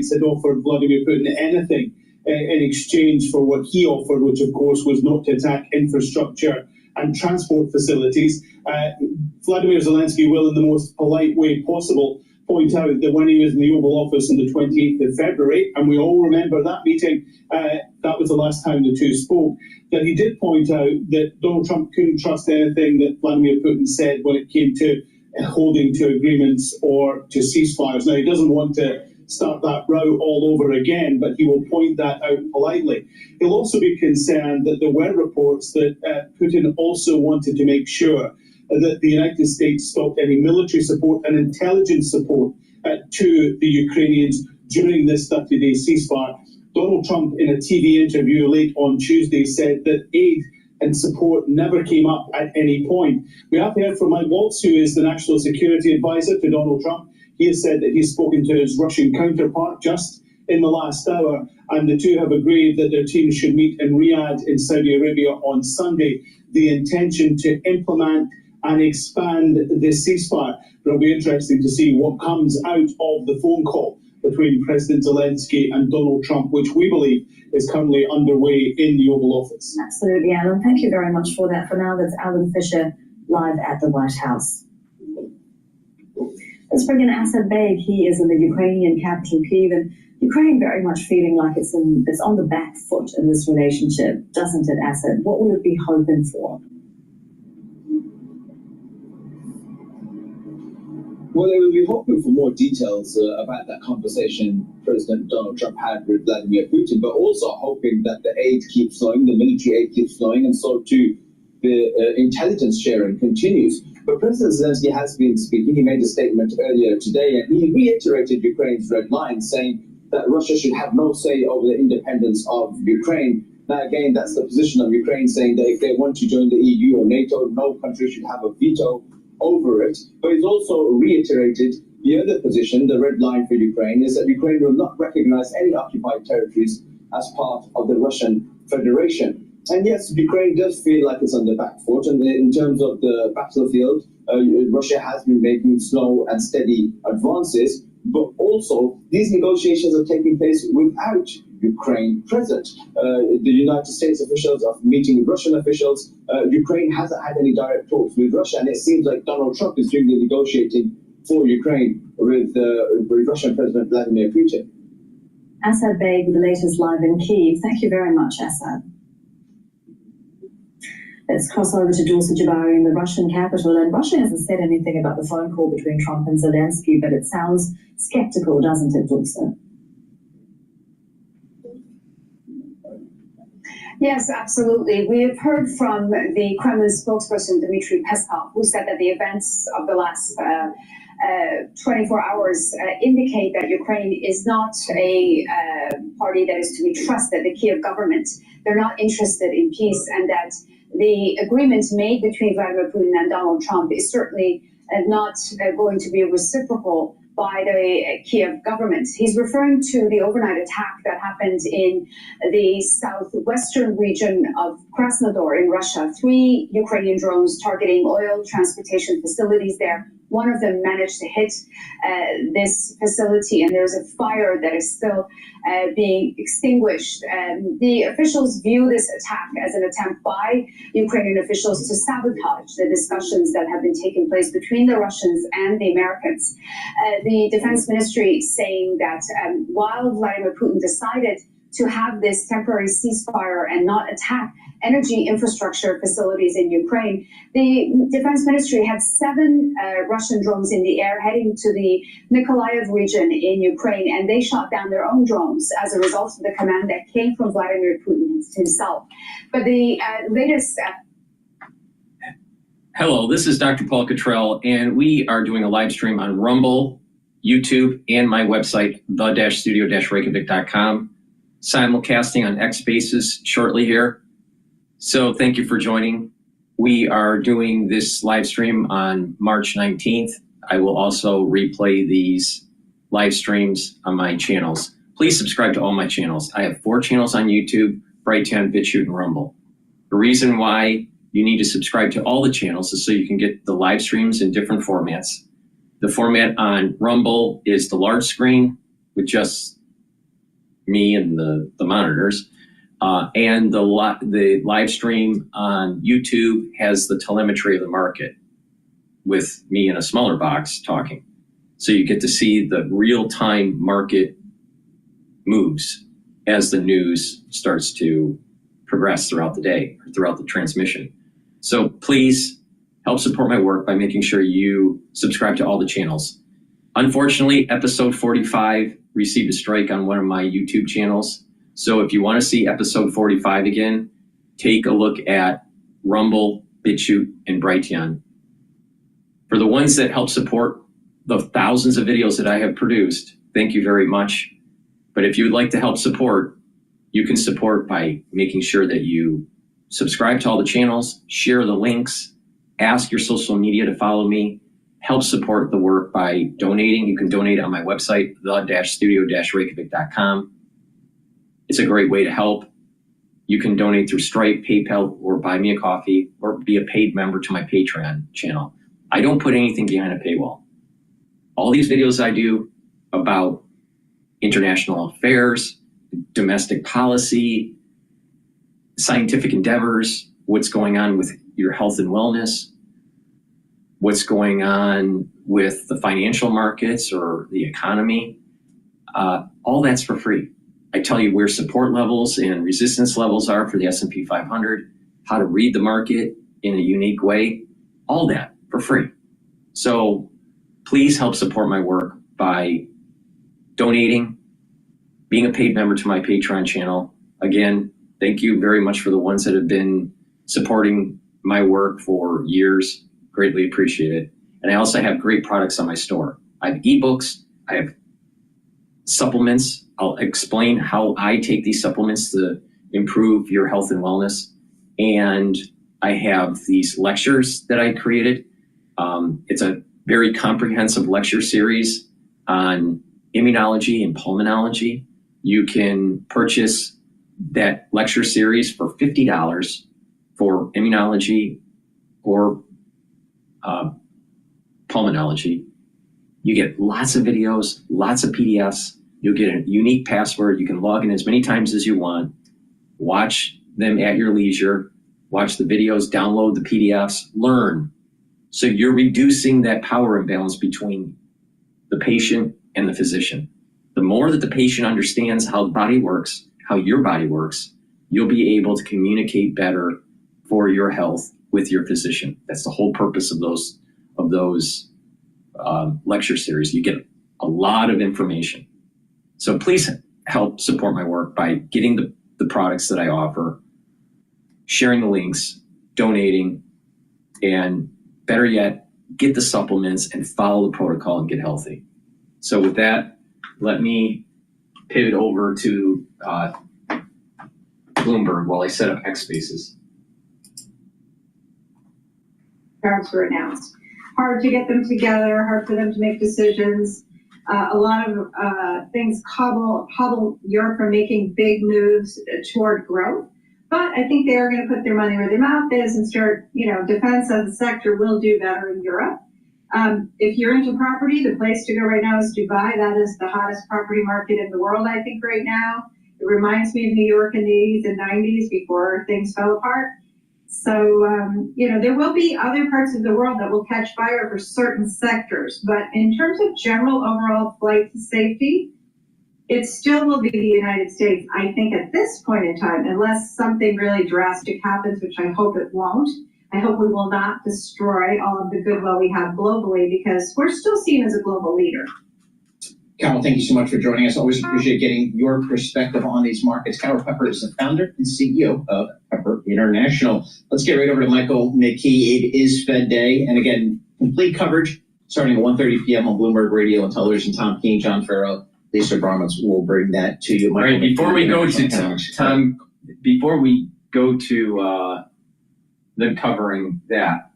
had offered Vladimir Putin anything in exchange for what he offered, which of course was not to attack infrastructure and transport facilities. Vladimir Zelensky will, in the most polite way possible, point out that when he was in the Oval Office on the 28th of February, and we all remember that meeting, that was the last time the two spoke, that he did point out that Donald Trump couldn't trust anything that Vladimir Putin said when it came to holding to agreements or to ceasefires. Now, he doesn't want to start that row all over again, but he will point that out politely. He'll also be concerned that there were reports that Putin also wanted to make sure that the United States stopped any military support and intelligence support to the Ukrainians during this 30-day ceasefire. Donald Trump, in a TV interview late on Tuesday, said that aid and support never came up at any point. We have heard from Mike Waltz, who is the National Security Advisor to Donald Trump. He has said that he's spoken to his Russian counterpart just in the last hour, and the two have agreed that their teams should meet in Riyadh in Saudi Arabia on Sunday. The intention to implement and expand this ceasefire. It'll be interesting to see what comes out of the phone call between President Zelensky and Donald Trump, which we believe is currently underway in the Oval Office. Absolutely, Alan. Thank you very much for that. For now, that's Alan Fisher live at the White House. Let's bring in Asad Beg. He is in the Ukrainian capital, Kyiv, and Ukraine very much feeling like it's on the back foot in this relationship, doesn't it, Asad? What will it be hoping for? Well, they will be hoping for more details about that conversation President Donald Trump had with Vladimir Putin, but also hoping that the aid keeps flowing, the military aid keeps flowing, and so too the intelligence sharing continues. But President Zelensky has been speaking. He made a statement earlier today, and he reiterated Ukraine's red line, saying that Russia should have no say over the independence of Ukraine. Now, again, that's the position of Ukraine, saying that if they want to join the EU or NATO, no country should have a veto over it. But he's also reiterated the other position, the red line for Ukraine, is that Ukraine will not recognize any occupied territories as part of the Russian Federation. And yes, Ukraine does feel like it's on the back foot, and in terms of the battlefield, Russia has been making slow and steady advances, but also these negotiations are taking place without Ukraine present. The United States officials are meeting with Russian officials. Ukraine hasn't had any direct talks with Russia, and it seems like Donald Trump is doing the negotiating for Ukraine with Russian President Vladimir Putin. Asad Beg with the latest live in Kyiv. Thank you very much, Asad. Let's cross over to Dorsa Jabari in the Russian capital. And Russia hasn't said anything about the phone call between Trump and Zelensky, but it sounds skeptical, doesn't it, Dorsa? Yes, absolutely. We have heard from the Kremlin spokesperson, Dmitry Peskov, who said that the events of the last 24 hours indicate that Ukraine is not a party that is to be trusted, the Kiev government. They're not interested in peace, and that the agreement made between Vladimir Putin and Donald Trump is certainly not going to be reciprocal by the Kiev government. He's referring to the overnight attack that happened in the southwestern region of Krasnodar in Russia. 3 Ukrainian drones targeting oil transportation facilities there. One of them managed to hit this facility, and there's a fire that is still being extinguished. The officials view this attack as an attempt by Ukrainian officials to sabotage the discussions that have been taking place between the Russians and the Americans. The defense ministry saying that while Vladimir Putin decided to have this temporary ceasefire and not attack energy infrastructure facilities in Ukraine, the defense ministry had 7 Russian drones in the air heading to the Mykolaiv region in Ukraine, and they shot down their own drones as a result of the command that came from Vladimir Putin himself. But the latest... Hello, this is DrPaulCottrell, and we are doing a live stream on Rumble, YouTube, and my website, the-studio-reykjavik.com. Simulcasting on X Spaces shortly here. So thank you for joining. We are doing this live stream on March 19th. I will also replay these live streams on my channels. Please subscribe to all my channels. I have 4 channels on YouTube, Brighteon, Bitchute, and Rumble. The reason why you need to subscribe to all the channels is so you can get the live streams in different formats. The format on Rumble is the large screen with just me and the monitors. And the live stream on YouTube has the telemetry of the market with me in a smaller box talking. So you get to see the real-time market moves as the news starts to progress throughout the day, or throughout the transmission. So please help support my work by making sure you subscribe to all the channels. Unfortunately, episode 45 received a strike on one of my YouTube channels. So if you want to see episode 45 again, take a look at Rumble, Bitchute, and Brighteon. For the ones that help support the thousands of videos that I have produced, thank you very much. But if you would like to help support, you can support by making sure that you subscribe to all the channels, share the links, ask your social media to follow me, help support the work by donating. You can donate on my website, the-studio-reykjavik.com. It's a great way to help. You can donate through Stripe, PayPal, or buy me a coffee, or be a paid member to my Patreon channel. I don't put anything behind a paywall. All these videos I do about international affairs, domestic policy, scientific endeavors, what's going on with your health and wellness, what's going on with the financial markets or the economy, all that's for free. I tell you where support levels and resistance levels are for the S&P 500, how to read the market in a unique way, all that for free. So please help support my work by donating, being a paid member to my Patreon channel. Again, thank you very much for the ones that have been supporting my work for years. Greatly appreciate it. And I also have great products on my store. I have ebooks, I have supplements. I'll explain how I take these supplements to improve your health and wellness. And I have these lectures that I created. It's a very comprehensive lecture series on immunology and pulmonology. You can purchase that lecture series for $50 for immunology or pulmonology. You get lots of videos, lots of PDFs. You'll get a unique password. You can log in as many times as you want. Watch them at your leisure. Watch the videos, download the PDFs, learn. So you're reducing that power imbalance between the patient and the physician. The more that the patient understands how the body works, how your body works, you'll be able to communicate better for your health with your physician. That's the whole purpose of those lecture series. You get a lot of information. So please help support my work by getting the products that I offer, sharing the links, donating, and better yet, get the supplements and follow the protocol and get healthy. So with that, let me pivot over to Bloomberg while I set up X Spaces. Tariffs were announced. Hard to get them together, hard for them to make decisions. A lot of things hobble Europe from making big moves toward growth. But I think they are going to put their money where their mouth is and start, defense as a sector will do better in Europe. If you're into property, the place to go right now is Dubai. That is the hottest property market in the world, I think, right now. It reminds me of New York in the 80s and 90s before things fell apart. So, there will be other parts of the world that will catch fire for certain sectors. But in terms of general overall flight safety, it still will be the United States, I think, at this point in time, unless something really drastic happens, which I hope it won't. I hope we will not destroy all of the goodwill we have globally, because we're still seen as a global leader. Carol, thank you so much for joining us. Always appreciate getting your perspective on these markets. Carol Pepper is the founder and CEO of Pepper International. Let's get right over to Michael McKee. It is Fed Day. And again, complete coverage starting at 1:30 p.m. on Bloomberg Radio and Television. Tom Keene, John Farrell, Lisa Barmans will bring that to you. Michael, all right, before we go to Tom, before we go to them covering that,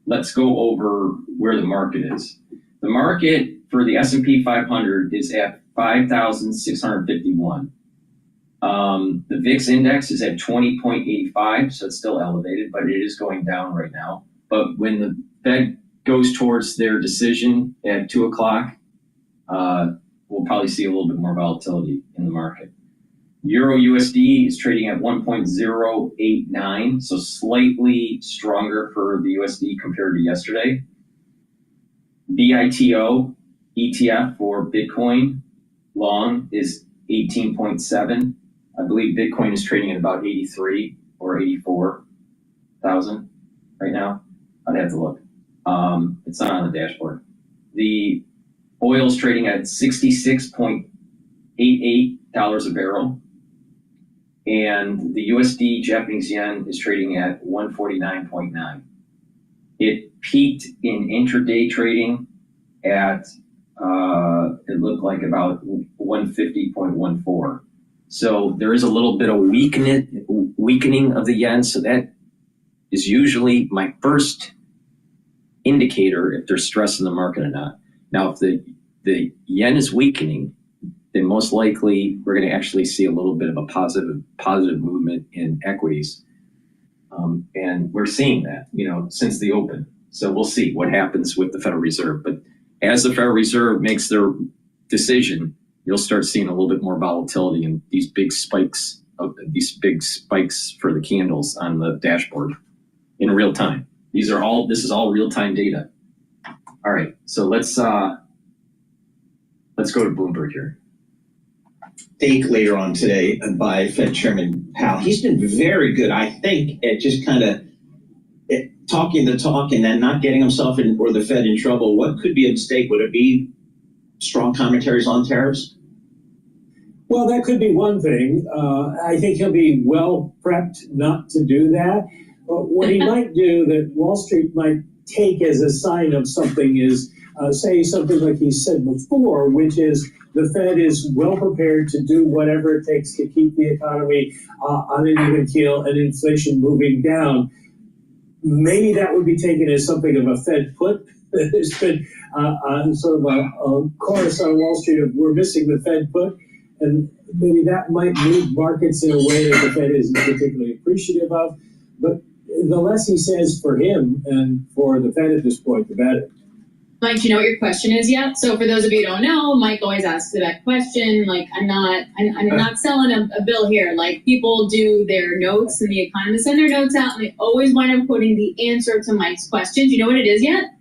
let's go over where the market is. The market for the S&P 500 is at 5,651. The VIX index is at 20.85, so it's still elevated, but it is going down right now. But when the Fed goes towards their decision at 2 o'clock, we'll probably see a little bit more volatility in the market. Euro USD is trading at 1.089, so slightly stronger for the USD compared to yesterday. BITO ETF for Bitcoin long is 18.7. I believe Bitcoin is trading at about 83 or 84,000 right now. I'd have to look. It's not on the dashboard. The oil is trading at $66.88 a barrel. And the USD Japanese yen is trading at 149.9. It peaked in intraday trading at, it looked like about 150.14. So there is a little bit of weakening of the yen. So that is usually my first indicator if there's stress in the market or not. Now, if the yen is weakening, then most likely we're going to actually see a little bit of a positive movement in equities. And we're seeing that, since the open. So we'll see what happens with the Federal Reserve. But as the Federal Reserve makes their decision, you'll start seeing a little bit more volatility in these big spikes for the candles on the dashboard in real time. This is all real-time data. All right, so let's go to Bloomberg here. Take later on today by Fed Chairman Powell. He's been very good, I think, at just kind of talking the talk and then not getting himself or the Fed in trouble. What could be a mistake? Would it be strong commentaries on tariffs? Well, that could be one thing. I think he'll be well prepped not to do that. But what he might do that Wall Street might take as a sign of something is say something like he said before, which is the Fed is well prepared to do whatever it takes to keep the economy on an even keel and inflation moving down. Maybe that would be taken as something of a Fed put. There's been sort of a chorus on Wall Street of we're missing the Fed put, and maybe that might move markets in a way that the Fed isn't particularly appreciative of. But the less he says for him and for the Fed at this point, the better. Mike, do you know what your question is yet? So for those of you who don't know, Mike always asks that question. Like, I'm not selling a bill here. Like, people do their notes and the economists send their notes out and they always wind up putting the answer to Mike's question. Do you know what it is yet?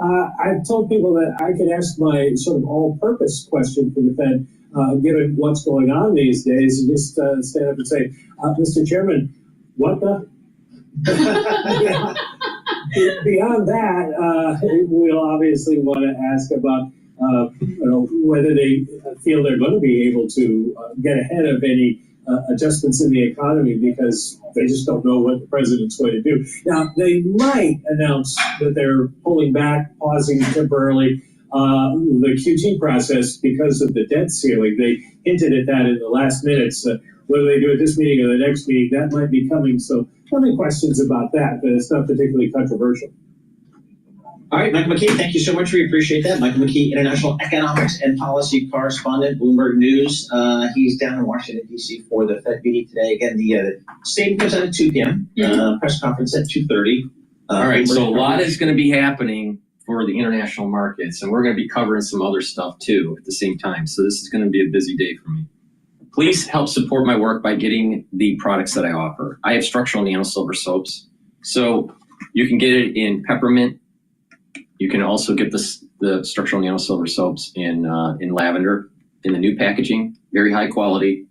I've told people that I could ask my sort of all-purpose question for the Fed, given what's going on these days, and just stand up and say, Mr. Chairman, what the? Beyond that, we'll obviously want to ask about whether they feel they're going to be able to get ahead of any adjustments in the economy because they just don't know what the president's going to do. Now, they might announce that they're pulling back, pausing temporarily the QT process because of the debt ceiling. They hinted at that in the last minutes. Whether they do it this meeting or the next meeting, that might be coming. So no questions about that, but it's not particularly controversial. All right, Michael McKee, thank you so much. We appreciate that. Michael McKee, International Economics and Policy Correspondent, Bloomberg News. He's down in Washington, D.C. for the Fed meeting today. Again, the same goes at 2 p.m., press conference at 2:30. All right, so a lot is going to be happening for the international markets, and we're going to be covering some other stuff, too, at the same time. So this is going to be a busy day for me. Please help support my work by getting the products that I offer. I have structural nano silver soaps. So you can get it in peppermint. You can also get the structural nano silver soaps in lavender in the new packaging, very high quality.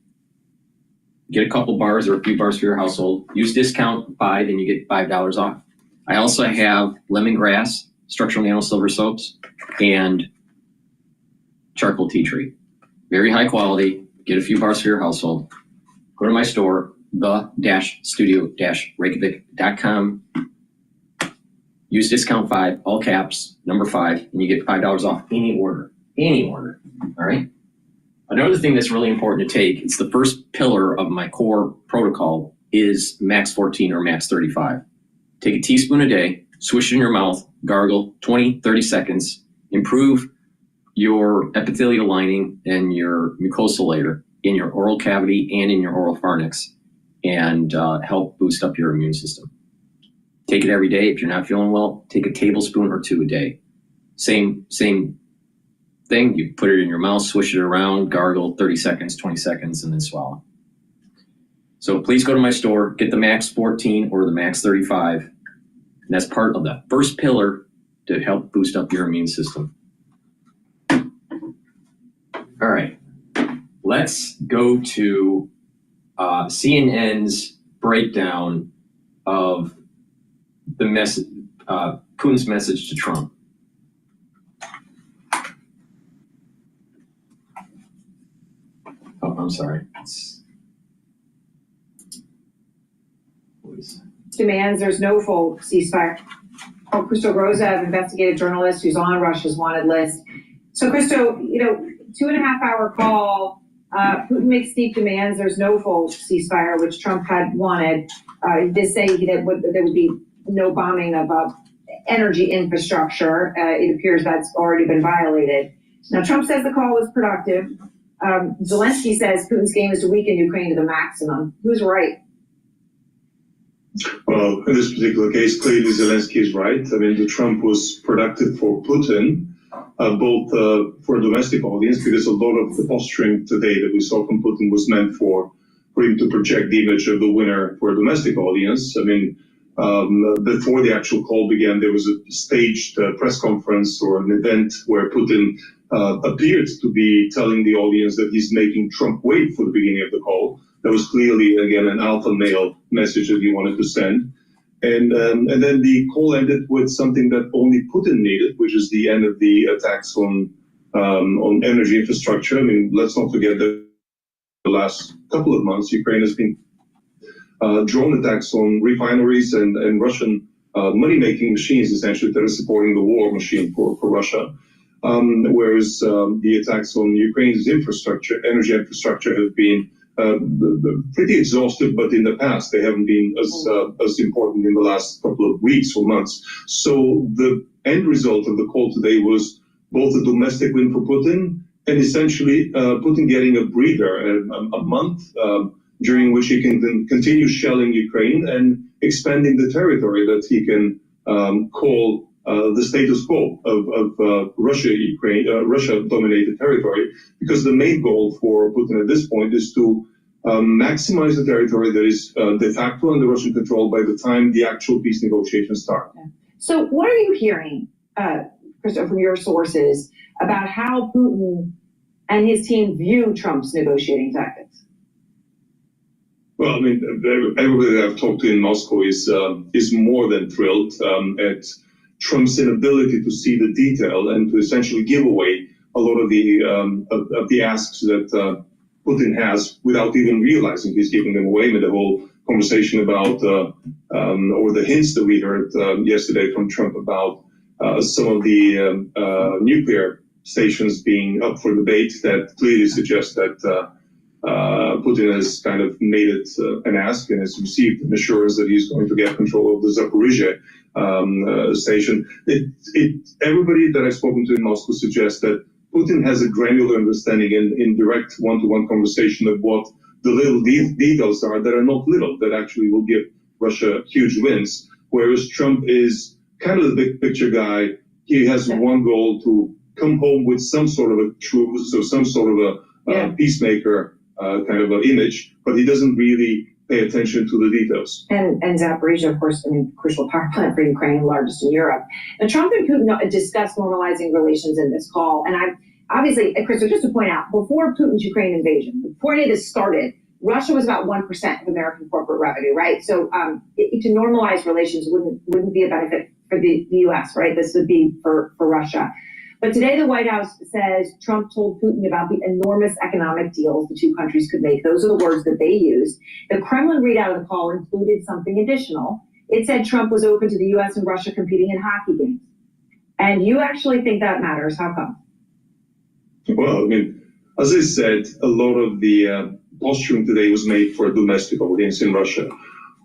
Get a couple bars or a few bars for your household. Use discount 5 and you get $5 off. I also have lemongrass, structural nano silver soaps, and charcoal tea tree. Very high quality. Get a few bars for your household. Go to my store, the-studio-reykjavik.com. Use discount 5, all caps, number 5, and you get $5 off any order. Any order. All right? Another thing that's really important to take, it's the first pillar of my core protocol, is max 14 or max 35. Take a teaspoon a day, swish it in your mouth, gargle 20, 30 seconds, improve your epithelial lining and your mucosal layer in your oral cavity and in your oral pharynx, and help boost up your immune system. Take it every day. If you're not feeling well, take a tablespoon or 2 a day. Same thing. You put it in your mouth, swish it around, gargle 30 seconds, 20 seconds, and then swallow. So please go to my store, get the Max 14 or the Max 35. And that's part of the first pillar to help boost up your immune system. All right, let's go to CNN's breakdown of the Putin's message to Trump. Oh, I'm sorry. Demands there's no full ceasefire. Christo Groza, investigative journalist who's on Russia's wanted list. So, Christo, 2.5 hour call. Putin makes deep demands. There's no full ceasefire, which Trump had wanted. He did say that there would be no bombing of energy infrastructure. It appears that's already been violated. Now, Trump says the call was productive. Zelensky says Putin's game is to weaken Ukraine to the maximum. Who's right? Well, in this particular case, clearly Zelensky is right. I mean, the Trump was productive for Putin, both for a domestic audience, because a lot of the posturing today that we saw from Putin was meant for him to project the image of the winner for a domestic audience. I mean, before the actual call began, there was a staged press conference or an event where Putin appeared to be telling the audience that he's making Trump wait for the beginning of the call. That was clearly, again, an alpha male message that he wanted to send. And then the call ended with something that only Putin needed, which is the end of the attacks on energy infrastructure. I mean, let's not forget that the last couple of months, Ukraine has been drone attacks on refineries and Russian money-making machines, essentially, that are supporting the war machine for Russia. Whereas the attacks on Ukraine's infrastructure, energy infrastructure, have been pretty exhaustive, but in the past they haven't been as important in the last couple of weeks or months. So the end result of the call today was both a domestic win for Putin and essentially Putin getting a breather, a month during which he can then continue shelling Ukraine and expanding the territory that he can call the status quo of Russia-dominated territory, because the main goal for Putin at this point is to maximize the territory that is de facto under Russian control by the time the actual peace negotiations start. So what are you hearing, Christo, from your sources about how Putin and his team view Trump's negotiating tactics? Well, I mean, everybody that I've talked to in Moscow is more than thrilled at Trump's inability to see the detail and to essentially give away a lot of the asks that Putin has without even realizing he's giving them away. I mean, the whole conversation about, or the hints that we heard yesterday from Trump about some of the nuclear stations being up for debate, that clearly suggests that Putin has kind of made it an ask and has received an assurance that he's going to get control of the Zaporizhzhia station. Everybody that I've spoken to in Moscow suggests that Putin has a granular understanding in direct one-to-one conversation of what the little details are that are not little, that actually will give Russia huge wins. Whereas Trump is kind of the big picture guy. He has one goal: to come home with some sort of a truce or some sort of a peacemaker kind of an image, but he doesn't really pay attention to the details. And Zaporizhzhia, of course, crucial power plant for Ukraine, largest in Europe. And Trump and Putin discussed normalizing relations in this call. And obviously, Christo, just to point out, before Putin's Ukraine invasion, before any of this started, Russia was about 1% of American corporate revenue, right? So to normalize relations wouldn't be a benefit for the U.S., right? This would be for Russia. But today the White House says Trump told Putin about the enormous economic deals the two countries could make. Those are the words that they used. The Kremlin readout of the call included something additional. It said Trump was open to the U.S. and Russia competing in hockey games. And you actually think that matters. How come? Well, I mean, as I said, a lot of the posturing today was made for a domestic audience in Russia.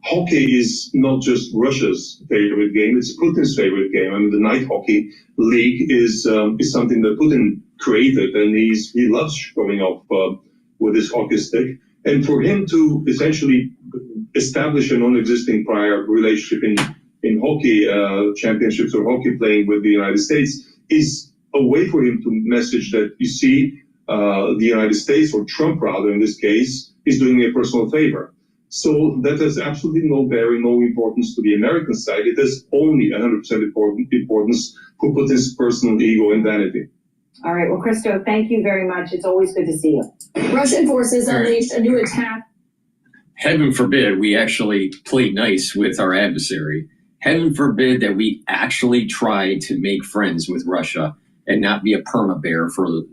Hockey is not just Russia's favorite game, it's Putin's favorite game. I mean, the night hockey league is something that Putin created, and he loves showing off with his hockey stick. And for him to essentially establish a non-existing prior relationship in hockey championships or hockey playing with the United States is a way for him to message that, you see, the United States, or Trump rather in this case, is doing me a personal favor. So that has absolutely no bearing, no importance to the American side. It has only 100% importance for Putin's personal ego and vanity. All right. Well, Christo, thank you very much. It's always good to see you. Russian forces unleashed a new attack. Heaven forbid we actually play nice with our adversary. Heaven forbid that we actually try to make friends with Russia and not be a perma-bear for the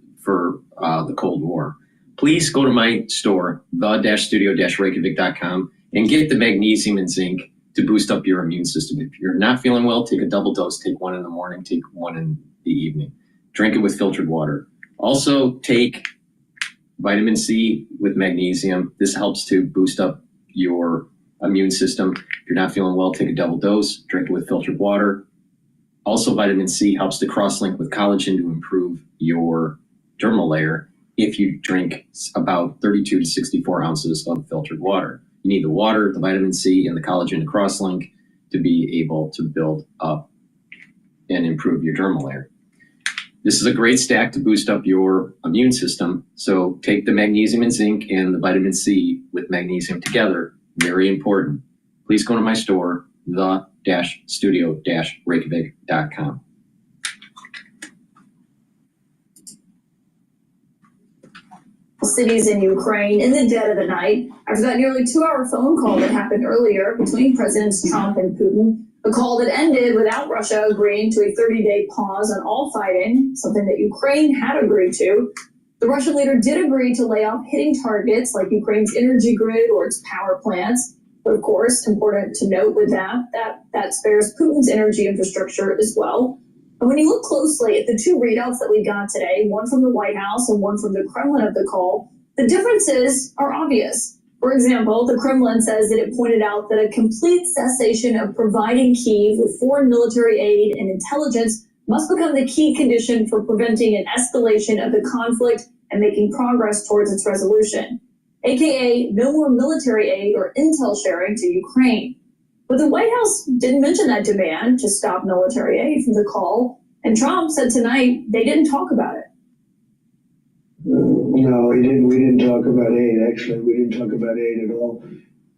Cold War. Please go to my store, the-studio-reykjavik.com, and get the magnesium and zinc to boost up your immune system. If you're not feeling well, take a double dose. Take one in the morning, take one in the evening. Drink it with filtered water. Also, take vitamin C with magnesium. This helps to boost up your immune system. If you're not feeling well, take a double dose. Drink it with filtered water. Also, vitamin C helps to cross-link with collagen to improve your dermal layer if you drink about 32 to 64 ounces of filtered water. You need the water, the vitamin C, and the collagen to cross-link to be able to build up and improve your dermal layer. This is a great stack to boost up your immune system. So take the magnesium and zinc and the vitamin C with magnesium together. Very important. Please go to my store, the-studio-reykjavik.com. Cities in Ukraine in the dead of the night after that nearly 2-hour phone call that happened earlier between Presidents Trump and Putin. A call that ended without Russia agreeing to a 30-day pause on all fighting, something that Ukraine had agreed to. The Russian leader did agree to lay off hitting targets like Ukraine's energy grid or its power plants. But of course, important to note with that spares Putin's energy infrastructure as well. And when you look closely at the two readouts that we got today, one from the White House and one from the Kremlin of the call, the differences are obvious. For example, the Kremlin says that it pointed out that a complete cessation of providing Kyiv with foreign military aid and intelligence must become the key condition for preventing an escalation of the conflict and making progress towards its resolution, aka no more military aid or intel sharing to Ukraine. But the White House didn't mention that demand to stop military aid from the call, and Trump said tonight they didn't talk about it. No, we didn't talk about aid, actually. We didn't talk about aid at all.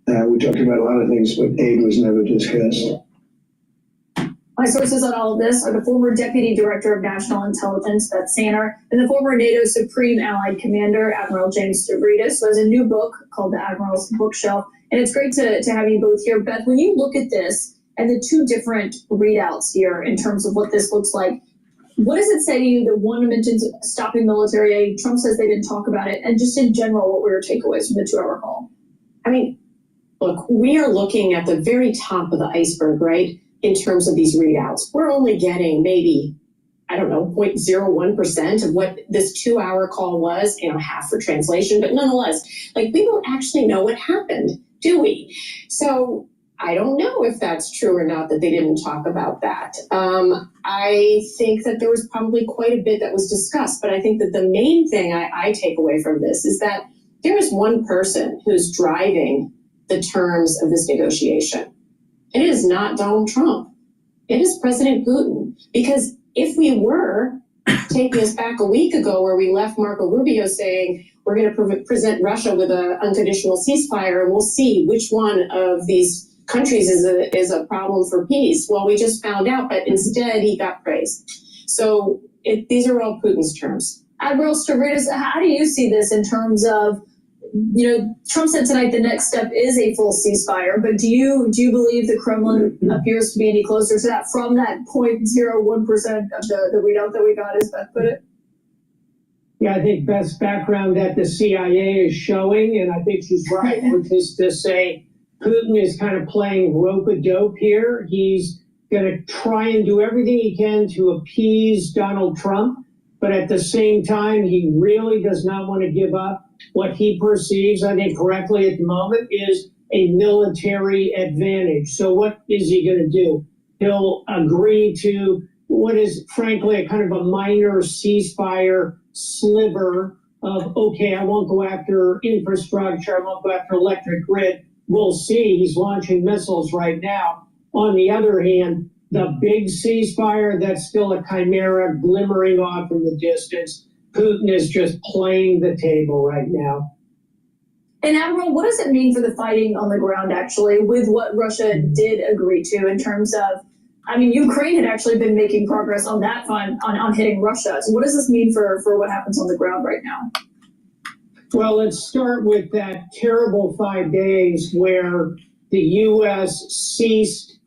We talked about a lot of things, but aid was never discussed. My sources on all of this are the former Deputy Director of National Intelligence, Beth Sanner, and the former NATO Supreme Allied Commander, Admiral James Stavridis, who has a new book called The Admiral's Bookshelf. And it's great to have you both here. Beth, when you look at this and the two different readouts here in terms of what this looks like, what does it say to you that one mentions stopping military aid, Trump says they didn't talk about it, and just in general, what were your takeaways from the 2-hour call? I mean, look, we are looking at the very top of the iceberg, right, in terms of these readouts. We're only getting maybe, 0.01% of what this 2-hour call was, half for translation, but nonetheless, we don't actually know what happened, do we? So I don't know if that's true or not that they didn't talk about that. I think that there was probably quite a bit that was discussed, but I think that the main thing I take away from this is that there is one person who's driving the terms of this negotiation. It is not Donald Trump. It is President Putin. Because if we were taking us back a week ago where we left Marco Rubio saying we're going to present Russia with an unconditional ceasefire and we'll see which one of these countries is a problem for peace. Well, we just found out, but instead he got praised. So these are all Putin's terms. Admiral Stavridis, how do you see this in terms of, Trump said tonight the next step is a full ceasefire, but do you believe the Kremlin appears to be any closer to that from that 0.01% of the readout that we got, as Beth put it? Yeah, I think Beth's background that the CIA is showing, and I think she's right, which is to say Putin is kind of playing rope-a-dope here. He's going to try and do everything he can to appease Donald Trump, but at the same time, he really does not want to give up what he perceives, I think correctly at the moment, is a military advantage. So what is he going to do? He'll agree to what is frankly a kind of a minor ceasefire sliver of, okay, I won't go after infrastructure, I won't go after electric grid. We'll see. He's launching missiles right now. On the other hand, the big ceasefire, that's still a chimera glimmering off in the distance. Putin is just playing the table right now. And Admiral, what does it mean for the fighting on the ground, actually, with what Russia did agree to in terms of, I mean, Ukraine had actually been making progress on that front, on hitting Russia. So what does this mean for what happens on the ground right now? Well, let's start with that terrible 5 days where the U.S. ceased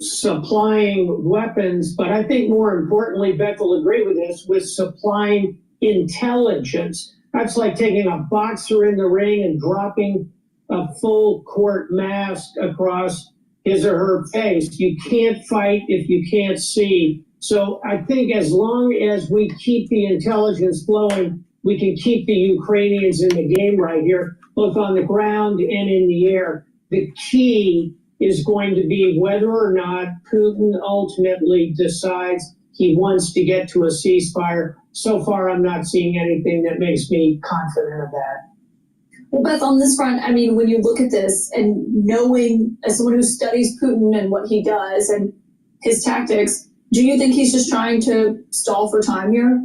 supplying weapons, but I think more importantly, Beth will agree with this, with supplying intelligence. That's like taking a boxer in the ring and dropping a full court mask across his or her face. You can't fight if you can't see. So I think as long as we keep the intelligence flowing, we can keep the Ukrainians in the game right here, both on the ground and in the air. The key is going to be whether or not Putin ultimately decides he wants to get to a ceasefire. So far, I'm not seeing anything that makes me confident of that. Well, Beth, on this front, I mean, when you look at this and knowing, as someone who studies Putin and what he does and his tactics, do you think he's just trying to stall for time here?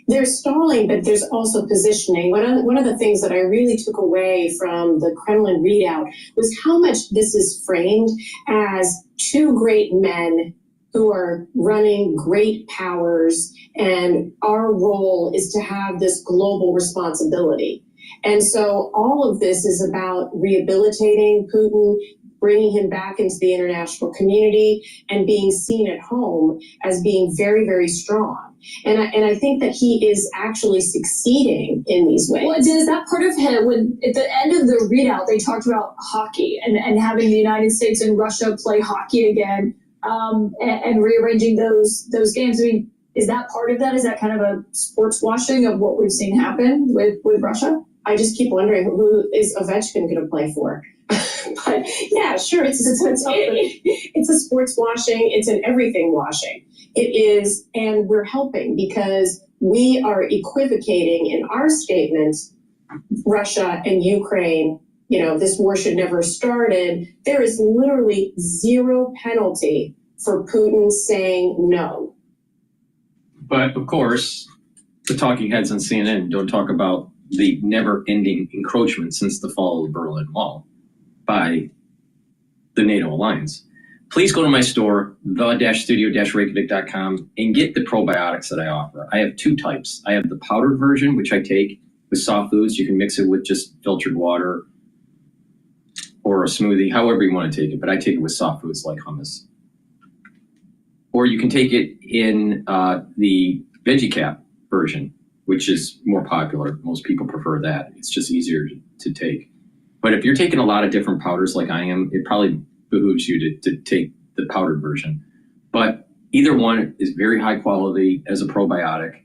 There's stalling, but there's also positioning. One of the things that I really took away from the Kremlin readout was how much this is framed as two great men who are running great powers, and our role is to have this global responsibility. And so all of this is about rehabilitating Putin, bringing him back into the international community, and being seen at home as being very, very strong. And I think that he is actually succeeding in these ways. Well, is that part of him? When at the end of the readout, they talked about hockey and having the United States and Russia play hockey again, and rearranging those games. I mean, is that part of that? Is that kind of a sports washing of what we've seen happen with Russia? I just keep wondering, who is Ovechkin going to play for? But yeah, sure, it's a sports washing. It's an everything washing. It is, and we're helping because we are equivocating in our statements, Russia and Ukraine, you know, this war should never have started. There is literally zero penalty for Putin saying no. But of course, the talking heads on CNN don't talk about the never-ending encroachment since the fall of the Berlin Wall by the NATO alliance. Please go to my store, the-studio-reykjavik.com, and get the probiotics that I offer. I have two types. I have the powdered version, which I take with soft foods. You can mix it with just filtered water or a smoothie, however you want to take it, but I take it with soft foods like hummus. Or you can take it in the veggie cap version, which is more popular. Most people prefer that. It's just easier to take. But if you're taking a lot of different powders like I am, it probably behooves you to take the powdered version. But either one is very high quality as a probiotic.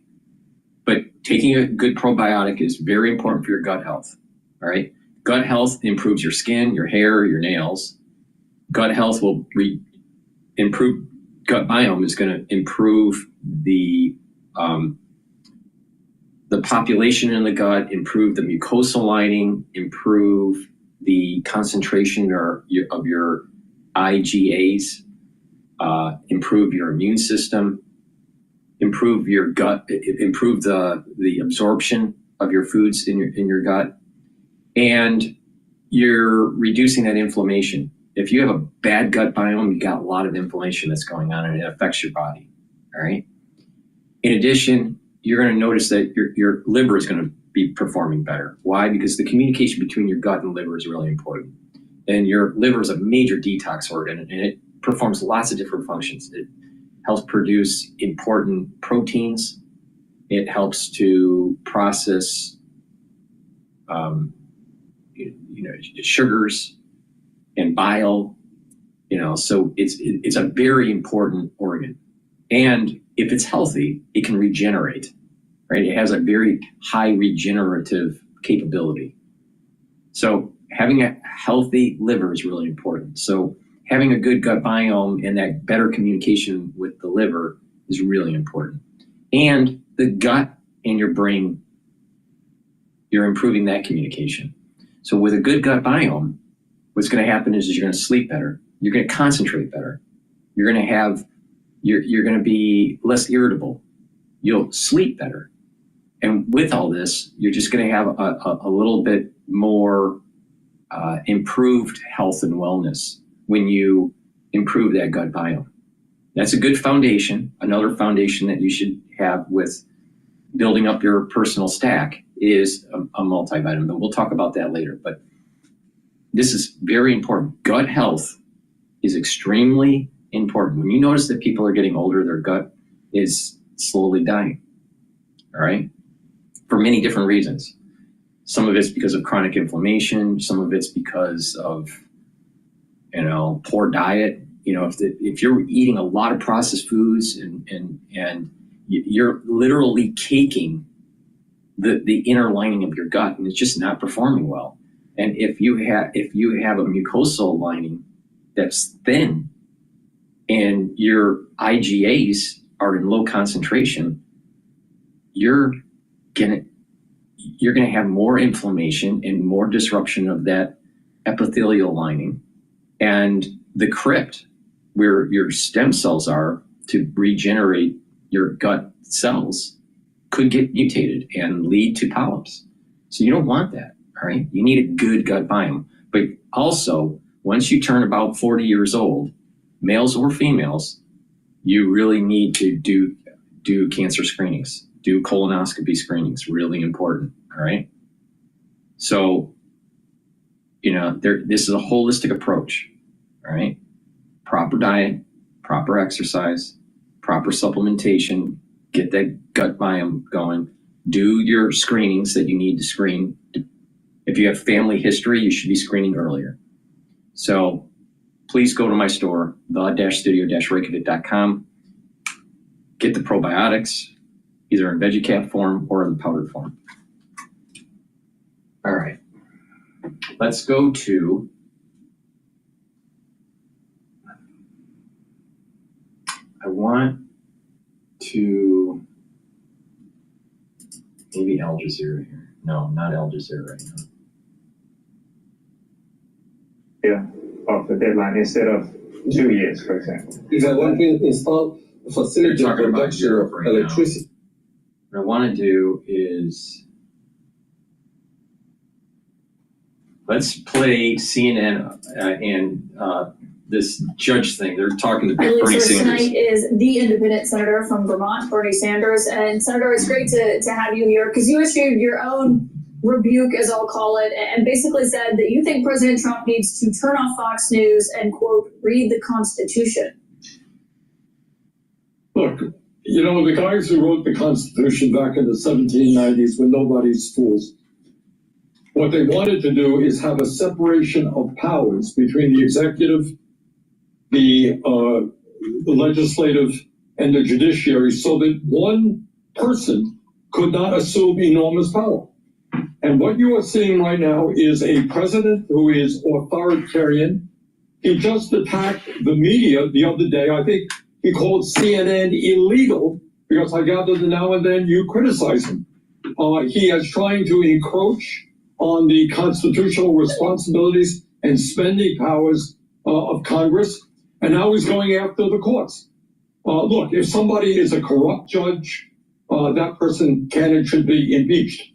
But taking a good probiotic is very important for your gut health. All right. Gut health improves your skin, your hair, your nails. Gut health will improve. Gut biome is going to improve the population in the gut, improve the mucosal lining, improve the concentration of your IgAs, improve your immune system, improve your gut, improve the absorption of your foods in your gut, and you're reducing that inflammation. If you have a bad gut biome, you got a lot of inflammation that's going on, and it affects your body. All right. In addition, you're going to notice that your liver is going to be performing better. Why? Because the communication between your gut and liver is really important. And your liver is a major detox organ, and it performs lots of different functions. It helps produce important proteins. It helps to process, sugars and bile. So it's a very important organ. And if it's healthy, it can regenerate, right? It has a very high regenerative capability. So having a healthy liver is really important. So having a good gut biome and that better communication with the liver is really important. And the gut and your brain, you're improving that communication. So with a good gut biome, what's going to happen is you're going to sleep better. You're going to concentrate better. You're going to have You're going to be less irritable. You'll sleep better. And with all this, you're just going to have a little bit more improved health and wellness when you improve that gut biome. That's a good foundation. Another foundation that you should have with building up your personal stack is a multivitamin, but we'll talk about that later. But this is very important. Gut health is extremely important. When you notice that people are getting older, their gut is slowly dying, all right? For many different reasons. Some of it's because of chronic inflammation. Some of it's because of, poor diet. If you're eating a lot of processed foods and you're literally caking the inner lining of your gut, and it's just not performing well. And if you have a mucosal lining that's thin and your IgAs are in low concentration, you're gonna have more inflammation and more disruption of that epithelial lining, and the crypt where your stem cells are to regenerate your gut cells could get mutated and lead to polyps. So you don't want that, all right? You need a good gut biome. But also, once you turn about 40 years old, males or females, you really need to do cancer screenings, do colonoscopy screenings, really important, all right? So, this is a holistic approach, all right? Proper diet, proper exercise, proper supplementation, get that gut biome going, do your screenings that you need to screen. If you have family history, you should be screening earlier. So please go to my store, the-studio-reykjavik.com. Get the probiotics, either in veggie cap form or in the powdered form. All right, let's go to I want to maybe Al Jazeera here. No, not Al Jazeera right now. Yeah, of the deadline instead of 2 years, for example. If I want to install a facility for production of electricity. What I want to do is let's play CNN and this judge thing. They're talking to Early Bernie source Sanders. tonight is the independent senator from Vermont, Bernie Sanders. And Senator, it's great to have you here because you issued your own rebuke, as I'll call it, and basically said that you think President Trump needs to turn off Fox News and, quote, read the Constitution. Look, the guys who wrote the Constitution back in the 1790s were nobody's fools. What they wanted to do is have a separation of powers between the executive, the legislative, and the judiciary so that one person could not assume enormous power. And what you are seeing right now is a president who is authoritarian. He just attacked the media the other day. I think he called CNN illegal because I gather that now and then you criticize him. He is trying to encroach on the constitutional responsibilities and spending powers of Congress, and now he's going after the courts. Look, if somebody is a corrupt judge, that person can and should be impeached,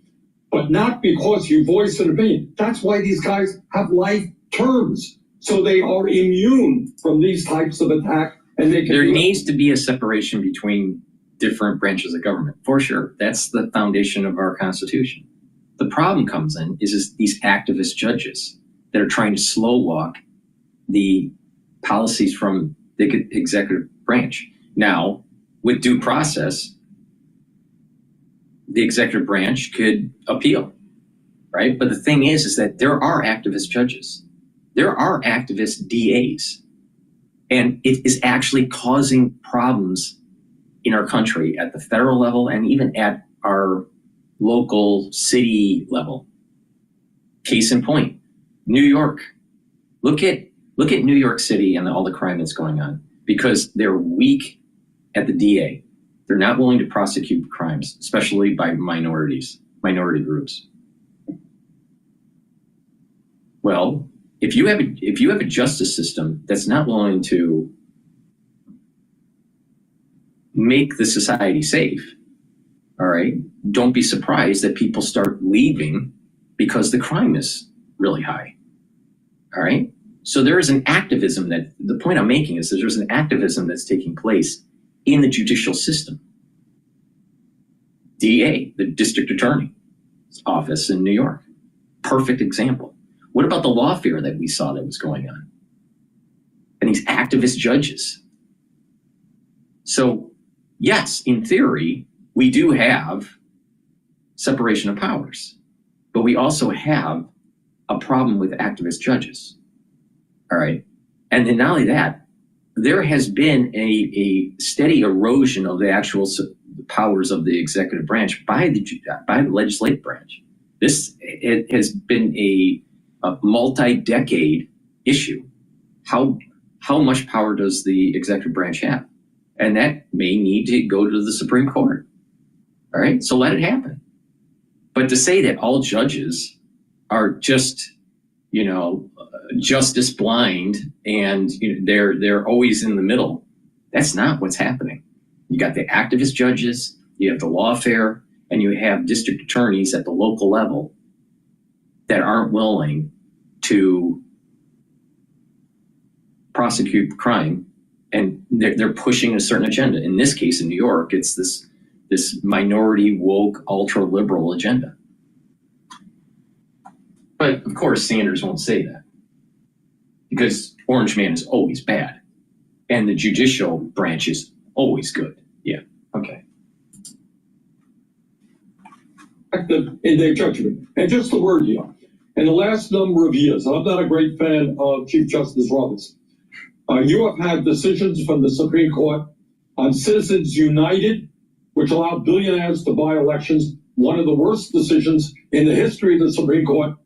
but not because you voice an opinion. That's why these guys have life terms, so they are immune from these types of attack. And there needs to be a separation between different branches of government, for sure. That's the foundation of our Constitution. The problem comes in is these activist judges that are trying to slow walk the policies from the executive branch. Now, with due process, the executive branch could appeal, right? But the thing is that there are activist judges. There are activist DAs. And it is actually causing problems in our country at the federal level and even at our local city level. Case in point, New York. Look at New York City and all the crime that's going on because they're weak at the DA. They're not willing to prosecute crimes, especially by minority groups. Well, if you have a justice system that's not willing to make the society safe, all right, don't be surprised that people start leaving because the crime is really high, all right? So there is an activism that, the point I'm making is that there's an activism that's taking place in the judicial system. DA, the district attorney's office in New York, perfect example. What about the lawfare that we saw that was going on? And these activist judges. So yes, in theory, we do have separation of powers, but we also have a problem with activist judges. All right. And then not only that, there has been a steady erosion of the actual powers of the executive branch by the legislative branch. It has been a multi-decade issue. How much power does the executive branch have? And that may need to go to the Supreme Court. All right, so let it happen. But to say that all judges are just, justice blind and they're always in the middle, that's not what's happening. You got the activist judges, you have the lawfare, and you have district attorneys at the local level that aren't willing to prosecute crime, and they're pushing a certain agenda. In this case, in New York, it's this minority, woke, ultra-liberal agenda. But of course, Sanders won't say that because Orange Man is always bad, and the judicial branch is always good. Yeah. Okay. In their judgment, and just the word here. In the last number of years, I'm not a great fan of Chief Justice Roberts. You have had decisions from the Supreme Court on Citizens United, which allowed billionaires to buy elections. One of the worst decisions in the history of the Supreme Court.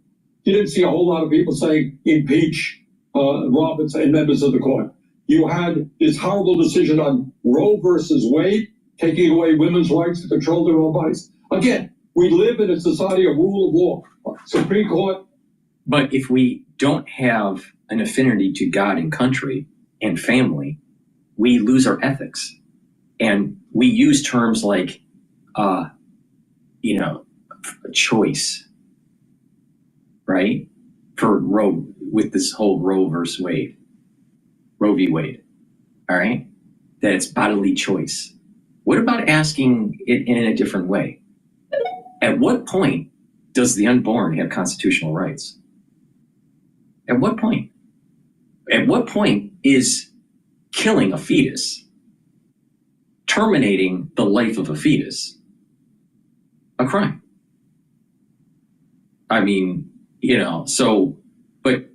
You didn't see a whole lot of people saying impeach Roberts and members of the court. You had this horrible decision on Roe versus Wade, taking away women's rights to control their own bodies. Again, we live in a society of rule of law. Supreme Court. But if we don't have an affinity to God and country and family, we lose our ethics. And we use terms like, choice, right? For Roe, with this whole Roe versus Wade, Roe v. Wade, all right? That it's bodily choice. What about asking it in a different way? At what point does the unborn have constitutional rights? At what point? At what point is killing a fetus, terminating the life of a fetus, a crime? I mean, but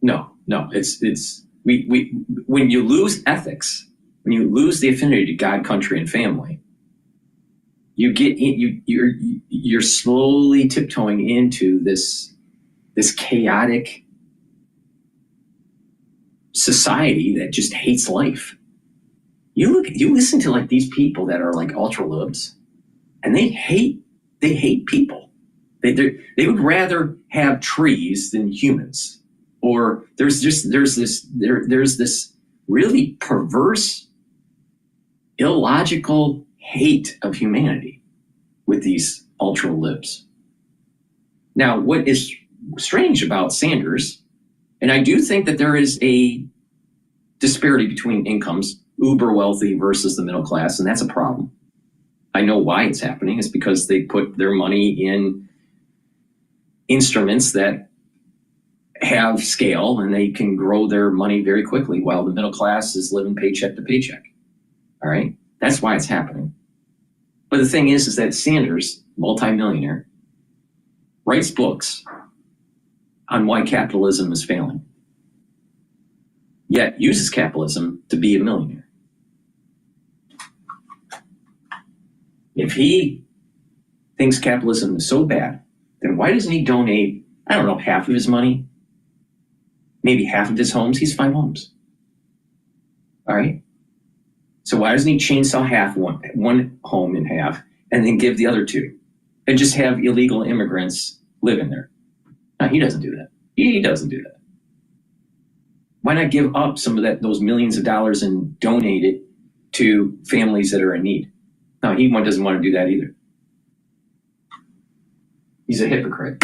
no, it's when you lose ethics, when you lose the affinity to God, country, and family, you're slowly tiptoeing into this chaotic society that just hates life. You listen to like these people that are like ultra libs, and they hate people. They would rather have trees than humans. Or there's this really perverse, illogical hate of humanity with these ultra libs. Now, what is strange about Sanders, and I do think that there is a disparity between incomes, uber wealthy versus the middle class, and that's a problem. I know why it's happening. It's because they put their money in instruments that have scale and they can grow their money very quickly while the middle class is living paycheck to paycheck. All right. That's why it's happening. But the thing is that Sanders, multimillionaire, writes books on why capitalism is failing, yet uses capitalism to be a millionaire. If he thinks capitalism is so bad, then why doesn't he donate, I don't know, half of his money? Maybe half of his homes? He's 5 homes. All right? So why doesn't he chainsaw one home in half and then give the other 2? And just have illegal immigrants live in there? No, he doesn't do that. He doesn't do that. Why not give up some of those millions of dollars and donate it to families that are in need. No, he doesn't want to do that either. He's a hypocrite.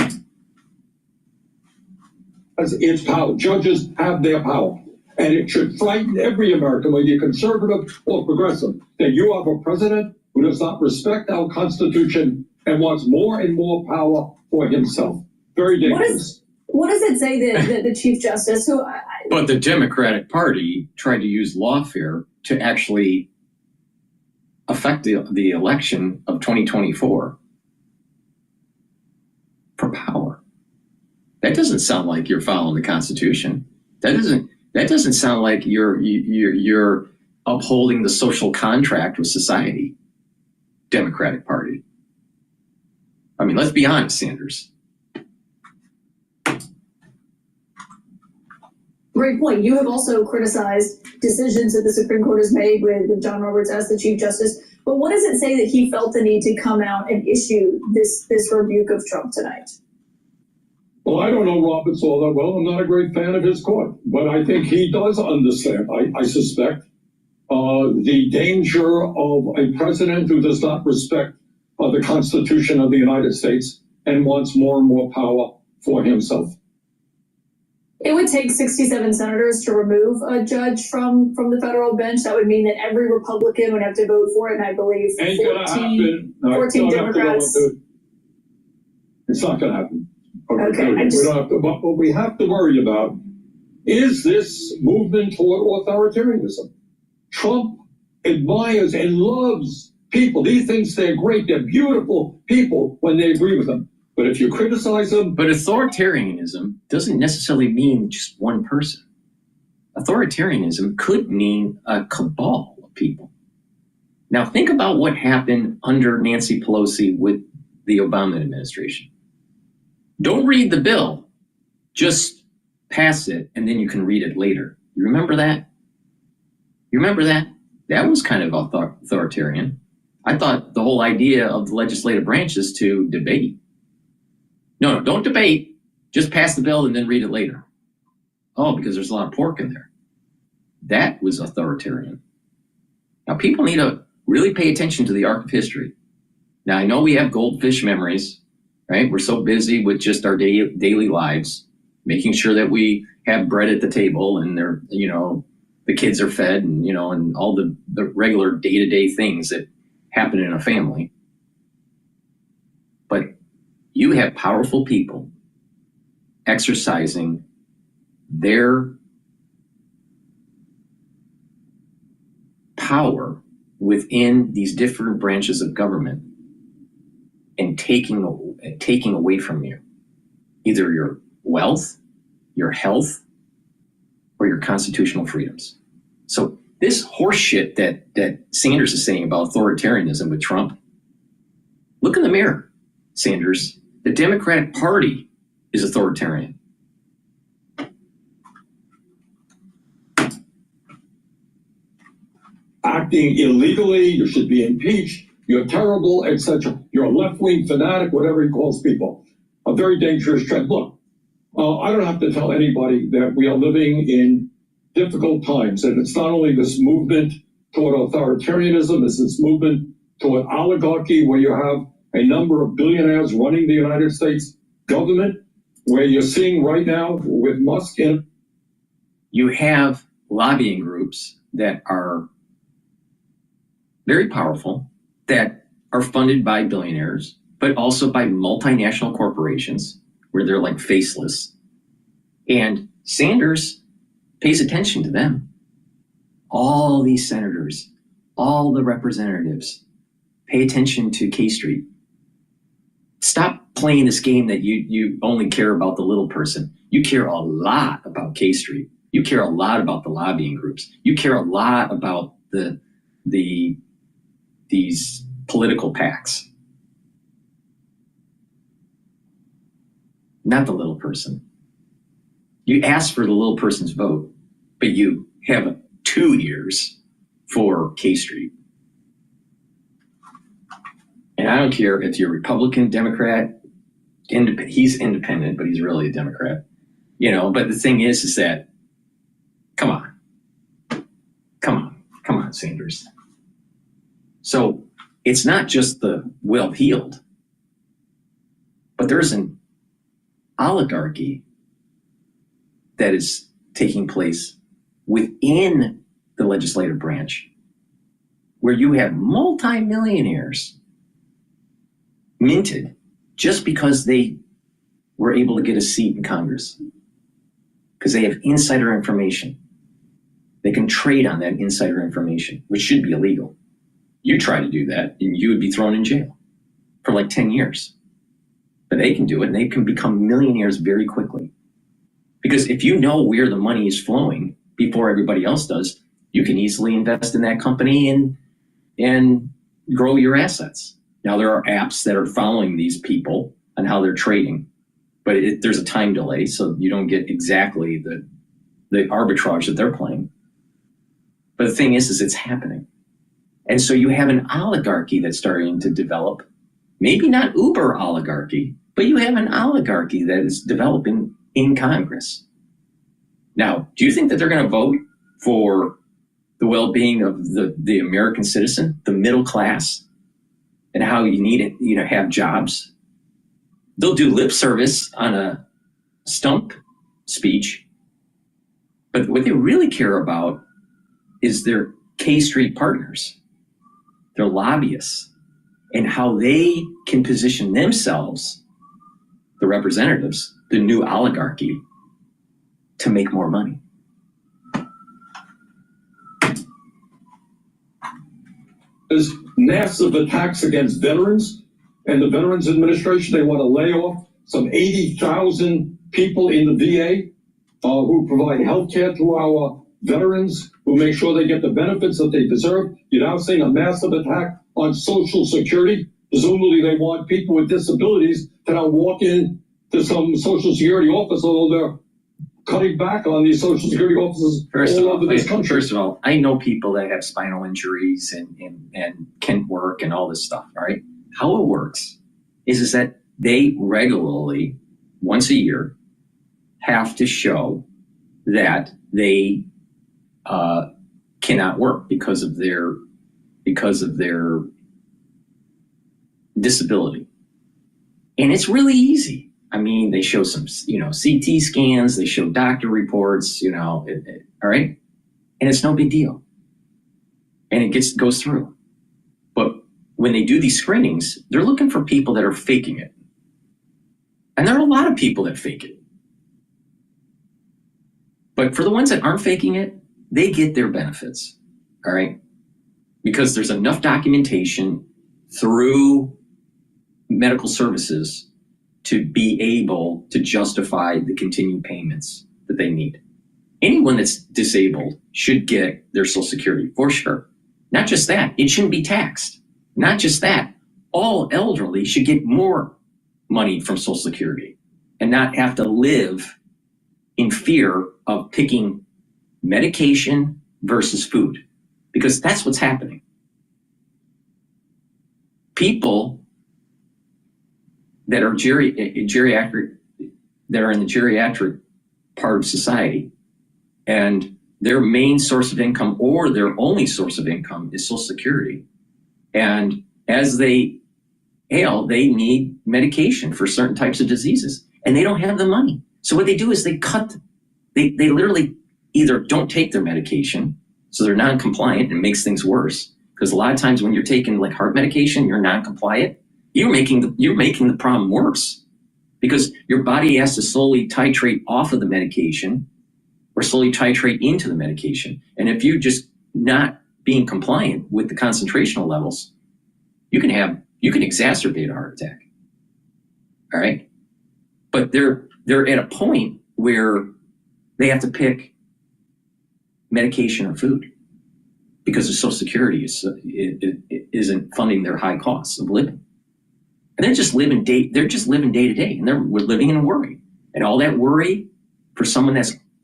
It's power. Judges have their power. And it should frighten every American, whether you're conservative or progressive, that you have a president who does not respect our Constitution and wants more and more power for himself. Very dangerous. What does it say that the Chief Justice, who But the Democratic Party tried to use lawfare to actually affect the election of 2024 for power. That doesn't sound like you're following the Constitution. That doesn't sound like you're upholding the social contract with society. Democratic Party. I mean, let's be honest, Sanders. Great point. You have also criticized decisions that the Supreme Court has made with John Roberts as the Chief Justice. But what does it say that he felt the need to come out and issue this rebuke of Trump tonight? Well, I don't know Roberts all that well. I'm not a great fan of his court, but I think he does understand, I suspect, the danger of a president who does not respect the Constitution of the United States and wants more and more power for himself. It would take 67 senators to remove a judge from the federal bench. That would mean that every Republican would have to vote for it, and I believe 14 Democrats. It's not going to happen. Okay, what we have to worry about is this movement toward authoritarianism. Trump admires and loves people. He thinks they're great. They're beautiful people when they agree with him. But if you criticize them... But authoritarianism doesn't necessarily mean just one person. Authoritarianism could mean a cabal of people. Now think about what happened under Nancy Pelosi with the Obama administration. Don't read the bill, just pass it, and then you can read it later. You remember that? You remember that? That was kind of authoritarian. I thought the whole idea of the legislative branch is to debate. No, don't debate. Just pass the bill and then read it later. Oh, because there's a lot of pork in there. That was authoritarian. Now, people need to really pay attention to the arc of history. Now, I know we have goldfish memories, right? We're so busy with just our daily lives, making sure that we have bread at the table and they're, the kids are fed and, and all the regular day-to-day things that happen in a family. But you have powerful people exercising their power within these different branches of government and taking away from you either your wealth, your health, or your constitutional freedoms. So this horse shit that Sanders is saying about authoritarianism with Trump, look in the mirror, Sanders. The Democratic Party is authoritarian. Acting illegally, you should be impeached, you're terrible, etc. You're a left-wing fanatic, whatever he calls people. A very dangerous trend. Look, I don't have to tell anybody that we are living in difficult times, and it's not only this movement toward authoritarianism, it's this movement toward oligarchy, where you have a number of billionaires running the United States government, where you're seeing right now with Musk in. You have lobbying groups that are very powerful, that are funded by billionaires, but also by multinational corporations, where they're like faceless. And Sanders pays attention to them. All these senators, all the representatives, pay attention to K Street. Stop playing this game that you only care about the little person. You care a lot about K Street. You care a lot about the lobbying groups. You care a lot about these political PACs. Not the little person. You ask for the little person's vote, but you have 2 years for K Street. And I don't care if you're Republican, Democrat, he's independent, but he's really a Democrat. But the thing is that, come on, Sanders. So it's not just the well-heeled, but there's an oligarchy that is taking place within the legislative branch where you have multimillionaires minted just because they were able to get a seat in Congress, because they have insider information. They can trade on that insider information, which should be illegal. You try to do that and you would be thrown in jail for like 10 years. But they can do it and they can become millionaires very quickly. Because if you know where the money is flowing before everybody else does, you can easily invest in that company and grow your assets. Now there are apps that are following these people on how they're trading, but there's a time delay, so you don't get exactly the arbitrage that they're playing. But the thing is it's happening. And so you have an oligarchy that's starting to develop, maybe not uber oligarchy, but you have an oligarchy that is developing in Congress. Now, do you think that they're going to vote for the well-being of the American citizen, the middle class, and how you need it, have jobs? They'll do lip service on a stump speech, but what they really care about is their K Street partners, their lobbyists, and how they can position themselves, the representatives, the new oligarchy, to make more money. There's massive attacks against veterans, and the Veterans Administration, they want to lay off some 80,000 people in the VA who provide health care to our veterans, who make sure they get the benefits that they deserve. You're now seeing a massive attack on Social Security. Presumably they want people with disabilities to now walk in to some Social Security office, although they're cutting back on these Social Security offices all over this country. First of all, I know people that have spinal injuries and can't work and all this stuff, all right? How it works is that they regularly, once a year, have to show that they cannot work because of their disability. And it's really easy. I mean, they show some, CT scans, they show doctor reports, all right? And it's no big deal. And it goes through. But when they do these screenings, they're looking for people that are faking it. And there are a lot of people that fake it. But for the ones that aren't faking it, they get their benefits, all right? Because there's enough documentation through medical services to be able to justify the continued payments that they need. Anyone that's disabled should get their Social Security, for sure. Not just that, it shouldn't be taxed. Not just that, all elderly should get more money from Social Security and not have to live in fear of picking medication versus food, because that's what's happening. People that are geriatric, that are in the geriatric part of society, and their main source of income or their only source of income is Social Security. And as they ail, they need medication for certain types of diseases, and they don't have the money. So what they do is they literally either don't take their medication, so they're non-compliant and makes things worse. Because a lot of times when you're taking like heart medication, you're non-compliant, you're making the problem worse, because your body has to slowly titrate off of the medication or slowly titrate into the medication. And if you're just not being compliant with the concentrational levels, you can exacerbate a heart attack. All right. But they're at a point where they have to pick medication or food because the Social Security isn't funding their high costs of living. And they're just living day to day, and we're living in worry. And all that worry for someone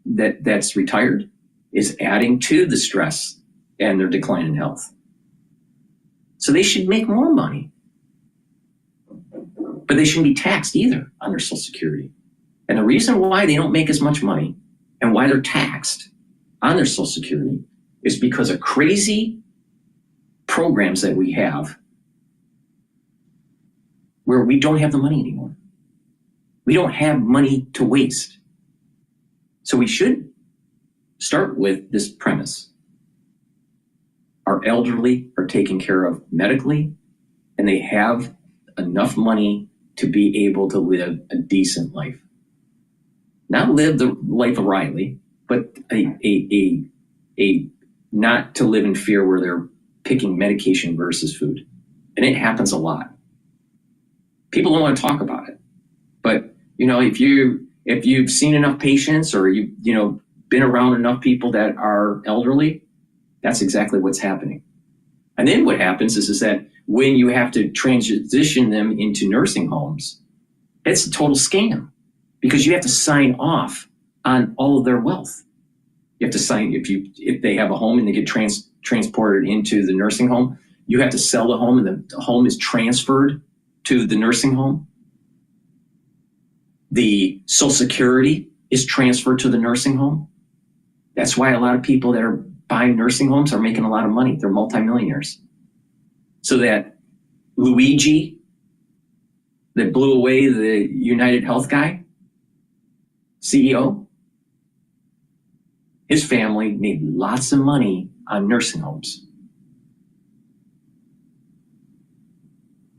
that's retired is adding to the stress and their decline in health. So they should make more money. But they shouldn't be taxed either on their Social Security. And the reason why they don't make as much money and why they're taxed on their Social Security is because a crazy programs that we have where we don't have the money anymore. We don't have money to waste. So we should start with this premise. Our elderly are taken care of medically, and they have enough money to be able to live a decent life. Not live the life of Riley, but a not to live in fear where they're picking medication versus food. And it happens a lot. People don't want to talk about it. But, you know, if you've seen enough patients or you've been around enough people that are elderly, that's exactly what's happening. And then what happens is that when you have to transition them into nursing homes, it's a total scam because you have to sign off on all of their wealth. You have to sign, if they have a home and they get transported into the nursing home, you have to sell the home and the home is transferred to the nursing home. The Social Security is transferred to the nursing home. That's why a lot of people that are buying nursing homes are making a lot of money. They're multimillionaires. So that Luigi that blew away the United Health guy, CEO, his family made lots of money on nursing homes.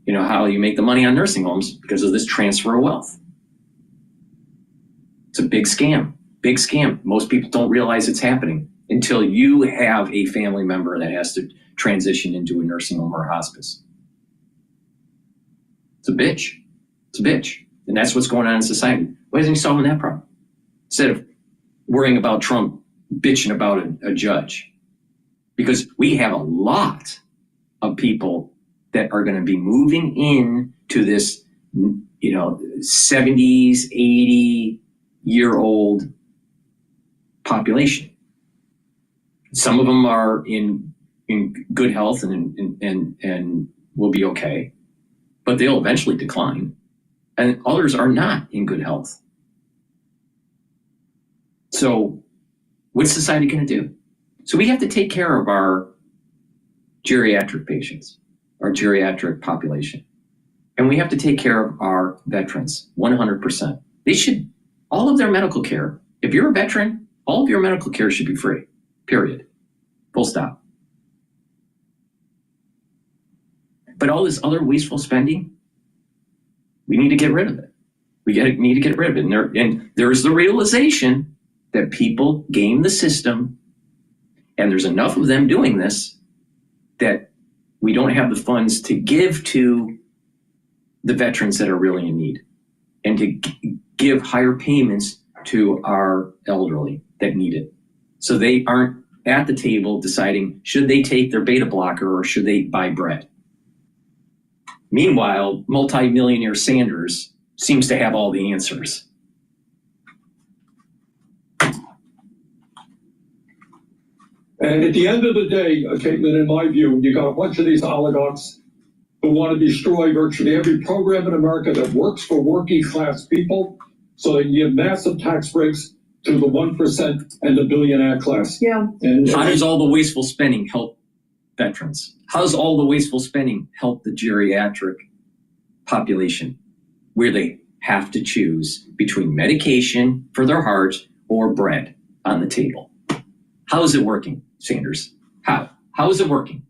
You know how you make the money on nursing homes? Because of this transfer of wealth. It's a big scam, big scam. Most people don't realize it's happening until you have a family member that has to transition into a nursing home or a hospice. It's a bitch. It's a bitch. And that's what's going on in society. Why isn't he solving that problem? Instead of worrying about Trump bitching about a judge. Because we have a lot of people that are going to be moving in to this, 70s, 80-year-old population. Some of them are in good health and will be okay, but they'll eventually decline. And others are not in good health. So what's society going to do? So we have to take care of our geriatric patients, our geriatric population. And we have to take care of our veterans, 100%. They should, all of their medical care, if you're a veteran, all of your medical care should be free, period. Full stop. But all this other wasteful spending, we need to get rid of it. Need to get rid of it. And there's the realization that people game the system, and there's enough of them doing this that we don't have the funds to give to the veterans that are really in need and to give higher payments to our elderly that need it. So they aren't at the table deciding should they take their beta blocker or should they buy bread. Meanwhile, multi-millionaire Sanders seems to have all the answers. And at the end of the day, Caitlin, in my view, you got a bunch of these oligarchs who want to destroy virtually every program in America that works for working class people so they can give massive tax breaks to the 1% and the billionaire class. Yeah. And how does all the wasteful spending help veterans? How does all the wasteful spending help the geriatric population where they have to choose between medication for their heart or bread on the table? How is it working, Sanders? How? How is it working?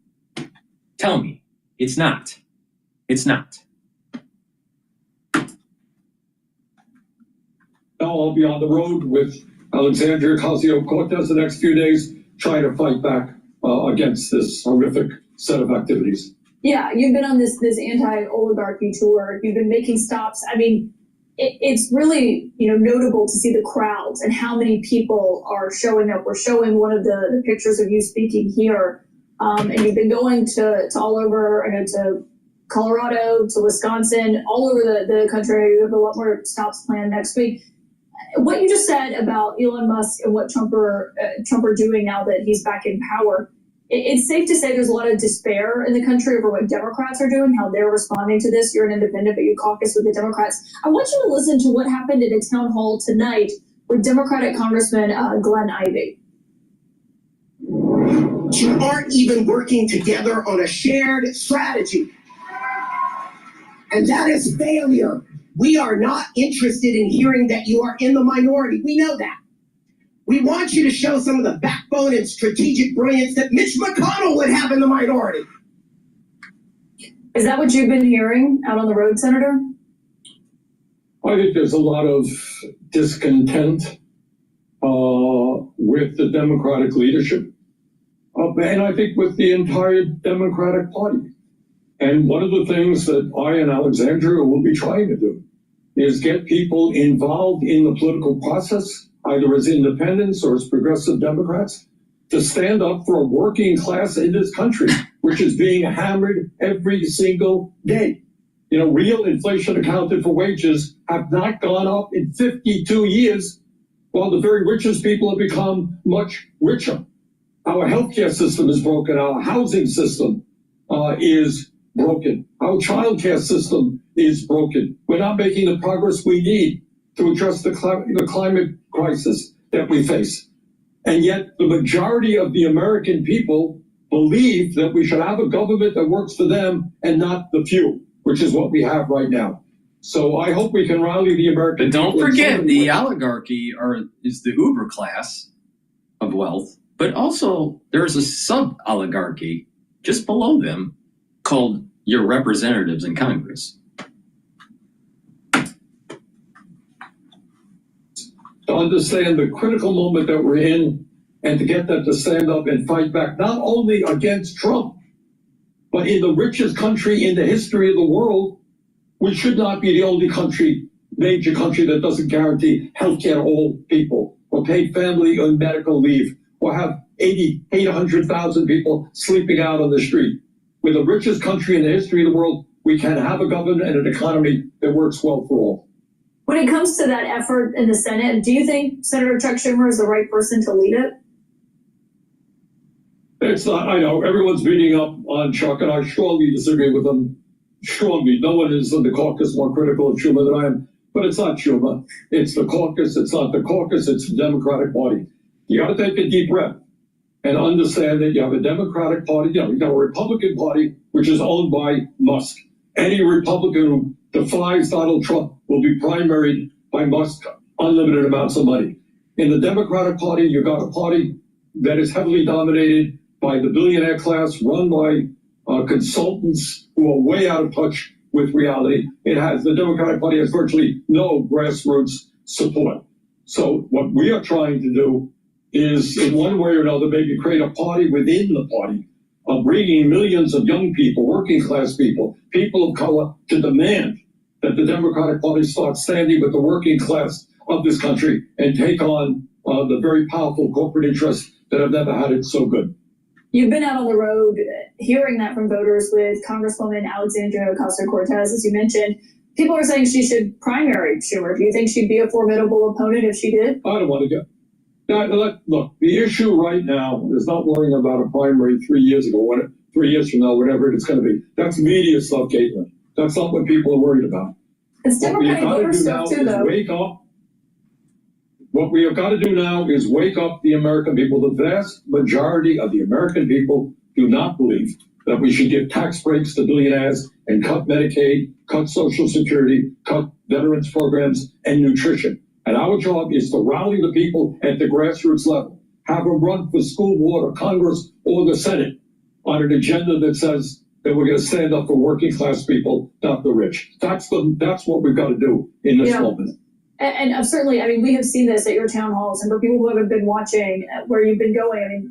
Tell me. It's not. It's not. Now I'll be on the road with Alexandria Ocasio-Cortez the next few days, trying to fight back against this horrific set of activities. Yeah, you've been on this anti-oligarchy tour. You've been making stops. I mean, it's really notable to see the crowds and how many people are showing up. We're showing one of the pictures of you speaking here, and you've been going to all over, to Colorado, to Wisconsin, all over the country. You have a lot more stops planned next week. What you just said about Elon Musk and what Trump are doing now that he's back in power, it's safe to say there's a lot of despair in the country over what Democrats are doing, how they're responding to this. You're an independent, but you caucus with the Democrats. I want you to listen to what happened at a town hall tonight with Democratic Congressman Glenn Ivey. but you aren't even working together on a shared strategy. And that is failure. We are not interested in hearing that you are in the minority. We know that. We want you to show some of the backbone and strategic brilliance that Mitch McConnell would have in the minority. Is that what you've been hearing out on the road, Senator? I think there's a lot of discontent with the Democratic leadership, and I think with the entire Democratic Party. And one of the things that I and Alexandria will be trying to do is get people involved in the political process, either as independents or as progressive Democrats, to stand up for a working class in this country, which is being hammered every single day. You know, real inflation accounted for wages have not gone up in 52 years, while the very richest people have become much richer. Our healthcare system is broken. Our housing system is broken. Our childcare system is broken. We're not making the progress we need to address the climate crisis that we face. And yet the majority of the American people believe that we should have a government that works for them and not the few, which is what we have right now. So I hope we can rally the American people. But don't forget, the oligarchy is the uber class of wealth, but also there's a sub-oligarchy just below them called your representatives in Congress. To understand the critical moment that we're in and to get them to stand up and fight back, not only against Trump, but in the richest country in the history of the world, we should not be the only major country that doesn't guarantee health care to all people, or pay family and medical leave, or have 800,000 people sleeping out on the street. We're the richest country in the history of the world. We can have a government and an economy that works well for all. When it comes to that effort in the Senate, do you think Senator Chuck Schumer is the right person to lead it? It's not, I know, everyone's beating up on Chuck, and I strongly disagree with them. Strongly. No one is in the caucus more critical of Schumer than I am, but it's not Schumer. It's the caucus. It's not the caucus. It's the Democratic Party. You got to take a deep breath and understand that you have a Democratic Party, you got a Republican Party, which is owned by Musk. Any Republican who defies Donald Trump will be primaried by Musk, unlimited amounts of money. In the Democratic Party, you got a party that is heavily dominated by the billionaire class, run by consultants who are way out of touch with reality. The Democratic Party has virtually no grassroots support. So what we are trying to do is, in one way or another, maybe create a party within the party of bringing millions of young people, working class people, people of color, to demand that the Democratic Party start standing with the working class of this country and take on the very powerful corporate interests that have never had it so good. You've been out on the road hearing that from voters with Congresswoman Alexandria Ocasio-Cortez, as you mentioned. People are saying she should primary Schumer. Do you think she'd be a formidable opponent if she did? I don't want to go. Look, the issue right now is not worrying about a primary 3 years ago, 3 years from now, whatever it's going to be. That's media stuff, Caitlin. That's not what people are worried about. It's Democratic voter stuff too, though. Wake up. What we have got to do now is wake up the American people. The vast majority of the American people do not believe that we should give tax breaks to billionaires and cut Medicaid, cut Social Security, cut veterans programs and nutrition. And our job is to rally the people at the grassroots level, have them run for school board or Congress or the Senate on an agenda that says that we're going to stand up for working class people, not the rich. That's what we've got to do in this moment. And certainly, I mean, we have seen this at your town halls, and for people who haven't been watching where you've been going, I mean,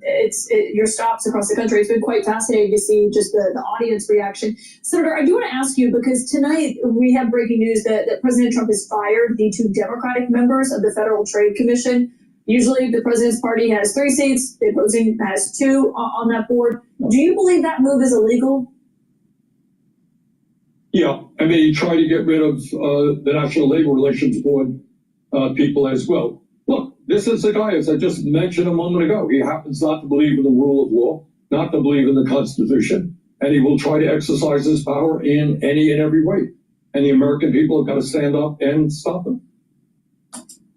your stops across the country. It's been quite fascinating to see just the audience reaction. Senator, I do want to ask you, because tonight we have breaking news that President Trump has fired the 2 Democratic members of the Federal Trade Commission. Usually the president's party has 3 seats, the opposing has 2 on that board. Do you believe that move is illegal? Yeah, I mean, he tried to get rid of the National Labor Relations Board people as well. Look, this is a guy, as I just mentioned a moment ago, he happens not to believe in the rule of law, not to believe in the Constitution, and he will try to exercise his power in any and every way. And the American people have got to stand up and stop him.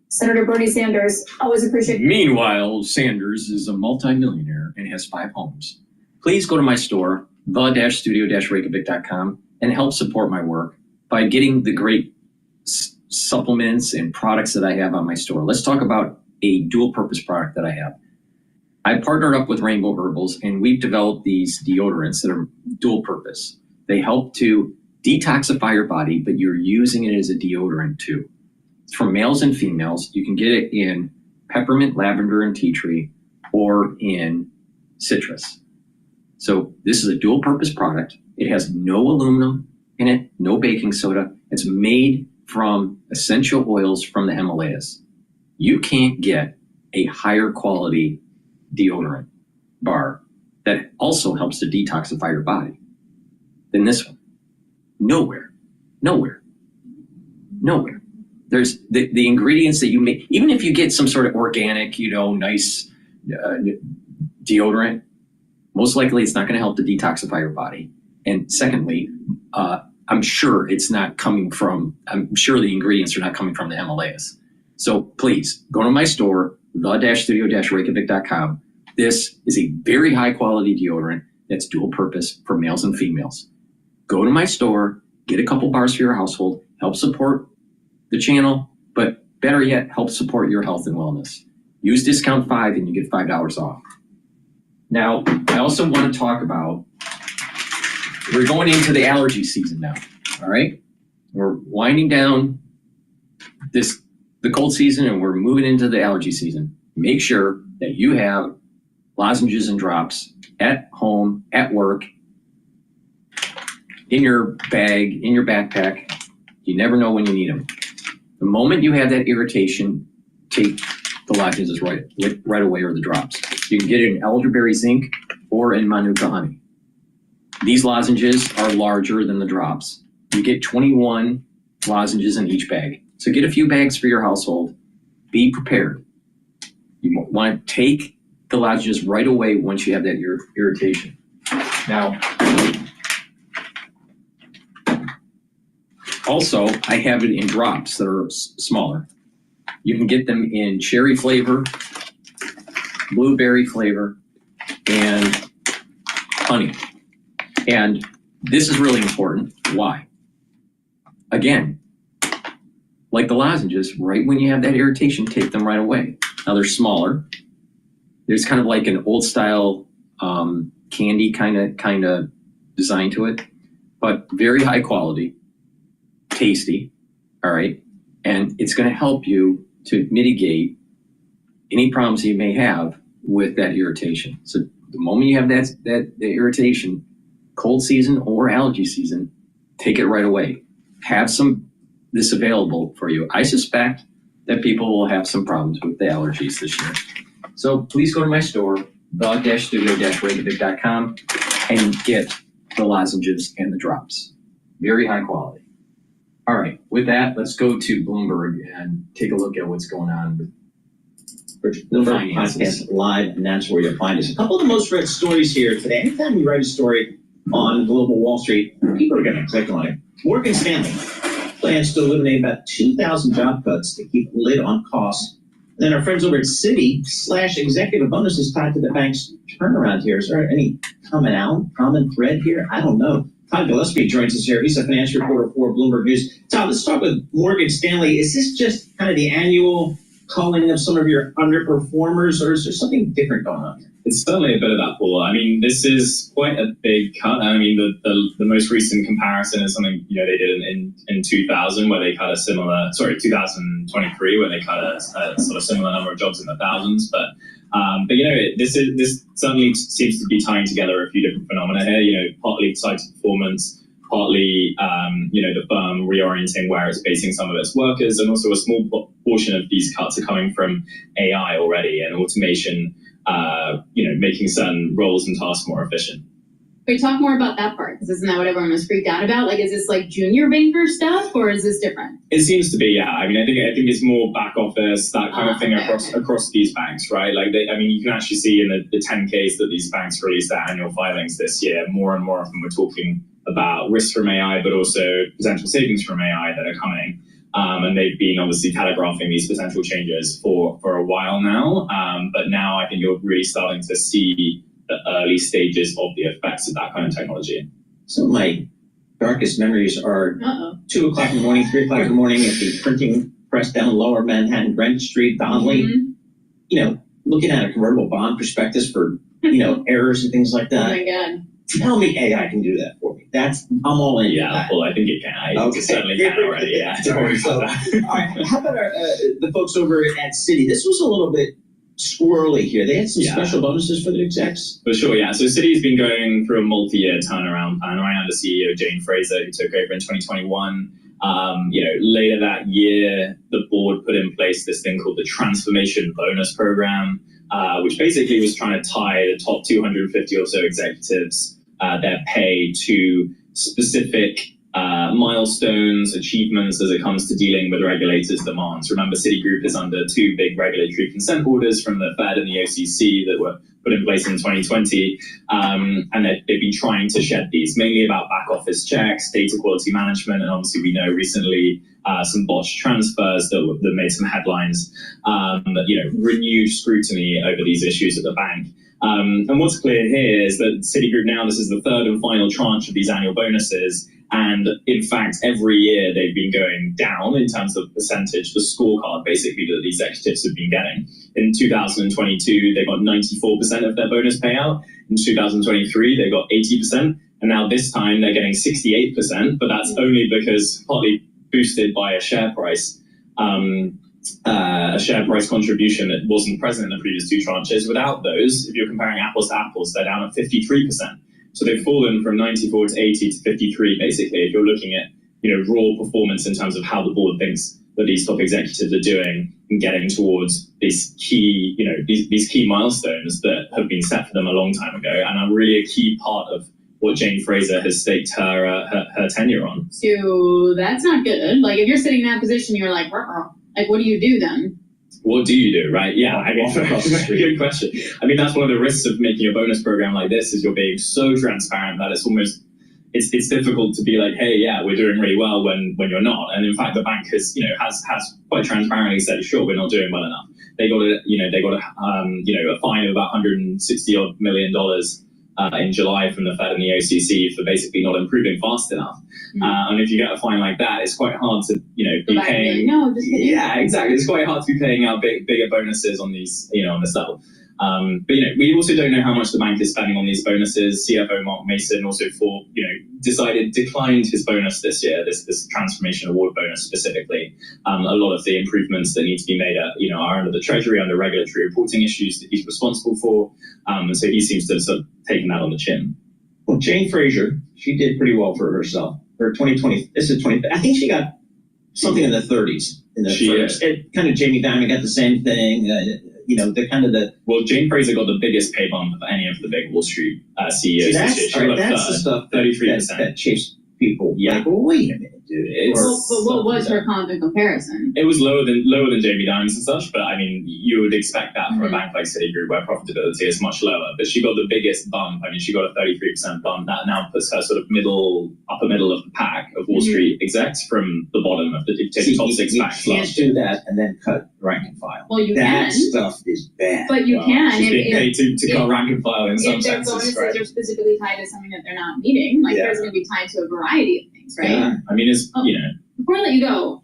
Senator Bernie Sanders, always appreciate. Meanwhile, Sanders is a multimillionaire and has 5 homes. Please go to my store, the-studio-reykjavik.com, and help support my work by getting the great supplements and products that I have on my store. Let's talk about a dual purpose product that I have. I partnered up with Rainbow Herbals, and we've developed these deodorants that are dual purpose. They help to detoxify your body, but you're using it as a deodorant too. It's for males and females. You can get it in peppermint, lavender, and tea tree, or in citrus. So this is a dual purpose product. It has no aluminum in it, no baking soda. It's made from essential oils from the Himalayas. You can't get a higher quality deodorant bar that also helps to detoxify your body than this one. Nowhere. There's the ingredients that you make, even if you get some sort of organic, nice deodorant, most likely it's not going to help to detoxify your body. And secondly, I'm sure the ingredients are not coming from the Himalayas. So please go to my store, the-studio-reykjavik.com. This is a very high quality deodorant that's dual purpose for males and females. Go to my store, get a couple bars for your household, help support the channel, but better yet, help support your health and wellness. Use discount 5 and you get $5 off. Now, I also want to talk about, we're going into the allergy season now, all right? We're winding down the cold season and we're moving into the allergy season. Make sure that you have lozenges and drops at home, at work, in your bag, in your backpack. You never know when you need them. The moment you have that irritation, take the lozenges right away, or the drops. You can get it in elderberry zinc or in manuka honey. These lozenges are larger than the drops. You get 21 lozenges in each bag. So get a few bags for your household. Be prepared. You want to take the lozenges right away once you have that irritation. Now, also, I have it in drops that are smaller. You can get them in cherry flavor, blueberry flavor, and honey. And this is really important. Why? Again, like the lozenges, right when you have that irritation, take them right away. Now they're smaller. There's kind of like an old style candy kind of design to it, but very high quality, tasty, all right? And it's going to help you to mitigate any problems you may have with that irritation. So the moment you have that irritation, cold season or allergy season, take it right away. Have this available for you. I suspect that people will have some problems with the allergies this year. So please go to my store, the-studio-reykjavik.com, and get the lozenges and the drops. Very high quality. All right, with that, let's go to Bloomberg and take a look at what's going on with Bloomberg Podcast Live, and that's where you'll find us. A couple of the most read stories here today. Anytime we write a story on Global Wall Street, people are going to click on it. Morgan Stanley plans to eliminate about 2,000 job cuts to keep a lid on costs. And then our friends over at Citi /executive bonuses tied to the bank's turnaround here. Is there any common thread here? I don't know. Todd Gillespie joins us here. He's a finance reporter for Bloomberg News. Todd, let's start with Morgan Stanley. Is this just kind of the annual culling of some of your underperformers, or is there something different going on here? It's certainly a bit of that, Paul. I mean, this is quite a big cut. I mean, the most recent comparison is something they did in 2000, where they cut 2023, where they cut a sort of similar number of jobs in the thousands. But this certainly seems to be tying together a few different phenomena here. Partly tied to performance, partly the firm reorienting where it's basing some of its workers, and also a small portion of these cuts are coming from AI already and automation. Making certain roles and tasks more efficient. Wait, talk more about that part, because isn't that what everyone was freaked out about? Like, is this like junior banker stuff, or is this different? It seems to be, yeah. I mean, I think it's more back office, that kind of thing across these banks, right? Like, you can actually see in the 10Ks that these banks released their annual filings this year, more and more often we're talking about risks from AI, but also potential savings from AI that are coming. And they've been obviously telegraphing these potential changes for a while now. But now I think you're really starting to see the early stages of the effects of that kind of technology. Some of my darkest memories are 2 o'clock in the morning, 3 o'clock in the morning at the printing press down Lower Manhattan, Greenwich Street, Donnelly. You know, looking at a convertible bond prospectus for, you know, errors and things like that. Oh my God. Tell me AI can do that for me. I'm all in. Yeah, well, I think it can. It certainly can already. Yeah. All right, so, all right. How about the folks over at Citi? This was a little bit squirrely here. They had some special bonuses for the execs. For sure, yeah. So Citi's been going through a multi-year turnaround plan. Right now, the CEO, Jane Fraser, who took over in 2021. You know, later that year, the board put in place this thing called the Transformation Bonus Program, which basically was trying to tie the top 250 or so executives, their pay to specific milestones, achievements as it comes to dealing with regulators' demands. Remember, Citigroup is under 2 big regulatory consent orders from the Fed and the OCC that were put in place in 2020, and they've been trying to shed these, mainly about back office checks, data quality management, and obviously we know recently some botched transfers that made some headlines, you know, renewed scrutiny over these issues at the bank. And what's clear here is that Citigroup now, this is the 3rd and final tranche of these annual bonuses. And in fact, every year they've been going down in terms of percentage, the scorecard basically that these executives have been getting. In 2022, they got 94% of their bonus payout. In 2023, they got 80%. And now this time they're getting 68%, but that's only because partly boosted by a share price contribution that wasn't present in the previous 2 tranches. Without those, if you're comparing apples to apples, they're down at 53%. So they've fallen from 94 to 80 to 53, basically, if you're looking at, you know, raw performance in terms of how the board thinks that these top executives are doing and getting towards these key, you know, these key milestones that have been set for them a long time ago and are really a key part of what Jane Fraser has staked her tenure on. So that's not good. Like, if you're sitting in that position, you're like, like, what do you do then? What do you do, right? Yeah, I mean, good question. I mean, that's one of the risks of making a bonus program like this is you're being so transparent that it's almost, it's difficult to be like, hey, yeah, we're doing really well when you're not. And in fact, the bank has quite transparently said, sure, we're not doing well enough. They got a fine of about $160 million in July from the Fed and the OCC for basically not improving fast enough. And if you get a fine like that, it's quite hard to, be paying. No, just kidding. Yeah, exactly. It's quite hard to be paying out bigger bonuses on these, on this level. But we also don't know how much the bank is spending on these bonuses. CFO Mark Mason also declined his bonus this year, this transformation award bonus specifically. A lot of the improvements that need to be made are under the Treasury, under regulatory reporting issues that he's responsible for. And so he seems to have sort of taken that on the chin. Well, Jane Fraser, she did pretty well for herself. For 2020, this is 20. I think she got something in the 30s. Kind of Jamie Dimon got the same thing. They're kind of the... Well, Jane Fraser got the biggest pay bump of any of the big Wall Street CEOs. That's the stuff 33% that chased people. Yeah. Like, well, wait a minute, dude. But what was her comp in comparison? It was lower than Jamie Dimon's and such, but I mean, you would expect that from a bank like Citigroup where profitability is much lower. But she got the biggest bump. I mean, she got a 33% bump. That now puts her sort of upper middle of the pack of Wall Street execs from the bottom of the top 6 banks. You can't do that and then cut rank and file. Well, you that can. Stuff is bad. But you can. She's being paid to cut rank and file in some senses. If their bonuses are specifically tied to something that they're not meeting, there's going to be tied to a variety of things, right? Yeah. I mean, Before I let you go,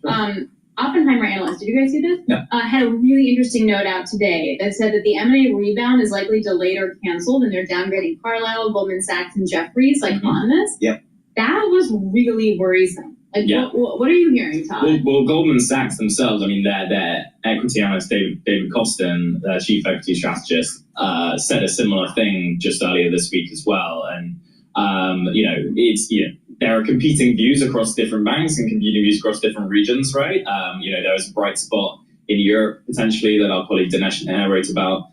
Oppenheimer analyst, did you guys see this? No. Had a really interesting note out today that said that the M&A rebound is likely delayed or canceled, and they're downgrading Carlyle, Goldman Sachs, and Jefferies on this. Yep. That was really worrisome. What are you hearing, Todd? Well, Goldman Sachs themselves, I mean, their equity analyst, David Costin, their chief equity strategist, said a similar thing just earlier this week as well. And, there are competing views across different banks and competing views across different regions, right? There was a bright spot in Europe, potentially, that our colleague Dinesh Nair wrote about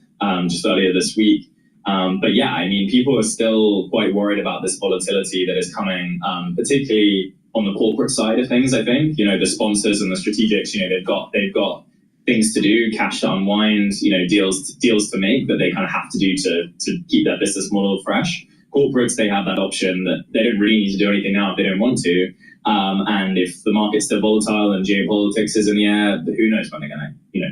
just earlier this week. But yeah, I mean, people are still quite worried about this volatility that is coming, particularly on the corporate side of things, I think. The sponsors and the strategics, they've got things to do, cash to unwind, deals to make that they kind of have to do to keep their business model fresh. Corporates, they have that option that they don't really need to do anything now if they don't want to. And if the market's still volatile and geopolitics is in the air, who knows when they're going to,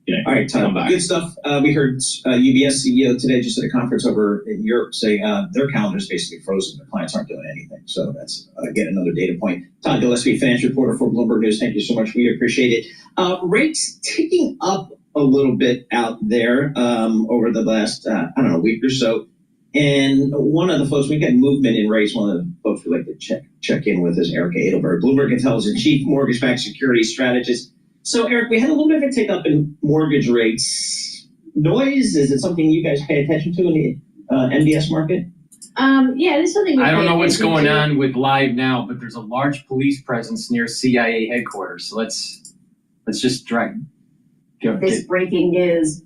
All right, come back. Good stuff. We heard UBS CEO today just at a conference over in Europe saying their calendar is basically frozen. Their clients aren't doing anything. So that's, again, another data point. Todd Gillespie, financial reporter for Bloomberg News. Thank you so much. We appreciate it. Rates ticking up a little bit out there over the last, week or so. And one of the folks, we get movement in rates. One of the folks we like to check in with is Erica Edelberg, Bloomberg Intelligence Chief Mortgage-Backed Securities Strategist. So, Eric, we had a little bit of a tick up in mortgage rates. Noise? Is it something you guys pay attention to in the MBS market? Yeah, this is something I don't know what's going on with Live now, but there's a large police presence near CIA headquarters. So let's just This breaking news.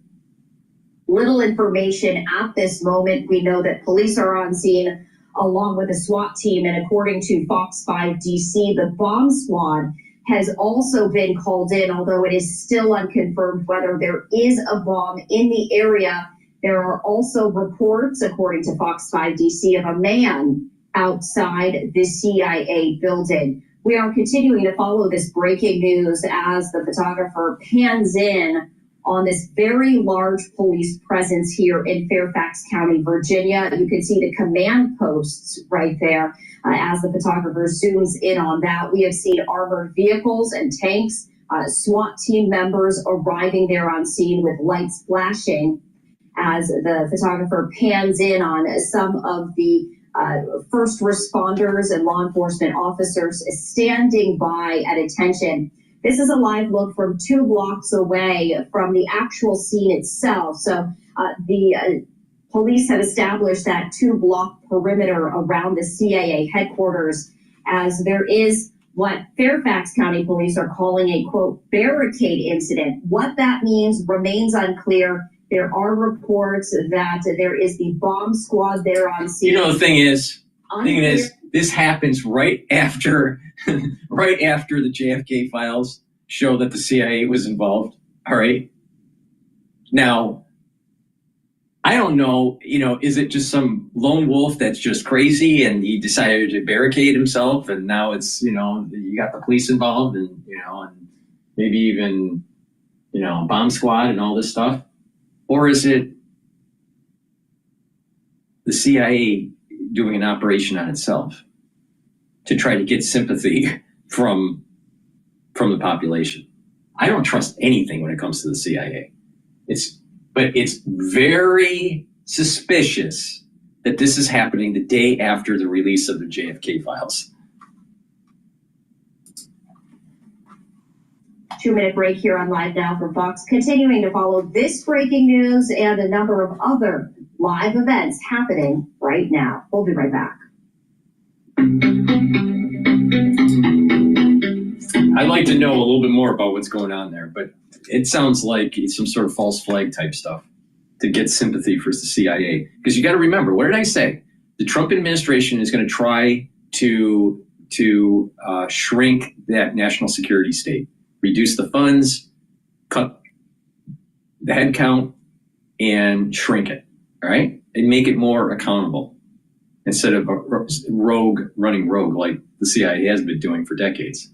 Little information at this moment. We know that police are on scene along with a SWAT team, and according to Fox 5 DC, the bomb squad has also been called in, although it is still unconfirmed whether there is a bomb in the area. There are also reports, according to Fox 5 DC, of a man outside the CIA building. We are continuing to follow this breaking news as the photographer pans in on this very large police presence here in Fairfax County, Virginia. You can see the command posts right there as the photographer zooms in on that. We have seen armored vehicles and tanks, SWAT team members arriving there on scene with lights flashing as the photographer pans in on some of the first responders and law enforcement officers standing by at attention. This is a live look from 2 blocks away from the actual scene itself. So the police have established that 2-block perimeter around the CIA headquarters, as there is what Fairfax County police are calling a, quote, barricade incident. What that means remains unclear. There are reports that there is the bomb squad there on scene. The thing is, this happens right after the JFK files show that the CIA was involved. All right. Now, I don't know, is it just some lone wolf that's just crazy and he decided to barricade himself, and now it's, you got the police involved and, and maybe even, bomb squad and all this stuff? Or is it the CIA doing an operation on itself to try to get sympathy from the population? I don't trust anything when it comes to the CIA. But it's very suspicious that this is happening the day after the release of the JFK files. 2-minute break here on Live Now from Fox, continuing to follow this breaking news and a number of other live events happening right now. We'll be right back. I'd like to know a little bit more about what's going on there, but it sounds like it's some sort of false flag type stuff to get sympathy for the CIA. Because you got to remember, what did I say? The Trump administration is going to try to shrink that national security state, reduce the funds, cut the head count, and shrink it, all right? And make it more accountable instead of running rogue like the CIA has been doing for decades.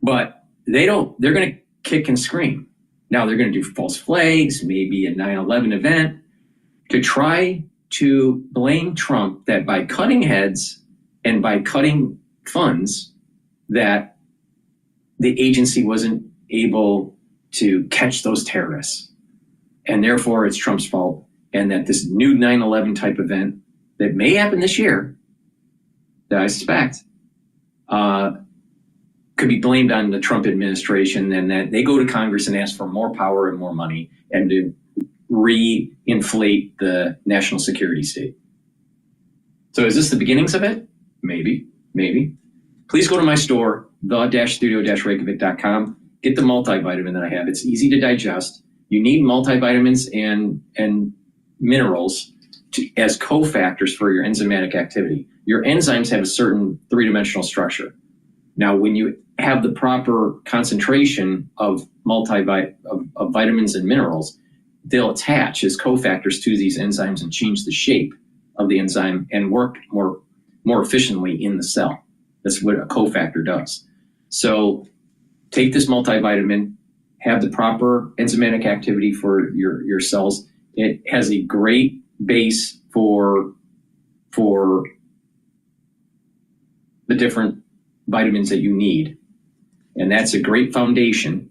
But they're going to kick and scream. Now they're going to do false flags, maybe a 9/11 event, to try to blame Trump that by cutting heads and by cutting funds, that the agency wasn't able to catch those terrorists. And therefore it's Trump's fault. And that this new 9/11 type event that may happen this year, that I suspect, could be blamed on the Trump administration, and that they go to Congress and ask for more power and more money and to re-inflate the national security state. So is this the beginnings of it? Maybe. Please go to my store, the-studio-reykjavik.com. Get the multivitamin that I have. It's easy to digest. You need multivitamins and minerals as cofactors for your enzymatic activity. Your enzymes have a certain 3-dimensional structure. Now, when you have the proper concentration of of vitamins and minerals, they'll attach as cofactors to these enzymes and change the shape of the enzyme and work more efficiently in the cell. That's what a cofactor does. So take this multivitamin, have the proper enzymatic activity for your cells. It has a great base for the different vitamins that you need. And that's a great foundation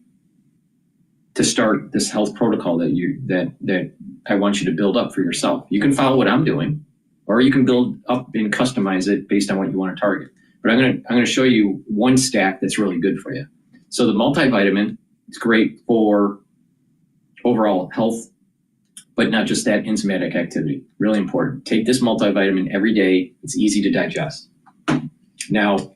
to start this health protocol that I want you to build up for yourself. You can follow what I'm doing, or you can build up and customize it based on what you want to target. But I'm gonna show you one stack that's really good for you. So the multivitamin, it's great for overall health, but not just that, enzymatic activity. Really important. Take this multivitamin every day. It's easy to digest. Now,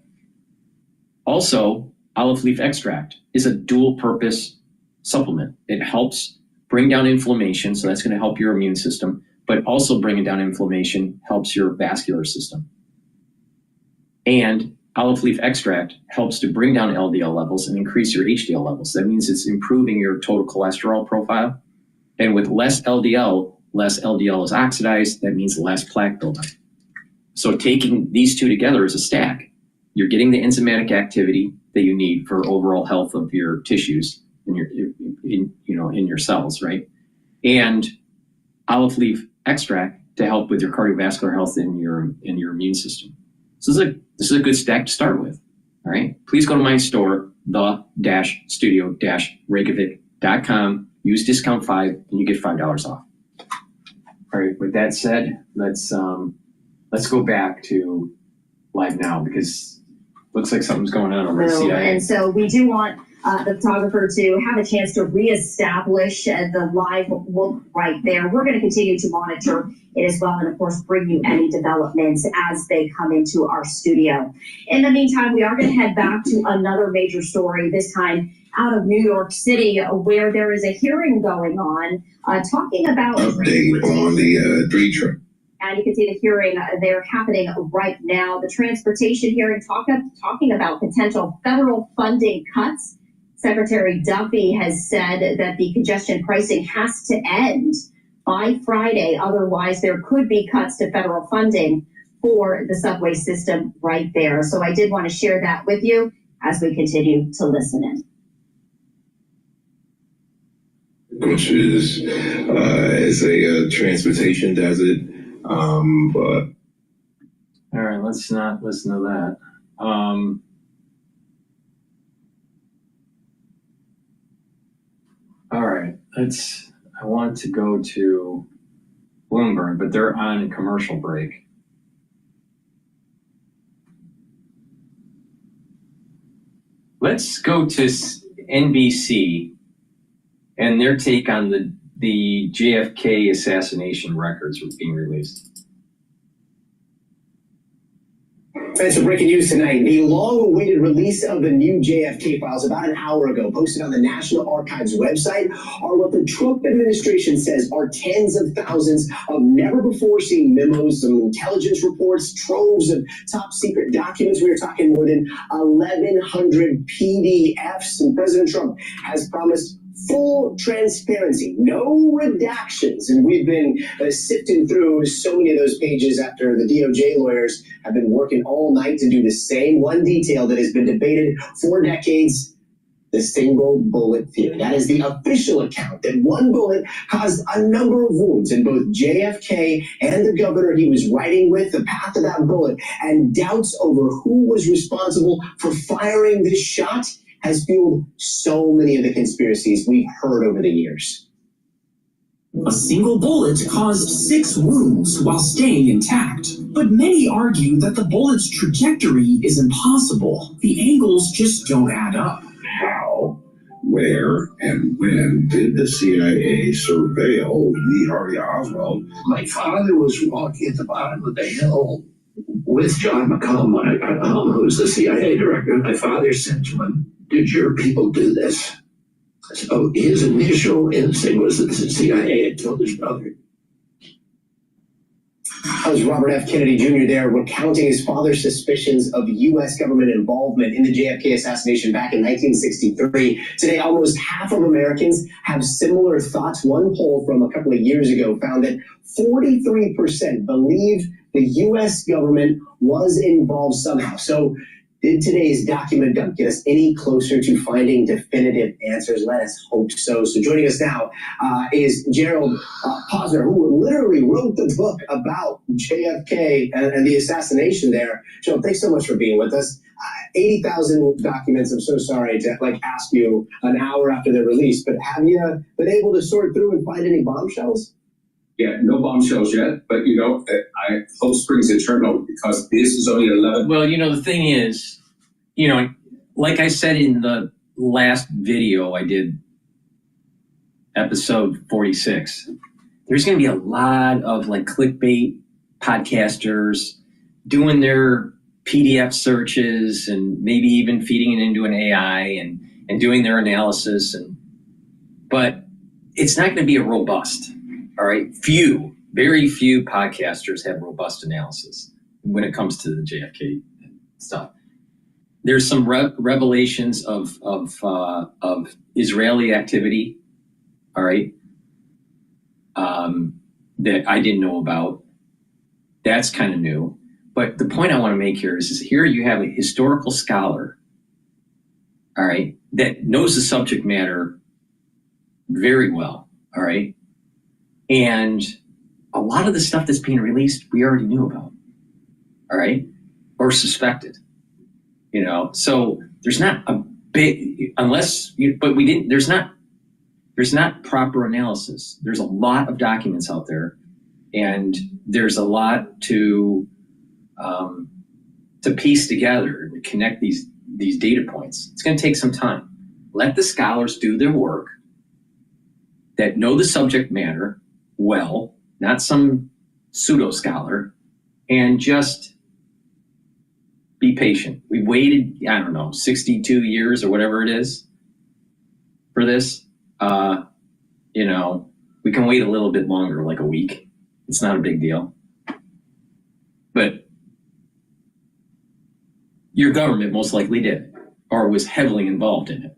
also, olive leaf extract is a dual purpose supplement. It helps bring down inflammation, so that's going to help your immune system, but also bringing down inflammation helps your vascular system. And olive leaf extract helps to bring down LDL levels and increase your HDL levels. That means it's improving your total cholesterol profile. And with less LDL is oxidized. That means less plaque buildup. So taking these two together as a stack, you're getting the enzymatic activity that you need for overall health of your tissues in your cells, right? And olive leaf extract to help with your cardiovascular health and your immune system. So this is a good stack to start with. All right. Please go to my store, the-studio-reykjavik.com. Use discount 5 and you get $5 off. All right. With that said, let's go back to live now, because looks like something's going on over at CIA. And so we do want the photographer to have a chance to reestablish the live look right there. We're going to continue to monitor it as well, and of course bring you any developments as they come into our studio. In the meantime, we are going to head back to another major story, this time out of New York City, where there is a hearing going on talking about update on the tree trim. And you can see the hearing there happening right now. The transportation hearing talking about potential federal funding cuts. Secretary Duffy has said that the congestion pricing has to end by Friday. Otherwise, there could be cuts to federal funding for the subway system right there. So I did want to share that with you as we continue to listen in. Which is a transportation desert. But all right, let's not listen to that. All right, I want to go to Bloomberg, but they're on a commercial break. Let's go to NBC and their take on the JFK assassination records were being released. Thanks for breaking news tonight. The long-awaited release of the new JFK files about an hour ago, posted on the National Archives website, are what the Trump administration says are tens of thousands of never-before-seen memos, some intelligence reports, troves of top-secret documents. We are talking more than 1,100 PDFs, and President Trump has promised full transparency, no redactions. And we've been sifting through so many of those pages after the DOJ lawyers have been working all night to do the same. One detail that has been debated for decades, the single bullet theory. That is the official account that one bullet caused a number of wounds in both JFK and the governor he was riding with, the path of that bullet, and doubts over who was responsible for firing this shot has fueled so many of the conspiracies we've heard over the years. A single bullet caused 6 wounds while staying intact. But many argue that the bullet's trajectory is impossible. The angles just don't add up. How, where, and when did the CIA surveil Lee Harvey Oswald? My father was walking at the bottom of the hill with John McComb, who's the CIA director. My father said to him, "Did your people do this?" So his initial instinct was that the CIA had killed his brother. That was Robert F. Kennedy Jr. there recounting his father's suspicions of U.S. government involvement in the JFK assassination back in 1963. Today, almost half of Americans have similar thoughts. One poll from a couple of years ago found that 43% believe the U.S. government was involved somehow. So Did today's document dump get us any closer to finding definitive answers? Let us hope so. So joining us now is Gerald Posner, who literally wrote the book about JFK and the assassination there. Gerald, thanks so much for being with us. 80,000 documents. I'm so sorry to ask you an hour after they're released, but have you been able to sort through and find any bombshells? Yeah, no bombshells yet, but I hope springs eternal because this is only 11. Well, the thing is, like I said in the last video I did, episode 46, there's going to be a lot of clickbait podcasters doing their PDF searches and maybe even feeding it into an AI and doing their analysis. But it's not going to be a robust. All right, very few podcasters have robust analysis when it comes to the JFK stuff. There's some revelations of Israeli activity, all right, that I didn't know about. That's kind of new. But the point I want to make here is here you have a historical scholar, all right, that knows the subject matter very well, all right. And a lot of the stuff that's being released, we already knew about, all right, or suspected, So there's not a big, there's not proper analysis. There's a lot of documents out there, and there's a lot to piece together and connect these data points. It's going to take some time. Let the scholars do their work that know the subject matter well, not some pseudo scholar, and just be patient. We waited, 62 years or whatever it is for this. We can wait a little bit longer, like a week. It's not a big deal. But your government most likely did, or was heavily involved in it.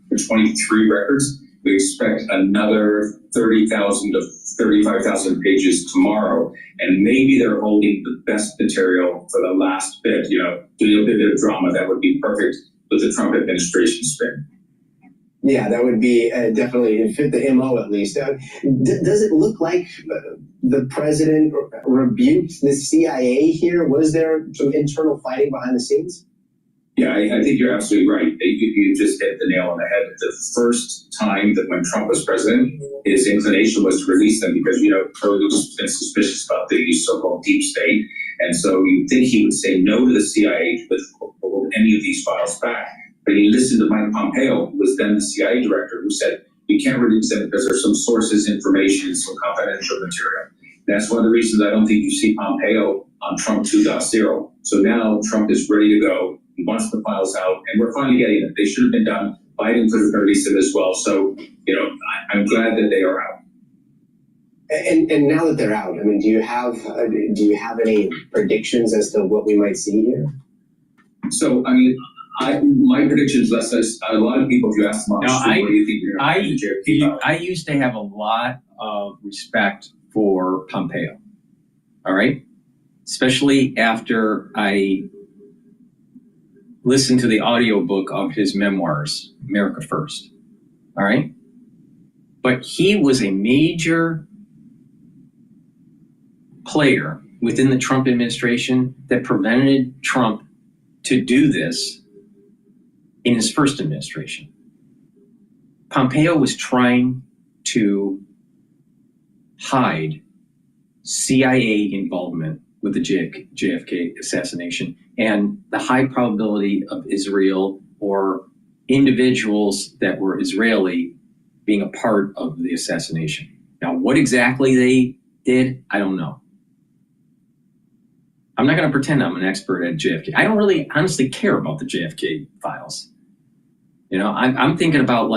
For 23 records, we expect another 30,000 to 35,000 pages tomorrow, and maybe they're holding the best material for the last bit, doing a bit of drama. That would be perfect with the Trump administration spin. Yeah, that would be definitely fit the MO at least. Does it look like the president rebuked the CIA here? Was there some internal fighting behind the scenes? Yeah, I think you're absolutely right. You just hit the nail on the head. The first time that when Trump was president, his inclination was to release them because, earlier was been suspicious about the so-called deep state. And so you'd think he would say no to the CIA to withhold any of these files back. But he listened to Mike Pompeo, who was then the CIA director, who said, we can't release them because there's some sources, information, some confidential material. That's one of the reasons I don't think you see Pompeo on Trump 2.0. So now Trump is ready to go. He wants the files out, and we're finally getting them. They should have been done. Biden could have released them as well. So, I'm glad that they are out. And now that they're out, do you have any predictions as to what we might see here? So, my predictions, less a lot of people, if you ask them, what do you think you're going to do? I used to have a lot of respect for Pompeo. All right, especially after I listened to the audiobook of his memoirs, America First. All right. But he was a major player within the Trump administration that prevented Trump to do this in his first administration. Pompeo was trying to hide CIA involvement with the JFK assassination and the high probability of Israel or individuals that were Israeli being a part of the assassination. Now, what exactly they did, I don't know. I'm not going to pretend I'm an expert at JFK. I don't really honestly care about the JFK files. I'm thinking about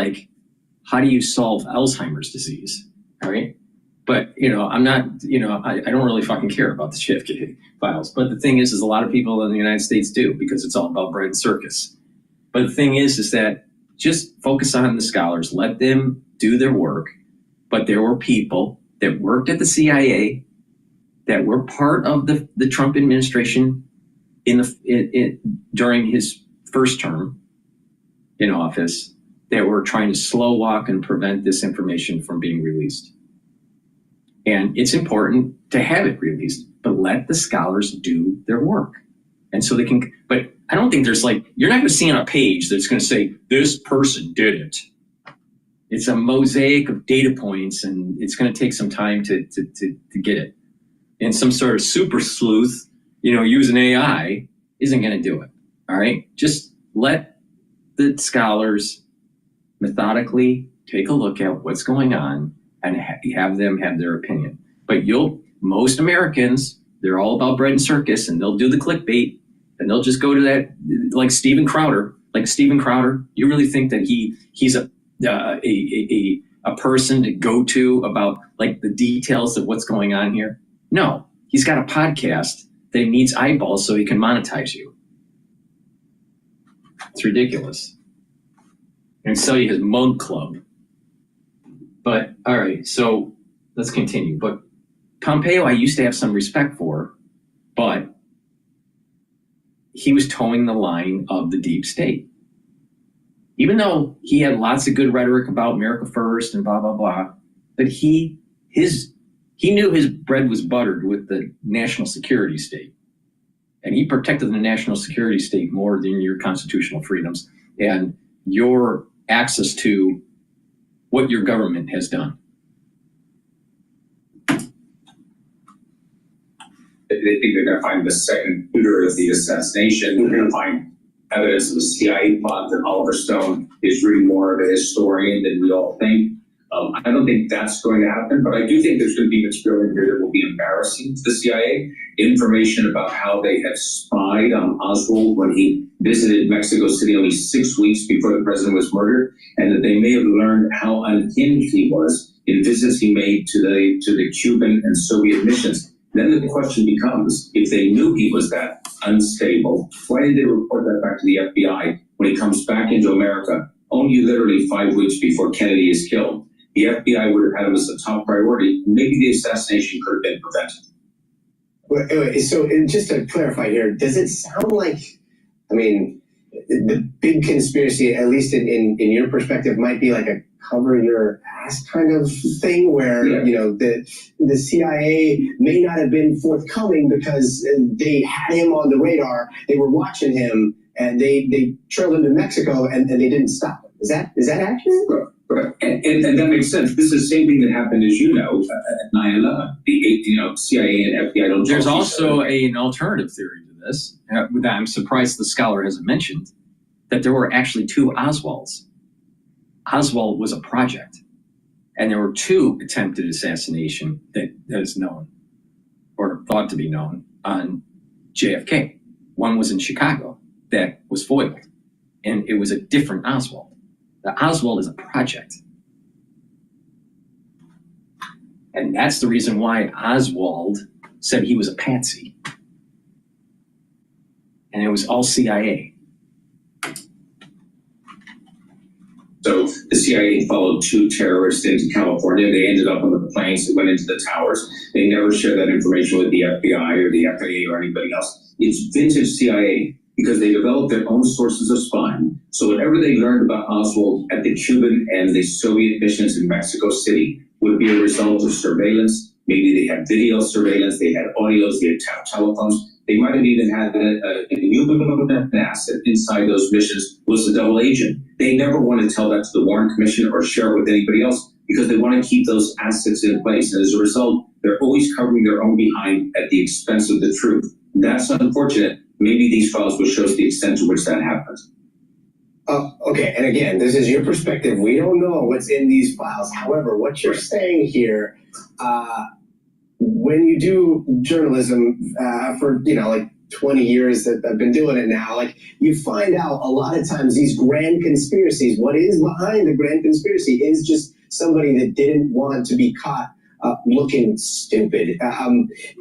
how do you solve Alzheimer's disease, all right? But, I'm not, I don't really fucking care about the JFK files. But the thing is a lot of people in the United States do because it's all about bread and circus. But the thing is that just focus on the scholars, let them do their work. But there were people that worked at the CIA that were part of the Trump administration during his first term in office that were trying to slow walk and prevent this information from being released. And it's important to have it released, but let the scholars do their work. And so they can, but I don't think there's like, you're not going to see on a page that's going to say, this person did it. It's a mosaic of data points, and it's going to take some time to get it. And some sort of super sleuth, using AI isn't going to do it. All right. Just let the scholars methodically take a look at what's going on and have them have their opinion. But most Americans, they're all about bread and circus, and they'll do the clickbait, and they'll just go to that, like Steven Crowder. You really think that he's a person to go to about like the details of what's going on here? No, he's got a podcast that needs eyeballs so he can monetize you. It's ridiculous. And sell you his mug club. But all right, so let's continue. But Pompeo, I used to have some respect for, but he was towing the line of the deep state. Even though he had lots of good rhetoric about America First and blah, blah, blah, but he knew his bread was buttered with the national security state. And he protected the national security state more than your constitutional freedoms and your access to what your government has done. They think they're going to find the second shooter of the assassination. They're going to find evidence of the CIA plot that Oliver Stone is really more of a historian than we all think. I don't think that's going to happen, but I do think there's going to be material here that will be embarrassing to the CIA. Information about how they had spied on Oswald when he visited Mexico City only 6 weeks before the president was murdered, and that they may have learned how unhinged he was in visits he made to the Cuban and Soviet missions. Then the question becomes, if they knew he was that unstable, why did they report that back to the FBI when he comes back into America only literally 5 weeks before Kennedy is killed? The FBI would have had him as a top priority. Maybe the assassination could have been prevented. So just to clarify here, does it sound like, the big conspiracy, at least in your perspective, might be like a cover your ass kind of thing where, the CIA may not have been forthcoming because they had him on the radar, they were watching him, and they trailed him to Mexico and they didn't stop him. Is that accurate? Right. And that makes sense. This is the same thing that happened, as you know, at 9/11. The CIA and FBI don't. There's also an alternative theory to this that I'm surprised the scholar hasn't mentioned, that there were actually two Oswalds. Oswald was a project, and there were two attempted assassination that is known or thought to be known on JFK. One was in Chicago that was foiled, and it was a different Oswald. The Oswald is a project. And that's the reason why Oswald said he was a patsy. And it was all CIA. So the CIA followed two terrorists into California. They ended up on the planes that went into the towers. They never shared that information with the FBI or the FAA or anybody else. It's vintage CIA, because they developed their own sources of spying. So whatever they learned about Oswald at the Cuban and the Soviet missions in Mexico City would be a result of surveillance. Maybe they had video surveillance, they had audios, they had telephones. They might have even had a human asset inside those missions was a double agent. They never want to tell that to the Warren Commission or share it with anybody else because they want to keep those assets in place. And as a result, they're always covering their own behind at the expense of the truth. That's unfortunate. Maybe these files will show us the extent to which that happens. Okay, and again, this is your perspective. We don't know what's in these files. However, what you're saying here, when you do journalism for, 20 years that I've been doing it now, you find out a lot of times these grand conspiracies, what is behind the grand conspiracy is just somebody that didn't want to be caught looking stupid.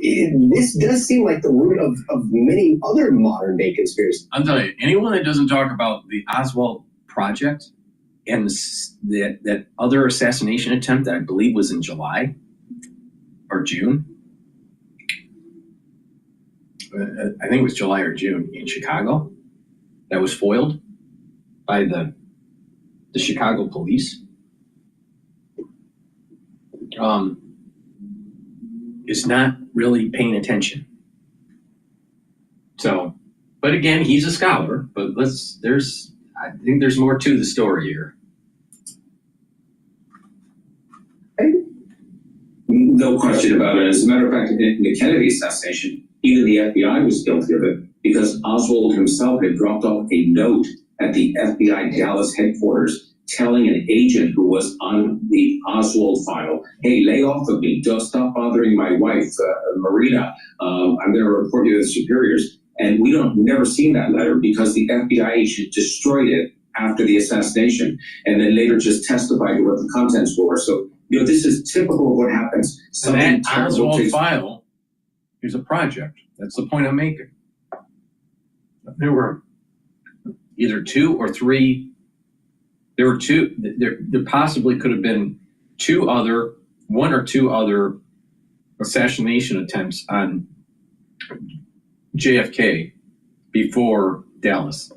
This does seem like the root of many other modern day conspiracies. I'll tell you, anyone that doesn't talk about the Oswald project and that other assassination attempt that I believe was in July or June, I think it was July or June in Chicago, that was foiled by the Chicago police. Is not really paying attention. So, but again, he's a scholar, but I think there's more to the story here. No question about it. As a matter of fact, in the Kennedy assassination, even the FBI was guilty of it because Oswald himself had dropped off a note at the FBI Dallas headquarters telling an agent who was on the Oswald file, hey, lay off of me, don't stop bothering my wife, Marina. I'm going to report you to the superiors. And we never seen that letter because the FBI agent destroyed it after the assassination and then later just testified to what the contents were. So, this is typical of what happens. So that Oswald file is a project. That's the point I'm making. There were either two or three. There were two. There possibly could have been one or two other assassination attempts on JFK before Dallas.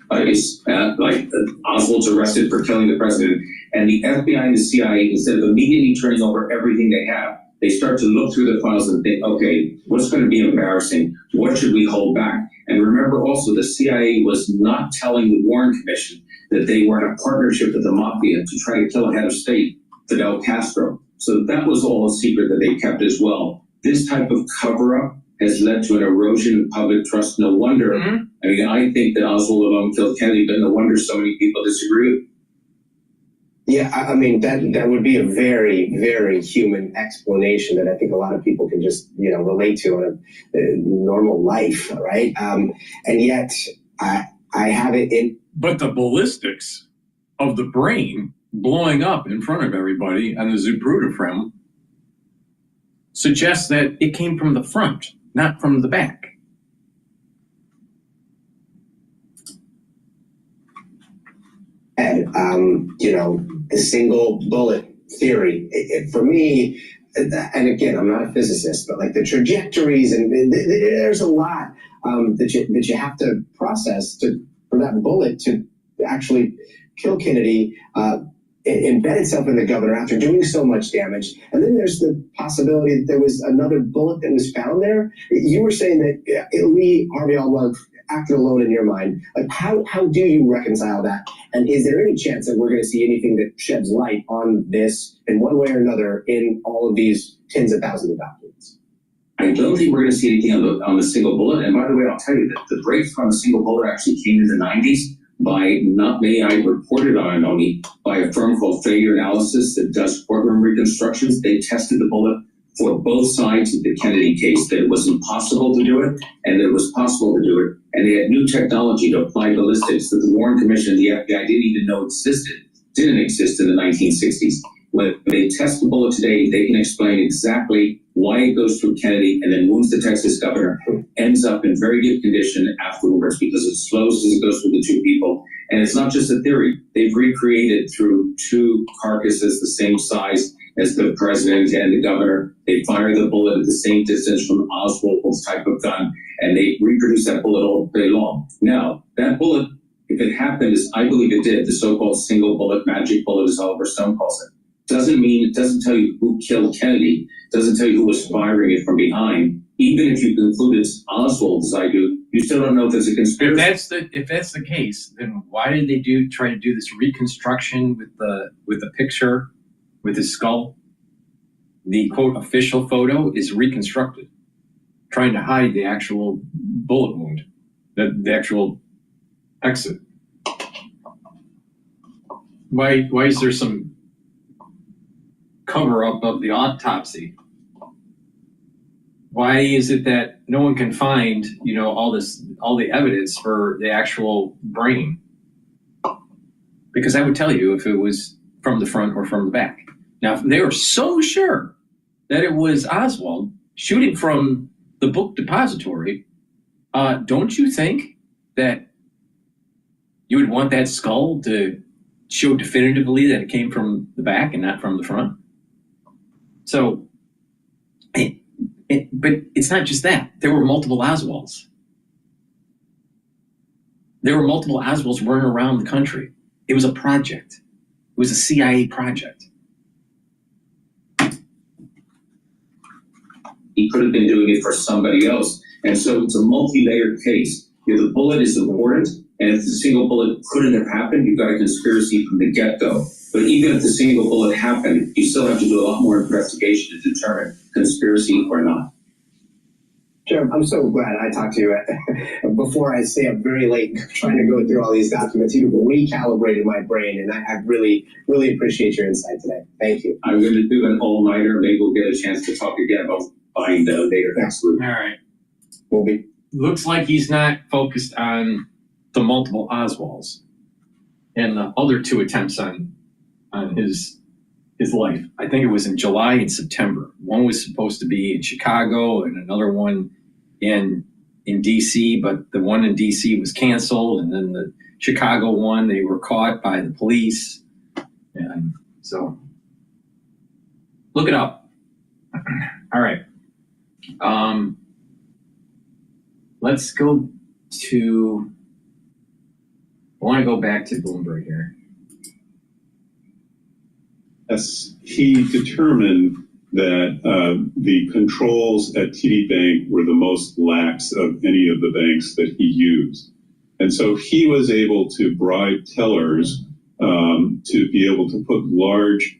Like Oswald's arrested for killing the president, and the FBI and the CIA, instead of immediately turning over everything they have, they start to look through the files and think, okay, what's going to be embarrassing? What should we hold back? And remember also, the CIA was not telling the Warren Commission that they were in a partnership with the mafia to try to kill a head of state, Fidel Castro. So that was all a secret that they kept as well. This type of cover-up has led to an erosion of public trust. No wonder. I mean, I think that Oswald alone killed Kennedy, but no wonder so many people disagree with. Yeah, I mean, that would be a very, very human explanation that I think a lot of people can just, relate to in a normal life, right? And yet, I have it in... But the ballistics of the brain blowing up in front of everybody on the Zapruder film suggests that it came from the front, not from the back. And, the single bullet theory, for me, and again, I'm not a physicist, but like the trajectories, and there's a lot that you have to process for that bullet to actually kill Kennedy, embed itself in the governor after doing so much damage. And then there's the possibility that there was another bullet that was found there. You were saying that Lee Harvey Oswald acted alone in your mind. Like, how do you reconcile that? And is there any chance that we're going to see anything that sheds light on this in one way or another in all of these tens of thousands of documents? I don't think we're going to see anything on the single bullet. And by the way, I'll tell you that the breakthrough on the single bullet actually came in the 90s by, not me, I reported on it only, by a firm called Failure Analysis that does courtroom reconstructions. They tested the bullet for both sides of the Kennedy case, that it was impossible to do it and that it was possible to do it. And they had new technology to apply ballistics that the Warren Commission and the FBI didn't even know didn't exist in the 1960s. When they test the bullet today, they can explain exactly why it goes through Kennedy and then wounds the Texas governor, ends up in very good condition afterwards because it slows as it goes through the two people. And it's not just a theory. They've recreated through two carcasses the same size as the president and the governor. They fire the bullet at the same distance from Oswald's type of gun, and they reproduce that bullet all day long. Now, that bullet, if it happened, as I believe it did, the so-called single bullet, magic bullet, as Oliver Stone calls it, it doesn't tell you who killed Kennedy, doesn't tell you who was firing it from behind. Even if you conclude it's Oswald, as I do, you still don't know if there's a conspiracy. If that's the case, then why did they try to do this reconstruction with the picture with his skull? The quote official photo is reconstructed, trying to hide the actual bullet wound, the actual exit. Why is there some cover up of the autopsy? Why is it that no one can find, all the evidence for the actual brain? Because I would tell you if it was from the front or from the back. Now, if they were so sure that it was Oswald shooting from the book depository, don't you think that you would want that skull to show definitively that it came from the back and not from the front? So, but it's not just that. There were multiple Oswalds. There were multiple Oswalds running around the country. It was a project. It was a CIA project. He could have been doing it for somebody else. And so it's a multi-layered case. If the bullet is important, and if the single bullet couldn't have happened, you've got a conspiracy from the get-go. But even if the single bullet happened, you still have to do a lot more investigation to determine conspiracy or not. Jim, I'm so glad I talked to you before I stay up very late trying to go through all these documents. You recalibrated my brain, and I really, really appreciate your insight today. Thank you. I'm going to do an all-nighter. Maybe we'll get a chance to talk again about buying the data next week. All right. We'll be. Looks like he's not focused on the multiple Oswalds and the other two attempts on his life. I think it was in July and September. One was supposed to be in Chicago and another one in DC, but the one in DC was canceled, and then the Chicago one, they were caught by the police. And so look it up. All right. Let's go to, I want to go back to Bloomberg here. Yes, he determined that the controls at TD Bank were the most lax of any of the banks that he used. And so he was able to bribe tellers to be able to put large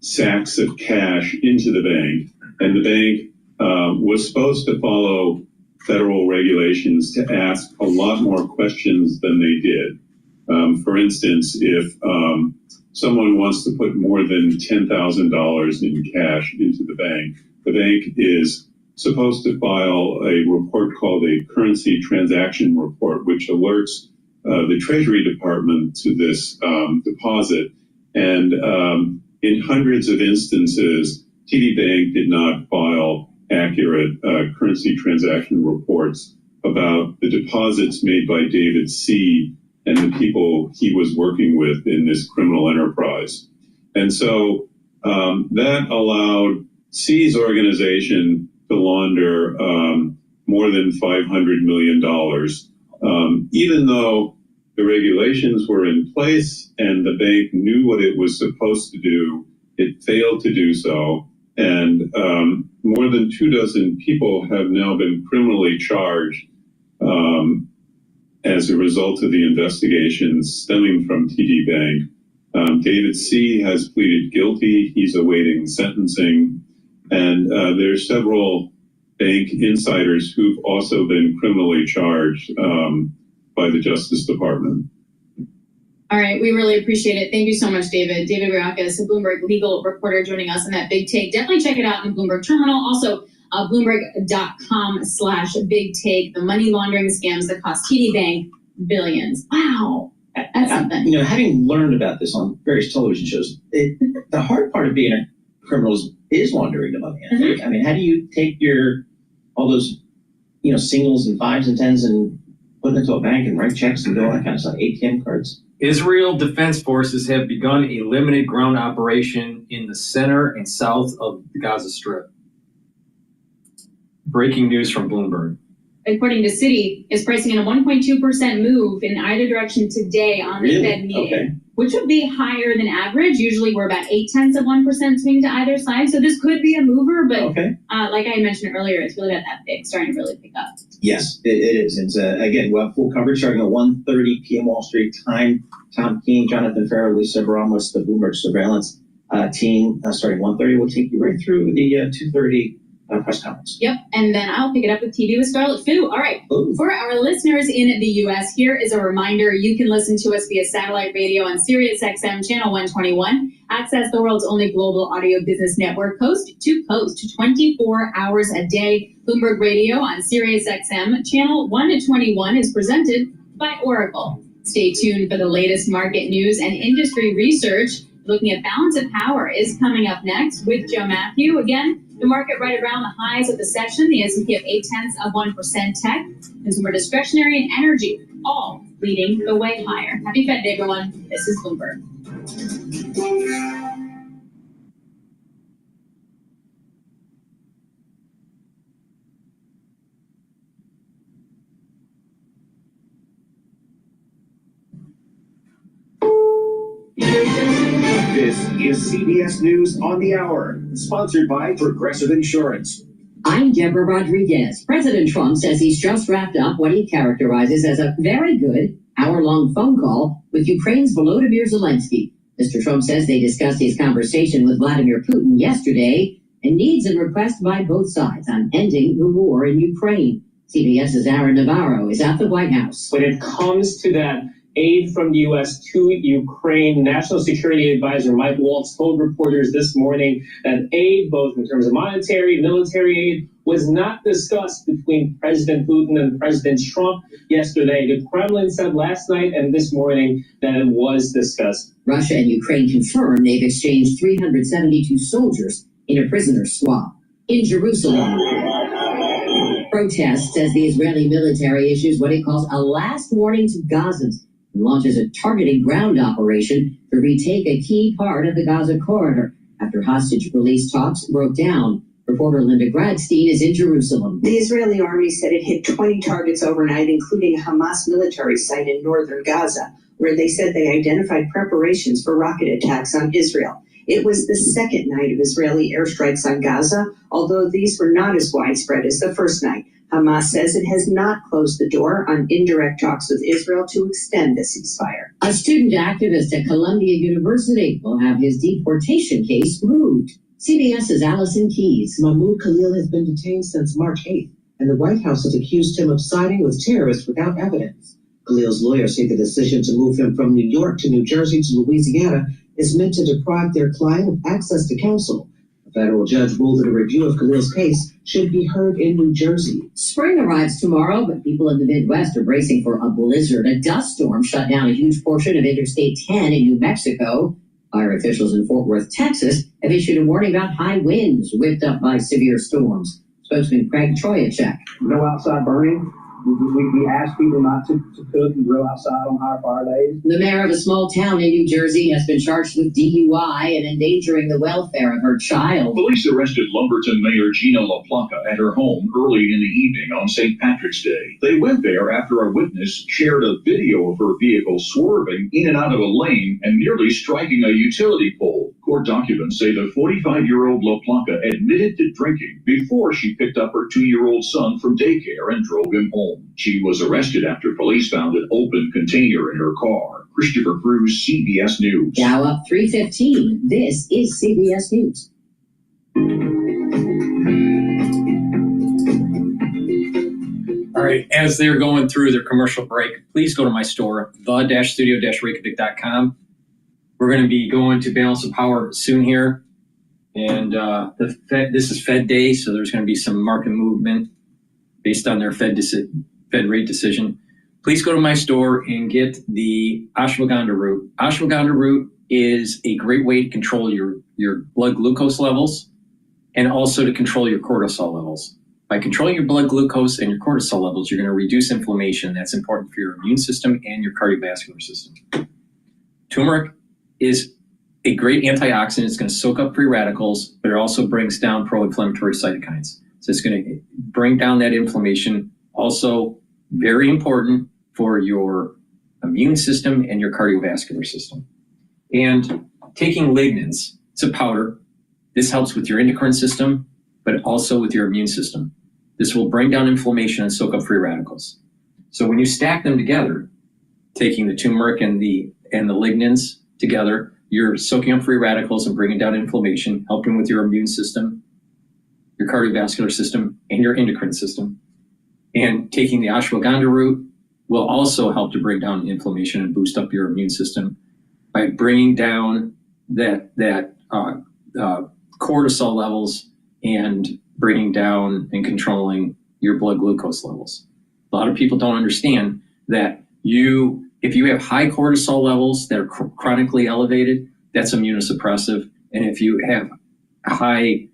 sacks of cash into the bank. And the bank was supposed to follow federal regulations to ask a lot more questions than they did. For instance, if someone wants to put more than $10,000 in cash into the bank is supposed to file a report called a currency transaction report, which alerts the Treasury Department to this deposit. And in hundreds of instances, TD Bank did not file accurate currency transaction reports about the deposits made by David C. and the people he was working with in this criminal enterprise. And so that allowed C's organization to launder more than $500 million, even though the regulations were in place and the bank knew what it was supposed to do. It failed to do so. And more than 24 people have now been criminally charged as a result of the investigations stemming from TD Bank. David C. has pleaded guilty. He's awaiting sentencing. And there's several bank insiders who've also been criminally charged by the Justice Department. All right, we really appreciate it. Thank you so much, David. David Barakas, a Bloomberg legal reporter, joining us on that big take. Definitely check it out in the Bloomberg terminal. Also, Bloomberg.com/big take, the money laundering scams that cost TD Bank billions. Wow, that's something. You know, having learned about this on various television shows, the hard part of being a criminal is laundering the money. I think. I mean, how do you take all those, singles and fives and tens and put them into a bank and write checks and do all that kind of stuff, ATM cards? Israel Defense Forces have begun a limited ground operation in the center and south of the Gaza Strip. Breaking news from Bloomberg. According to Citi, is pricing in a 1.2% move in either direction today on the Fed meeting, which would be higher than average. Usually we're about 0.8% swing to either side. So this could be a mover, but like I mentioned earlier, it's really not that big, starting to really pick up. Yes, it is. It's again, we'll have full coverage starting at 1:30 p.m. Wall Street time. Tom Keene, Jonathan Farrow, Lisa Baramos, the Bloomberg surveillance team, starting 1:30. We'll take you right through the 2:30 press conference. Yep, and then I'll pick it up with TV with Scarlet Fu. All right, for our listeners in the U.S., here is a reminder. You can listen to us via satellite radio on Sirius XM Channel 121. Access the world's only global audio business network, coast to coast, 24 hours a day. Bloomberg Radio on Sirius XM Channel 121 is presented by Oracle. Stay tuned for the latest market news and industry research. Looking at balance of power is coming up next with Joe Matthew. Again, the market right around the highs of the session, the S&P of 0.8%, tech, consumer discretionary, and energy, all leading the way higher. Happy Fed Day, everyone. This is Bloomberg. This is CBS News on the Hour, sponsored by Progressive Insurance. I'm Deborah Rodriguez. President Trump says he's just wrapped up what he characterizes as a very good hour-long phone call with Ukraine's Volodymyr Zelensky. Mr. Trump says they discussed his conversation with Vladimir Putin yesterday and needs and requests by both sides on ending the war in Ukraine. CBS's Aaron Navarro is at the White House. When it comes to that aid from the U.S. to Ukraine, National Security Advisor Mike Waltz told reporters this morning that aid, both in terms of monetary, military aid, was not discussed between President Putin and President Trump yesterday. The Kremlin said last night and this morning that it was discussed. Russia and Ukraine confirm they've exchanged 372 soldiers in a prisoner swap. In Jerusalem, protests as the Israeli military issues what it calls a last warning to Gazans and launches a targeted ground operation to retake a key part of the Gaza corridor after hostage release talks broke down. Reporter Linda Gradstein is in Jerusalem. The Israeli army said it hit 20 targets overnight, including a Hamas military site in northern Gaza, where they said they identified preparations for rocket attacks on Israel. It was the second night of Israeli airstrikes on Gaza, although these were not as widespread as the first night. Hamas says it has not closed the door on indirect talks with Israel to extend the ceasefire. A student activist at Columbia University will have his deportation case moved. CBS's Allison Keyes. Mahmoud Khalil has been detained since March 8th, and the White House has accused him of siding with terrorists without evidence. Khalil's lawyers say the decision to move him from New York to New Jersey to Louisiana is meant to deprive their client of access to counsel. A federal judge ruled that a review of Khalil's case should be heard in New Jersey. Spring arrives tomorrow, but people in the Midwest are bracing for a blizzard. A dust storm shut down a huge portion of Interstate 10 in New Mexico. Fire officials in Fort Worth, Texas, have issued a warning about high winds whipped up by severe storms. Spokesman Craig Troyachek. No outside burning. We ask people not to cook and grill outside on high fire days. The mayor of a small town in New Jersey has been charged with DUI and endangering the welfare of her child. Police arrested Lumberton Mayor Gina LaPlaca at her home early in the evening on St. Patrick's Day. They went there after a witness shared a video of her vehicle swerving in and out of a lane and nearly striking a utility pole. Court documents say the 45-year-old LaPlaca admitted to drinking before she picked up her 2-year-old son from daycare and drove him home. She was arrested after police found an open container in her car. Christopher Cruz, CBS News. Now up 3:15. This is CBS News. All right, as they're going through their commercial break, please go to my store, the-studio-reykjavik.com. We're going to be going to Balance of Power soon here. And this is Fed Day, so there's going to be some market movement based on their Fed rate decision. Please go to my store and get the ashwagandha root. Ashwagandha root is a great way to control your blood glucose levels and also to control your cortisol levels. By controlling your blood glucose and your cortisol levels, you're going to reduce inflammation. That's important for your immune system and your cardiovascular system. Turmeric is a great antioxidant. It's going to soak up free radicals, but it also brings down pro-inflammatory cytokines. So it's going to bring down that inflammation. Also, very important for your immune system and your cardiovascular system. And taking lignans, it's a powder. This helps with your endocrine system, but also with your immune system. This will bring down inflammation and soak up free radicals. So when you stack them together, taking the turmeric and the lignans together, you're soaking up free radicals and bringing down inflammation, helping with your immune system, your cardiovascular system, and your endocrine system. And taking the ashwagandha root will also help to bring down inflammation and boost up your immune system by bringing down that cortisol levels and bringing down and controlling your blood glucose levels. A lot of people don't understand that if you have high cortisol levels that are chronically elevated, that's immunosuppressive. And if you have high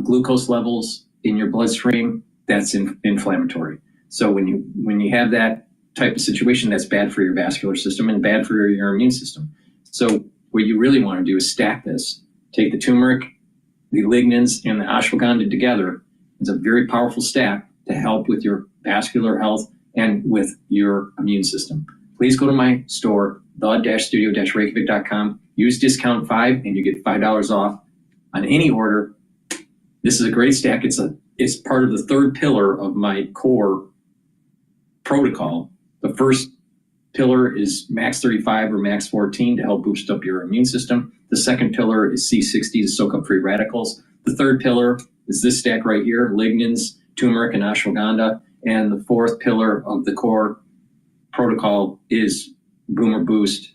glucose levels in your bloodstream, that's inflammatory. So when you have that type of situation, that's bad for your vascular system and bad for your immune system. So what you really want to do is stack this. Take the turmeric, the lignans, and the ashwagandha together. It's a very powerful stack to help with your vascular health and with your immune system. please go to my store, the-studio-reykjavik.com. Use discount 5 and you get $5 off on any order. This is a great stack. It's part of the third pillar of my core protocol. The first pillar is max 35 or max 14 to help boost up your immune system. The second pillar is C60 to soak up free radicals. The third pillar is this stack right here, lignans, turmeric, and ashwagandha. And the fourth pillar of the core protocol is Boomer Boost,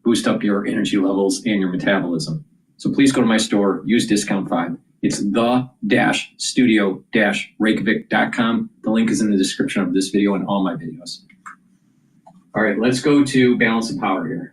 boost up your energy levels and your metabolism. So please go to my store, use discount 5. It's the-studio-reykjavik.com. The link is in the description of this video and all my videos. All right, let's go to balance of power here.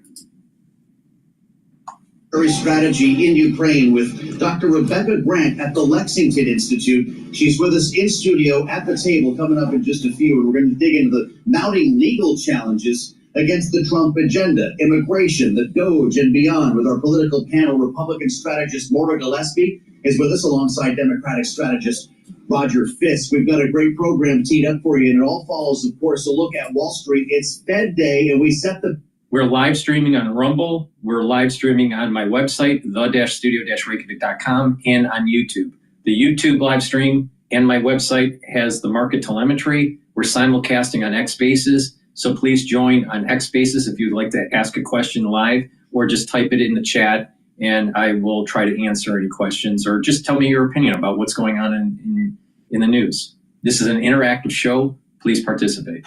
Strategy in Ukraine with Dr. Rebecca Grant at the Lexington Institute. She's with us in studio at the table coming up in just a few, and we're going to dig into the mounting legal challenges against the Trump agenda, immigration, the DOGE, and beyond. With our political panel, Republican strategist Maura Gillespie is with us alongside Democratic strategist Roger Fisk. We've got a great program teed up for you, and it all follows, of course, a look at Wall Street. It's Fed Day, and we set the... We're live streaming on Rumble. We're live streaming on my website, the-studio-reykjavik.com, and on YouTube. The YouTube live stream and my website has the market telemetry. We're simulcasting on X Spaces, so please join on X Spaces if you'd like to ask a question live, or just type it in the chat, and I will try to answer any questions, or just tell me your opinion about what's going on in the news. This is an interactive show. Please participate.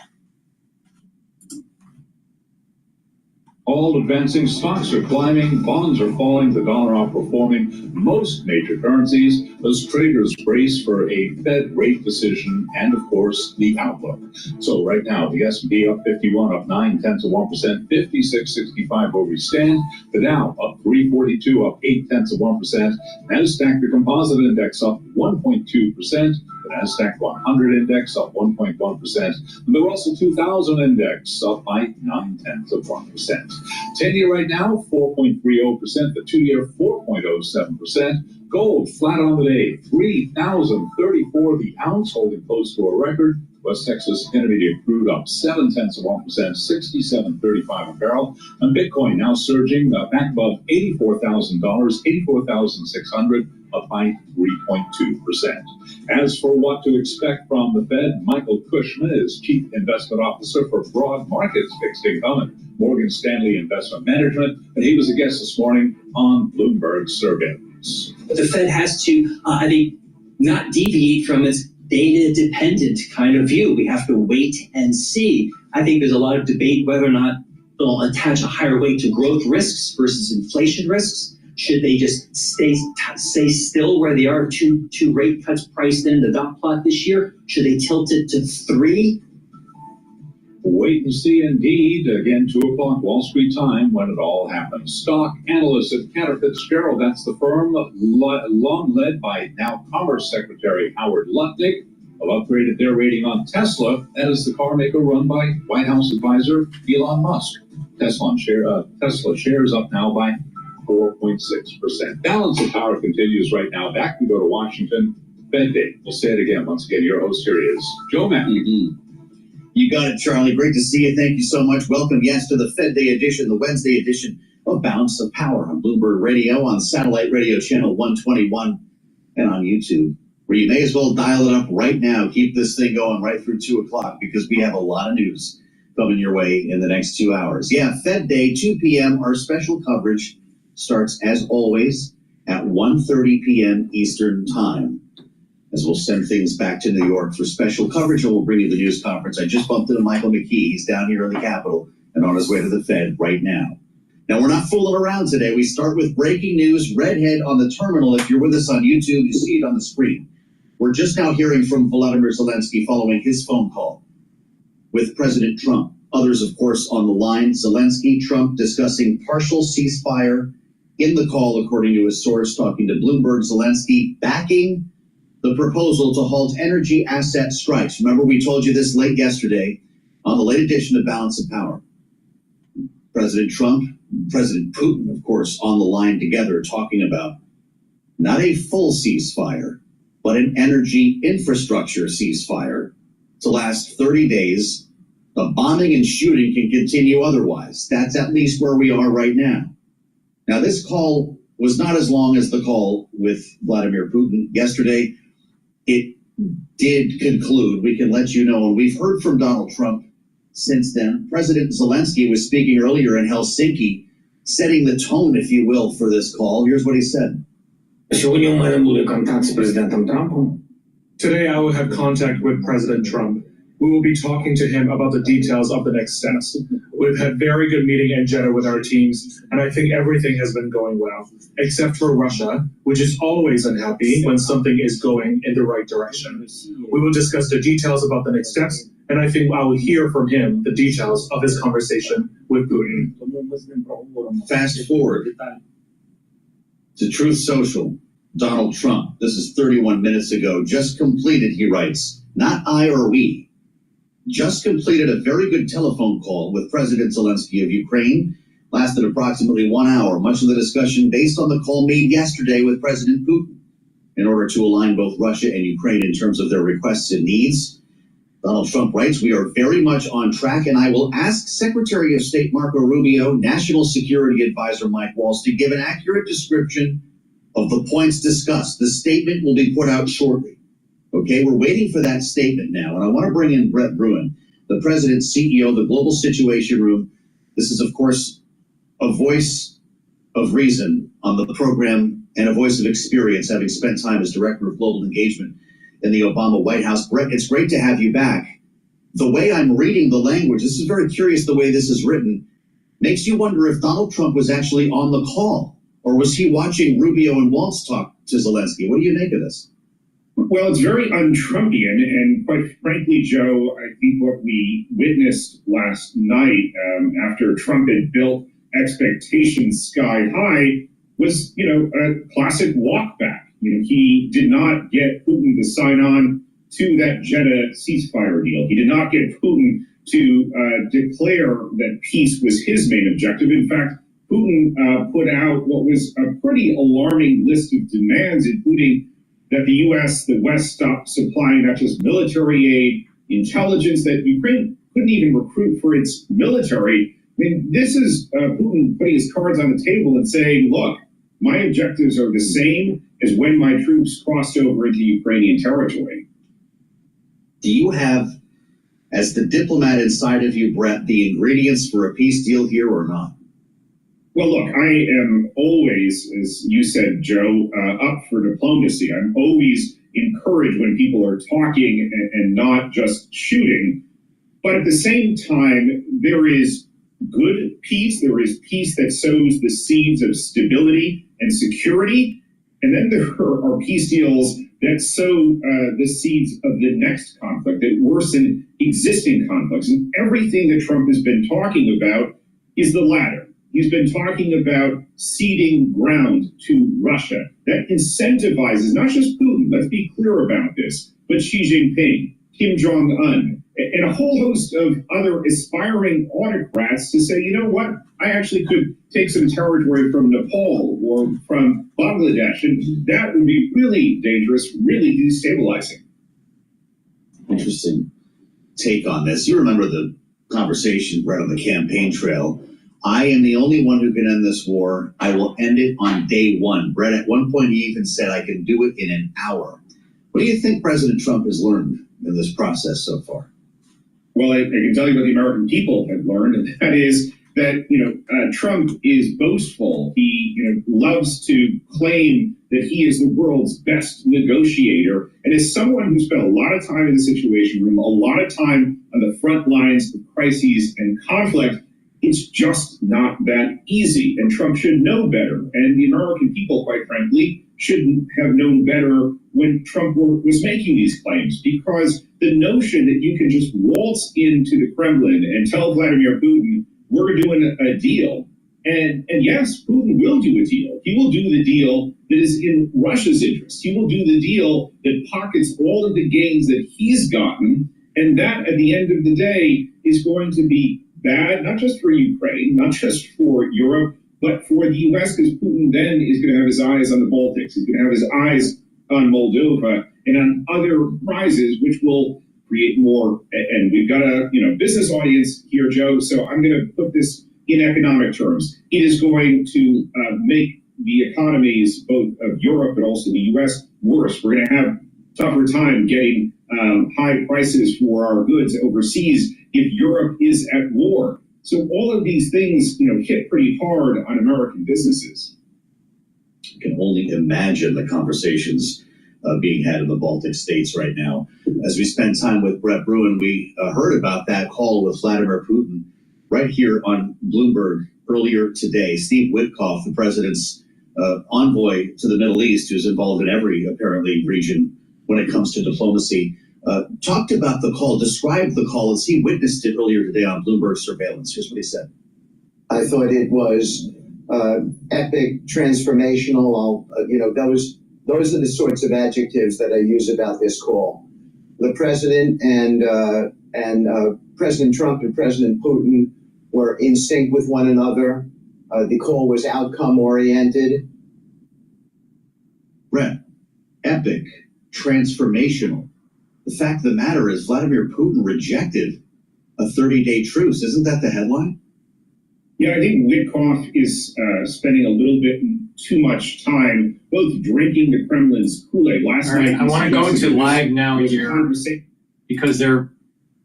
All advancing, stocks are climbing, bonds are falling, the dollar outperforming most major currencies as traders brace for a Fed rate decision and, of course, the outlook. So right now, the S&P up 51, up 0.9%, 56.65 where we stand. The Dow up 342, up 0.8%. Nasdaq, the composite index, up 1.2%. The Nasdaq 100 index up 1.1%. And the Russell 2000 index up by 0.9%. 10-year right now, 4.30%. The 2-year, 4.07%. Gold flat on the day, $3,034 the ounce, holding close to a record. West Texas Intermediate crude up 0.7%, $67.35 a barrel. And Bitcoin now surging back above $84,000, $84,600, up by 3.2%. As for what to expect from the Fed, Michael Cushman is Chief Investment Officer for Broad Markets Fixed Income and Morgan Stanley Investment Management, and he was a guest this morning on Bloomberg Surveillance. But the Fed has to, I think, not deviate from its data-dependent kind of view. We have to wait and see. I think there's a lot of debate whether or not they'll attach a higher weight to growth risks versus inflation risks. Should they just stay still where they are, two rate cuts priced in the dot plot this year? Should they tilt it to 3? Wait and see indeed. Again, 2 o'clock Wall Street time when it all happens. Stock analysts at Cantor Fitzgerald, that's the firm long led by now Commerce Secretary Howard Lutnick, have upgraded their rating on Tesla. That is the car maker run by White House advisor Elon Musk. Tesla shares up now by 4.6%. Balance of power continues right now. Back we go to Washington. Fed Day. We'll say it again. Once again, your host here is Joe Matthew. You got it, Charlie. Great to see you. Thank you so much. Welcome, yes, to the Fed Day edition, the Wednesday edition of Balance of Power on Bloomberg Radio, on satellite radio channel 121, and on YouTube, where you may as well dial it up right now. Keep this thing going right through 2 o'clock because we have a lot of news coming your way in the next 2 hours. Yeah, Fed Day, 2 p.m. Our special coverage starts, as always, at 1:30 p.m. Eastern Time, as we'll send things back to New York for special coverage, and we'll bring you the news conference. I just bumped into Michael McKee. He's down here in the Capitol and on his way to the Fed right now. Now, we're not fooling around today. We start with breaking news. Redhead on the terminal. If you're with us on YouTube, you see it on the screen. We're just now hearing from Volodymyr Zelensky following his phone call with President Trump. Others, of course, on the line. Zelensky, Trump discussing partial ceasefire in the call, according to his source talking to Bloomberg. Zelensky backing the proposal to halt energy asset strikes. Remember, we told you this late yesterday on the late edition of Balance of Power. President Trump, President Putin, of course, on the line together talking about not a full ceasefire, but an energy infrastructure ceasefire to last 30 days The bombing and shooting can continue otherwise. That's at least where we are right now. Now, this call was not as long as the call with Vladimir Putin yesterday. It did conclude, we can let you know, and we've heard from Donald Trump since then. President Zelensky was speaking earlier in Helsinki, setting the tone, if you will, for this call. Here's what he said. Today I will have contact with President Trump. We will be talking to him about the details of the next steps. We've had very good meeting in Jeddah with our teams, and I think everything has been going well, except for Russia, which is always unhappy when something is going in the right direction. We will discuss the details about the next steps, and I think I will hear from him the details of his conversation with Putin. Fast forward to Truth Social. Donald Trump, this is 31 minutes ago, just completed, he writes, not I or we, just completed a very good telephone call with President Zelensky of Ukraine. Lasted approximately 1 hour, much of the discussion based on the call made yesterday with President Putin in order to align both Russia and Ukraine in terms of their requests and needs. Donald Trump writes, we are very much on track, and I will ask Secretary of State Marco Rubio, National Security Advisor Mike Waltz to give an accurate description of the points discussed. The statement will be put out shortly. Okay, we're waiting for that statement now, and I want to bring in Brett Bruin, the President's CEO of the Global Situation Room. This is, of course, a voice of reason on the program and a voice of experience, having spent time as Director of Global Engagement in the Obama White House. Brett, it's great to have you back. The way I'm reading the language, this is very curious the way this is written, makes you wonder if Donald Trump was actually on the call, or was he watching Rubio and Waltz talk to Zelensky? What do you make of this? Well, it's very un-Trumpian, and quite frankly, Joe, I think what we witnessed last night after Trump had built expectations sky high was, a classic walk back. He did not get Putin to sign on to that Jeddah ceasefire deal. He did not get Putin to declare that peace was his main objective. In fact, Putin put out what was a pretty alarming list of demands, including that the U.S., the West, stop supplying not just military aid, intelligence, that Ukraine couldn't even recruit for its military. I mean, this is Putin putting his cards on the table and saying, look, my objectives are the same as when my troops crossed over into Ukrainian territory. Do you have, as the diplomat inside of you, Brett, the ingredients for a peace deal here or not? Well, look, I am always, as you said, Joe, up for diplomacy. I'm always encouraged when people are talking and not just shooting. But at the same time, there is good peace. There is peace that sows the seeds of stability and security. And then there are peace deals that sow the seeds of the next conflict, that worsen existing conflicts. And everything that Trump has been talking about is the latter. He's been talking about ceding ground to Russia. That incentivizes not just Putin, let's be clear about this, but Xi Jinping, Kim Jong-un, and a whole host of other aspiring autocrats to say, you know what, I actually could take some territory from Nepal or from Bangladesh, and that would be really dangerous, really destabilizing. Interesting take on this. You remember the conversation right on the campaign trail. I am the only one who can end this war. I will end it on day one. Brett, at one point, he even said, I can do it in an hour. What do you think President Trump has learned in this process so far? Well, I can tell you what the American people have learned, and that is that, Trump is boastful. He, loves to claim that he is the world's best negotiator. And as someone who spent a lot of time in the Situation Room, a lot of time on the front lines of crises and conflict, it's just not that easy, and Trump should know better. And the American people, quite frankly, shouldn't have known better when Trump was making these claims, because the notion that you can just waltz into the Kremlin and tell Vladimir Putin, we're doing a deal, and yes, Putin will do a deal. He will do the deal that is in Russia's interest. He will do the deal that pockets all of the gains that he's gotten, and that, at the end of the day, is going to be bad, not just for Ukraine, not just for Europe, but for the U.S., because Putin then is going to have his eyes on the Baltics. He's going to have his eyes on Moldova and on other prizes, which will create more. And we've got a business audience here, Joe. So I'm going to put this in economic terms. It is going to make the economies both of Europe but also the U.S. worse. We're going to have tougher time getting high prices for our goods overseas if Europe is at war. So all of these things, hit pretty hard on American businesses. You can only imagine the conversations being had in the Baltic states right now. As we spend time with Brett Bruin, we heard about that call with Vladimir Putin right here on Bloomberg earlier today. Steve Witkoff, the president's envoy to the Middle East, who's involved in every, apparently, region when it comes to diplomacy, talked about the call, described the call as he witnessed it earlier today on Bloomberg surveillance. Here's what he said. I thought it was epic, transformational. Those are the sorts of adjectives that I use about this call. The president and President Trump and President Putin were in sync with one another. The call was outcome oriented. Brett, epic, transformational. The fact of the matter is Vladimir Putin rejected a 30-day truce. Isn't that the headline? Yeah, I think Witkoff is spending a little bit too much time both drinking the Kremlin's Kool-Aid. Last night, I want to go to live now here because they're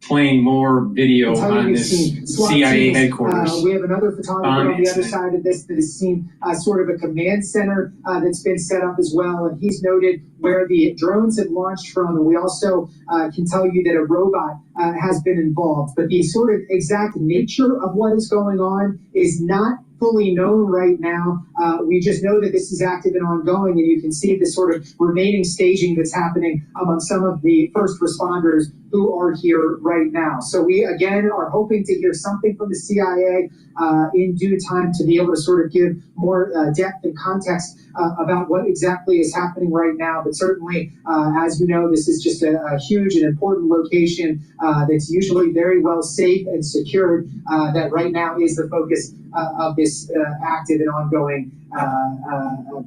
playing more video on this CIA headquarters. We have another photographer on the other side of this that has seen sort of a command center that's been set up as well, and he's noted where the drones have launched from, and we also can tell you that a robot has been involved. But the sort of exact nature of what is going on is not fully known right now. We just know that this is active and ongoing, and you can see the sort of remaining staging that's happening among some of the first responders who are here right now. So we, again, are hoping to hear something from the CIA in due time to be able to sort of give more depth and context about what exactly is happening right now. But certainly, as you know, this is just a huge and important location that's usually very well safe and secured, that right now is the focus of this active and ongoing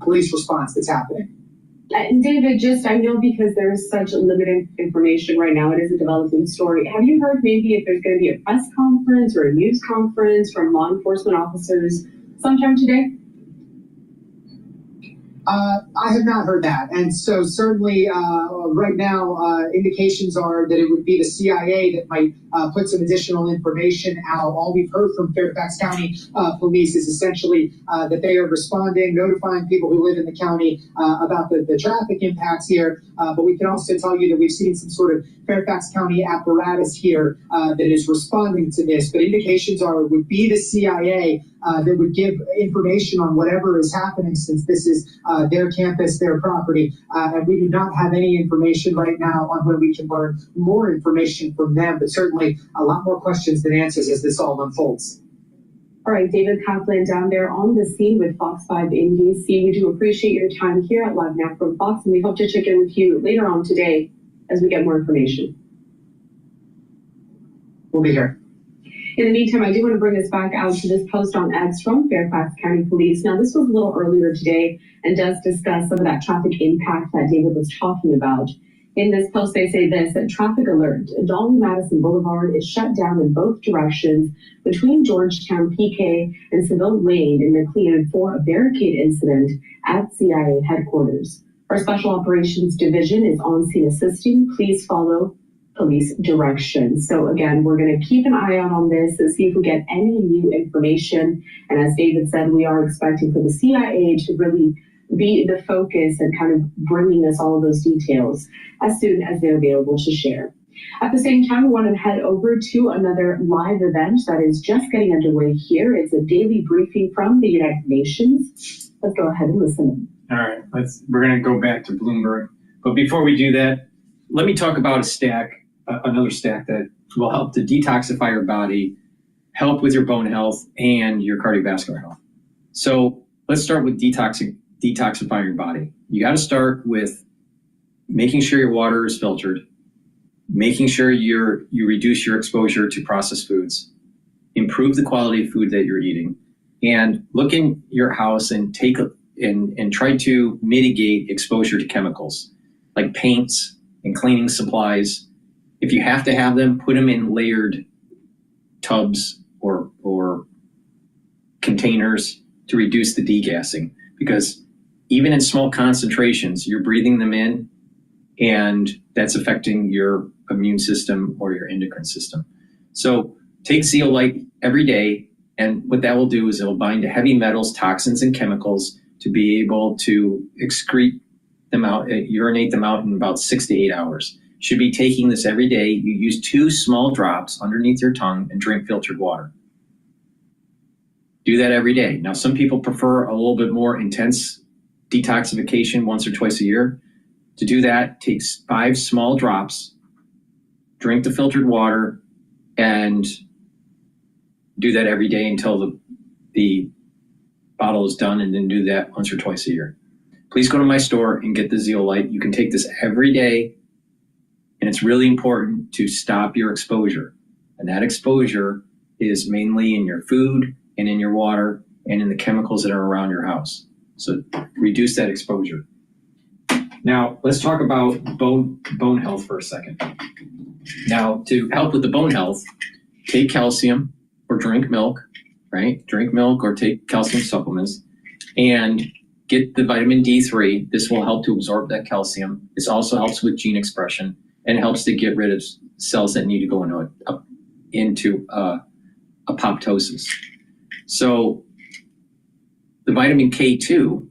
police response that's happening. And David, I know because there's such limited information right now, it is a developing story. Have you heard maybe if there's going to be a press conference or a news conference from law enforcement officers sometime today? I have not heard that. And so certainly right now, indications are that it would be the CIA that might put some additional information out. All we've heard from Fairfax County Police is essentially that they are responding, notifying people who live in the county about the traffic impacts here. But we can also tell you that we've seen some sort of Fairfax County apparatus here that is responding to this. But indications are it would be the CIA that would give information on whatever is happening, since this is their campus, their property. And we do not have any information right now on when we can learn more information from them, but certainly a lot more questions than answers as this all unfolds. All right, David Kaplan down there on the scene with Fox 5 in DC. We do appreciate your time here at Live Now from Fox, and we hope to check in with you later on today as we get more information. We'll be here. In the meantime, I do want to bring us back out to this post on X from Fairfax County Police. Now, this was a little earlier today and does discuss some of that traffic impact that David was talking about. In this post, they say this, that traffic alert, Dolly Madison Boulevard is shut down in both directions between Georgetown PK and Seville Lane in McLean for a barricade incident at CIA headquarters. Our Special Operations Division is on scene assisting. Please follow police direction. So again, we're going to keep an eye out on this and see if we get any new information. And as David said, we are expecting for the CIA to really be the focus and kind of bringing us all of those details as soon as they're available to share. At the same time, we want to head over to another live event that is just getting underway here. It's a daily briefing from the United Nations. Let's go ahead and listen. All right, we're going to go back to Bloomberg. But before we do that, let me talk about another stack that will help to detoxify your body, help with your bone health, and your cardiovascular health. So let's start with detoxifying your body. You got to start with making sure your water is filtered, making sure you reduce your exposure to processed foods, improve the quality of food that you're eating, and look in your house and and try to mitigate exposure to chemicals like paints and cleaning supplies. If you have to have them, put them in layered tubs or containers to reduce the degassing, because even in small concentrations, you're breathing them in, and that's affecting your immune system or your endocrine system. So take zeolite every day, and what that will do is it'll bind to heavy metals, toxins, and chemicals to be able to excrete them out, urinate them out in about 6 to 8 hours. Should be taking this every day. You use 2 small drops underneath your tongue and drink filtered water. Do that every day. Now, some people prefer a little bit more intense detoxification once or twice a year. To do that, take 5 small drops, drink the filtered water, and do that every day until the bottle is done, and then do that once or twice a year. Please go to my store and get the zeolite. You can take this every day, and it's really important to stop your exposure. And that exposure is mainly in your food and in your water and in the chemicals that are around your house. So reduce that exposure. Now, let's talk about bone health for a second. Now, to help with the bone health, take calcium or drink milk, right? Drink milk or take calcium supplements and get the vitamin D3. This will help to absorb that calcium. This also helps with gene expression and helps to get rid of cells that need to go into apoptosis. So the vitamin K2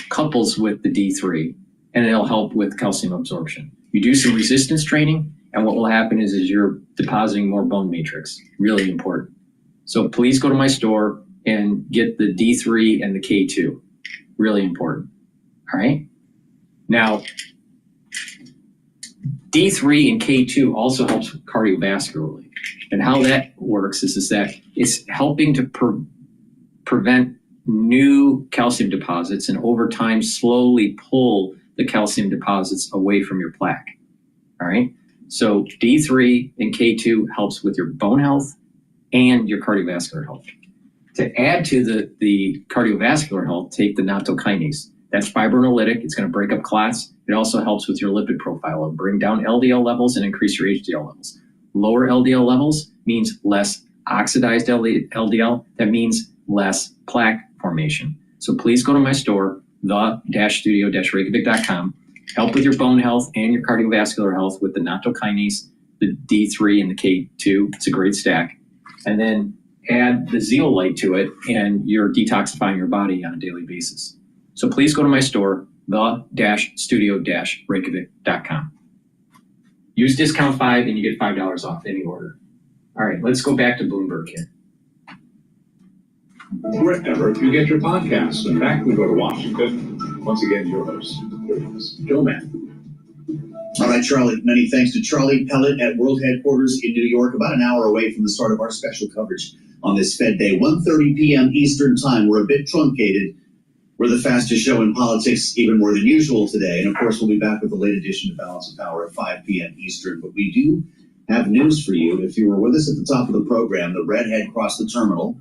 couples with the D3, and it'll help with calcium absorption. You do some resistance training, and what will happen is you're depositing more bone matrix. Really important. So please go to my store and get the D3 and the K2. Really important. All right. Now, D3 and K2 also helps cardiovascularly. And how that works is that it's helping to prevent new calcium deposits, and over time slowly pull the calcium deposits away from your plaque. All right. So D3 and K2 helps with your bone health and your cardiovascular health. To add to the cardiovascular health, take the nattokinase. That's fibrinolytic. It's going to break up clots. It also helps with your lipid profile. It'll bring down LDL levels and increase your HDL levels. Lower LDL levels means less oxidized LDL. That means less plaque formation. So please go to my store, the-studio-reykjavik.com. Help with your bone health and your cardiovascular health with the nattokinase, the D3, and the K2. It's a great stack. And then add the zeolite to it, and you're detoxifying your body on a daily basis. So please go to my store, the-studio-reykjavik.com. Use discount 5 and you get $5 off any order. All right, let's go back to Bloomberg here. Wherever you get your podcasts. In fact, we go to Washington. Once again, your host, Joe Mann. All right, Charlie, many thanks to Charlie Pellet at World Headquarters in New York, about an hour away from the start of our special coverage on this Fed Day, 1:30 p.m. Eastern Time. We're a bit truncated. We're the fastest show in politics, even more than usual today. And of course, we'll be back with a late edition of Balance of Power at 5 p.m. Eastern. But we do have news for you. If you were with us at the top of the program, the redhead crossed the terminal.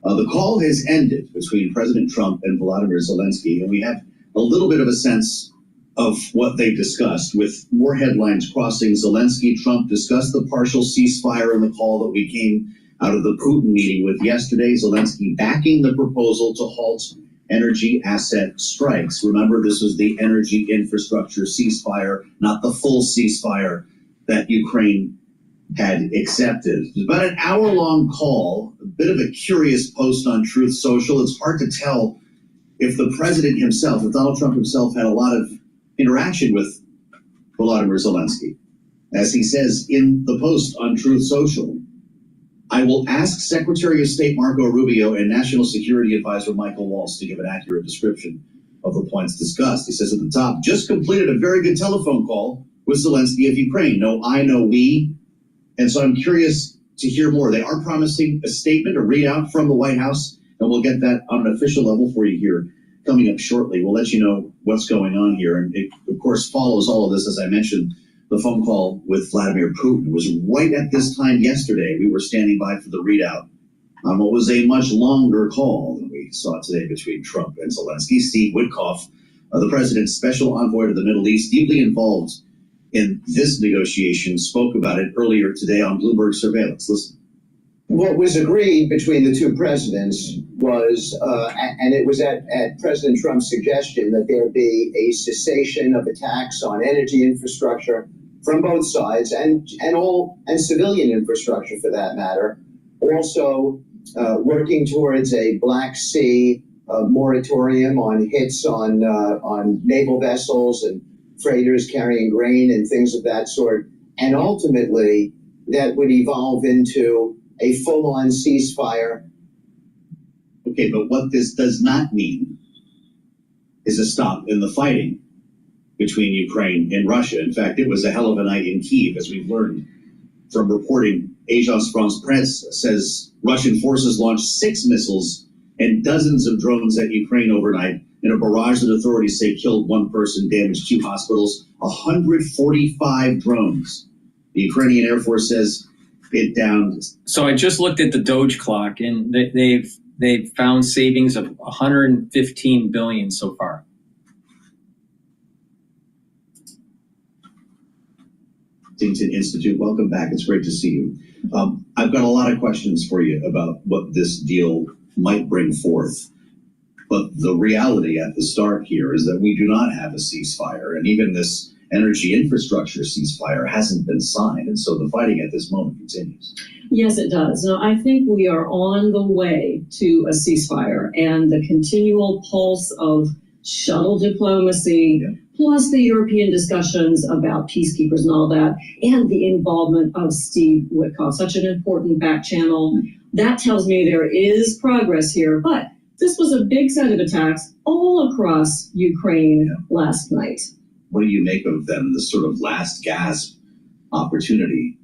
The call has ended between President Trump and Volodymyr Zelensky, and we have a little bit of a sense of what they discussed, with more headlines crossing. Zelensky, Trump discussed the partial ceasefire and the call that we came out of the Putin meeting with yesterday. Zelensky backing the proposal to halt energy asset strikes. Remember, this was the energy infrastructure ceasefire, not the full ceasefire that Ukraine had accepted. It was about an hour-long call, a bit of a curious post on Truth Social. It's hard to tell if the president himself, if Donald Trump himself, had a lot of interaction with Volodymyr Zelensky. As he says in the post on Truth Social, I will ask Secretary of State Marco Rubio and National Security Advisor Michael Waltz to give an accurate description of the points discussed. He says at the top, just completed a very good telephone call with Zelensky of Ukraine. No I, no we. And so I'm curious to hear more. They are promising a statement, a readout from the White House, and we'll get that on an official level for you here coming up shortly. We'll let you know what's going on here. And it, of course, follows all of this, as I mentioned, the phone call with Vladimir Putin. It was right at this time yesterday. We were standing by for the readout on what was a much longer call than we saw today between Trump and Zelensky. Steve Witkoff, the president's special envoy to the Middle East, deeply involved in this negotiation spoke about it earlier today on Bloomberg Surveillance. Listen. What was agreed between the two presidents was, and it was at President Trump's suggestion, that there be a cessation of attacks on energy infrastructure from both sides and civilian infrastructure for that matter. Also, working towards a Black Sea moratorium on hits on naval vessels and freighters carrying grain and things of that sort, and ultimately that would evolve into a full-on ceasefire. Okay, but what this does not mean is a stop in the fighting between Ukraine and Russia. In fact, it was a hell of a night in Kyiv, as we've learned from reporting. Agence France-Presse says Russian forces launched 6 missiles and dozens of drones at Ukraine overnight in a barrage that authorities say killed 1 person, damaged 2 hospitals, 145 drones. The Ukrainian Air Force says it downed. So I just looked at the Doge clock, and they've found savings of 115 billion so far. Huntington Institute, welcome back. It's great to see you. I've got a lot of questions for you about what this deal might bring forth. But the reality at the start here is that we do not have a ceasefire, and even this energy infrastructure ceasefire hasn't been signed, and so the fighting at this moment continues. Yes, it does. Now, I think we are on the way to a ceasefire, and the continual pulse of shuttle diplomacy, plus the European discussions about peacekeepers and all that, and the involvement of Steve Witkoff, such an important back channel, that tells me there is progress here. But this was a big set of attacks all across Ukraine last night. What do you make of them, the sort of last gasp opportunity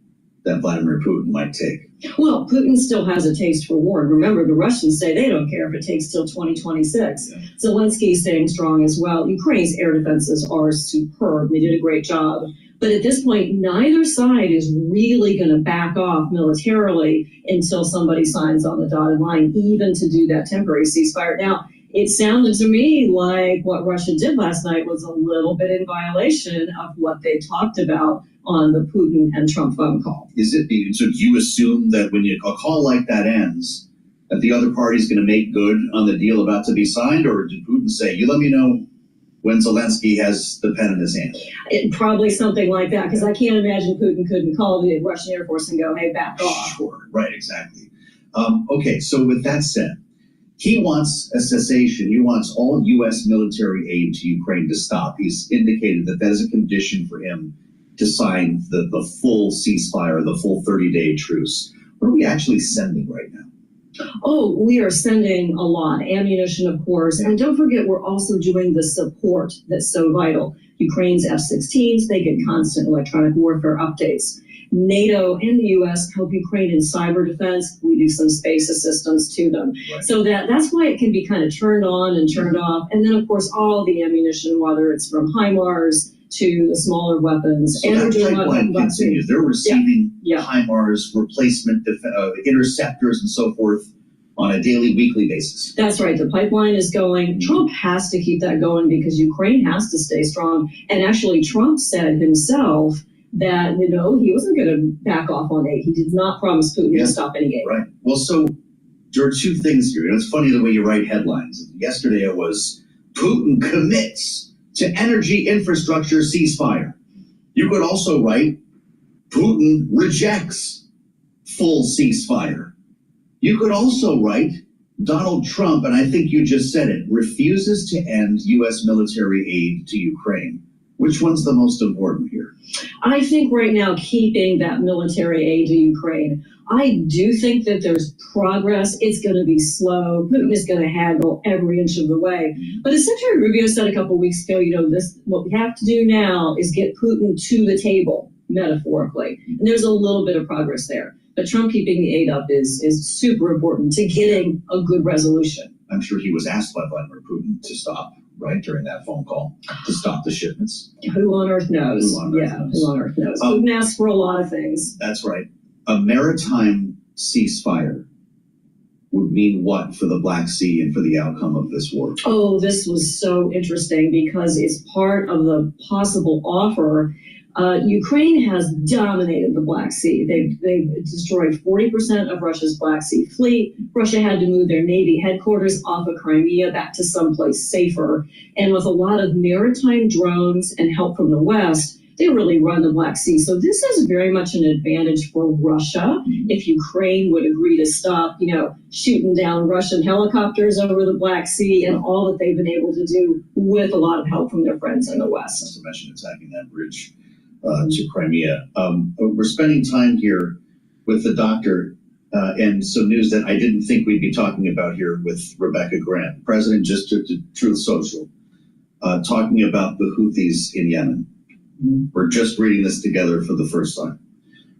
that Vladimir Putin might take? Well, Putin still has a taste for war. Remember, the Russians say they don't care if it takes till 2026. Yeah. Zelensky's staying strong as well. Ukraine's air defenses are superb. They did a great job. But at this point, neither side is really going to back off militarily until somebody signs on the dotted line, even to do that temporary ceasefire. Now, it sounded to me like what Russia did last night was a little bit in violation of what they talked about on the Putin and Trump phone call. Is it, so do you assume that when a call like that ends, that the other party's going to make good on the deal about to be signed, or did Putin say, you let me know when Zelensky has the pen in his hand? Probably something like that, because I can't imagine Putin couldn't call the Russian Air Force and go, hey, back off. Sure, right, exactly. Okay, so with that said, he wants a cessation. He wants all U.S. military aid to Ukraine to stop. He's indicated that that is a condition for him to sign the full ceasefire, the full 30-day truce. What are we actually sending right now? Oh, we are sending a lot. Ammunition, of course. And don't forget, we're also doing the support that's so vital. Ukraine's F-16s, they get constant electronic warfare updates. NATO and the U.S. help Ukraine in cyber defense. We do some space assistance to them. Right. So that's why it can be kind of turned on and turned off. And then, of course, all the ammunition, whether it's from HIMARS to the smaller weapons. So and that pipeline continues. They're receiving HIMARS, replacement interceptors and so forth on a daily, weekly basis. That's right. The pipeline is going. Trump has to keep that going because Ukraine has to stay strong. And actually, Trump said himself that, he wasn't going to back off on aid. He did not promise Putin to stop any aid. Right. Well, so there are 2 things here. It's funny the way you write headlines. Yesterday it was Putin commits to energy infrastructure ceasefire. You could also write Putin rejects full ceasefire. You could also write Donald Trump, and I think you just said it, refuses to end U.S. military aid to Ukraine. Which one's the most important here? I think right now keeping that military aid to Ukraine. I do think that there's progress. It's going to be slow. Putin is going to haggle every inch of the way. But as Secretary Rubio said a couple of weeks ago, what we have to do now is get Putin to the table, metaphorically. And there's a little bit of progress there. But Trump keeping the aid up is super important to getting a good resolution. I'm sure he was asked by Vladimir Putin to stop, right, during that phone call, to stop the shipments. Who on earth knows? Who on earth knows? Putin asks for a lot of things. That's right. A maritime ceasefire would mean what for the Black Sea and for the outcome of this war? Oh, this was so interesting because it's part of the possible offer Ukraine has dominated the Black Sea. They've destroyed 40% of Russia's Black Sea fleet. Russia had to move their Navy headquarters off of Crimea back to someplace safer. And with a lot of maritime drones and help from the West, they really run the Black Sea. So this is very much an advantage for Russia if Ukraine would agree to stop, shooting down Russian helicopters over the Black Sea and all that they've been able to do with a lot of help from their friends in the West. Not to mention attacking that bridge to Crimea. We're spending time here with the doctor and some news that I didn't think we'd be talking about here with Rebecca Grant. President just took to Truth Social talking about the Houthis in Yemen. We're just reading this together for the first time.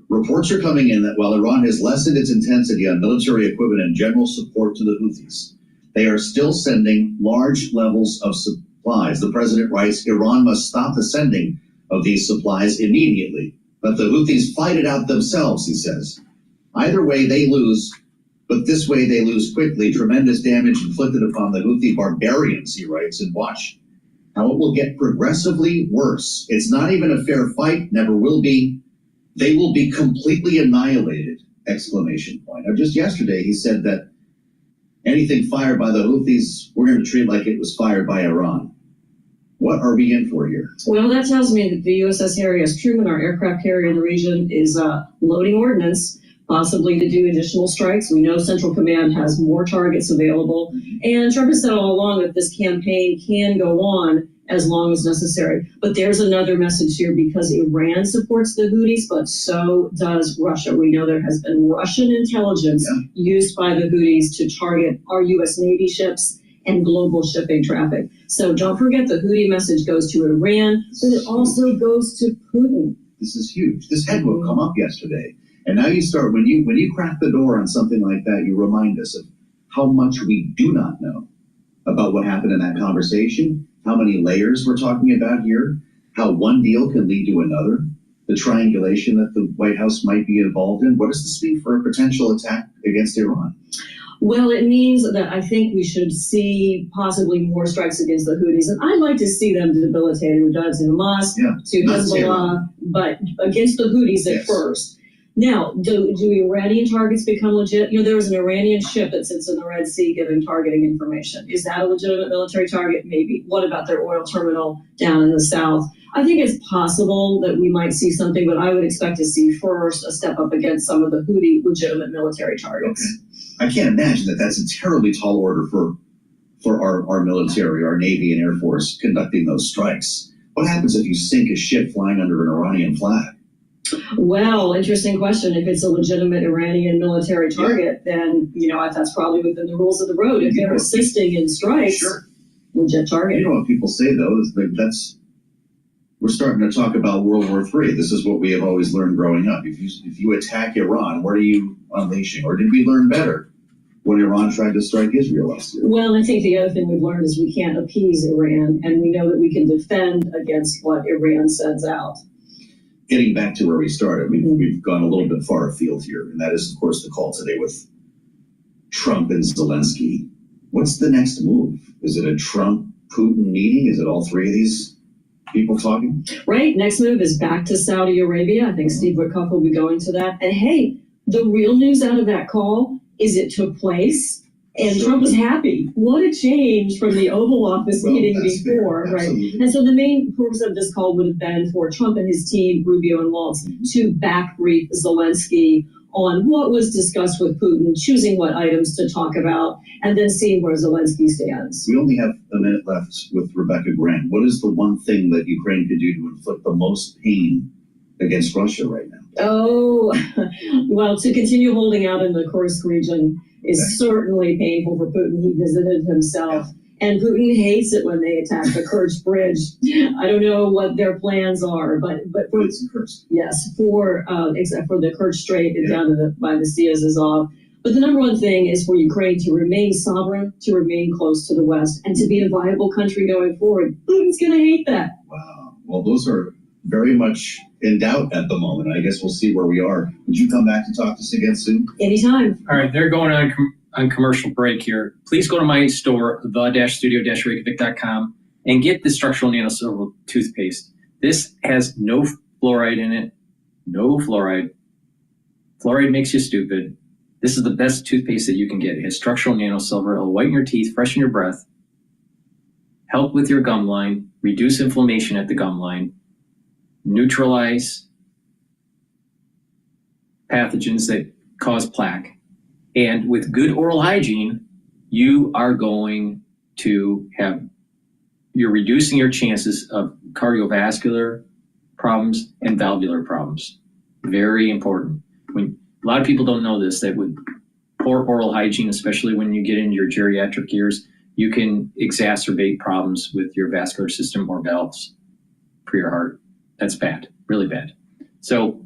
Reports are coming in that while Iran has lessened its intensity on military equipment and general support to the Houthis, they are still sending large levels of supplies. The president writes, Iran must stop the sending of these supplies immediately. Let the Houthis fight it out themselves, he says. Either way, they lose, but this way they lose quickly. Tremendous damage inflicted upon the Houthi barbarians, he writes, and watch how it will get progressively worse. It's not even a fair fight, never will be. They will be completely annihilated, exclamation point. Now, just yesterday, he said that anything fired by the Houthis, we're going to treat like it was fired by Iran. What are we in for here? Well, that tells me that the USS Harry S. Truman, our aircraft carrier in the region, is loading ordnance, possibly to do additional strikes. We know Central Command has more targets available. And Trump has said all along that this campaign can go on as long as necessary. But there's another message here, because Iran supports the Houthis, but so does Russia. We know there has been Russian intelligence used by the Houthis to target our U.S. Navy ships and global shipping traffic. So don't forget, the Houthi message goes to Iran, but it also goes to Putin. This is huge. This had to have come up yesterday. And now you start, when you crack the door on something like that, you remind us of how much we do not know about what happened in that conversation, how many layers we're talking about here, how one deal can lead to another, the triangulation that the White House might be involved in. What does this mean for a potential attack against Iran? Well, it means that I think we should see possibly more strikes against the Houthis. And I'd like to see them debilitated. We've done it to Hamas, to Hezbollah, but against the Houthis at first. Now, do Iranian targets become legit? There was an Iranian ship that sits in the Red Sea giving targeting information. Is that a legitimate military target? Maybe. What about their oil terminal down in the south? I think it's possible that we might see something, but I would expect to see first a step up against some of the Houthi legitimate military targets. Okay. I can't imagine that that's a terribly tall order for our military, our Navy and Air Force conducting those strikes. What happens if you sink a ship flying under an Iranian flag? Well, interesting question. If it's a legitimate Iranian military target, then, that's probably within the rules of the road. If they're assisting in strikes, legit target. You know what people say, though, is that we're starting to talk about World War III. This is what we have always learned growing up. If you attack Iran, what are you unleashing? Or did we learn better when Iran tried to strike Israel last year? Well, I think the other thing we've learned is we can't appease Iran, and we know that we can defend against what Iran sends out. Getting back to where we started, we've gone a little bit far afield here, and that is, of course, the call today with Trump and Zelensky. What's the next move? Is it a Trump-Putin meeting? Is it all three of these people talking? Right. Next move is back to Saudi Arabia. I think Steve Witkoff will be going to that. And hey, the real news out of that call is it took place. And Trump was happy. What a change from the Oval Office meeting before, right? And so the main purpose of this call would have been for Trump and his team, Rubio and Waltz, to back brief Zelensky on what was discussed with Putin, choosing what items to talk about, and then seeing where Zelensky stands. We only have a minute left with Rebecca Grant. What is the one thing that Ukraine could do to inflict the most pain against Russia right now? Oh, well, to continue holding out in the Kursk region is certainly painful for Putin. He visited himself. And Putin hates it when they attack the Kerch Bridge. I don't know what their plans are, but for, yes, except for the Kerch Strait and down to by the Sea of Azov. But the number one thing is for Ukraine to remain sovereign, to remain close to the West, and to be a viable country going forward. Putin's going to hate that. Wow. Well, those are very much in doubt at the moment. I guess we'll see where we are. Would you come back to talk to us again soon? Anytime. All right, they're going on commercial break here. Please go to my store, the-studio-reykjavik.com, and get the structural nanosilver toothpaste. This has no fluoride in it. No fluoride. Fluoride makes you stupid. This is the best toothpaste that you can get. It has structural nanosilver. It'll whiten your teeth, freshen your breath, help with your gum line, reduce inflammation at the gum line, neutralize pathogens that cause plaque. And with good oral hygiene, you are going to have, you're reducing your chances of cardiovascular problems and valvular problems. Very important. When a lot of people don't know this, that with poor oral hygiene, especially when you get into your geriatric years, you can exacerbate problems with your vascular system or valves for your heart. That's bad, really bad. So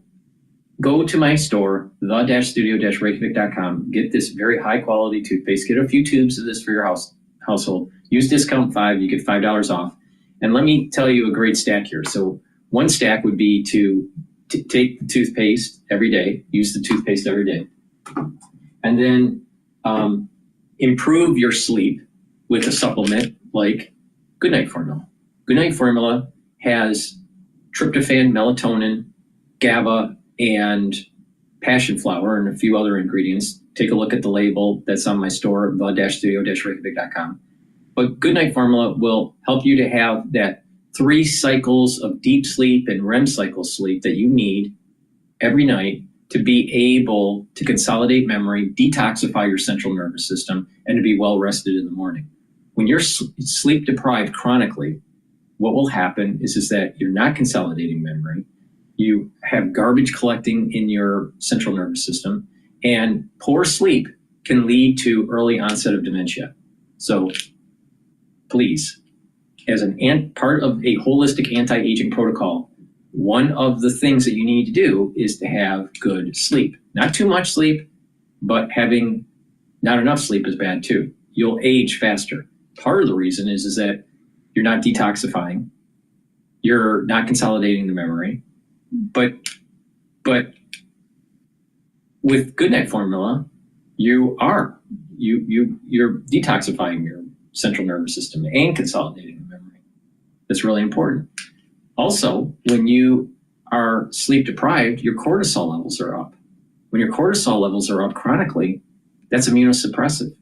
go to my store, the-studio-reykjavik.com, get this very high quality toothpaste, get a few tubes of this for your household. Use discount 5, you get $5 off. And let me tell you a great stack here. So one stack would be to take the toothpaste every day, use the toothpaste every day, and then improve your sleep with a supplement like Goodnight Formula. Goodnight Formula has tryptophan, melatonin, GABA, and passion flower, and a few other ingredients. Take a look at the label that's on my store, the-studio-reykjavik.com. But Goodnight Formula will help you to have that 3 cycles of deep sleep and REM cycle sleep that you need every night to be able to consolidate memory, detoxify your central nervous system, and to be well rested in the morning. When you're sleep deprived chronically, what will happen is that you're not consolidating memory, you have garbage collecting in your central nervous system, and poor sleep can lead to early onset of dementia. So please, as part of a holistic anti-aging protocol, one of the things that you need to do is to have good sleep. Not too much sleep, but having not enough sleep is bad too. You'll age faster. Part of the reason is that you're not detoxifying, you're not consolidating the memory, but with Goodnight Formula, you're detoxifying your central nervous system and consolidating the memory. That's really important. Also, when you are sleep deprived, your cortisol levels are up. When your cortisol levels are up chronically, that's immunosuppressive.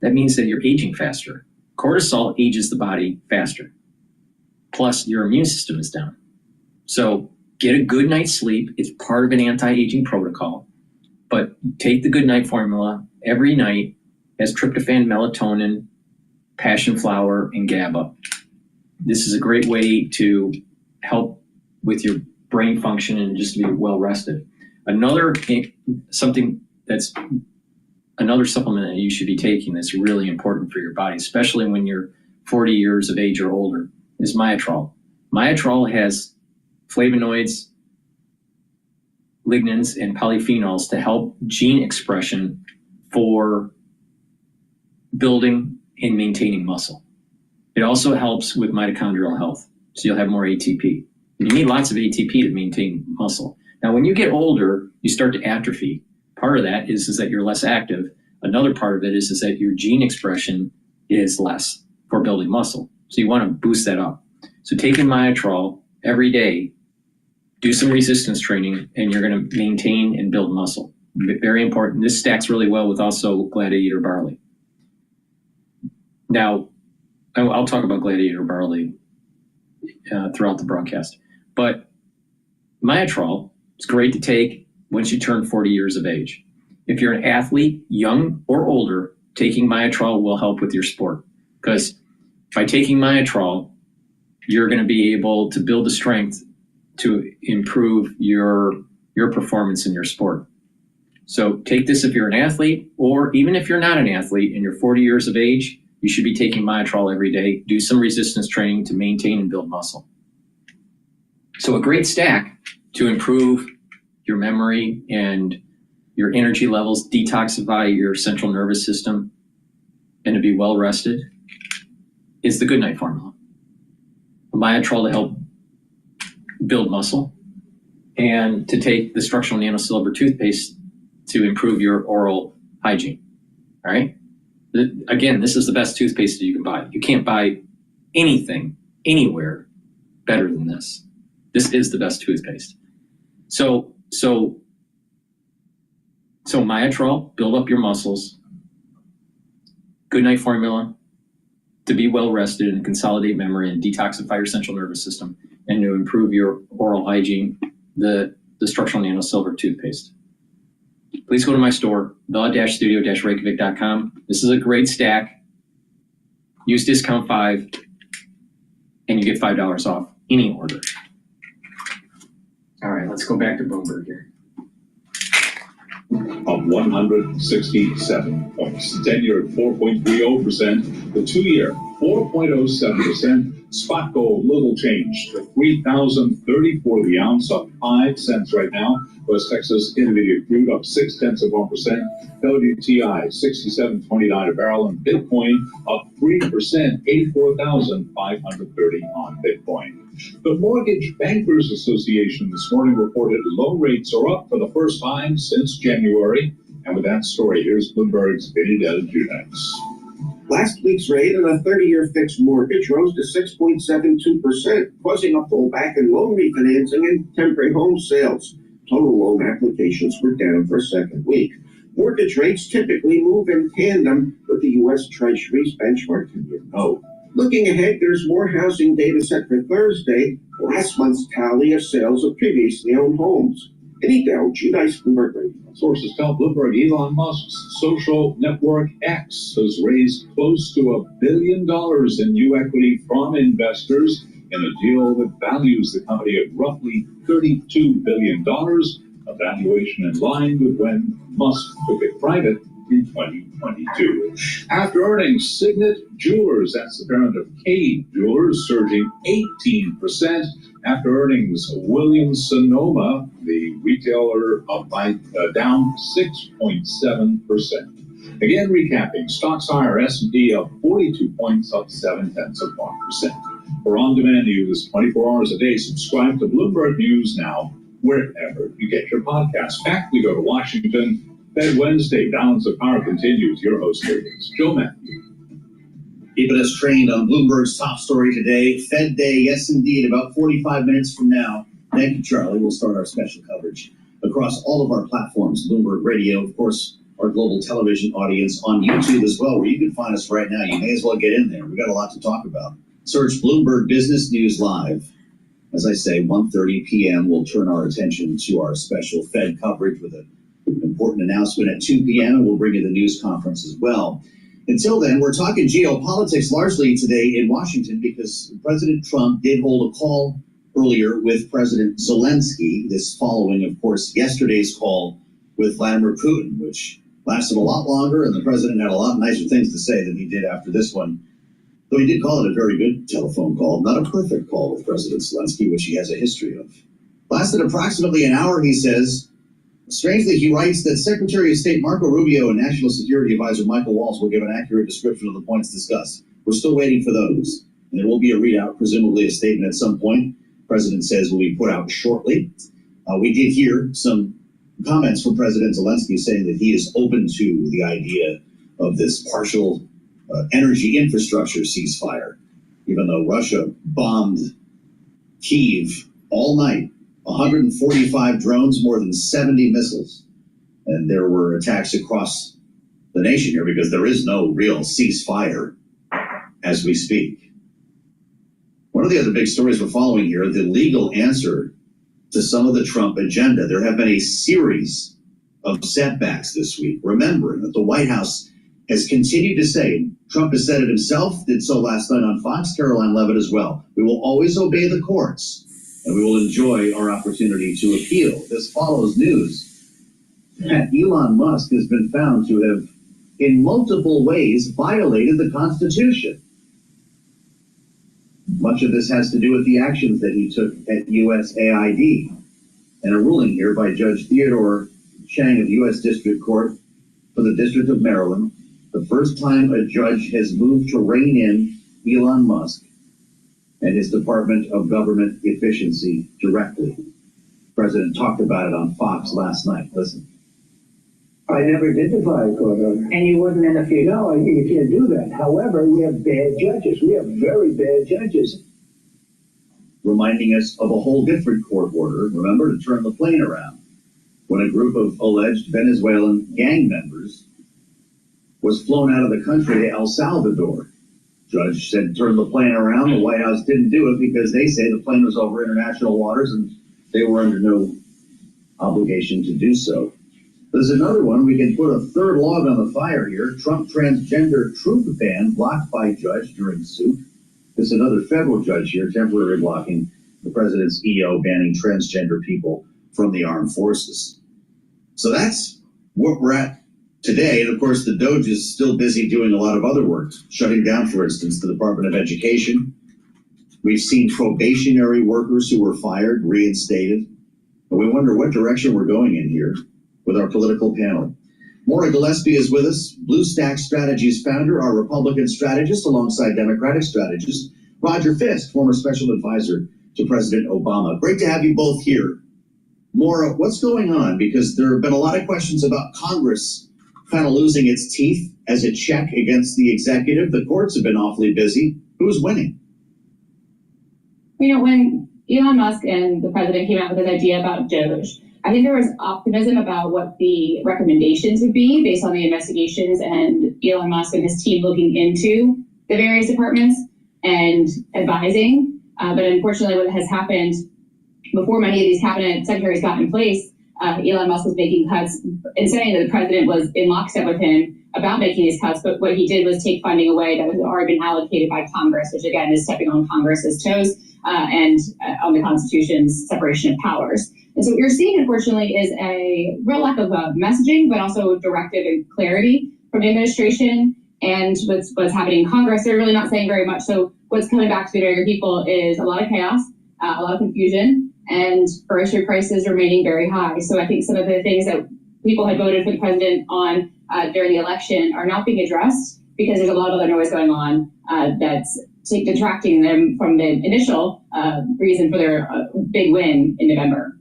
That means that you're aging faster. Cortisol ages the body faster. Plus, your immune system is down. So get a good night's sleep. It's part of an anti-aging protocol. But take the Goodnight Formula every night as tryptophan, melatonin, passion flower, and GABA. This is a great way to help with your brain function and just to be well rested. Another supplement that you should be taking that's really important for your body, especially when you're 40 years of age or older, is Myotrol. Myotrol has flavonoids, lignans, and polyphenols to help gene expression for building and maintaining muscle. It also helps with mitochondrial health, so you'll have more ATP. You need lots of ATP to maintain muscle. Now, when you get older, you start to atrophy. Part of that is that you're less active. Another part of it is that your gene expression is less for building muscle. So you want to boost that up. So taking Myotrol every day, do some resistance training, and you're going to maintain and build muscle. Very important. This stacks really well with also Gladiator barley. Now, I'll talk about Gladiator barley throughout the broadcast. But Myotrol is great to take once you turn 40 years of age. If you're an athlete, young or older, taking Myotrol will help with your sport. Because by taking Myotrol, you're going to be able to build the strength to improve your performance in your sport. So take this if you're an athlete, or even if you're not an athlete and you're 40 years of age, you should be taking Myotrol every day. Do some resistance training to maintain and build muscle. So a great stack to improve your memory and your energy levels, detoxify your central nervous system, and to be well rested is the Goodnight Formula. Myotrol to help build muscle, and to take the structural nanosilver toothpaste to improve your oral hygiene. All right? Again, this is the best toothpaste that you can buy. You can't buy anything anywhere better than this. This is the best toothpaste. So Myotrol, build up your muscles. Good night formula to be well rested and consolidate memory and detoxify your central nervous system and to improve your oral hygiene, the structural nano silver toothpaste. Please go to my store, the-studio-reykjavik.com. This is a great stack. Use discount 5 and you get $5 off any order. All right, let's go back to Bloomberg here. Up 167 points. The 10-year at 4.30%. The 2-year, 4.07%. Spot gold, little change to $3,034 the ounce, up 5 cents right now. West Texas Intermediate crude up 0.6%. WTI 67.29 a barrel, and Bitcoin up 3%, 84,530 on Bitcoin. The Mortgage Bankers Association this morning reported low rates are up for the first time since January. And with that story, here's Bloomberg's Vinny Del Junex. Last week's rate on a 30-year fixed mortgage rose to 6.72%, causing a pullback in loan refinancing and temporary home sales. Total loan applications were down for a second week. Mortgage rates typically move in tandem with the U.S. Treasury's benchmark 10-year note. Looking ahead, there's more housing data set for Thursday, last month's tally of sales of previously owned homes. Vinny Del Junex, Bloomberg Radio. Sources tell Bloomberg Elon Musk's social network X has raised close to $1 billion in new equity from investors in a deal that values the company at roughly $32 billion, a valuation in line with when Musk took it private in 2022. After earnings, Signet Jewelers, that's the parent of Cade Jewelers, surging 18%. After earnings, Williams-Sonoma, the retailer, up by down 6.7%. Again, recapping, stocks higher, S&P up 42 points, up 0.7%. For on-demand news 24 hours a day, subscribe to Bloomberg News Now, wherever you get your podcasts. Back we go to Washington. Fed Wednesday, balance of power continues. Your host here is Joe Matthew. Keeping us trained on Bloomberg's top story today, Fed Day, yes indeed, about 45 minutes from now. Thank you, Charlie. We'll start our special coverage across all of our platforms, Bloomberg Radio, of course, our global television audience on YouTube as well, where you can find us right now. You may as well get in there. We've got a lot to talk about. Search Bloomberg Business News Live. As I say, 1:30 p.m. we'll turn our attention to our special Fed coverage with an important announcement at 2 p.m. and we'll bring you the news conference as well. Until then, we're talking geopolitics largely today in Washington because President Trump did hold a call earlier with President Zelensky, this following, of course, yesterday's call with Vladimir Putin, which lasted a lot longer, and the president had a lot nicer things to say than he did after this one. Though he did call it a very good telephone call, not a perfect call with President Zelensky, which he has a history of. Lasted approximately an hour, he says. Strangely, he writes that Secretary of State Marco Rubio and National Security Advisor Michael Waltz will give an accurate description of the points discussed. We're still waiting for those. And there will be a readout, presumably a statement at some point. The president says will be put out shortly. We did hear some comments from President Zelensky saying that he is open to the idea of this partial energy infrastructure ceasefire, even though Russia bombed Kyiv all night. 145 drones, more than 70 missiles. And there were attacks across the nation here because there is no real ceasefire as we speak. One of the other big stories we're following here, the legal answer to some of the Trump agenda. There have been a series of setbacks this week, remembering that the White House has continued to say, Trump has said it himself, did so last night on Fox, Caroline Leavitt as well. We will always obey the courts. And we will enjoy our opportunity to appeal. This follows news that Elon Musk has been found to have, in multiple ways, violated the Constitution. Much of this has to do with the actions that he took at USAID. And a ruling here by Judge Theodore Chang of the U.S. District Court for the District of Maryland, the first time a judge has moved to rein in Elon Musk and his Department of Government Efficiency directly. The president talked about it on Fox last night. Listen. I never did defy a court order. And you wouldn't interfere? No, you can't do that. However, we have bad judges. We have very bad judges. reminding us of a whole different court order, remember, to turn the plane around, when a group of alleged Venezuelan gang members was flown out of the country to El Salvador. Judge said turn the plane around. The White House didn't do it because they say the plane was over international waters and they were under no obligation to do so. There's another one. We can put a third log on the fire here. Trump transgender troop ban blocked by judge during suit. There's another federal judge here temporarily blocking the president's EO banning transgender people from the armed forces. So that's what we're at today. And of course, the Doge is still busy doing a lot of other work, shutting down, for instance, the Department of Education. We've seen probationary workers who were fired reinstated. And we wonder what direction we're going in here with our political panel. Maura Gillespie is with us, Blue Stack Strategies founder, our Republican strategist alongside Democratic strategist, Roger Fisk, former special advisor to President Obama. Great to have you both here. Maura, what's going on? Because there have been a lot of questions about Congress kind of losing its teeth as a check against the executive. The courts have been awfully busy. Who's winning? You know, when Elon Musk and the president came out with this idea about Doge, I think there was optimism about what the recommendations would be based on the investigations and Elon Musk and his team looking into the various departments and advising. But unfortunately, what has happened before many of these cabinet secretaries got in place, Elon Musk was making cuts and saying that the president was in lockstep with him about making these cuts. But what he did was take funding away that had already been allocated by Congress, which again is stepping on Congress's toes and on the Constitution's separation of powers. And so what you're seeing, unfortunately, is a real lack of messaging, but also directive and clarity from the administration and what's happening in Congress. They're really not saying very much. So what's coming back to the American people is a lot of chaos, a lot of confusion, and grocery prices remaining very high. So I think some of the things that people had voted for the president on during the election are not being addressed because there's a lot of other noise going on that's detracting them from the initial reason for their big win in November.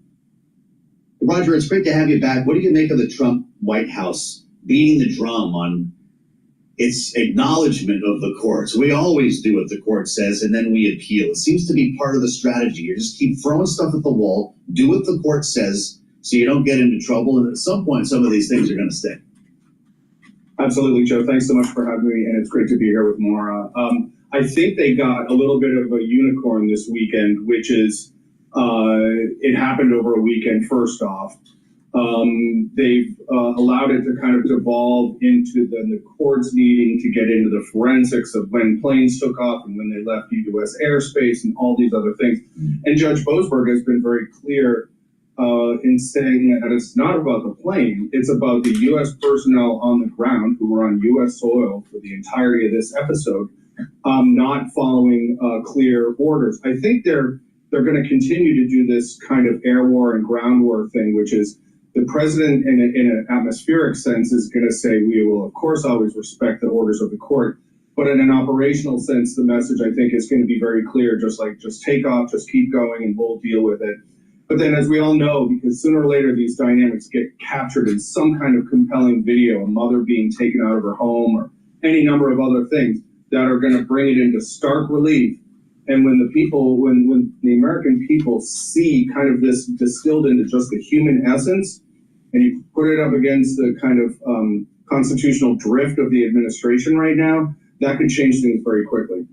Roger, it's great to have you back. What do you make of the Trump White House beating the drum on its acknowledgement of the courts? We always do what the court says, and then we appeal. It seems to be part of the strategy. You just keep throwing stuff at the wall, do what the court says, so you don't get into trouble, and at some point, some of these things are going to stick. Absolutely, Joe. Thanks so much for having me, and it's great to be here with Maura. I think they got a little bit of a unicorn this weekend, which is it happened over a weekend, first off. They've allowed it to kind of devolve into the courts needing to get into the forensics of when planes took off and when they left U.S. airspace and all these other things. And Judge Boasberg has been very clear in saying that it's not about the plane, it's about the U.S. personnel on the ground who were on U.S. soil for the entirety of this episode, not following clear orders. I think they're going to continue to do this kind of air war and ground war thing, which is the president in an atmospheric sense is going to say, we will, of course, always respect the orders of the court. But in an operational sense, the message, I think, is going to be very clear, just take off, just keep going, and we'll deal with it. But then, as we all know, because sooner or later these dynamics get captured in some kind of compelling video, a mother being taken out of her home or any number of other things that are going to bring it into stark relief. And when the people, when the American people see kind of this distilled into just the human essence, and you put it up against the kind of constitutional drift of the administration right now, that could change things very quickly.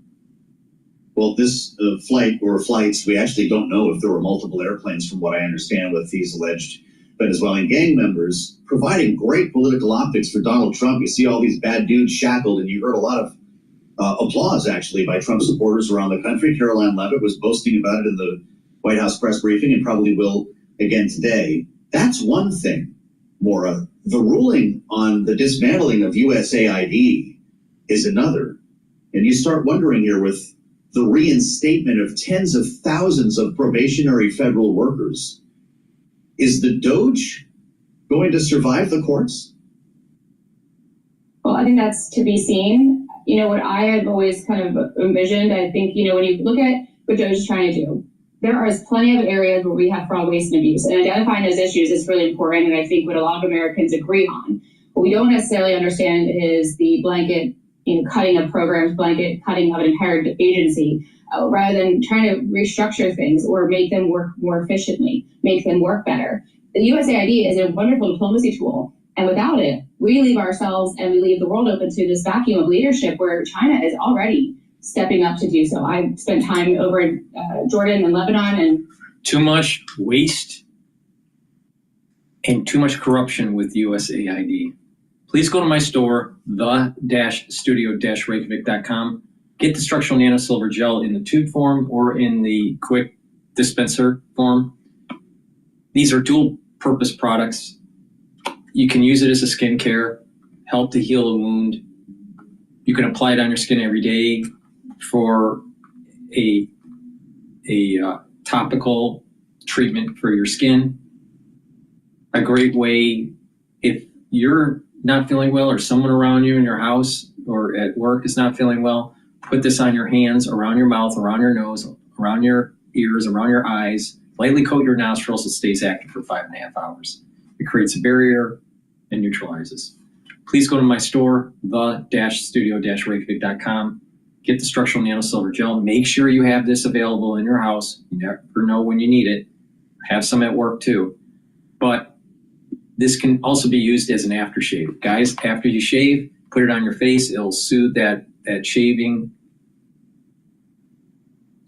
Well, this flight or flights, we actually don't know if there were multiple airplanes, from what I understand, with these alleged Venezuelan gang members providing great political optics for Donald Trump. You see all these bad dudes shackled, and you heard a lot of applause, actually, by Trump supporters around the country. Caroline Leavitt was boasting about it in the White House press briefing and probably will again today. That's one thing, Maura. The ruling on the dismantling of USAID is another. And you start wondering here with the reinstatement of tens of thousands of probationary federal workers. Is the Doge going to survive the courts? Well, I think that's to be seen. You know, what I have always kind of envisioned, I think, you know, when you look at what Doge is trying to do, there is plenty of areas where we have fraud, waste, and abuse. And identifying those issues is really important, and I think what a lot of Americans agree on. What we don't necessarily understand is the blanket, you know, cutting of programs, blanket cutting of an entire agency. rather than trying to restructure things or make them work more efficiently, make them work better. The USAID is a wonderful diplomacy tool, and without it, we leave ourselves and we leave the world open to this vacuum of leadership where China is already stepping up to do so. I've spent time over in Jordan and Lebanon, and too much waste and too much corruption with USAID. Please go to my store, the-studio-reykjavik.com. Get the structural nanosilver gel in the tube form or in the quick dispenser form. These are dual purpose products. You can use it as a skincare, help to heal a wound. You can apply it on your skin every day for a topical treatment for your skin. A great way, if you're not feeling well or someone around you in your house or at work is not feeling well, put this on your hands, around your mouth, around your nose, around your ears, around your eyes. Lightly coat your nostrils. It stays active for 5.5 hours. It creates a barrier and neutralizes. Please go to my store, the-studio-reykjavik.com. Get the structural nanosilver gel. Make sure you have this available in your house. You never know when you need it. Have some at work too. But this can also be used as an aftershave. Guys, after you shave, put it on your face. It'll soothe that shaving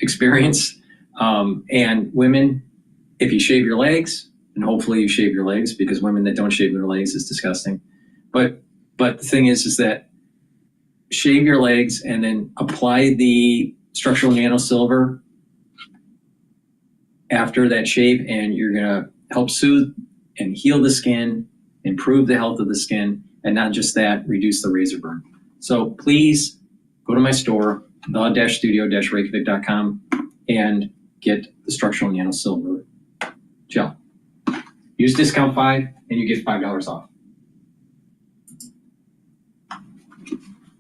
experience. And women, if you shave your legs, and hopefully you shave your legs, because women that don't shave their legs is disgusting. But the thing is that shave your legs and then apply the structural nanosilver after that shave, and you're gonna help soothe and heal the skin, improve the health of the skin, and not just that, reduce the razor burn. So please go to my store, the-studio-reykjavik.com, and get the structural nanosilver gel. Use discount 5 and you get $5 off.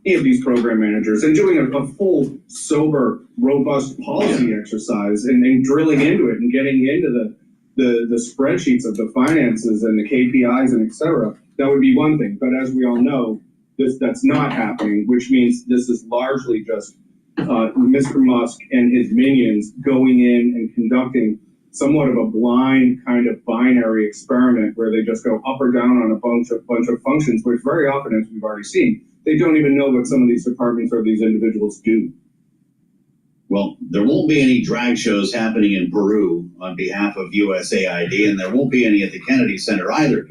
Of these program managers and doing a full, sober, robust policy exercise and drilling into it and getting into the spreadsheets of the finances and the KPIs and et cetera, that would be one thing. But as we all know, that's not happening, which means this is largely just Mr. Musk and his minions going in and conducting somewhat of a blind kind of binary experiment where they just go up or down on a bunch of functions, which very often, as we've already seen, they don't even know what some of these departments or these individuals do. Well, there won't be any drag shows happening in Peru on behalf of USAID, and there won't be any at the Kennedy Center either.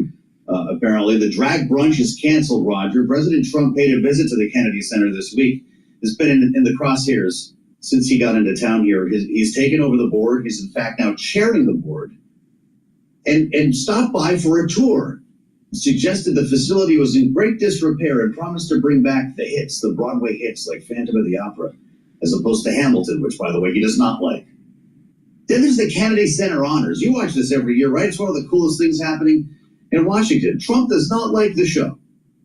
Apparently, the drag brunch is canceled, Roger. President Trump paid a visit to the Kennedy Center this week. Has been in the crosshairs since he got into town here. He's taken over the board. He's, in fact, now chairing the board. And stopped by for a tour. Suggested the facility was in great disrepair and promised to bring back the hits, the Broadway hits like Phantom of the Opera, as opposed to Hamilton, which, by the way, he does not like. Then there's the Kennedy Center Honors. You watch this every year, right? It's one of the coolest things happening in Washington. Trump does not like the show.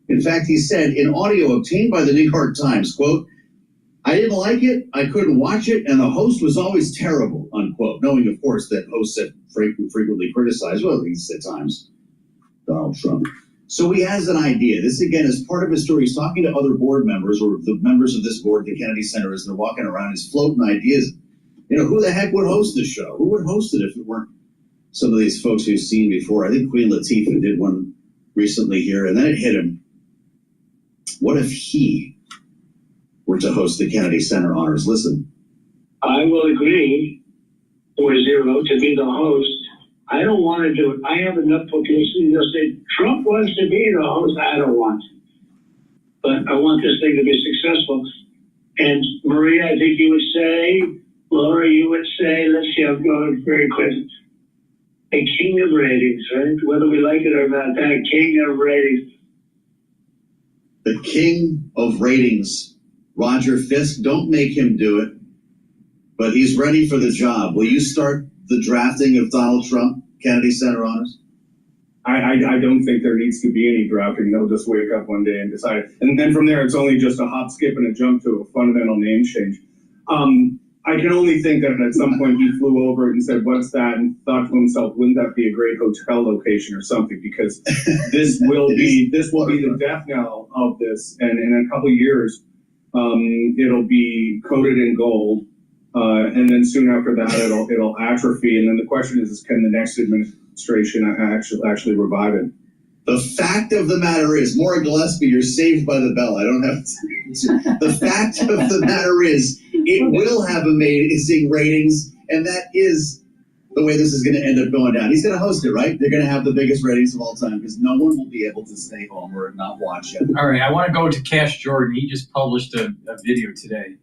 In fact, he said in audio obtained by the New York Times, quote, "I didn't like it, I couldn't watch it, and the host was always terrible," unquote, knowing, of course, that hosts have frequently criticized, well, at least at times, Donald Trump. So he has an idea. This, again, is part of his story. He's talking to other board members or the members of this board, the Kennedy Center, as they're walking around. He's floating ideas. You know, who the heck would host the show? Who would host it if it weren't some of these folks we've seen before? I think Queen Latifah did one recently here, and then it hit him. What if he were to host the Kennedy Center Honors? Listen. I will agree for Zero to be the host. I don't want to do it. I have enough publicity. They'll say, Trump wants to be the host. I don't want to. But I want this thing to be successful. And Maria, I think you would say, Laura, you would say, let's see, I'm going very quick. A king of ratings, right? Whether we like it or not, that king of ratings. The king of ratings, Roger Fisk. Don't make him do it. But he's ready for the job. Will you start the drafting of Donald Trump Kennedy Center Honors? I don't think there needs to be any drafting. They'll just wake up one day and decide. And then from there, it's only just a hop, skip, and a jump to a fundamental name change. I can only think that at some point he flew over and said, "What's that?" and thought to himself, "Wouldn't that be a great hotel location or something?" Because this will be the death knell of this. And in a couple of years, it'll be coated in gold. and then soon after that it'll atrophy. And then the question is can the next administration actually revive it? The fact of the matter is, Maura Gillespie, you're saved by the bell. I don't have to. The fact of the matter is, it will have amazing ratings, and that is the way this is going to end up going down. He's going to host it, right? They're going to have the biggest ratings of all time because no one will be able to stay home or not watch it. All right, I want to go to Cash Jordan. He just published a video today.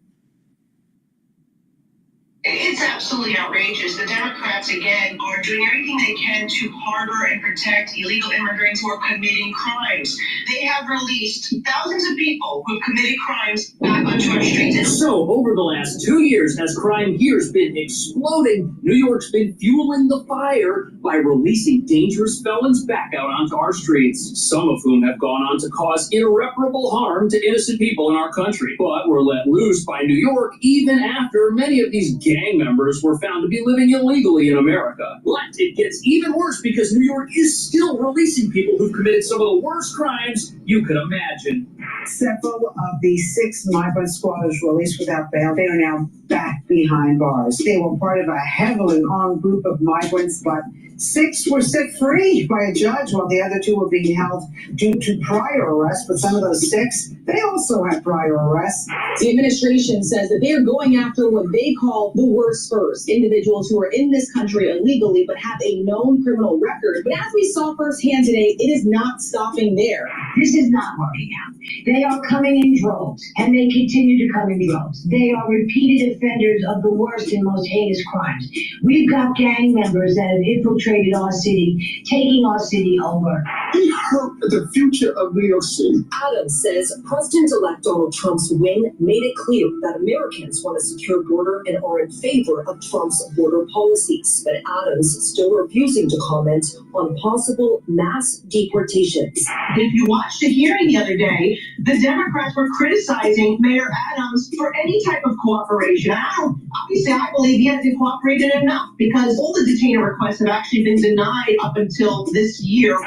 It's absolutely outrageous. The Democrats, again, are doing everything they can to harbor and protect illegal immigrants who are committing crimes. They have released thousands of people who have committed crimes back onto our streets. So, over the last 2 years, as crime here has been exploding, New York's been fueling the fire by releasing dangerous felons back out onto our streets, some of whom have gone on to cause irreparable harm to innocent people in our country. But were let loose by New York even after many of these gang members were found to be living illegally in America. But it gets even worse because New York is still releasing people who've committed some of the worst crimes you could imagine. Several of the 6 migrant squatters released without bail, they are now back behind bars. They were part of a heavily armed group of migrants, but 6 were set free by a judge while the other 2 were being held due to prior arrests. But some of those 6, they also had prior arrests. The administration says that they are going after what they call the worst first, individuals who are in this country illegally but have a known criminal record. But as we saw firsthand today, it is not stopping there. This is not working out. They are coming in droves, and they continue to come in droves. They are repeated offenders of the worst and most heinous crimes. We've got gang members that have infiltrated our city, taking our city over. They hurt the future of New York City. Adams says President-elect Donald Trump's win made it clear that Americans want a secure border and are in favor of Trump's border policies. But Adams is still refusing to comment on possible mass deportations. If you watched the hearing the other day, the Democrats were criticizing Mayor Adams for any type of cooperation. Obviously, I believe he hasn't cooperated enough because all the detainer requests have actually been denied up until this year.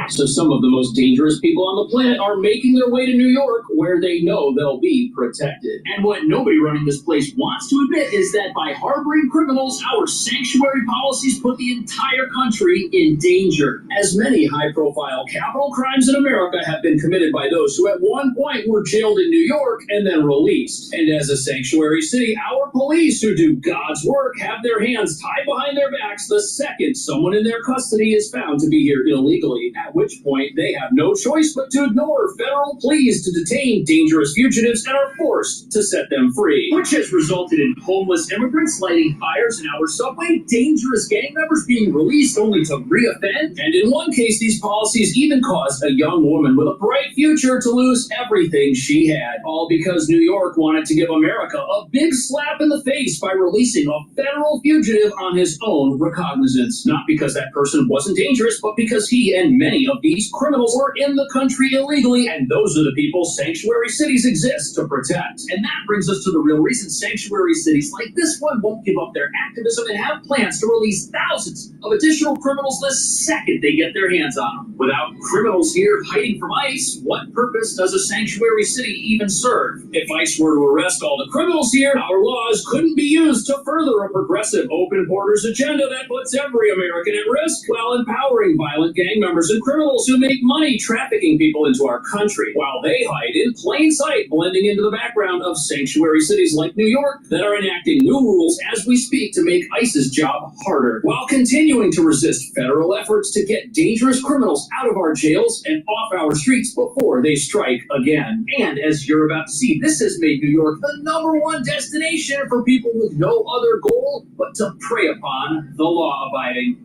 So some of the most dangerous people on the planet are making their way to New York, where they know they'll be protected. And what nobody running this place wants to admit is that by harboring criminals, our sanctuary policies put the entire country in danger. As many high-profile capital crimes in America have been committed by those who at one point were jailed in New York and then released. And as a sanctuary city, our police, who do God's work, have their hands tied behind their backs the second someone in their custody is found to be here illegally, at which point they have no choice but to ignore federal pleas to detain dangerous fugitives and are forced to set them free, which has resulted in homeless immigrants lighting fires in our subway, dangerous gang members being released only to reoffend, and in one case these policies even caused a young woman with a bright future to lose everything she had, all because New York wanted to give America a big slap in the face by releasing a federal fugitive on his own recognizance, not because that person wasn't dangerous, but because he and many of these criminals were in the country illegally, and those are the people sanctuary cities exist to protect. And that brings us to the real reason sanctuary cities like this one won't give up their activism and have plans to release thousands of additional criminals the second they get their hands on them. Without criminals here hiding from ICE, what purpose does a sanctuary city even serve? If ICE were to arrest all the criminals here, our laws couldn't be used to further a progressive open borders agenda that puts every American at risk while empowering violent gang members and criminals who make money trafficking people into our country, while they hide in plain sight, blending into the background of sanctuary cities like New York that are enacting new rules as we speak to make ICE's job harder, while continuing to resist federal efforts to get dangerous criminals out of our jails and off our streets before they strike again. And as you're about to see, this has made New York the #1 destination for people with no other goal but to prey upon the law-abiding.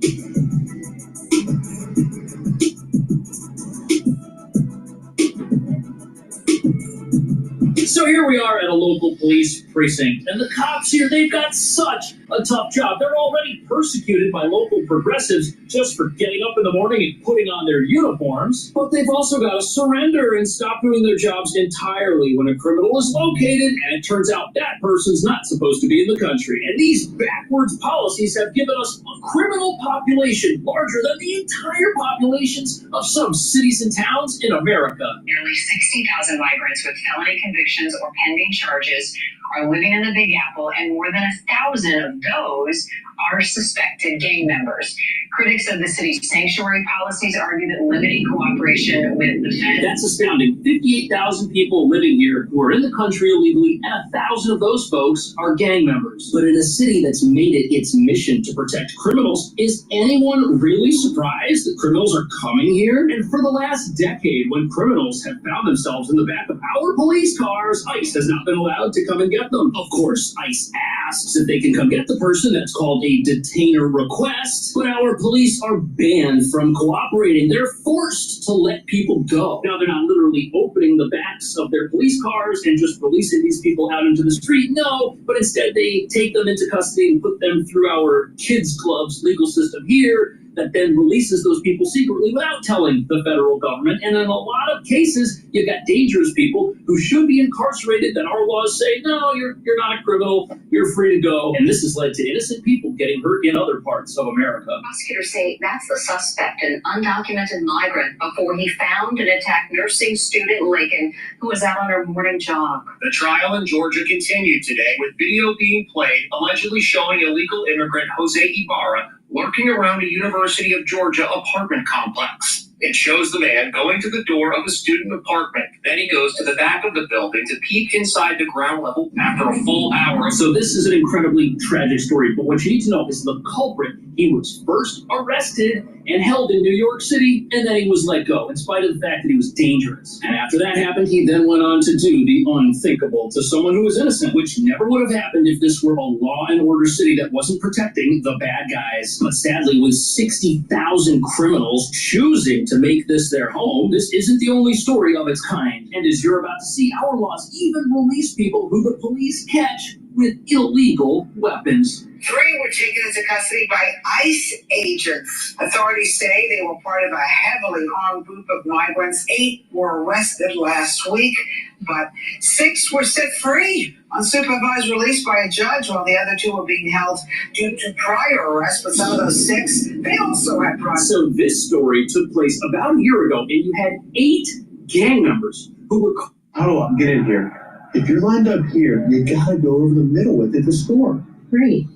So here we are at a local police precinct, and the cops here, they've got such a tough job. They're already persecuted by local progressives just for getting up in the morning and putting on their uniforms. But they've also got to surrender and stop doing their jobs entirely when a criminal is located and it turns out that person's not supposed to be in the country. And these backwards policies have given us a criminal population larger than the entire populations of some cities and towns in America. Nearly 60,000 migrants with felony convictions or pending charges are living in the Big Apple, and more than 1,000 of those are suspected gang members. Critics of the city's sanctuary policies argue that limiting cooperation with the Fed. That's astounding. 58,000 people living here who are in the country illegally, and 1,000 of those folks are gang members. But in a city that's made it its mission to protect criminals, is anyone really surprised that criminals are coming here? And for the last decade, when criminals have found themselves in the back of our police cars, ICE has not been allowed to come and get them. Of course, ICE asks if they can come get the person. That's called a detainer request. But our police are banned from cooperating. They're forced to let people go. Now, they're not literally opening the backs of their police cars and just releasing these people out into the street. No, but instead they take them into custody and put them through our kids club's legal system here that then releases those people secretly without telling the federal government. And in a lot of cases, you've got dangerous people who should be incarcerated that our laws say, no, you're not a criminal, you're free to go. And this has led to innocent people getting hurt in other parts of America. Prosecutors say that's the suspect, an undocumented migrant, before he found and attacked nursing student Lakin, who was out on her morning jog. The trial in Georgia continued today with video being played allegedly showing illegal immigrant Jose Ibarra lurking around a University of Georgia apartment complex. It shows the man going to the door of a student apartment. Then he goes to the back of the building to peek inside the ground level after a full hour. So this is an incredibly tragic story, but what you need to know is the culprit, he was first arrested and held in New York City, and then he was let go, in spite of the fact that he was dangerous. And after that happened, he then went on to do the unthinkable to someone who was innocent, which never would have happened if this were a law and order city that wasn't protecting the bad guys. But sadly, with 60,000 criminals choosing to make this their home, this isn't the only story of its kind. And as you're about to see, our laws even release people who the police catch with illegal weapons. 3 were taken into custody by ICE agents. Authorities say they were part of a heavily armed group of migrants. 8 were arrested last week, but 6 were set free on supervised release by a judge, while the other 2 were being held due to prior arrests. But some of those 6, they also had prior. So this story took place about a year ago, and you had 8 gang members who were... How do I get in here? If you're lined up here, you gotta go over the middle with it to score. Great.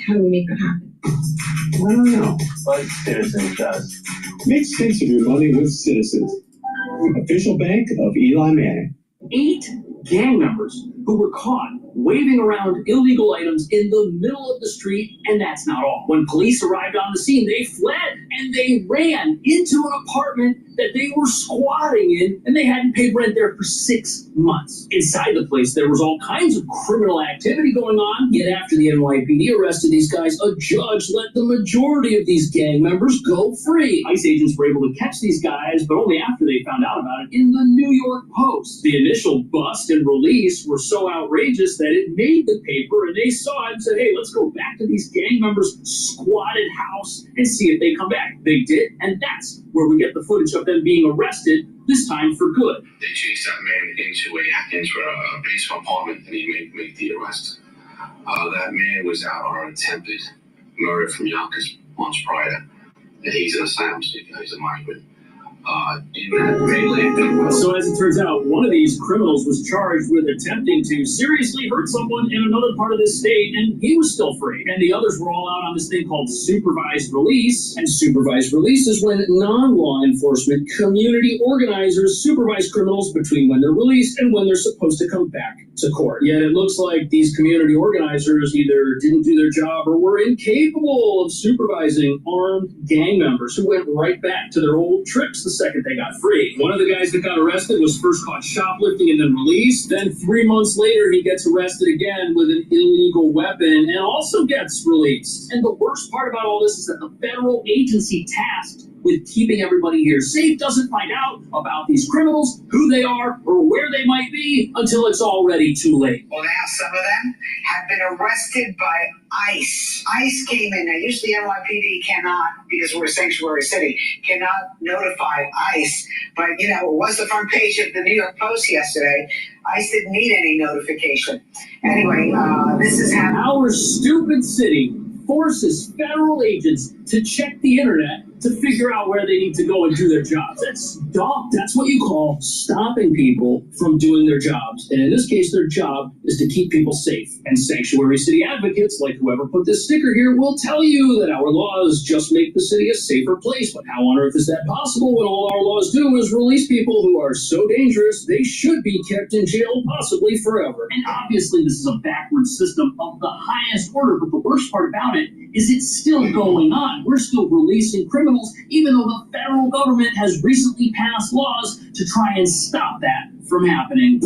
How do we make that happen? I don't know. But Citizens does. Make sense of your money with Citizens. Official bank of Eli Manning. 8 gang members who were caught waving around illegal items in the middle of the street, and that's not all. When police arrived on the scene, they fled and they ran into an apartment that they were squatting in, and they hadn't paid rent there for 6 months. Inside the place, there was all kinds of criminal activity going on, yet after the NYPD arrested these guys, a judge let the majority of these gang members go free. ICE agents were able to catch these guys, but only after they found out about it in the New York Post. The initial bust and release were so outrageous that it made the paper, and they saw it and said, hey, let's go back to these gang members' squatted house and see if they come back. They did, and that's where we get the footage of them being arrested, this time for good. They chased that man into a basement apartment, and he made the arrest. That man was out on an attempted murder from Yonkers months prior, and he's an asylum seeker. He's a migrant. So as it turns out, one of these criminals was charged with attempting to seriously hurt someone in another part of this state, and he was still free. And the others were all out on this thing called supervised release. And supervised release is when non-law enforcement community organizers supervise criminals between when they're released and when they're supposed to come back to court. Yet it looks like these community organizers either didn't do their job or were incapable of supervising armed gang members who went right back to their old tricks the second they got free. One of the guys that got arrested was first caught shoplifting and then released. Then 3 months later, he gets arrested again with an illegal weapon and also gets released. And the worst part about all this is that the federal agency tasked with keeping everybody here safe doesn't find out about these criminals, who they are, or where they might be until it's already too late. Well, now some of them have been arrested by ICE. ICE came in. Now, usually NYPD cannot, because we're a sanctuary city, cannot notify ICE. But, you know, it was the front page of the New York Post yesterday. ICE didn't need any notification. Anyway, this is how our stupid city forces federal agents to check the internet to figure out where they need to go and do their jobs. That's dumb. That's what you call stopping people from doing their jobs. And in this case, their job is to keep people safe. And sanctuary city advocates, like whoever put this sticker here, will tell you that our laws just make the city a safer place. But how on earth is that possible when all our laws do is release people who are so dangerous they should be kept in jail, possibly forever? And obviously this is a backwards system of the highest order, but the worst part about it is it's still going on. We're still releasing criminals, even though the federal government has recently passed laws to try and stop that from happening.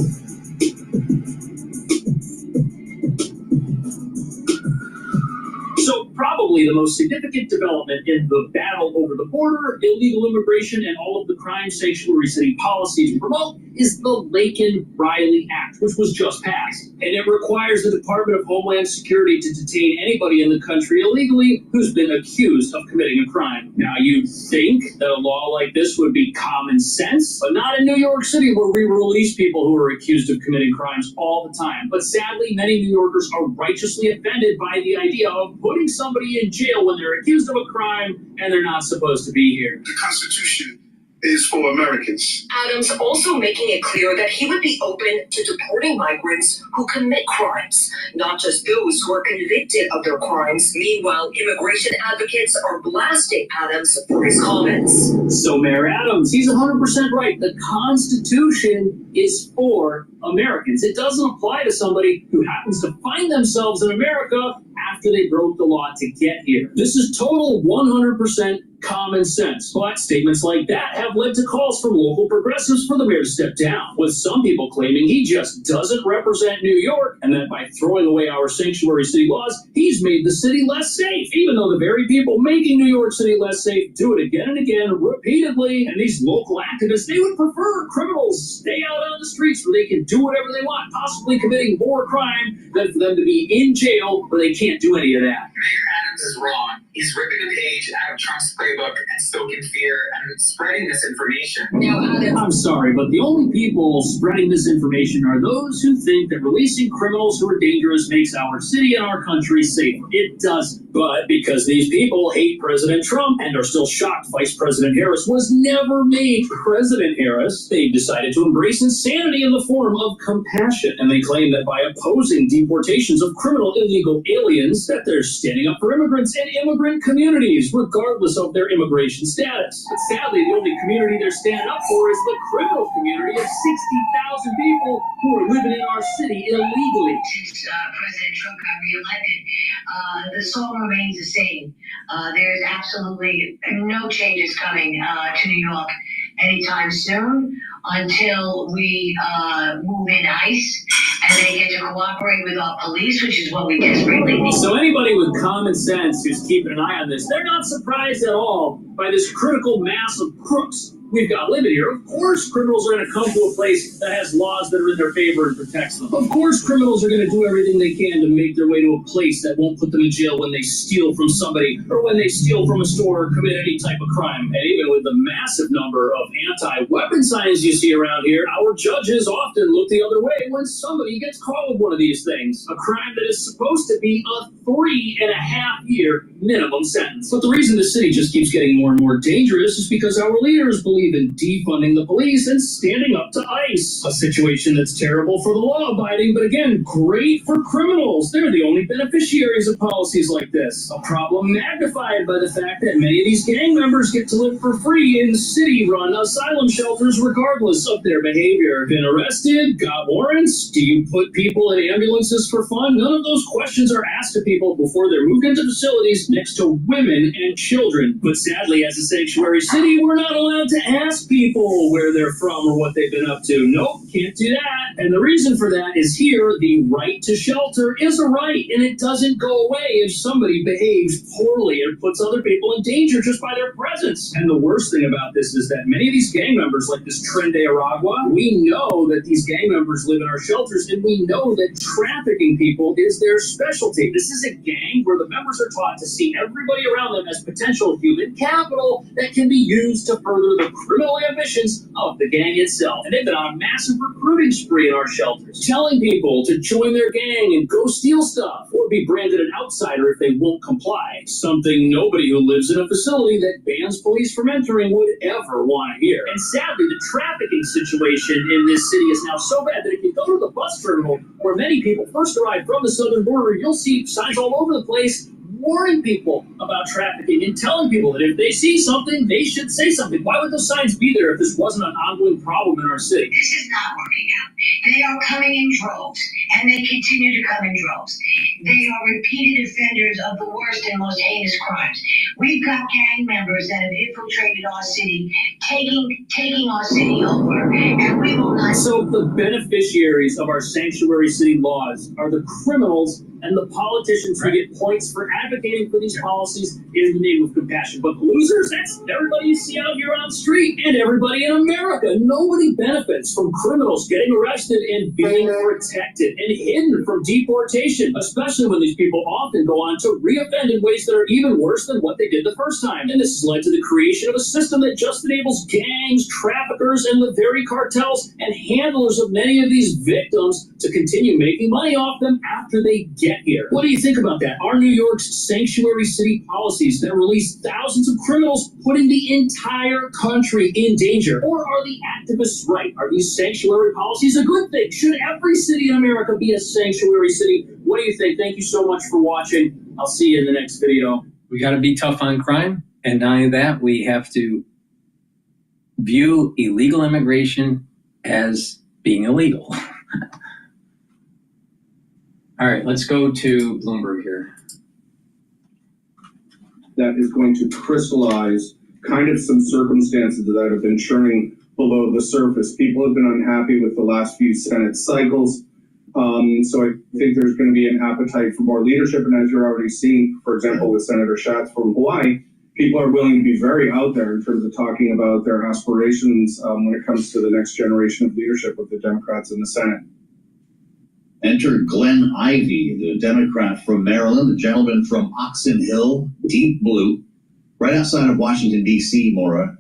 So probably the most significant development in the battle over the border, illegal immigration, and all of the crime sanctuary city policies we promote is the Laken-Riley Act, which was just passed. And it requires the Department of Homeland Security to detain anybody in the country illegally who's been accused of committing a crime. Now, you'd think that a law like this would be common sense, but not in New York City, where we release people who are accused of committing crimes all the time. But sadly, many New Yorkers are righteously offended by the idea of putting somebody in jail when they're accused of a crime and they're not supposed to be here. The Constitution is for Americans. Adams also making it clear that he would be open to deporting migrants who commit crimes, not just those who are convicted of their crimes. Meanwhile, immigration advocates are blasting Adams for his comments. So Mayor Adams, he's 100% right. The Constitution is for Americans. It doesn't apply to somebody who happens to find themselves in America after they broke the law to get here. This is total 100% common sense. But statements like that have led to calls from local progressives for the mayor to step down, with some people claiming he just doesn't represent New York and that by throwing away our sanctuary city laws, he's made the city less safe, even though the very people making New York City less safe do it again and again, repeatedly. And these local activists, they would prefer criminals stay out on the streets where they can do whatever they want, possibly committing more crime, than for them to be in jail where they can't do any of that. Mayor Adams is wrong. He's ripping a page out of Trump's playbook and stoking fear and spreading misinformation. I'm sorry, but the only people spreading misinformation are those who think that releasing criminals who are dangerous makes our city and our country safer. It doesn't. But because these people hate President Trump and are still shocked Vice President Harris was never made President Harris, they decided to embrace insanity in the form of compassion. And they claim that by opposing deportations of criminal illegal aliens, that they're standing up for immigrants and immigrant communities, regardless of their immigration status. But sadly, the only community they're standing up for is the criminal community of 60,000 people who are living in our city illegally. Since President Trump got reelected, the song remains the same. There's absolutely no changes coming to New York anytime soon until we move in ICE and they get to cooperate with our police, which is what we desperately need. So anybody with common sense who's keeping an eye on this, they're not surprised at all by this critical mass of crooks we've got living here. Of course criminals are going to come to a place that has laws that are in their favor and protects them. Of course criminals are going to do everything they can to make their way to a place that won't put them in jail when they steal from somebody or when they steal from a store or commit any type of crime. And even with the massive number of anti-weapon signs you see around here, our judges often look the other way when somebody gets caught with one of these things. A crime that is supposed to be a 3.5-year minimum sentence. But the reason the city just keeps getting more and more dangerous is because our leaders believe in defunding the police and standing up to ICE. A situation that's terrible for the law-abiding, but again, great for criminals. They're the only beneficiaries of policies like this. A problem magnified by the fact that many of these gang members get to live for free in city-run asylum shelters regardless of their behavior. Been arrested? Got warrants? Do you put people in ambulances for fun? None of those questions are asked to people before they're moved into facilities next to women and children. But sadly, as a sanctuary city, we're not allowed to ask people where they're from or what they've been up to. Nope, can't do that. And the reason for that is here, the right to shelter is a right, and it doesn't go away if somebody behaves poorly and puts other people in danger just by their presence. And the worst thing about this is that many of these gang members, like this Tren de Aragua, we know that these gang members live in our shelters, and we know that trafficking people is their specialty. This is a gang where the members are taught to see everybody around them as potential human capital that can be used to further the criminal ambitions of the gang itself. And they've been on a massive recruiting spree in our shelters, telling people to join their gang and go steal stuff or be branded an outsider if they won't comply. Something nobody who lives in a facility that bans police from entering would ever want to hear. And sadly, the trafficking situation in this city is now so bad that if you go to the bus terminal where many people first arrive from the southern border, you'll see signs all over the place warning people about trafficking and telling people that if they see something, they should say something. Why would those signs be there if this wasn't an ongoing problem in our city? This is not working out. They are coming in droves, and they continue to come in droves. They are repeated offenders of the worst and most heinous crimes. We've got gang members that have infiltrated our city, taking our city over, and we will not. So the beneficiaries of our sanctuary city laws are the criminals and the politicians who get points for advocating for these policies in the name of compassion. But losers, that's everybody you see out here on the street and everybody in America. Nobody benefits from criminals getting arrested and being protected and hidden from deportation, especially when these people often go on to reoffend in ways that are even worse than what they did the first time. And this has led to the creation of a system that just enables gangs, traffickers, and the very cartels and handlers of many of these victims to continue making money off them after they get here. What do you think about that? Are New York's sanctuary city policies that release thousands of criminals putting the entire country in danger? Or are the activists right? Are these sanctuary policies a good thing? Should every city in America be a sanctuary city? What do you think? Thank you so much for watching. I'll see you in the next video. We got to be tough on crime. And not only that, we have to view illegal immigration as being illegal. All right, let's go to Bloomberg here. That is going to crystallize kind of some circumstances that have been churning below the surface. People have been unhappy with the last few Senate cycles. So I think there's going to be an appetite for more leadership. And as you're already seeing, for example, with Senator Schatz from Hawaii, people are willing to be very out there in terms of talking about their aspirations when it comes to the next generation of leadership with the Democrats in the Senate. Enter Glenn Ivey, the Democrat from Maryland, the gentleman from Oxon Hill, deep blue, right outside of Washington, D.C., Maura,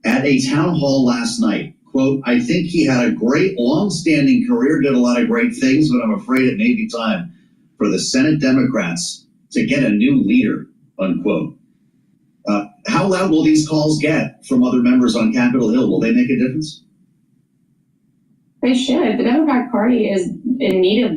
at a town hall last night. Quote, I think he had a great long-standing career, did a lot of great things, but I'm afraid it may be time for the Senate Democrats to get a new leader, unquote. How loud will these calls get from other members on Capitol Hill? Will they make a difference? They should. The Democratic Party is in need of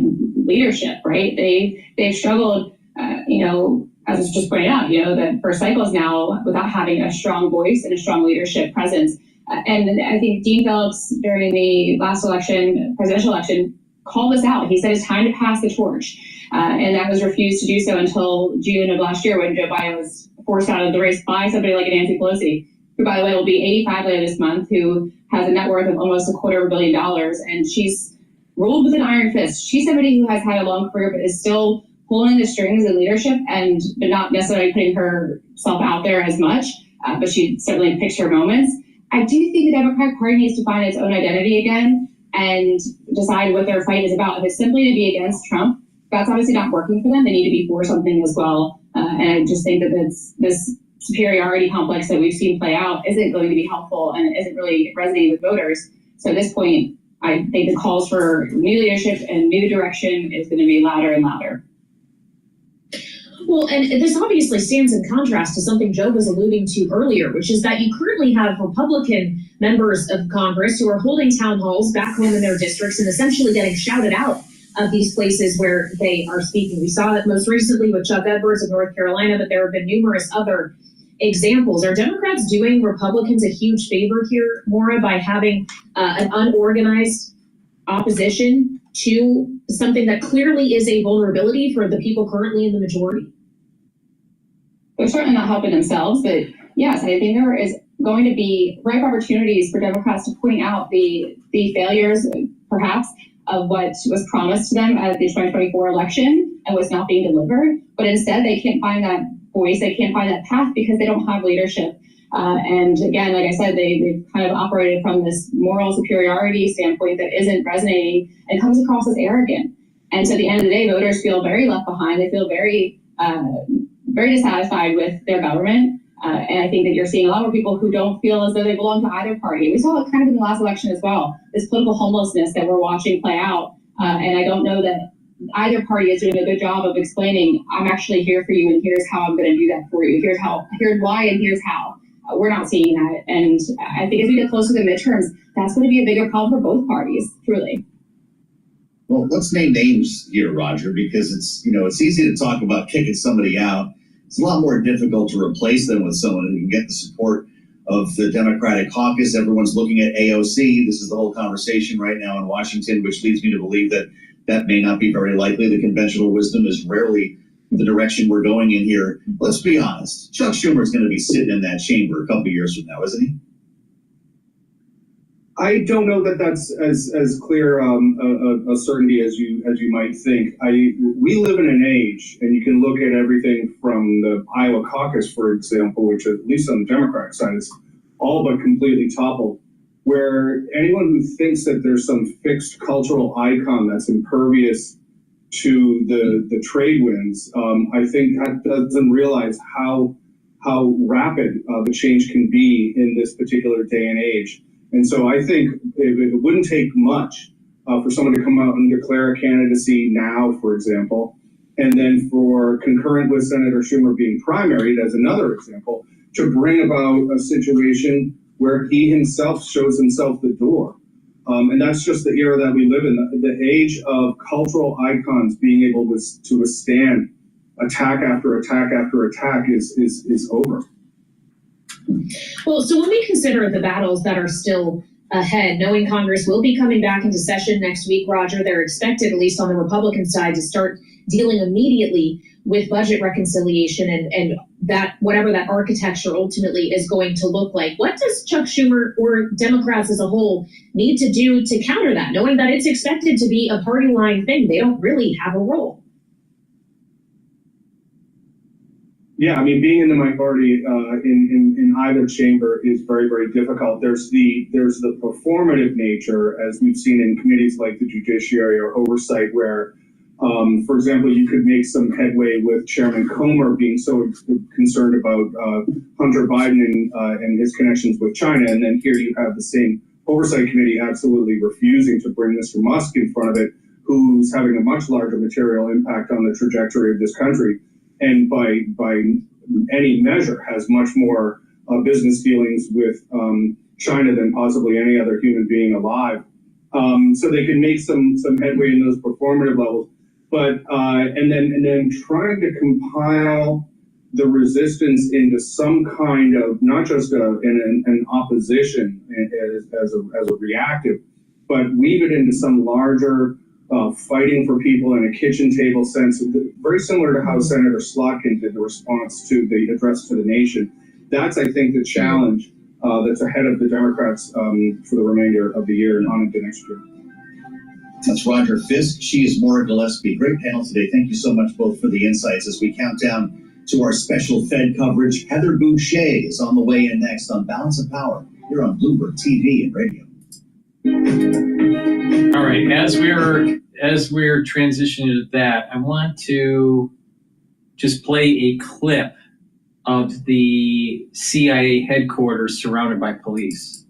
leadership, right? They've struggled, as was just pointed out, that for cycles now without having a strong voice and a strong leadership presence. And I think Dean Phillips during the last election, presidential election, called this out. He said it's time to pass the torch. And that was refused to do so until June of last year when Joe Biden was forced out of the race by somebody like Nancy Pelosi, who, by the way, will be 85 later this month, who has a net worth of almost $250 million. And she's ruled with an iron fist. She's somebody who has had a long career, but is still pulling the strings in leadership but not necessarily putting herself out there as much. But she certainly picks her moments. I do think the Democratic Party needs to find its own identity again and decide what their fight is about. If it's simply to be against Trump, that's obviously not working for them. They need to be for something as well. And I just think that this superiority complex that we've seen play out isn't going to be helpful and isn't really resonating with voters. So at this point, I think the calls for new leadership and new direction is going to be louder and louder. Well, and this obviously stands in contrast to something Joe was alluding to earlier, which is that you currently have Republican members of Congress who are holding town halls back home in their districts and essentially getting shouted out of these places where they are speaking. We saw that most recently with Chuck Edwards of North Carolina, but there have been numerous other examples. Are Democrats doing Republicans a huge favor here, Maura, by having an unorganized opposition to something that clearly is a vulnerability for the people currently in the majority? They're certainly not helping themselves, but yes, I think there is going to be ripe opportunities for Democrats to point out the failures, perhaps, of what was promised to them at the 2024 election and was not being delivered. But instead, they can't find that voice, they can't find that path because they don't have leadership. And again, like I said, they've kind of operated from this moral superiority standpoint that isn't resonating and comes across as arrogant. And so at the end of the day, voters feel very left behind. They feel very dissatisfied with their government. And I think that you're seeing a lot more people who don't feel as though they belong to either party. We saw it kind of in the last election as well, this political homelessness that we're watching play out. And I don't know that either party is doing a good job of explaining, I'm actually here for you and here's how I'm going to do that for you. Here's why, and here's how. We're not seeing that. And I think as we get closer to the midterms, that's going to be a bigger problem for both parties, truly. Well, let's name names here, Roger, because it's easy to talk about kicking somebody out. It's a lot more difficult to replace them with someone who can get the support of the Democratic caucus. Everyone's looking at AOC. This is the whole conversation right now in Washington, which leads me to believe that that may not be very likely. The conventional wisdom is rarely the direction we're going in here. Let's be honest. Chuck Schumer's going to be sitting in that chamber a couple of years from now, isn't he? I don't know that that's as clear a certainty as you might think. We live in an age, and you can look at everything from the Iowa caucus, for example, which at least on the Democratic side is all but completely toppled, where anyone who thinks that there's some fixed cultural icon that's impervious to the trade winds, I think that doesn't realize how rapid the change can be in this particular day and age. And so I think it wouldn't take much for someone to come out and declare a candidacy now, for example, and then for concurrent with Senator Schumer being primaried as another example, to bring about a situation where he himself shows himself the door. And that's just the era that we live in. The age of cultural icons being able to withstand attack after attack after attack is over. Well, so when we consider the battles that are still ahead, knowing Congress will be coming back into session next week, Roger, they're expected, at least on the Republican side, to start dealing immediately with budget reconciliation and that whatever that architecture ultimately is going to look like. What does Chuck Schumer or Democrats as a whole need to do to counter that, knowing that it's expected to be a party line thing? They don't really have a role. Yeah, I mean, being in the minority in either chamber is very, very difficult. There's the performative nature, as we've seen in committees like the Judiciary or Oversight, where, for example, you could make some headway with Chairman Comer being so concerned about Hunter Biden and his connections with China, and then here you have the same Oversight Committee absolutely refusing to bring Mr. Musk in front of it, who's having a much larger material impact on the trajectory of this country. And by any measure has much more business dealings with China than possibly any other human being alive. So they can make some headway in those performative levels, but and then trying to compile the resistance into some kind of not just an opposition as a reactive, but weave it into some larger fighting for people in a kitchen table sense, very similar to how Senator Slotkin did the response to the address to the nation. That's, I think, the challenge that's ahead of the Democrats for the remainder of the year and on into next year. That's Roger Fisk. She is Maura Gillespie. Great panel today. Thank you so much both for the insights as we count down to our special Fed coverage. Heather Boucher is on the way in next on Balance of Power here on Bloomberg TV and radio. All right, as we're transitioning to that, I want to just play a clip of the CIA headquarters surrounded by police.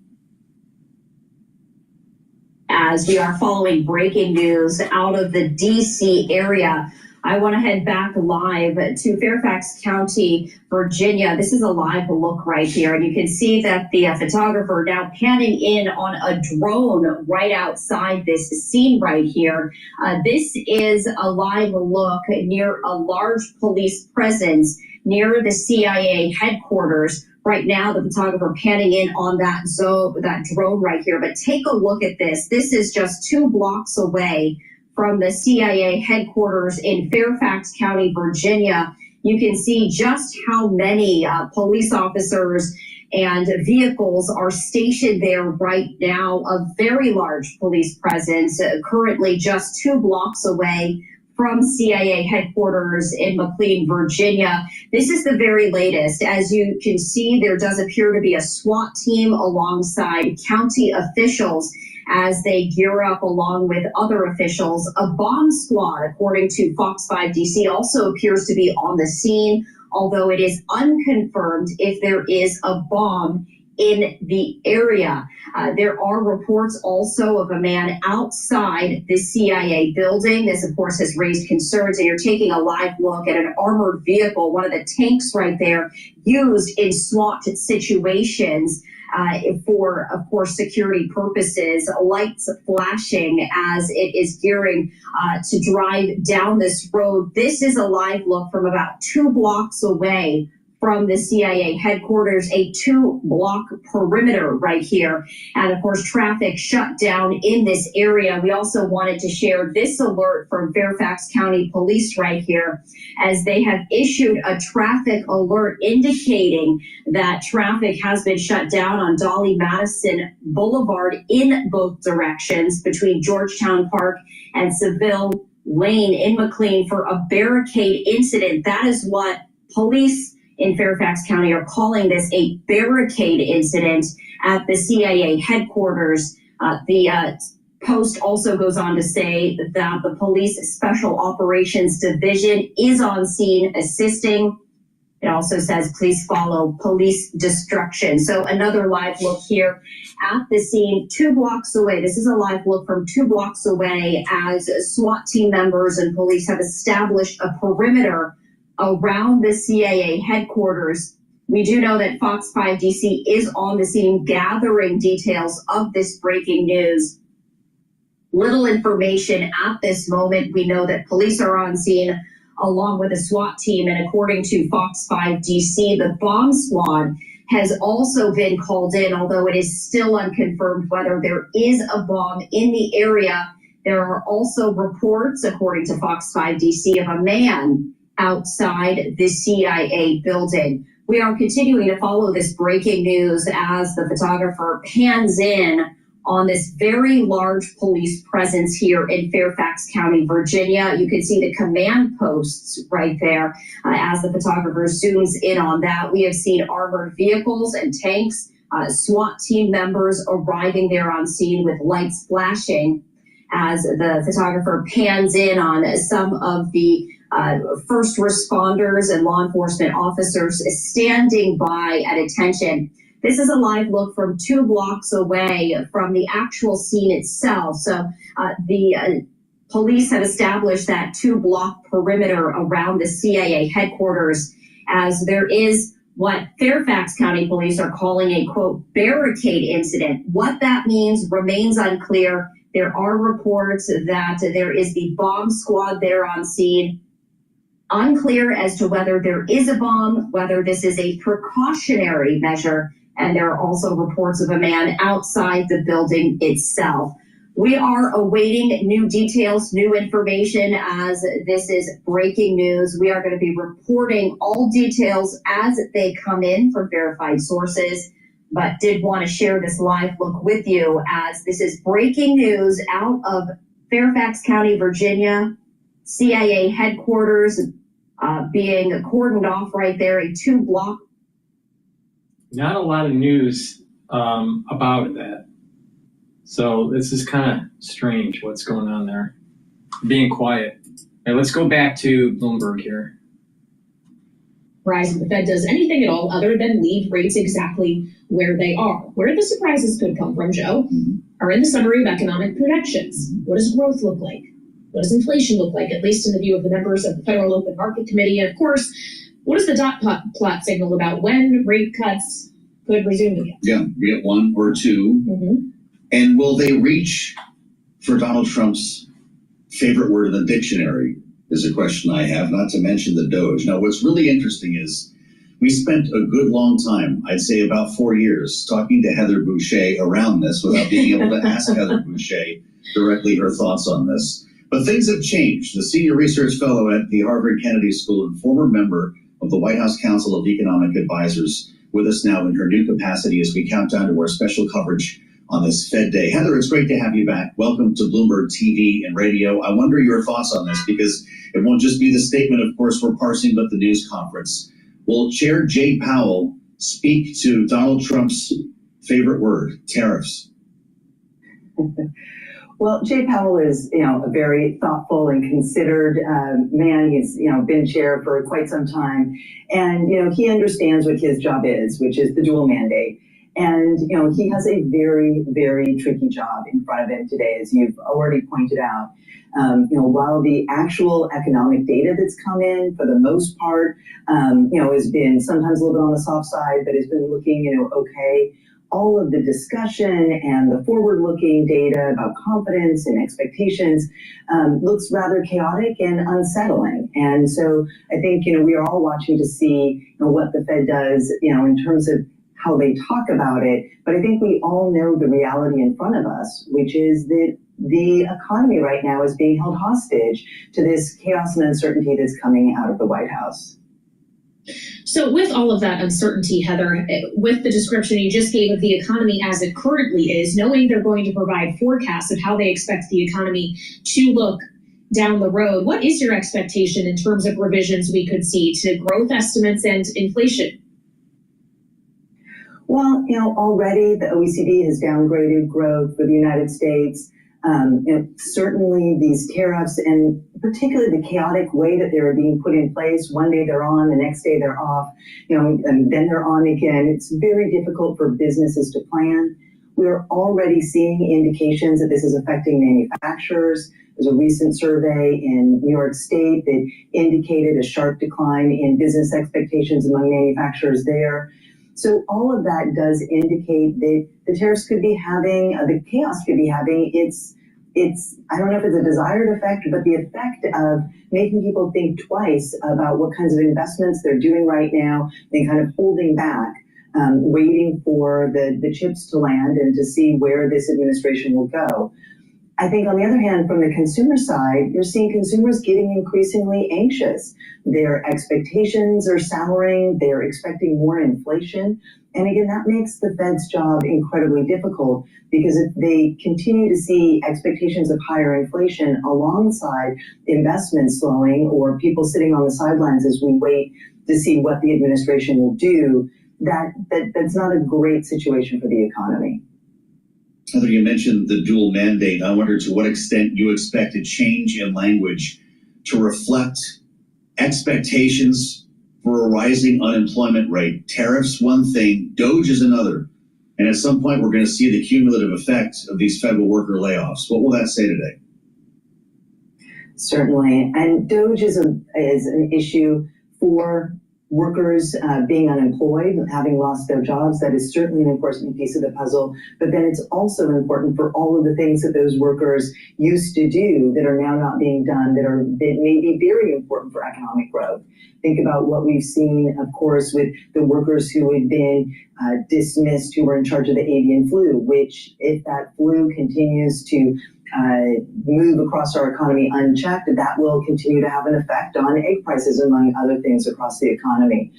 As we are following breaking news out of the DC area, I want to head back live to Fairfax County, Virginia. This is a live look right here, and you can see that the photographer now panning in on a drone right outside this scene right here. This is a live look near a large police presence near the CIA headquarters. Right now, the photographer panning in on that drone right here. But take a look at this. This is just 2 blocks away from the CIA headquarters in Fairfax County, Virginia. you can see just how many police officers and vehicles are stationed there right now. A very large police presence, currently just 2 blocks away from CIA headquarters in McLean, Virginia. This is the very latest. As you can see, there does appear to be a SWAT team alongside county officials as they gear up along with other officials. A bomb squad, according to Fox 5 DC, also appears to be on the scene, although it is unconfirmed if there is a bomb in the area. There are reports also of a man outside the CIA building. This, of course, has raised concerns, and you're taking a live look at an armored vehicle, one of the tanks right there, used in SWAT situations for, of course, security purposes, lights flashing as it is gearing to drive down this road. This is a live look from about 2 blocks away from the CIA headquarters, a 2-block perimeter right here. And of course, traffic shut down in this area. We also wanted to share this alert from Fairfax County Police right here, as they have issued a traffic alert indicating that traffic has been shut down on Dolly Madison Boulevard in both directions between Georgetown Park and Seville Lane in McLean for a barricade incident. That is what police in Fairfax County are calling this, a barricade incident at the CIA headquarters. The Post also goes on to say that the Police Special Operations Division is on scene assisting. It also says, please follow police destruction. So another live look here at the scene 2 blocks away. This is a live look from 2 blocks away as SWAT team members and police have established a perimeter around the CIA headquarters. We do know that Fox 5 DC is on the scene gathering details of this breaking news. Little information at this moment. We know that police are on scene along with a SWAT team, and according to Fox 5 DC, the bomb squad has also been called in, although it is still unconfirmed whether there is a bomb in the area. There are also reports, according to Fox 5 DC, of a man outside the CIA building. We are continuing to follow this breaking news as the photographer pans in on this very large police presence here in Fairfax County, Virginia. You can see the command posts right there as the photographer zooms in on that. We have seen armored vehicles and tanks, SWAT team members arriving there on scene with lights flashing as the photographer pans in on some of the first responders and law enforcement officers standing by at attention. This is a live look from 2 blocks away from the actual scene itself. So the police have established that 2-block perimeter around the CIA headquarters, as there is what Fairfax County Police are calling a, quote, barricade incident. What that means remains unclear. There are reports that there is the bomb squad there on scene. Unclear as to whether there is a bomb, whether this is a precautionary measure, and there are also reports of a man outside the building itself. We are awaiting new details, new information, as this is breaking news. We are going to be reporting all details as they come in from verified sources, but did want to share this live look with you as this is breaking news out of Fairfax County, Virginia. CIA headquarters being cordoned off right there, a 2-block. Not a lot of news about that. So this is kind of strange what's going on there. Being quiet. Right, let's go back to Bloomberg here. Rise of the Fed does anything at all other than leave rates exactly where they are. Where the surprises could come from, Joe, are in the summary of economic projections. What does growth look like? What does inflation look like, at least in the view of the members of the Federal Open Market Committee? And of course, what does the dot plot signal about when rate cuts could resume again? Yeah, we get 1 or 2. And will they reach for Donald Trump's favorite word in the dictionary is a question I have, not to mention the Doge. Now, what's really interesting is we spent a good long time, I'd say about 4 years, talking to Heather Boushey around this without being able to ask Heather Boushey directly her thoughts on this. But things have changed. The senior research fellow at the Harvard Kennedy School and former member of the White House Council of Economic Advisors with us now in her new capacity as we count down to our special coverage on this Fed Day. Heather, it's great to have you back. Welcome to Bloomberg TV and radio. I wonder your thoughts on this, because it won't just be the statement, of course, we're parsing, but the news conference. Will Chair Jay Powell speak to Donald Trump's favorite word, tariffs? Well, Jay Powell is, a very thoughtful and considered man. He's, been chair for quite some time. And, he understands what his job is, which is the dual mandate. And, he has a very, very tricky job in front of him today, as you've already pointed out. While the actual economic data that's come in, for the most part, has been sometimes a little bit on the soft side, but has been looking, okay. All of the discussion and the forward-looking data about confidence and expectations looks rather chaotic and unsettling. And so I think, we are all watching to see what the Fed does, in terms of how they talk about it. But I think we all know the reality in front of us, which is that the economy right now is being held hostage to this chaos and uncertainty that's coming out of the White House. So with all of that uncertainty, Heather, with the description you just gave of the economy as it currently is, knowing they're going to provide forecasts of how they expect the economy to look down the road, what is your expectation in terms of revisions we could see to growth estimates and inflation? Well, already the OECD has downgraded growth for the United States. Certainly these tariffs, and particularly the chaotic way that they're being put in place. One day they're on, the next day they're off, and then they're on again. It's very difficult for businesses to plan. We're already seeing indications that this is affecting manufacturers. There's a recent survey in New York State that indicated a sharp decline in business expectations among manufacturers there. So all of that does indicate that the tariffs could be having, the chaos could be having its, I don't know if it's a desired effect, but the effect of making people think twice about what kinds of investments they're doing right now and kind of holding back, waiting for the chips to land and to see where this administration will go. I think on the other hand, from the consumer side, you're seeing consumers getting increasingly anxious. Their expectations are souring. They're expecting more inflation. And again, that makes the Fed's job incredibly difficult, because if they continue to see expectations of higher inflation alongside investment slowing, or people sitting on the sidelines as we wait to see what the administration will do, that's not a great situation for the economy. Heather, you mentioned the dual mandate. I wonder to what extent you expect a change in language to reflect expectations for a rising unemployment rate. Tariffs, one thing, DOGE is another. And at some point, we're going to see the cumulative effect of these federal worker layoffs. What will that say today? Certainly. And DOGE is an issue for workers being unemployed, having lost their jobs. That is certainly an important piece of the puzzle. But then it's also important for all of the things that those workers used to do that are now not being done, that may be very important for economic growth. Think about what we've seen, of course, with the workers who had been dismissed, who were in charge of the avian flu, which, if that flu continues to move across our economy unchecked, that will continue to have an effect on egg prices, among other things, across the economy.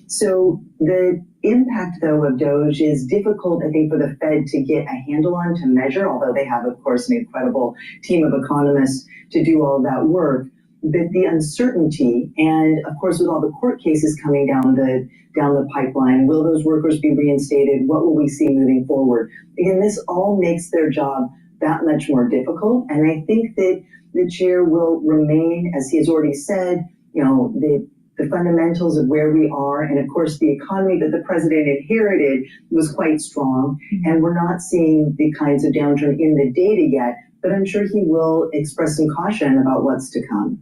So the impact, though, of DOGE is difficult, I think, for the Fed to get a handle on, to measure, although they have, of course, an incredible team of economists to do all of that work. But the uncertainty, and of course, with all the court cases coming down the pipeline, will those workers be reinstated? What will we see moving forward? Again, this all makes their job that much more difficult. And I think that the chair will remain, as he has already said, the fundamentals of where we are. And of course, the economy that the president inherited was quite strong. And we're not seeing the kinds of downturn in the data yet, but I'm sure he will express some caution about what's to come.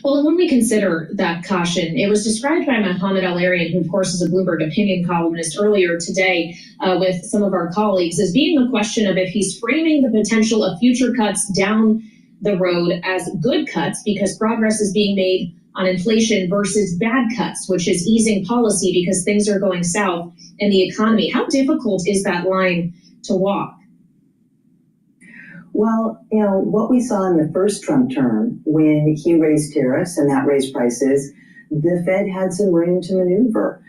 Well, and when we consider that caution, it was described by Mohammed Al-Arian, who of course is a Bloomberg opinion columnist, earlier today with some of our colleagues, as being the question of if he's framing the potential of future cuts down the road as good cuts because progress is being made on inflation, versus bad cuts, which is easing policy because things are going south in the economy. How difficult is that line to walk? Well, what we saw in the first Trump term when he raised tariffs and that raised prices, the Fed had some room to maneuver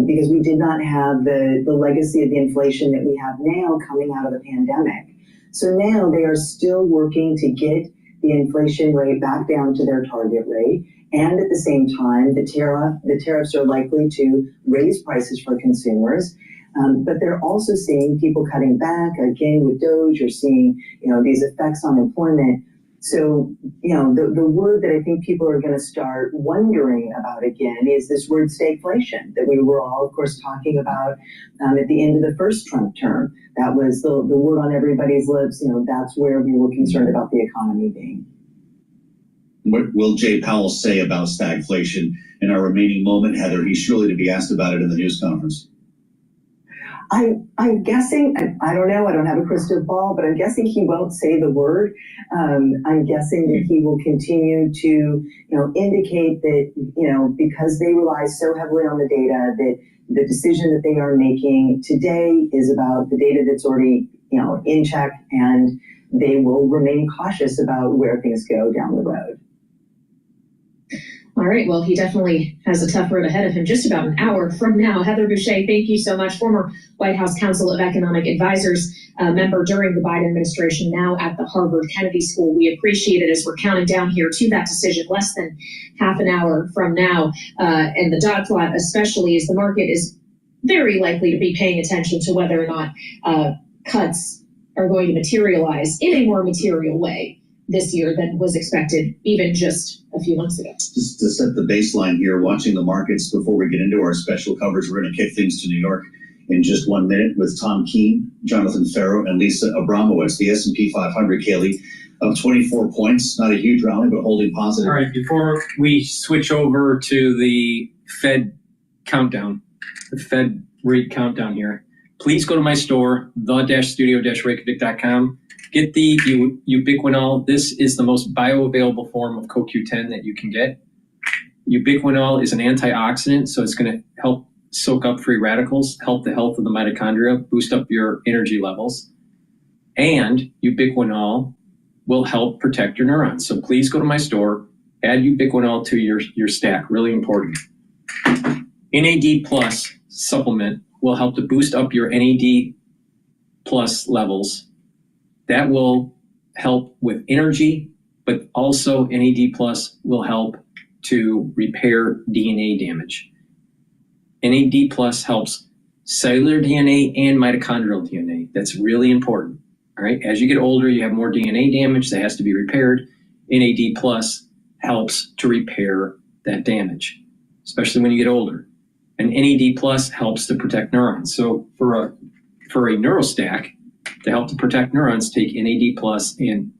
because we did not have the legacy of the inflation that we have now coming out of the pandemic. So now they are still working to get the inflation rate back down to their target rate. And at the same time, the tariffs are likely to raise prices for consumers. But they're also seeing people cutting back. Again, with Doge, you're seeing, these effects on employment. So, the word that I think people are going to start wondering about again is this word stagflation that we were all, of course, talking about at the end of the first Trump term. That was the word on everybody's lips. That's where we were concerned about the economy being. What will Jay Powell say about stagflation in our remaining moment, Heather? He's surely to be asked about it in the news conference. I'm guessing, I don't know, I don't have a crystal ball, but I'm guessing he won't say the word. I'm guessing that he will continue to, indicate that, because they rely so heavily on the data, that the decision that they are making today is about the data that's already, in check, and they will remain cautious about where things go down the road. All right, well, he definitely has a tough road ahead of him just about an hour from now. Heather Boucher, thank you so much. Former White House Council of Economic Advisors, member during the Biden administration, now at the Harvard Kennedy School. We appreciate it as we're counting down here to that decision less than half an hour from now. And the dot plot especially, as the market is very likely to be paying attention to whether or not cuts are going to materialize in a more material way this year than was expected even just a few months ago. Just to set the baseline here, watching the markets before we get into our special coverage, we're going to kick things to New York in just 1 minute with Tom Keene, Jonathan Farrow, and Lisa Abramowitz. The S&P 500, Kaylee, up 24 points. Not a huge rally, but holding positive. All right, before we switch over to the Fed countdown, the Fed rate countdown here, please go to my store, the-studio-reykjavik.com. Get the ubiquinol. This is the most bioavailable form of CoQ10 that you can get. Ubiquinol is an antioxidant, so it's going to help soak up free radicals, help the health of the mitochondria, boost up your energy levels. And ubiquinol will help protect your neurons. So please go to my store, add ubiquinol to your stack, really important. NAD plus supplement will help to boost up your NAD plus levels. That will help with energy, but also NAD plus will help to repair DNA damage. NAD plus helps cellular DNA and mitochondrial DNA. That's really important. All right. As you get older, you have more DNA damage that has to be repaired. NAD plus helps to repair that damage, especially when you get older. And NAD plus helps to protect neurons. So for a neurostack, to help to protect neurons, take NAD plus and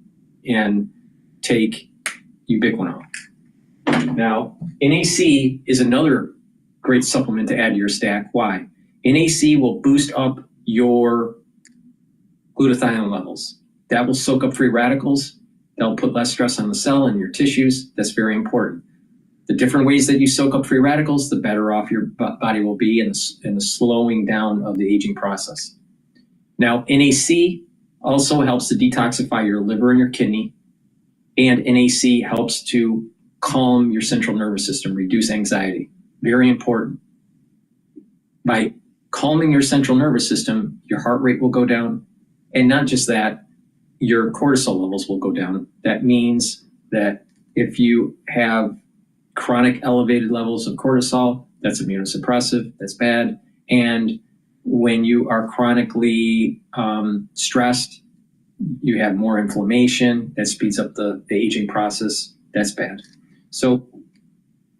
take ubiquinol. Now, NAC is another great supplement to add to your stack. Why? NAC will boost up your glutathione levels. That will soak up free radicals. That'll put less stress on the cell and your tissues. That's very important. The different ways that you soak up free radicals, the better off your body will be in the slowing down of the aging process. Now, NAC also helps to detoxify your liver and your kidney, and NAC helps to calm your central nervous system, reduce anxiety. Very important. By calming your central nervous system, your heart rate will go down, and not just that, your cortisol levels will go down. That means that if you have chronic elevated levels of cortisol, that's immunosuppressive, that's bad, and when you are chronically stressed, you have more inflammation, that speeds up the aging process, that's bad. So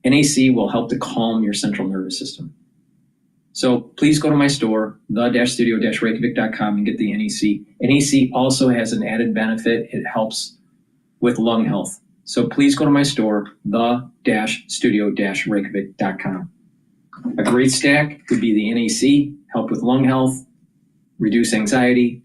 NAC will help to calm your central nervous system. So please go to my store, the-studio-reykjavik.com, and get the NAC. NAC also has an added benefit. It helps with lung health. So please go to my store, the-studio-reykjavik.com. A great stack would be the NAC, help with lung health, reduce anxiety,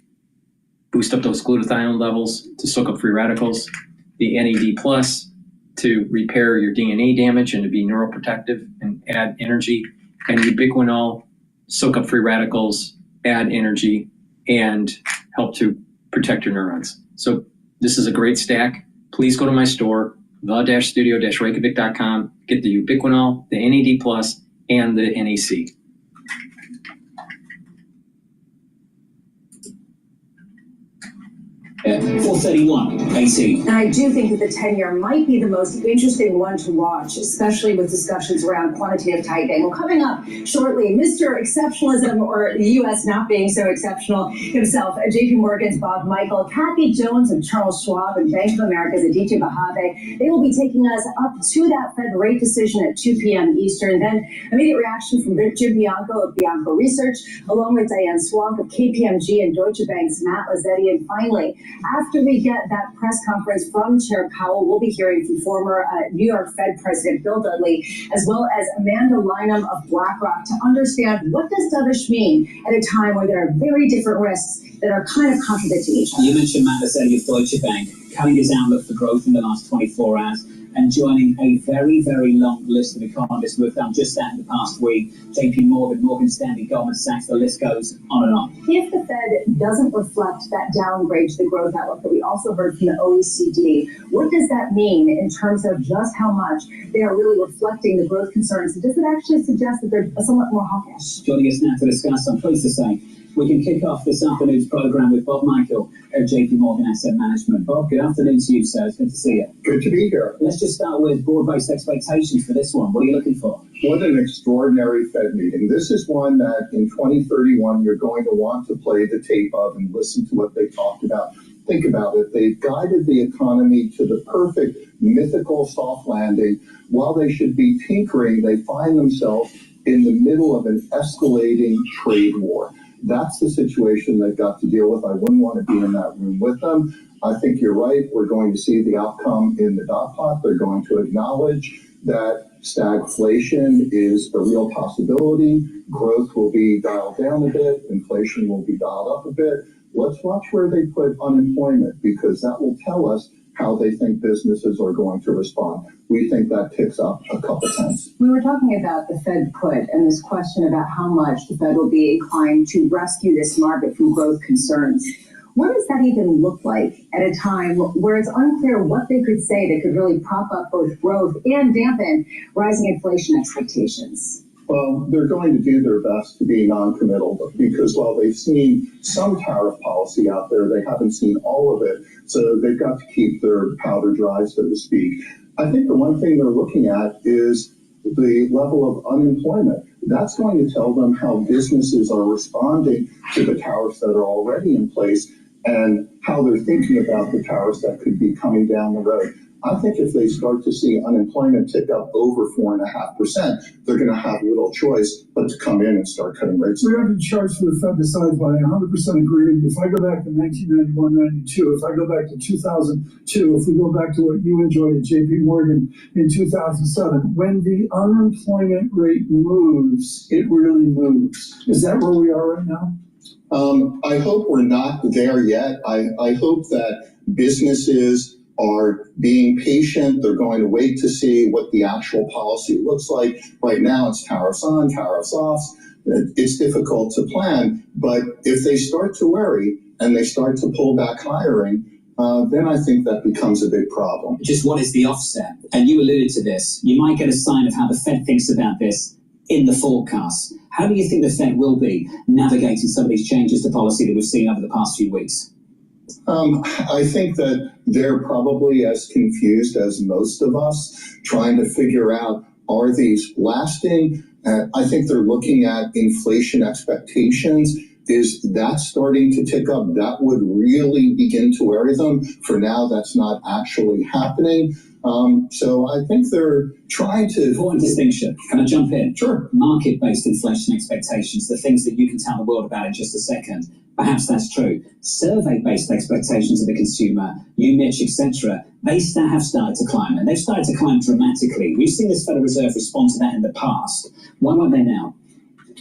boost up those glutathione levels to soak up free radicals. The NAD plus to repair your DNA damage and to be neuroprotective and add energy. And ubiquinol, soak up free radicals, add energy, and help to protect your neurons. So this is a great stack. Please go to my store, the-studio-reykjavik.com, get the ubiquinol, the NAD+, and the NAC. Yeah, 431, 18. And I do think that the 10-year might be the most interesting one to watch, especially with discussions around quantitative tightening. Well, coming up shortly, Mr. Exceptionalism, or the U.S. not being so exceptional himself, J.P. Morgan's Bob Michael, Kathy Jones of Charles Schwab, and Bank of America's Aditya Bahave. They will be taking us up to that Fed rate decision at 2 p.m. Eastern. Then immediate reaction from Jim Bianco of Bianco Research, along with Diane Swank of KPMG and Deutsche Bank's Matt Lazzetti. And finally, after we get that press conference from Chair Powell, we'll be hearing from former New York Fed President Bill Dudley, as well as Amanda Lynham of BlackRock, to understand what does dovish mean at a time where there are very different risks that are kind of contradicting each other. You mentioned Matt Lazzetti of Deutsche Bank cutting his outlook for growth in the last 24 hours and joining a very, very long list of economists who have done just that in the past week. JP Morgan, Morgan Stanley, Goldman Sachs, the list goes on and on. If the Fed doesn't reflect that downgrade to the growth outlook that we also heard from the OECD, what does that mean in terms of just how much they are really reflecting the growth concerns? Does it actually suggest that they're somewhat more hawkish? Joining us now to discuss, I'm pleased to say, we can kick off this afternoon's program with Bob Michael of JP Morgan Asset Management. Bob, good afternoon to you, sir. It's good to see you. Good to be here. Let's just start with broad-based expectations for this one. What are you looking for? What an extraordinary Fed meeting. This is one that in 2031 you're going to want to play the tape of and listen to what they talked about. Think about it. They've guided the economy to the perfect mythical soft landing. While they should be tinkering, they find themselves in the middle of an escalating trade war. That's the situation they've got to deal with. I wouldn't want to be in that room with them. I think you're right. We're going to see the outcome in the dot plot. They're going to acknowledge that stagflation is a real possibility. Growth will be dialed down a bit. Inflation will be dialed up a bit. Let's watch where they put unemployment, because that will tell us how they think businesses are going to respond. We think that ticks up a couple tenths. We were talking about the Fed put and this question about how much the Fed will be inclined to rescue this market from growth concerns. What does that even look like at a time where it's unclear what they could say that could really prop up both growth and dampen rising inflation expectations? Well, they're going to do their best to be non-committal, because while they've seen some tariff policy out there, they haven't seen all of it. So they've got to keep their powder dry, so to speak. I think the one thing they're looking at is the level of unemployment. That's going to tell them how businesses are responding to the tariffs that are already in place and how they're thinking about the tariffs that could be coming down the road. I think if they start to see unemployment tick up over 4.5%, they're going to have little choice but to come in and start cutting rates. We have the charts for the Fed decides by 100% agree. If I go back to 1991-92, if I go back to 2002, if we go back to what you enjoyed at JP Morgan in 2007, when the unemployment rate moves, it really moves. Is that where we are right now? I hope we're not there yet. I hope that businesses are being patient. They're going to wait to see what the actual policy looks like. Right now, it's tariffs on, tariffs off. It's difficult to plan. But if they start to worry and they start to pull back hiring, then I think that becomes a big problem. Just what is the offset? And you alluded to this. You might get a sign of how the Fed thinks about this in the forecast. How do you think the Fed will be navigating some of these changes to policy that we've seen over the past few weeks? I think that they're probably as confused as most of us, trying to figure out, are these lasting? I think they're looking at inflation expectations. Is that starting to tick up? That would really begin to worry them. For now, that's not actually happening. So I think they're trying to... Important distinction. Can I jump in? Sure. Market-based inflation expectations, the things that you can tell the world about in just a second. Perhaps that's true. Survey-based expectations of the consumer, you, Mitch, etc., they have started to climb, and they've started to climb dramatically. We've seen this Federal Reserve respond to that in the past. Why won't they now?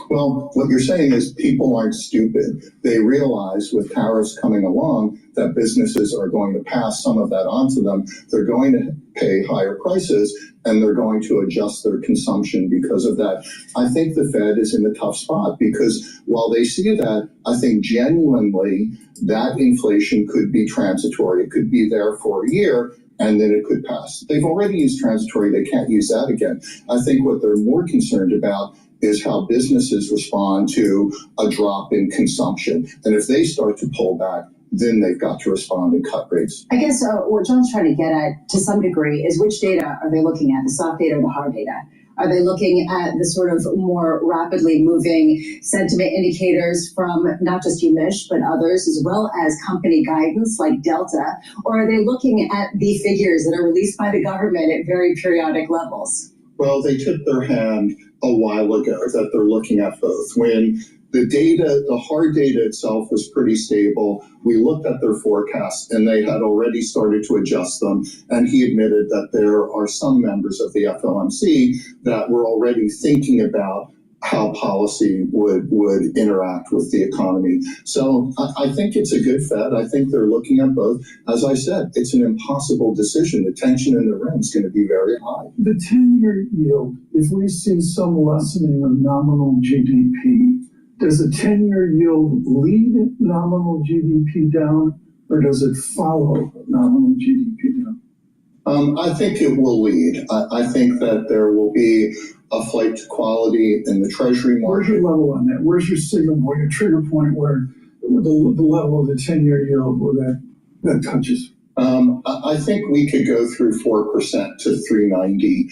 Well, what you're saying is people aren't stupid. They realize with tariffs coming along that businesses are going to pass some of that on to them. They're going to pay higher prices and they're going to adjust their consumption because of that. I think the Fed is in a tough spot because while they see that, I think genuinely that inflation could be transitory. It could be there for a year and then it could pass. They've already used transitory. They can't use that again. I think what they're more concerned about is how businesses respond to a drop in consumption. And if they start to pull back, then they've got to respond and cut rates. I guess what John's trying to get at to some degree is which data are they looking at, the soft data or the hard data? Are they looking at the sort of more rapidly moving sentiment indicators from not just UMich, but others, as well as company guidance like Delta? Or are they looking at the figures that are released by the government at very periodic levels? Well, they took their hand a while ago that they're looking at both. When the data, the hard data itself was pretty stable, we looked at their forecasts and they had already started to adjust them. And he admitted that there are some members of the FOMC that were already thinking about how policy would interact with the economy. So I think it's a good Fed. I think they're looking at both. As I said, it's an impossible decision. The tension in the room is going to be very high. The 10-year yield, if we see some lessening of nominal GDP, does the 10-year yield lead nominal GDP down, or does it follow nominal GDP down? I think it will lead. I think that there will be a flight to quality in the Treasury market. Where's your level on that? Where's your signal point, your trigger point where the level of the 10-year yield where that touches? I think we could go through 4% to 390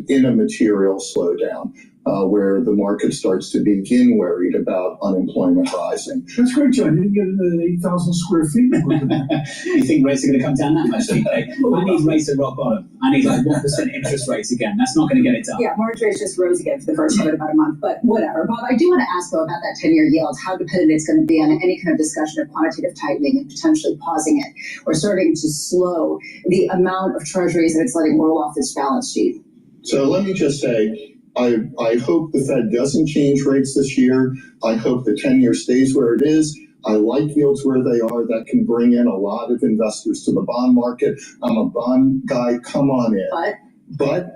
in a material slowdown. Where the market starts to begin worried about unemployment rising. That's great, John. You can get into 8,000 square feet. You think rates are going to come down that much? I need rates at rock bottom. I need like 1% interest rates again. That's not going to get it done. Yeah, mortgage rates just rose again for the first time in about a month, but whatever. Bob, I do want to ask though about that 10-year yield, how dependent it's going to be on any kind of discussion of quantitative tightening and potentially pausing it or starting to slow the amount of treasuries that it's letting roll off its balance sheet. So let me just say, I hope the Fed doesn't change rates this year. I hope the 10-year stays where it is. I like yields where they are. That can bring in a lot of investors to the bond market. I'm a bond guy. Come on in. But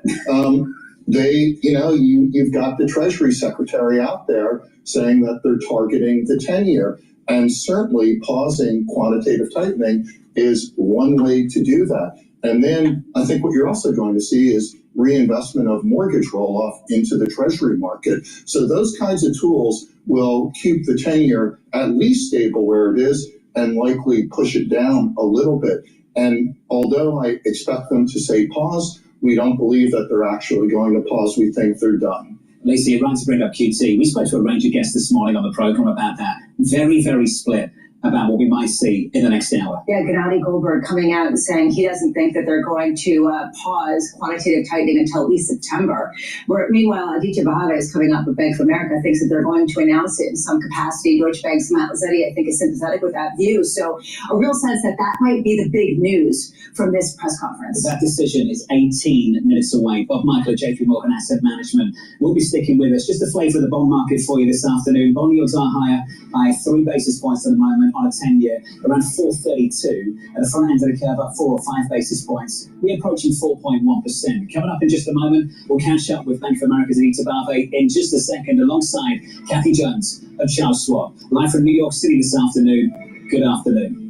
you've got the Treasury Secretary out there saying that they're targeting the 10-year. And certainly pausing quantitative tightening is one way to do that. And then I think what you're also going to see is reinvestment of mortgage roll-off into the Treasury market. So those kinds of tools will keep the 10-year at least stable where it is and likely push it down a little bit. And although I expect them to say pause, we don't believe that they're actually going to pause. We think they're done. Lisa, you're right to bring up QT. We spoke to a range of guests this morning on the program about that. Very, very split about what we might see in the next hour. Yeah, Gennady Goldberg coming out and saying he doesn't think that they're going to pause quantitative tightening until at least September. Meanwhile, Aditya Bhave is coming up with Bank of America, thinks that they're going to announce it in some capacity. Deutsche Bank's Matt Lazzetti, I think, is sympathetic with that view. So a real sense that that might be the big news from this press conference. That decision is 18 minutes away. Bob Michael at JP Morgan Asset Management will be sticking with us. Just a flavour of the bond market for you this afternoon. Bond yields are higher by 3 basis points at the moment on a 10-year, around 4.32. At the front end of the curve, up 4 or 5 basis points. We're approaching 4.1%. Coming up in just a moment, we'll catch up with Bank of America's Aditya Bhave in just a second, alongside Kathy Jones of Charles Schwab. Live from New York City this afternoon. Good afternoon.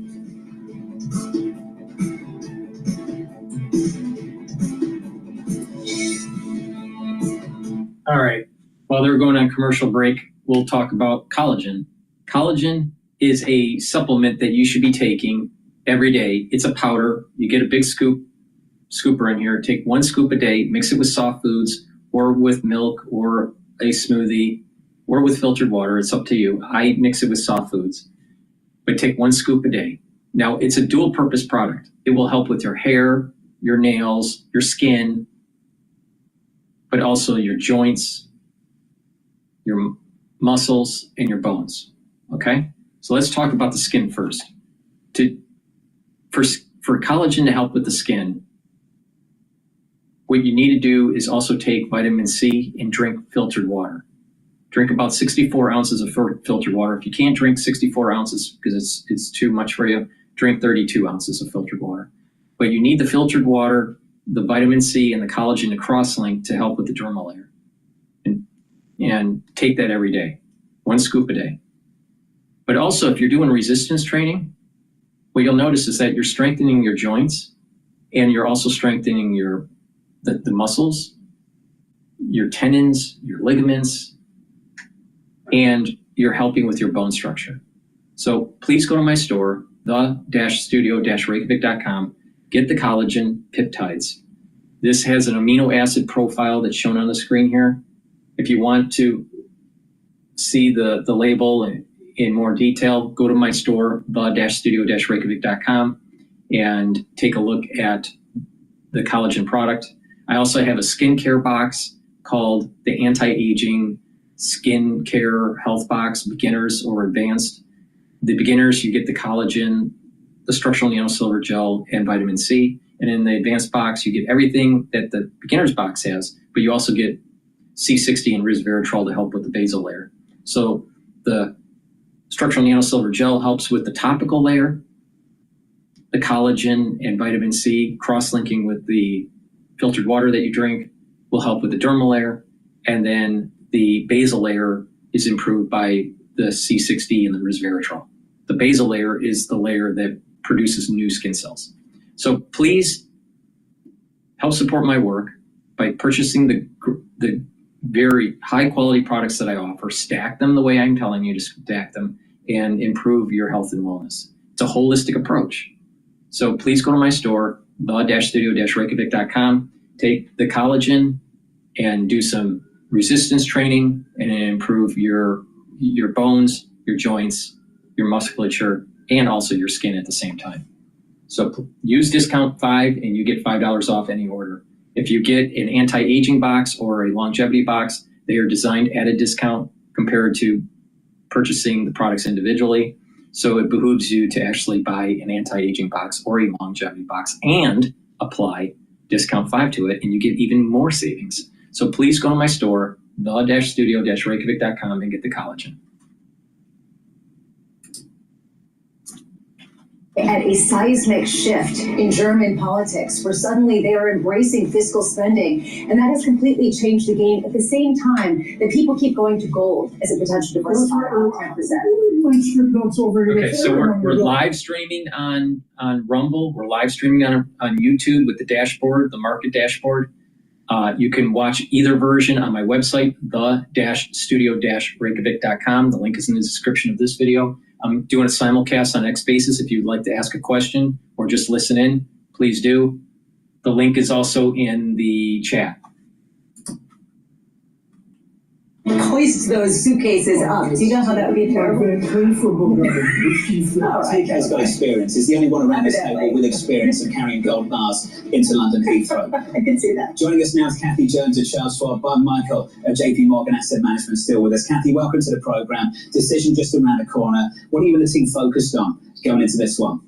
All right. While they're going on commercial break, we'll talk about collagen. Collagen is a supplement that you should be taking every day. It's a powder. You get a big scooper in here. Take 1 scoop a day, mix it with soft foods or with milk or a smoothie or with filtered water. It's up to you. I mix it with soft foods, but take 1 scoop a day. Now, it's a dual purpose product. It will help with your hair, your nails, your skin, but also your joints, your muscles, and your bones. Okay? So let's talk about the skin first. For collagen to help with the skin, what you need to do is also take vitamin C and drink filtered water. Drink about 64 ounces of filtered water. If you can't drink 64 ounces because it's too much for you, drink 32 ounces of filtered water. But you need the filtered water, the vitamin C, and the collagen to cross-link to help with the dermal layer. And take that every day, 1 scoop a day. But also, if you're doing resistance training, what you'll notice is that you're strengthening your joints, and you're also strengthening the muscles, your tendons, your ligaments, and you're helping with your bone structure. So please go to my store, the-studio-reykjavik.com, get the collagen peptides. This has an amino acid profile that's shown on the screen here. If you want to see the label in more detail, go to my store, the-studio-reykjavik.com, and take a look at the collagen product. I also have a skincare box called the Anti-Aging Skincare Health Box, beginners or advanced. The beginners, you get the collagen, the structural nanosilver gel, and vitamin C. And in the advanced box, you get everything that the beginner's box has, but you also get C60 and resveratrol to help with the basal layer. So the structural nanosilver gel helps with the topical layer. The collagen and vitamin C cross-linking with the filtered water that you drink will help with the dermal layer. And then the basal layer is improved by the C60 and the resveratrol. The basal layer is the layer that produces new skin cells. So please help support my work by purchasing the very high quality products that I offer, stack them the way I'm telling you to stack them, and improve your health and wellness. It's a holistic approach. So please go to my store, the-studio-reykjavik.com, take the collagen and do some resistance training and improve your bones, your joints, your musculature, and also your skin at the same time. So use discount 5 and you get $5 off any order. If you get an anti-aging box or a longevity box, they are designed at a discount compared to purchasing the products individually. So it behooves you to actually buy an anti-aging box or a longevity box and apply discount 5 to it, and you get even more savings. So please go to my store, the-studio-reykjavik.com, and get the collagen. At a seismic shift in German politics, where suddenly they are embracing fiscal spending, and that has completely changed the game. At the same time, that people keep going to gold as a potential diversifier. Okay, so we're live streaming on Rumble. We're live streaming on YouTube with the dashboard, the market dashboard. You can watch either version on my website, the-studio-reykjavik.com. The link is in the description of this video. I'm doing a simulcast on X Spaces. If you'd like to ask a question or just listen in, please do. The link is also in the chat. Hoist those suitcases up. Do you know how that would be terrible? TK's got experience. He's the only one around this table with experience of carrying gold bars into London Heathrow. I can see that. Joining us now is Kathy Jones at Charles Schwab, Bob Michael of JP Morgan Asset Management still with us. Kathy, welcome to the program. Decision just around the corner. What are you and the team focused on going into this one?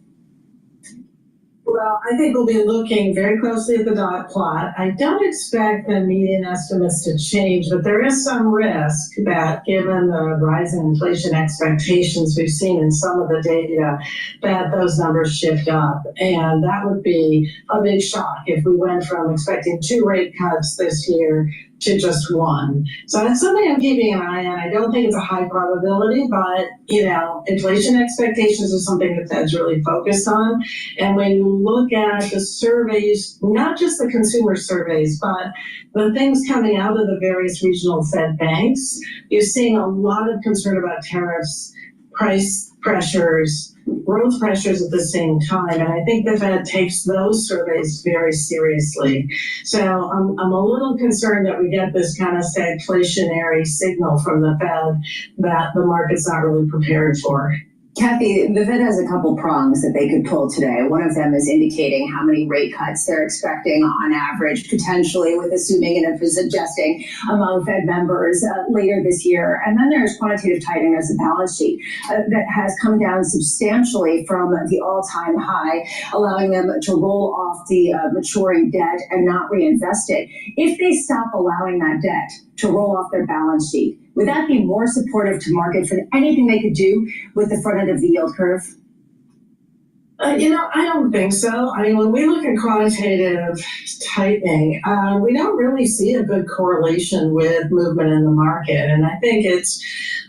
Well, I think we'll be looking very closely at the dot plot. I don't expect the median estimates to change, but there is some risk that given the rise in inflation expectations we've seen in some of the data, that those numbers shift up. And that would be a big shock if we went from expecting 2 rate cuts this year to just 1. So that's something I'm keeping an eye on. I don't think it's a high probability, but inflation expectations are something the Fed's really focused on. And when you look at the surveys, not just the consumer surveys, but the things coming out of the various regional Fed banks, you're seeing a lot of concern about tariffs, price pressures, growth pressures at the same time. And I think the Fed takes those surveys very seriously. So I'm a little concerned that we get this kind of stagflationary signal from the Fed that the market's not really prepared for. Kathy, the Fed has a couple prongs that they could pull today. One of them is indicating how many rate cuts they're expecting on average, potentially with assuming and suggesting among Fed members later this year. And then there's quantitative tightening as a balance sheet that has come down substantially from the all-time high, allowing them to roll off the maturing debt and not reinvest it. If they stop allowing that debt to roll off their balance sheet. Would that be more supportive to markets than anything they could do with the front end of the yield curve? I don't think so. I mean, when we look at quantitative tightening, we don't really see a good correlation with movement in the market. And I think it's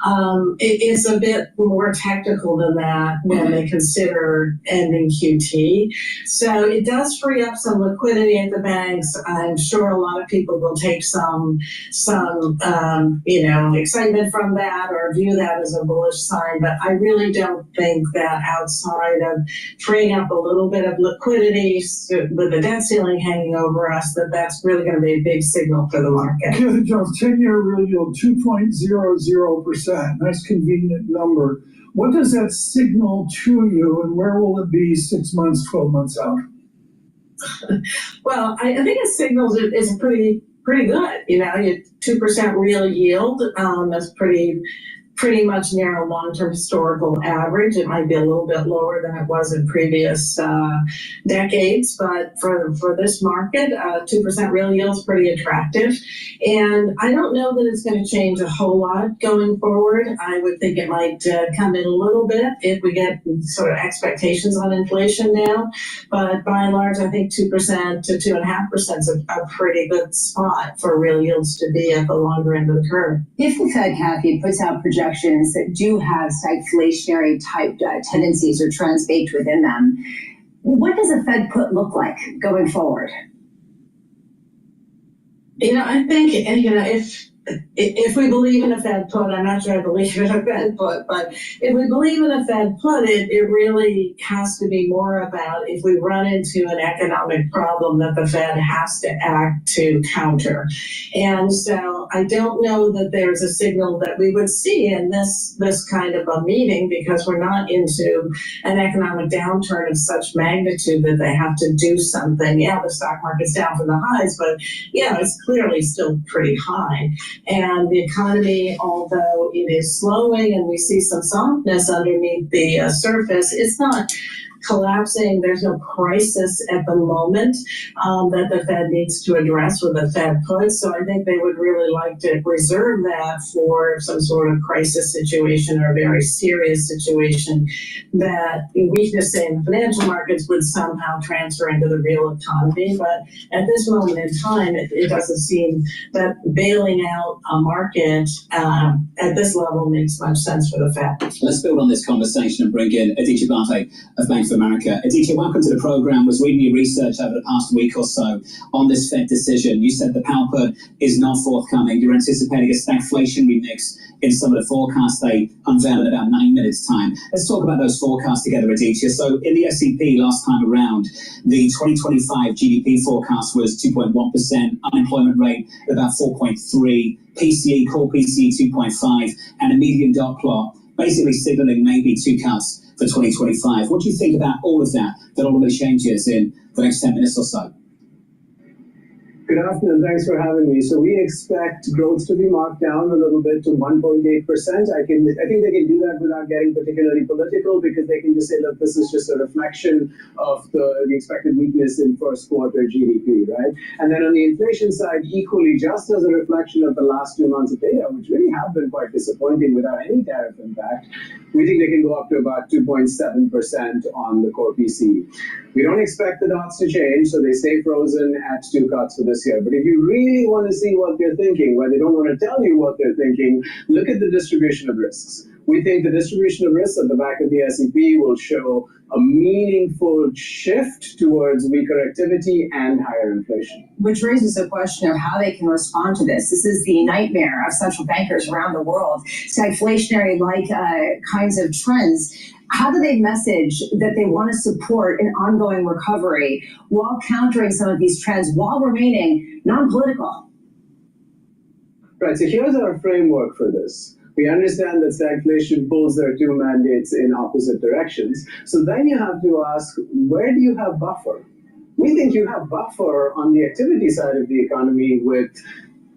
a bit more technical than that when they consider ending QT. So it does free up some liquidity at the banks. I'm sure a lot of people will take some excitement from that or view that as a bullish sign. But I really don't think that outside of freeing up a little bit of liquidity with the debt ceiling hanging over us, that's really going to be a big signal for the market. Okay, Joe, 10-year real yield, 2.00%. Nice convenient number. What does that signal to you, and where will it be 6 months, 12 months out? Well, I think it signals it's pretty good. 2% real yield, that's pretty much near a long-term historical average. It might be a little bit lower than it was in previous decades, but for this market, 2% real yield is pretty attractive. And I don't know that it's going to change a whole lot going forward. I would think it might come in a little bit if we get sort of expectations on inflation now. But by and large, I think 2% to 2.5% is a pretty good spot for real yields to be at the longer end of the curve. If the Fed, Kathy, puts out projections that do have stagflationary type tendencies or trends baked within them, what does a Fed put look like going forward? I think, if we believe in a Fed put, I'm not sure I believe in a Fed put, but if we believe in a Fed put, it really has to be more about if we run into an economic problem that the Fed has to act to counter. And so I don't know that there's a signal that we would see in this kind of a meeting, because we're not into an economic downturn of such magnitude that they have to do something. Yeah, the stock market's down from the highs, but it's clearly still pretty high. And the economy, although it is slowing and we see some softness underneath the surface, it's not collapsing. There's no crisis at the moment that the Fed needs to address with the Fed put. So I think they would really like to reserve that for some sort of crisis situation or a very serious situation that weakness in financial markets would somehow transfer into the real economy. But at this moment in time, it doesn't seem that bailing out a market at this level makes much sense for the Fed. Let's build on this conversation and bring in Aditya Bhate of Bank of America. Aditya, welcome to the program. Was reading your research over the past week or so on this Fed decision. You said the power put is not forthcoming. You're anticipating a stagflationary mix in some of the forecasts they unveiled in about 9 minutes' time. Let's talk about those forecasts together, Aditya. So in the S&P last time around, the 2025 GDP forecast was 2.1%, unemployment rate at about 4.3%, PCE, core PCE 2.5%, and a median dot plot basically signaling maybe 2 cuts for 2025. What do you think about all of that ultimately changes in the next 10 minutes or so? Good afternoon. Thanks for having me. So we expect growth to be marked down a little bit to 1.8%. I think they can do that without getting particularly political, because they can just say, look, this is just a reflection of the expected weakness in first quarter GDP, right? And then on the inflation side, equally, just as a reflection of the last 2 months of data, which really have been quite disappointing without any tariff impact, we think they can go up to about 2.7% on the core PCE. We don't expect the dots to change, so they stay frozen at 2 cuts for this year. But if you really want to see what they're thinking, where they don't want to tell you what they're thinking, look at the distribution of risks. We think the distribution of risks at the back of the S&P will show a meaningful shift towards weaker activity and higher inflation. Which raises the question of how they can respond to this. This is the nightmare of central bankers around the world. Stagflationary-like kinds of trends. How do they message that they want to support an ongoing recovery while countering some of these trends, while remaining non-political? Right, so here's our framework for this. We understand that stagflation pulls their 2 mandates in opposite directions. So then you have to ask, where do you have buffer? We think you have buffer on the activity side of the economy with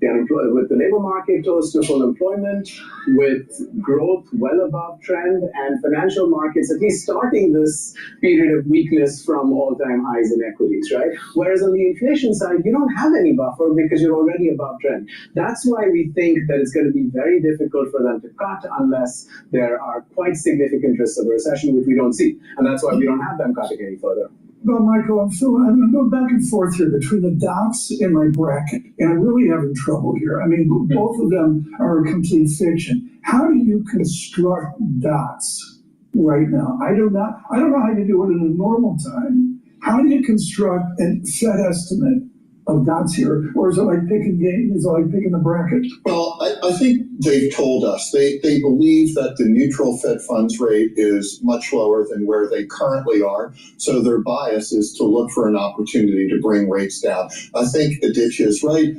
with the labor market close to full employment, with growth well above trend, and financial markets at least starting this period of weakness from all-time highs in equities, right? Whereas on the inflation side, you don't have any buffer because you're already above trend. That's why we think that it's going to be very difficult for them to cut unless there are quite significant risks of a recession, which we don't see. And that's why we don't have them cutting any further. Well, Michael, I'm going to go back and forth here between the dots in my bracket, and I'm really having trouble here. I mean, both of them are a complete fiction. How do you construct dots right now? I don't know how you do it in a normal time. How do you construct a Fed estimate of dots here, or is it like picking the bracket? Well, I think they've told us they believe that the neutral Fed funds rate is much lower than where they currently are. So their bias is to look for an opportunity to bring rates down. I think Aditya is right.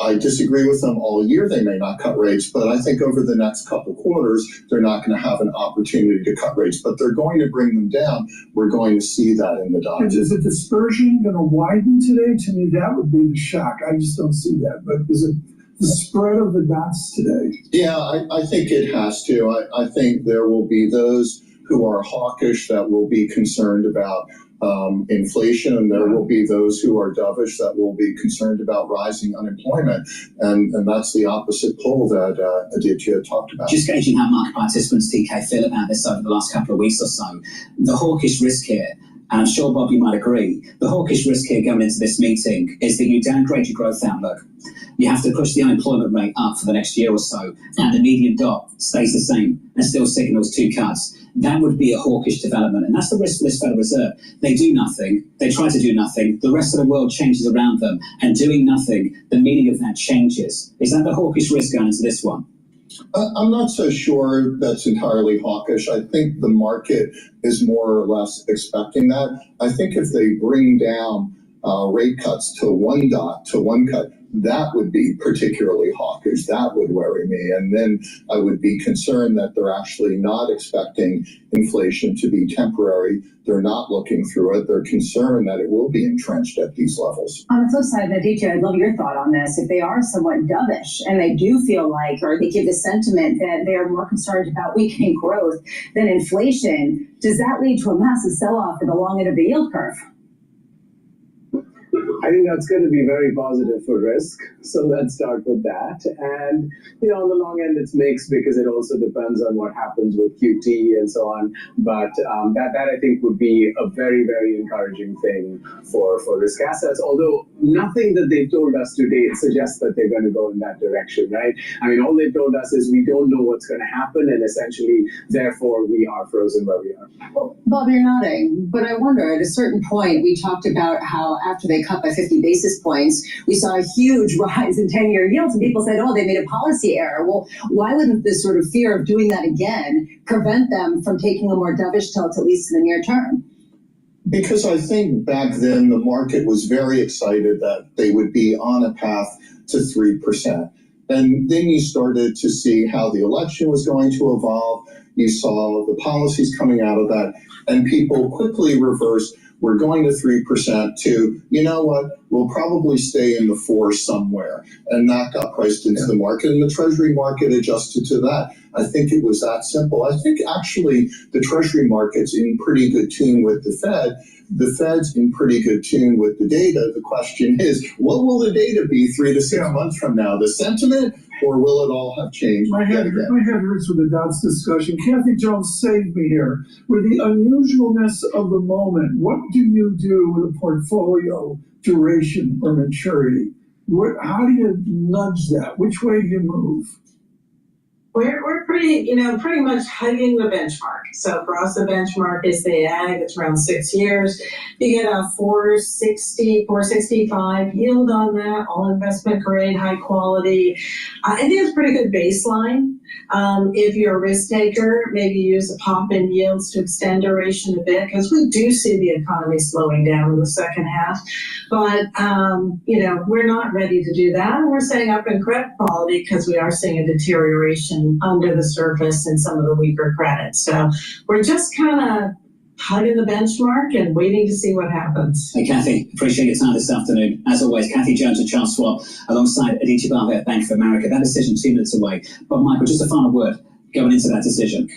I disagree with them all year. They may not cut rates, but I think over the next couple quarters, they're not going to have an opportunity to cut rates, but they're going to bring them down. We're going to see that in the dots. Is the dispersion going to widen today? To me, that would be the shock. I just don't see that. But is it the spread of the dots today? Yeah, I think it has to. I think there will be those who are hawkish that will be concerned about inflation, and there will be those who are dovish that will be concerned about rising unemployment, and that's the opposite pole that Aditya talked about. Just gauging how market participants, TK, feel about this over the last couple of weeks or so, the hawkish risk here, and I'm sure Bob, you might agree, the hawkish risk here going into this meeting is that you downgrade your growth outlook. You have to push the unemployment rate up for the next year or so, and the median dot stays the same and still signals 2 cuts. That would be a hawkish development, and that's the risk for this Federal Reserve. They do nothing, they try to do nothing, the rest of the world changes around them, and doing nothing, the meaning of that changes. Is that the hawkish risk going into this one? I'm not so sure that's entirely hawkish. I think the market is more or less expecting that. I think if they bring down rate cuts to 1 dot, to 1 cut, that would be particularly hawkish. That would worry me. And then I would be concerned that they're actually not expecting inflation to be temporary. They're not looking through it. They're concerned that it will be entrenched at these levels. On the flip side, Aditya, I'd love your thought on this. If they are somewhat dovish and they do feel like, or they give the sentiment that they are more concerned about weakening growth than inflation, does that lead to a massive sell-off at the long end of the yield curve? I think that's going to be very positive for risk. So let's start with that. And, on the long end, it's mixed because it also depends on what happens with QT and so on. But that I think would be a very, very encouraging thing for risk assets. Although nothing that they've told us to date suggests that they're going to go in that direction, right? I mean, all they've told us is we don't know what's going to happen, and essentially, therefore, we are frozen where we are. Well, Bob, you're nodding, but I wonder, at a certain point, we talked about how after they cut by 50 basis points, we saw a huge rise in 10-year yields, and people said, oh, they made a policy error. Well, why wouldn't this sort of fear of doing that again prevent them from taking a more dovish tilt, at least in the near term? Because I think back then the market was very excited that they would be on a path to 3%. And then you started to see how the election was going to evolve. You saw the policies coming out of that, and people quickly reversed. We're going to 3% to, you know what, we'll probably stay in the 4 somewhere. And that got priced into the market, and the Treasury market adjusted to that. I think it was that simple. I think actually the Treasury market's in pretty good tune with the Fed. The Fed's in pretty good tune with the data. The question is, what will the data be 3 to 6 months from now? The sentiment, or will it all have changed? My head hurts with the dots discussion. Kathy Jones saved me here. With the unusualness of the moment, what do you do with a portfolio duration or maturity? How do you nudge that? Which way do you move? We're pretty much hugging the benchmark. So for us, the benchmark is the ag. It's around 6 years. You get a 460, 465 yield on that, all investment grade, high quality. I think it's a pretty good baseline. If you're a risk taker, maybe use a pop in yields to extend duration a bit, because we do see the economy slowing down in the second half. But, we're not ready to do that. And we're setting up in credit quality because we are seeing a deterioration under the surface in some of the weaker credits. So we're just kind of hugging the benchmark and waiting to see what happens. Hey, Kathy, appreciate your time this afternoon. As always, Kathy Jones and Charles Schwab, alongside Aditya Bharve at Bank of America. That decision 2 minutes away. But Michael, just a final word going into that decision.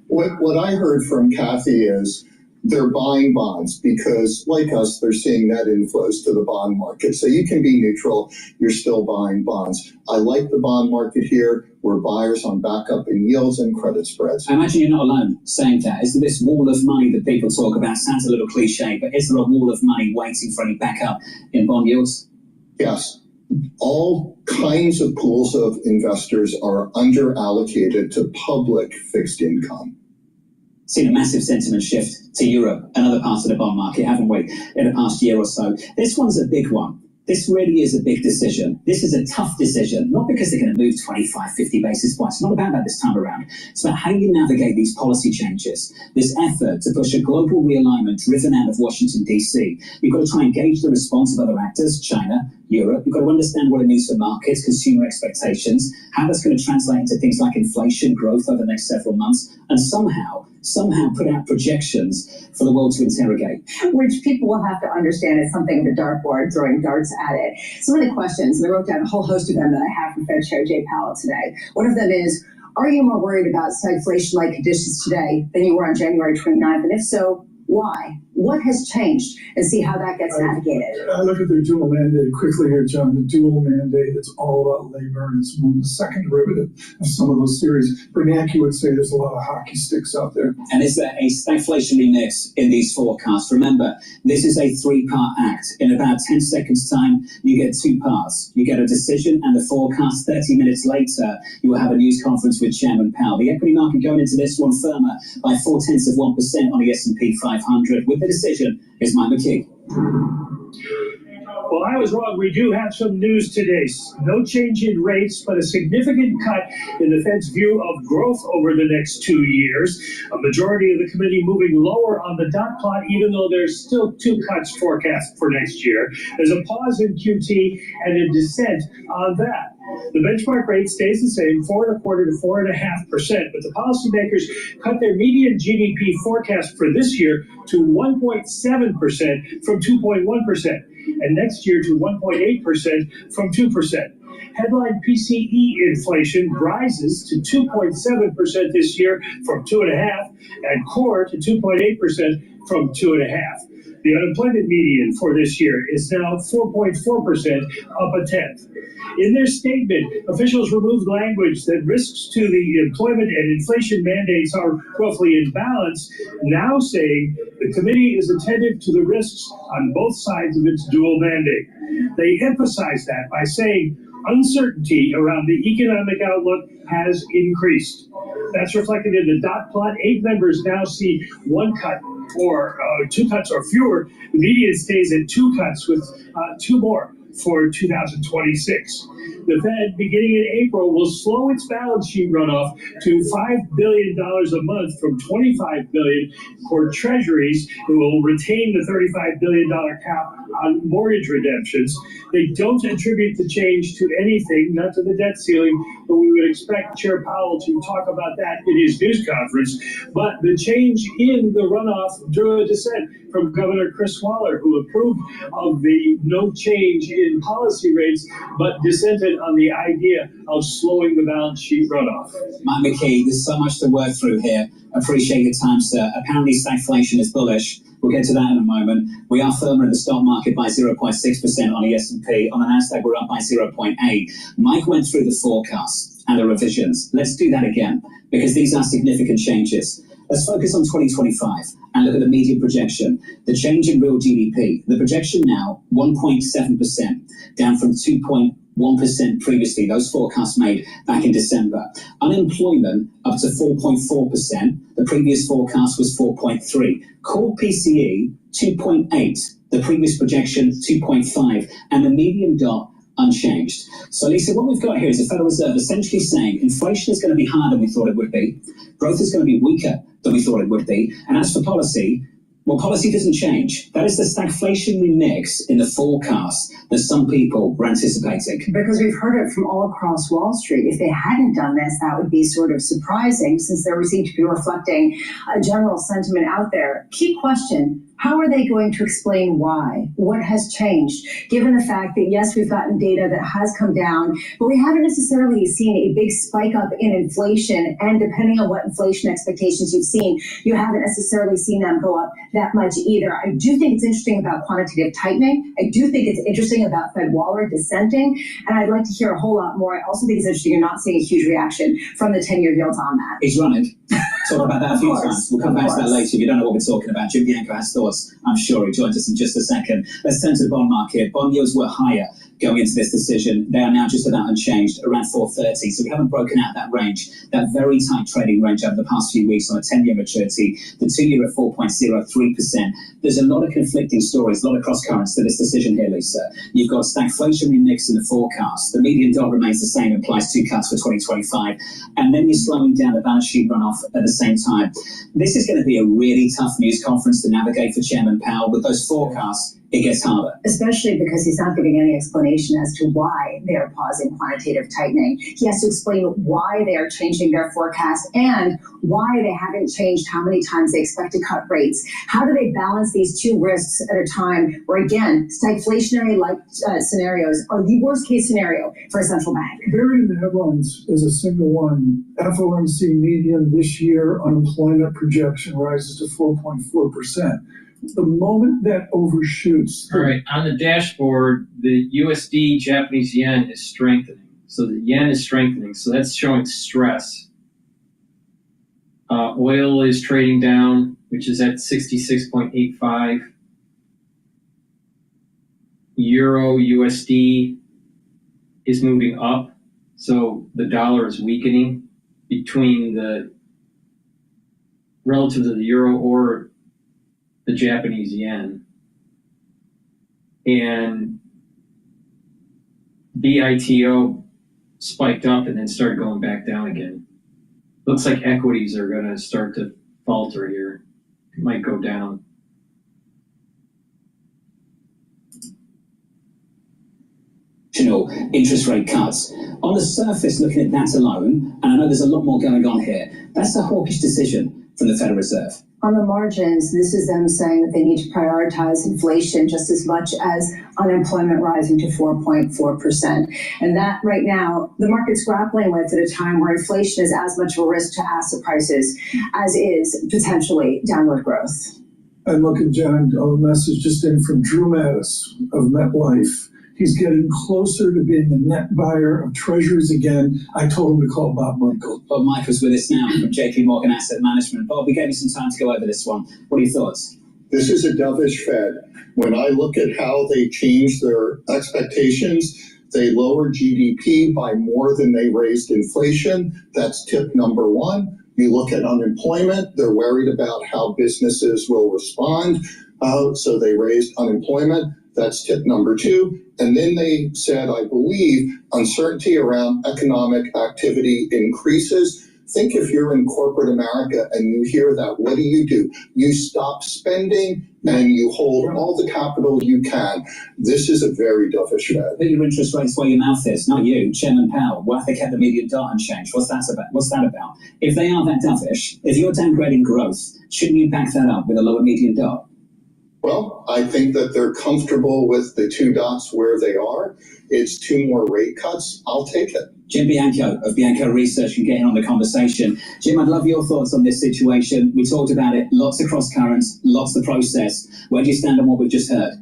What I heard from Kathy is they're buying bonds because, like us, they're seeing net inflows to the bond market. So you can be neutral, you're still buying bonds. I like the bond market here. We're buyers on backup in yields and credit spreads. I imagine you're not alone saying that. Is there this wall of money that people talk about? Sounds a little cliche, but is there a wall of money waiting for any backup in bond yields? Yes. All kinds of pools of investors are under-allocated to public fixed income. Seen a massive sentiment shift to Europe and other parts of the bond market, haven't we, in the past year or so? This one's a big one. This really is a big decision. This is a tough decision, not because they're going to move 25, 50 basis points. It's not about that this time around. It's about how you navigate these policy changes, this effort to push a global realignment driven out of Washington, D.C. You've got to try and gauge the response of other actors, China, Europe. You've got to understand what it means for markets, consumer expectations, how that's going to translate into things like inflation growth over the next several months, and somehow put out projections for the world to interrogate. Which people will have to understand is something of a dartboard throwing darts at it. Some of the questions, and I wrote down a whole host of them that I have for Fed Chair Jay Powell today. One of them is, are you more worried about stagflation-like conditions today than you were on January 29th? And if so, why? What has changed? And see how that gets navigated. I look at their dual mandate quickly here, John. The dual mandate, it's all about labor, and it's the second derivative of some of those theories. Bernanke would say there's a lot of hockey sticks out there. And is there a stagflationary mix in these forecasts? Remember, this is a three-part act. In about 10 seconds' time, you get two parts. You get a decision and the forecast. 30 minutes later, you will have a news conference with Chairman Powell. The equity market going into this one firmer by 0.4% on the S&P 500. With the decision is Mike McKee. Well, I was wrong. We do have some news today. No change in rates, but a significant cut in the Fed's view of growth over the next 2 years. A majority of the committee moving lower on the dot plot, even though there's still 2 cuts forecast for next year. There's a pause in QT and a dissent on that. The benchmark rate stays the same, 4.25% to 4.5%, but the policymakers cut their median GDP forecast for this year to 1.7% from 2.1%, and next year to 1.8% from 2%. Headline PCE inflation rises to 2.7% this year from 2.5%, and core to 2.8% from 2.5%. The unemployment median for this year is now 4.4%, up a tenth. In their statement, officials removed language that risks to the employment and inflation mandates are roughly in balance, now saying the committee is attentive to the risks on both sides of its dual mandate. They emphasize that by saying uncertainty around the economic outlook has increased. That's reflected in the dot plot. 8 members now see 1 cut or 2 cuts or fewer. The median stays at 2 cuts with 2 more for 2026. The Fed, beginning in April, will slow its balance sheet runoff to $5 billion a month from $25 billion for treasuries. It will retain the $35 billion cap on mortgage redemptions. They don't attribute the change to anything, not to the debt ceiling, but we would expect Chair Powell to talk about that in his news conference. But the change in the runoff drew a dissent from Governor Chris Waller, who approved of the no change in policy rates, but dissented on the idea of slowing the balance sheet runoff. Mike McKee, there's so much to work through here. Appreciate your time, sir. Apparently stagflation is bullish. We'll get to that in a moment. We are firmer in the stock market by 0.6% on the S&P. On the Nasdaq, we're up by 0.8%. Mike went through the forecasts and the revisions. Let's do that again, because these are significant changes. Let's focus on 2025 and look at the median projection. The change in real GDP. The projection now, 1.7%, down from 2.1% previously. Those forecasts made back in December. Unemployment up to 4.4%. The previous forecast was 4.3%. Core PCE, 2.8%. The previous projection, 2.5%. And the median dot, unchanged. So, Lisa, what we've got here is the Federal Reserve essentially saying inflation is going to be higher than we thought it would be. Growth is going to be weaker than we thought it would be. And as for policy, Well, policy doesn't change. That is the stagflationary mix in the forecast that some people were anticipating. Because we've heard it from all across Wall Street. If they hadn't done this, that would be sort of surprising, since they seem to be reflecting a general sentiment out there. Key question: how are they going to explain why? What has changed? Given the fact that, yes, we've gotten data that has come down, but we haven't necessarily seen a big spike up in inflation. And depending on what inflation expectations you've seen, you haven't necessarily seen them go up that much either. I do think it's interesting about quantitative tightening. I do think it's interesting about Fed Waller dissenting. And I'd like to hear a whole lot more. I also think it's interesting you're not seeing a huge reaction from the 10-year yields on that. He's running. Talk about that a few times. We'll come back to that later. If you don't know what we're talking about, Jim Bianco has thoughts. I'm sure he joins us in just a second. Let's turn to the bond market. Bond yields were higher going into this decision. They are now just about unchanged, around 430. So we haven't broken out that range, that very tight trading range over the past few weeks on a 10-year maturity. The 2-year at 4.03%. There's a lot of conflicting stories, a lot of cross currents to this decision here, Lisa. You've got stagflationary mix in the forecast. The median dot remains the same, implies 2 cuts for 2025. And then you're slowing down the balance sheet runoff at the same time. This is going to be a really tough news conference to navigate for Chairman Powell. With those forecasts, it gets harder. Especially because he's not giving any explanation as to why they are pausing quantitative tightening. He has to explain why they are changing their forecast and why they haven't changed how many times they expect to cut rates. How do they balance these two risks at a time where, again, stagflationary-like scenarios are the worst-case scenario for a central bank? Buried in the headlines is a single one. FOMC median this year unemployment projection rises to 4.4%. The moment that overshoots. All right, on the dashboard, the USD Japanese yen is strengthening. So the yen is strengthening, so that's showing stress. Oil is trading down, which is at 66.85. Euro USD is moving up, so the dollar is weakening between the relative to the euro or the Japanese yen. And BITO spiked up and then started going back down again. Looks like equities are going to start to falter here. It might go down. Interest rate cuts. On the surface, looking at that alone, and I know there's a lot more going on here, that's a hawkish decision from the Federal Reserve. On the margins, this is them saying that they need to prioritize inflation just as much as unemployment rising to 4.4%. And that right now, the market's grappling with at a time where inflation is as much of a risk to asset prices as is potentially downward growth. And look at John, a message just in from Drew Mattis of MetLife. He's getting closer to being a net buyer of treasuries again. I told him to call Bob Michael. Bob Michael's with us now from JP Morgan Asset Management. Bob, we gave you some time to go over this one. What are your thoughts? This is a dovish Fed. When I look at how they changed their expectations, they lowered GDP by more than they raised inflation. That's tip number one. You look at unemployment, they're worried about how businesses will respond. So they raised unemployment. That's tip number two. And then they said, I believe, uncertainty around economic activity increases. Think if you're in corporate America and you hear that, what do? You stop spending and you hold all the capital you can. This is a very dovish Fed. Put your interest rates where your mouth is, not you, Chairman Powell. What if they kept the median dot unchanged? What's that about? If they are that dovish, if you're downgrading growth, shouldn't you back that up with a lower median dot? Well, I think that they're comfortable with the 2 dots where they are. It's 2 more rate cuts. I'll take it. Jim Bianco of Bianco Research, and getting on the conversation. Jim, I'd love your thoughts on this situation. We talked about it, lots of cross currents, lots to process. Where do you stand on what we've just heard?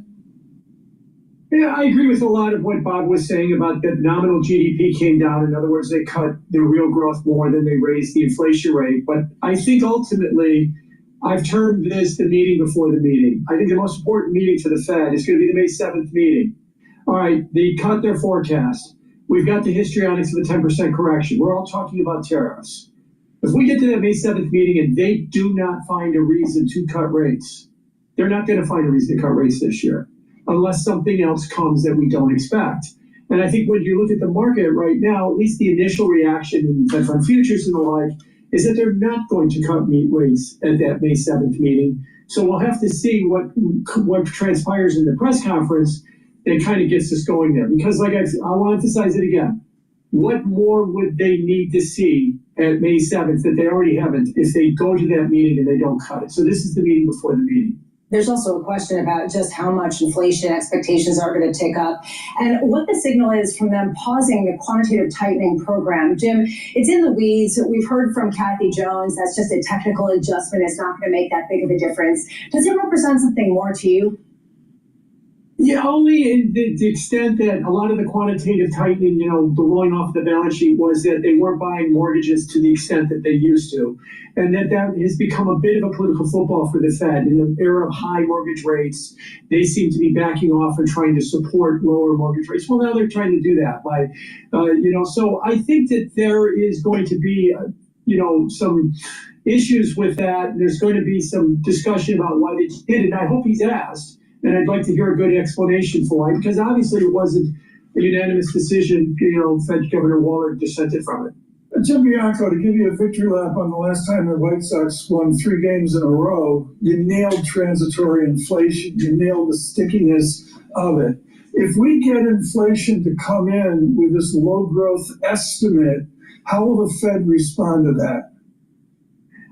Yeah, I agree with a lot of what Bob was saying about that nominal GDP came down. In other words, they cut their real growth more than they raised the inflation rate. But I think ultimately, I've termed this the meeting before the meeting. I think the most important meeting for the Fed is going to be the May 7th meeting. All right, they cut their forecast. We've got the histrionics of the 10% correction. We're all talking about tariffs. If we get to that May 7th meeting and they do not find a reason to cut rates, they're not going to find a reason to cut rates this year, unless something else comes that we don't expect. And I think when you look at the market right now, at least the initial reaction in Fed Fund futures and the like, is that they're not going to cut rates at that May 7th meeting. So we'll have to see what transpires in the press conference that kind of gets us going there. Because I want to emphasize it again. What more would they need to see at May 7th that they already haven't if they go to that meeting and they don't cut it? So this is the meeting before the meeting. There's also a question about just how much inflation expectations are going to tick up and what the signal is from them pausing the quantitative tightening program. Jim, it's in the weeds. We've heard from Kathy Jones. That's just a technical adjustment. It's not going to make that big of a difference. Does it represent something more to you? Yeah, only in the extent that a lot of the quantitative tightening, the rolling off the balance sheet was that they weren't buying mortgages to the extent that they used to. And that has become a bit of a political football for the Fed. In the era of high mortgage rates, they seem to be backing off and trying to support lower mortgage rates. Well, now they're trying to do that by, so I think that there is going to be, some issues with that. There's going to be some discussion about why they did it. I hope he's asked. And I'd like to hear a good explanation for it, because obviously it wasn't a unanimous decision. Fed Governor Waller dissented from it. Jim Bianco, to give you a victory lap on the last time the White Sox won 3 games in a row, you nailed transitory inflation. You nailed the stickiness of it. If we get inflation to come in with this low growth estimate, how will the Fed respond to that?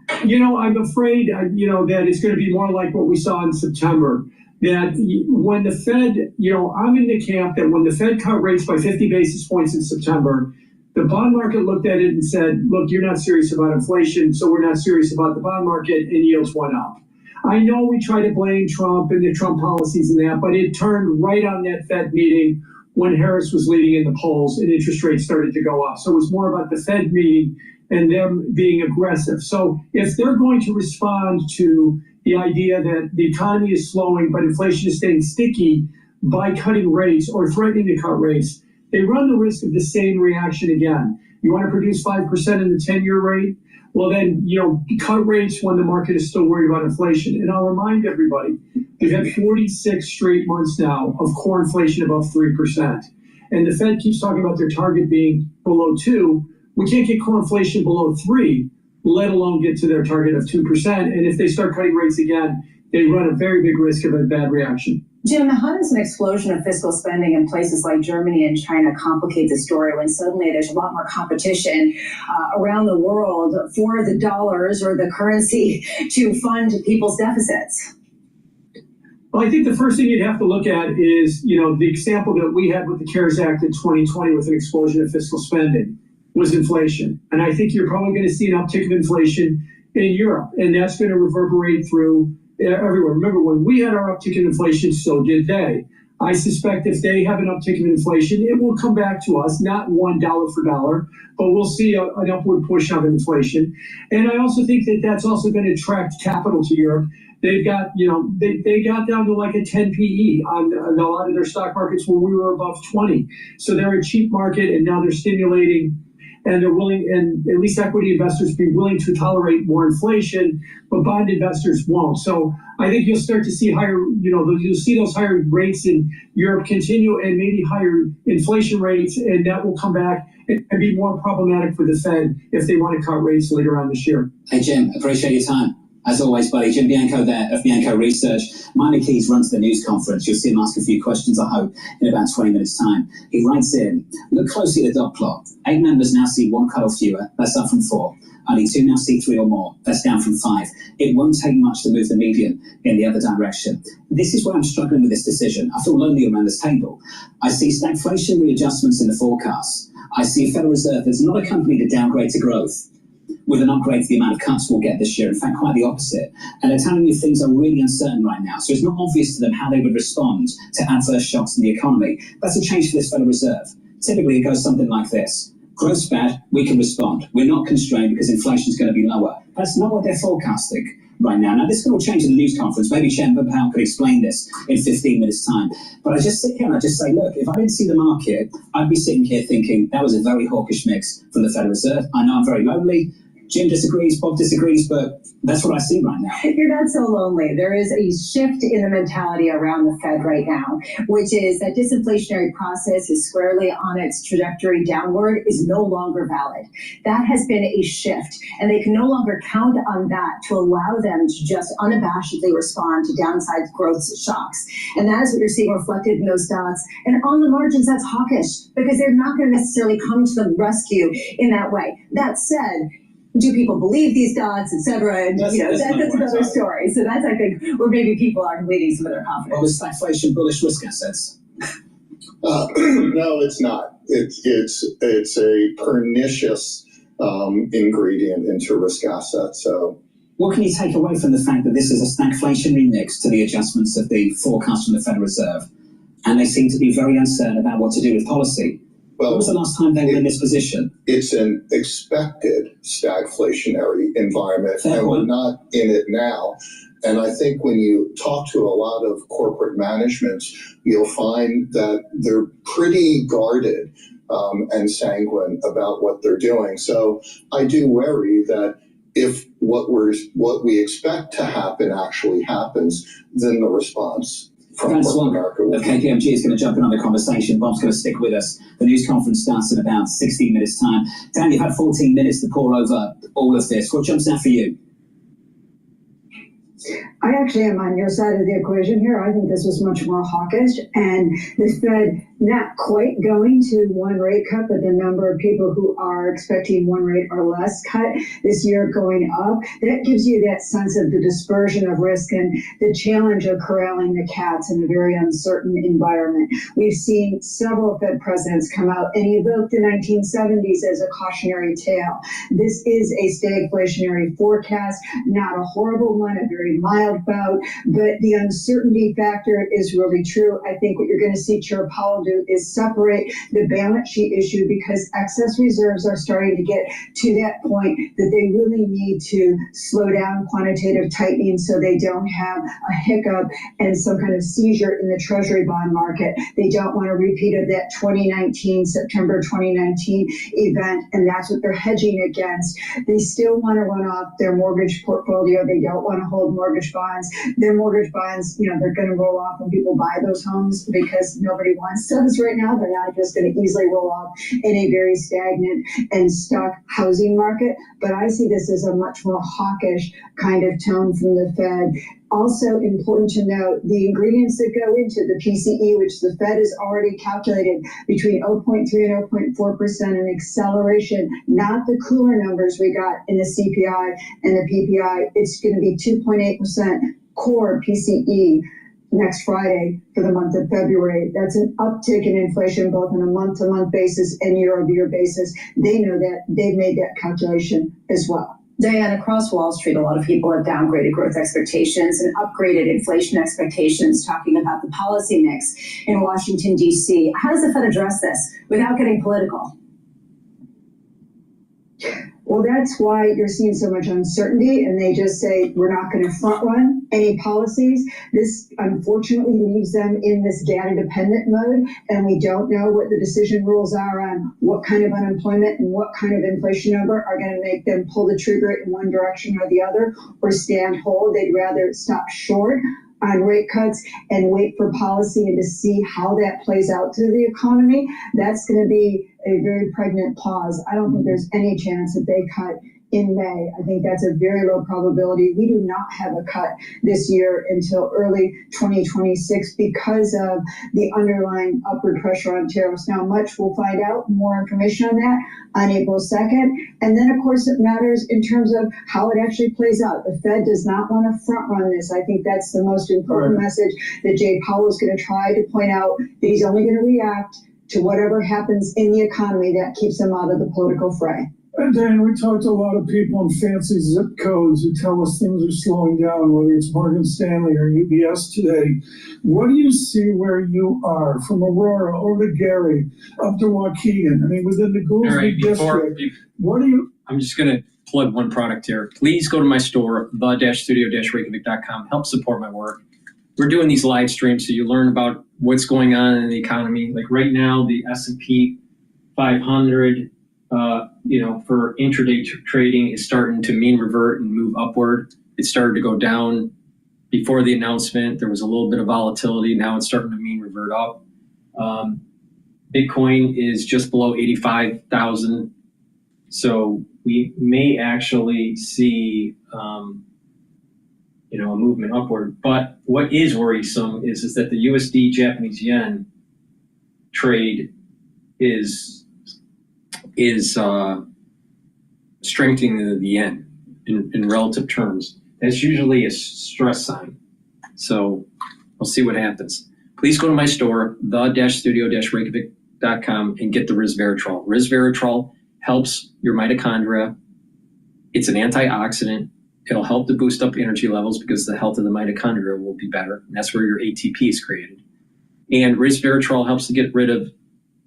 I'm afraid, that it's going to be more like what we saw in September. That when the Fed, I'm in the camp that when the Fed cut rates by 50 basis points in September, the bond market looked at it and said, look, you're not serious about inflation, so we're not serious about the bond market, and yields went up. I know we try to blame Trump and the Trump policies and that, but it turned right on that Fed meeting when Harris was leading in the polls and interest rates started to go up. So it was more about the Fed meeting and them being aggressive. So if they're going to respond to the idea that the economy is slowing, but inflation is staying sticky by cutting rates or threatening to cut rates, they run the risk of the same reaction again. You want to produce 5% in the 10-year rate? Well, then, cut rates when the market is still worried about inflation. And I'll remind everybody, we've had 46 straight months now of core inflation above 3%. And the Fed keeps talking about their target being below 2. We can't get core inflation below 3, let alone get to their target of 2%. And if they start cutting rates again, they run a very big risk of a bad reaction. Jim, how does an explosion of fiscal spending in places like Germany and China complicate the story when suddenly there's a lot more competition around the world for the dollars or the currency to fund people's deficits? Well, I think the first thing you'd have to look at is, the example that we had with the CARES Act in 2020 with an explosion of fiscal spending was inflation. And I think you're probably going to see an uptick of inflation in Europe, and that's going to reverberate through everywhere. Remember, when we had our uptick in inflation, so did they. I suspect if they have an uptick in inflation, it will come back to us, not $1 for dollar, but we'll see an upward push on inflation. And I also think that that's also going to attract capital to Europe. They've got, they got down to like a 10 PE on a lot of their stock markets when we were above 20. So they're a cheap market, and now they're stimulating, and they're willing, and at least equity investors be willing to tolerate more inflation, but bond investors won't. So I think you'll start to see higher, you'll see those higher rates in Europe continue, and maybe higher inflation rates, and that will come back and be more problematic for the Fed if they want to cut rates later on this year. Hey, Jim, appreciate your time. As always, buddy, Jim Bianco there of Bianco Research. Minor Keys runs the news conference. You'll see him ask a few questions, I hope, in about 20 minutes' time. He writes in, look closely at the dot plot. 8 members now see 1 cut or fewer. That's up from 4. Only 2 now see 3 or more. That's down from 5. It won't take much to move the median in the other direction. This is where I'm struggling with this decision. I feel lonely around this table. I see stagflation readjustments in the forecasts. I see a Federal Reserve that's not a company to downgrade to growth with an upgrade to the amount of cuts we'll get this year. In fact, quite the opposite. And they're telling you things are really uncertain right now. So it's not obvious to them how they would respond to adverse shocks in the economy. That's a change for this Federal Reserve. Typically, it goes something like this. Growth's bad, we can respond. We're not constrained because inflation's going to be lower. That's not what they're forecasting right now. Now, this could all change in the news conference. Maybe Chairman Powell could explain this in 15 minutes' time. But I just sit here and I just say, look, if I didn't see the market, I'd be sitting here thinking that was a very hawkish mix from the Federal Reserve. I know I'm very lonely. Jim disagrees, Bob disagrees, but that's what I see right now. You're not so lonely. There is a shift in the mentality around the Fed right now, which is that disinflationary process is squarely on its trajectory downward is no longer valid. That has been a shift, and they can no longer count on that to allow them to just unabashedly respond to downside growth shocks. And that is what you're seeing reflected in those dots. And on the margins, that's hawkish because they're not going to necessarily come to the rescue in that way. That said, do people believe these dots, et cetera? And that's another story. So that's, I think, where maybe people are leading some of their confidence. Well, was stagflation bullish risk assets? No, it's not. It's a pernicious ingredient into risk assets. So, what can you take away from the fact that this is a stagflationary mix to the adjustments of the forecast from the Federal Reserve, and they seem to be very uncertain about what to do with policy? Well, when was the last time they were in this position? It's an expected stagflationary environment, and we're not in it now. And I think when you talk to a lot of corporate managements, you'll find that they're pretty guarded and sanguine about what they're doing. So I do worry that if what we expect to happen actually happens, then the response Dan Swan of KPMG is going to jump in on the conversation. Bob's going to stick with us. The news conference starts in about 16 minutes' time. Dan, you've had 14 minutes to pore over all of this. What jumps out for you? I actually am on your side of the equation here. I think this was much more hawkish, and the Fed not quite going to one rate cut, but the number of people who are expecting one rate or less cut this year going up, that gives you that sense of the dispersion of risk and the challenge of corralling the cats in a very uncertain environment. We've seen several Fed presidents come out and evoke the 1970s as a cautionary tale. This is a stagflationary forecast, not a horrible one, a very mild bout, but the uncertainty factor is really true. I think what you're going to see Chair Powell do is separate the balance sheet issue because excess reserves are starting to get to that point that they really need to slow down quantitative tightening so they don't have a hiccup and some kind of seizure in the Treasury bond market. They don't want a repeat of that September 2019 event, and that's what they're hedging against. They still want to run off their mortgage portfolio. They don't want to hold mortgage bonds. Their mortgage bonds, they're going to roll off when people buy those homes because nobody wants those right now. They're not just going to easily roll off in a very stagnant and stuck housing market. But I see this as a much more hawkish kind of tone from the Fed. Also important to note, the ingredients that go into the PCE, which the Fed has already calculated between 0.3 and 0.4%, an acceleration, not the cooler numbers we got in the CPI and the PPI. It's going to be 2.8% core PCE next Friday for the month of February. That's an uptick in inflation, both on a month-to-month basis and year-over-year basis. They know that. They've made that calculation as well. Diane, across Wall Street, a lot of people have downgraded growth expectations and upgraded inflation expectations, talking about the policy mix in Washington, D.C. How does the Fed address this without getting political? Well, that's why you're seeing so much uncertainty, and they just say, we're not going to front run any policies. This unfortunately leaves them in this data dependent mode, and we don't know what the decision rules are on what kind of unemployment and what kind of inflation number are going to make them pull the trigger in one direction or the other or stand hold. They'd rather stop short on rate cuts and wait for policy and to see how that plays out through the economy. That's going to be a very pregnant pause. I don't think there's any chance that they cut in May. I think that's a very low probability. We do not have a cut this year until early 2026 because of the underlying upward pressure on tariffs. Now, much we'll find out, more information on that on April 2nd. And then, of course, it matters in terms of how it actually plays out. The Fed does not want to front run this. I think that's the most important message that Jay Powell is going to try to point out, that he's only going to react to whatever happens in the economy that keeps him out of the political fray. And Dan, we talked to a lot of people in fancy zip codes who tell us things are slowing down, whether it's Morgan Stanley or UBS today. What do you see where you are, from Aurora over to Gary, up to Waukegan? I mean, within the Goolsby district, what do you... I'm just going to plug one product here. Please go to my store, the-studio-reykjavik.com. Help support my work. We're doing these live streams so you learn about what's going on in the economy. Like right now, the S&P 500 for intraday trading is starting to mean revert and move upward. It started to go down before the announcement. There was a little bit of volatility. Now it's starting to mean revert up. Bitcoin is just below 85,000. So we may actually see, a movement upward. But what is worrisome is that the USD Japanese yen trade is strengthening the yen in relative terms. That's usually a stress sign. So we'll see what happens. Please go to my store, the-studio-reykjavik.com, and get the resveratrol. Resveratrol helps your mitochondria. It's an antioxidant. It'll help to boost up energy levels because the health of the mitochondria will be better. And that's where your ATP is created. And resveratrol helps to get rid of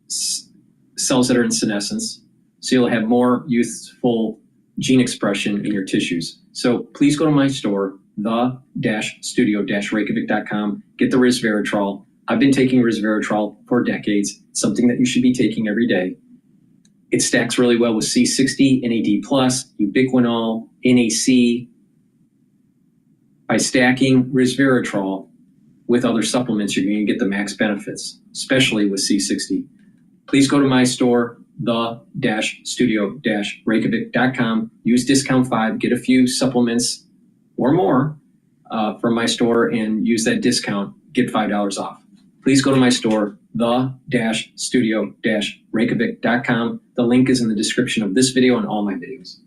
cells that are in senescence. So you'll have more youthful gene expression in your tissues. So please go to my store, the-studio-reykjavik.com, get the resveratrol. I've been taking resveratrol for decades, something that you should be taking every day. It stacks really well with C60, NAD+, ubiquinol, NAC. By stacking resveratrol with other supplements, you're going to get the max benefits, especially with C60. Please go to my store, the-studio-reykjavik.com. Use discount 5, get a few supplements or more from my store, and use that discount, get $5 off. Please go to my store, the-studio-reykjavik.com. The link is in the description of this video and all my videos.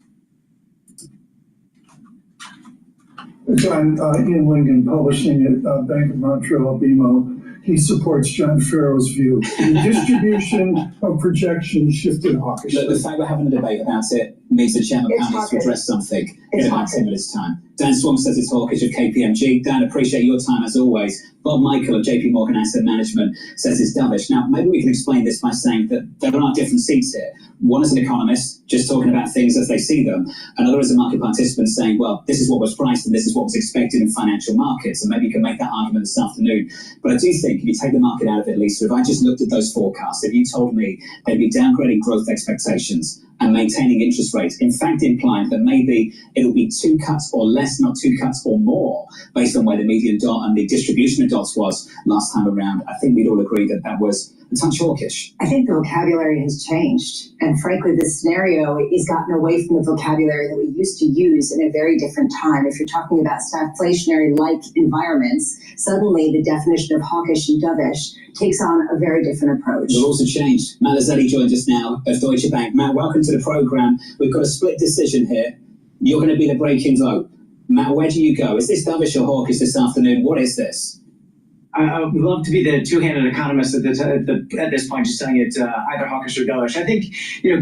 John, Ian Lincoln, publishing at Bank of Montreal, BMO. He supports John Farrow's view. The distribution of projections shifted hawkish. The fact we're having a debate about it means the chairman needs to address something in about 10 minutes' time. Dan Swan says it's hawkish of KPMG. Dan, appreciate your time as always. Bob Michael of JP Morgan Asset Management says it's dovish. Now, maybe we can explain this by saying that there are different seats here. One is an economist, just talking about things as they see them. Another is a market participant saying, well, this is what was priced and this is what was expected in financial markets. And maybe you can make that argument this afternoon. But I do think if you take the market out of it, Lisa, if I just looked at those forecasts, if you told me they'd be downgrading growth expectations and maintaining interest rates, in fact implying that maybe it'll be 2 cuts or less, not 2 cuts or more, based on where the median dot and the distribution of dots was last time around, I think we'd all agree that that was a touch hawkish. I think the vocabulary has changed. And frankly, this scenario is gotten away from the vocabulary that we used to use in a very different time. If you're talking about stagflationary-like environments, suddenly the definition of hawkish and dovish takes on a very different approach. The rules have changed. Matt Lazzetti joins us now of Deutsche Bank. Matt, welcome to the program. We've got a split decision here. You're going to be the breaking vote. Matt, where do you go? Is this dovish or hawkish this afternoon? What is this? I would love to be the two-handed economist at this point, just saying it either hawkish or dovish. I think,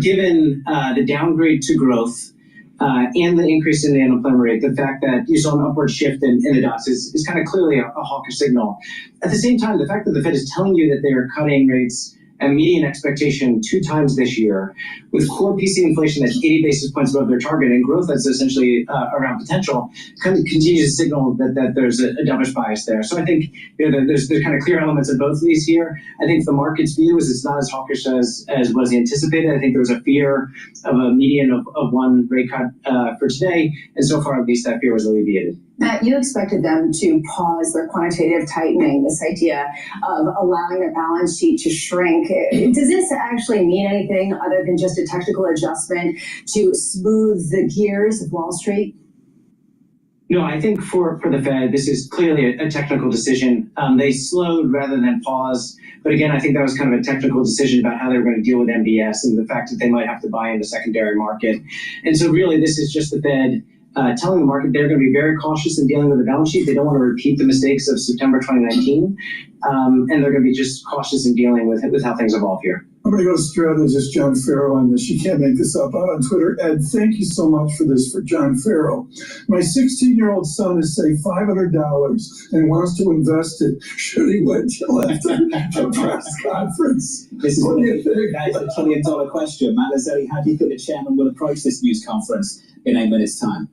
given the downgrade to growth and the increase in the unemployment rate, the fact that you saw an upward shift in the dots is kind of clearly a hawkish signal. At the same time, the fact that the Fed is telling you that they are cutting rates and median expectation 2 times this year, with core PC inflation that's 80 basis points above their target and growth that's essentially around potential, kind of continues to signal that there's a dovish bias there. So I think there's kind of clear elements of both of these here. I think the market's view is it's not as hawkish as was anticipated. I think there was a fear of a median of 1 rate cut for today, and so far at least that fear was alleviated. Matt, you expected them to pause their quantitative tightening, this idea of allowing their balance sheet to shrink. Does this actually mean anything other than just a technical adjustment to smooth the gears of Wall Street? No, I think for the Fed, this is clearly a technical decision. They slowed rather than paused. But again, I think that was kind of a technical decision about how they were going to deal with MBS and the fact that they might have to buy in the secondary market. And so really, this is just the Fed telling the market they're going to be very cautious in dealing with the balance sheet. They don't want to repeat the mistakes of September 2019. And they're going to be just cautious in dealing with how things evolve here. I'm going to go strategist John Farrow on this. You can't make this up. Out on Twitter, Ed, thank you so much for this for John Farrow. My 16-year-old son has saved $500 and wants to invest it. Should he wait till after the press conference? This is a $1 trillion question. Matt Lazzetti, how do you think the chairman will approach this news conference in 8 minutes' time?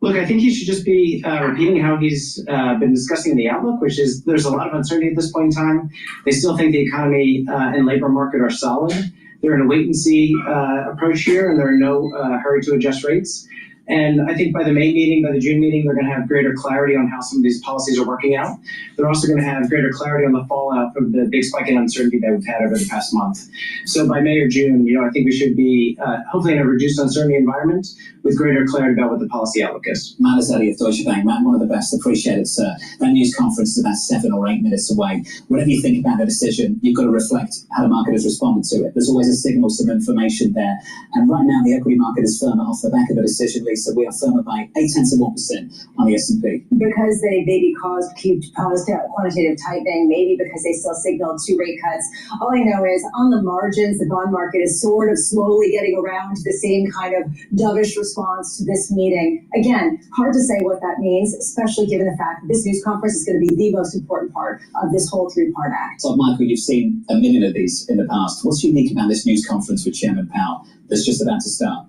Look, I think he should just be repeating how he's been discussing the outlook, which is there's a lot of uncertainty at this point in time. They still think the economy and labor market are solid. they're in a wait and see approach here, and they're in no hurry to adjust rates. And I think by the May meeting, by the June meeting, they're going to have greater clarity on how some of these policies are working out. They're also going to have greater clarity on the fallout from the big spike in uncertainty that we've had over the past month. So by May or June, I think we should be hopefully in a reduced uncertainty environment with greater clarity about what the policy outlook is. Matt Azadi of Deutsche Bank. Matt, one of the best. Appreciate it, sir. That news conference is about 7 or 8 minutes away. Whatever you think about the decision, you've got to reflect how the market has responded to it. There's always a signal, some information there. And right now, the equity market is firmer off the back of a decision, Lisa. We are firmer by 0.8% on the S&P. Because they maybe paused quantitative tightening, maybe because they still signaled 2 rate cuts. All I know is on the margins, the bond market is sort of slowly getting around to the same kind of dovish response to this meeting. Again, hard to say what that means, especially given the fact that this news conference is going to be the most important part of this whole 3-part act. So, Michael, you've seen a million of these in the past. What's unique about this news conference with Chairman Powell that's just about to start?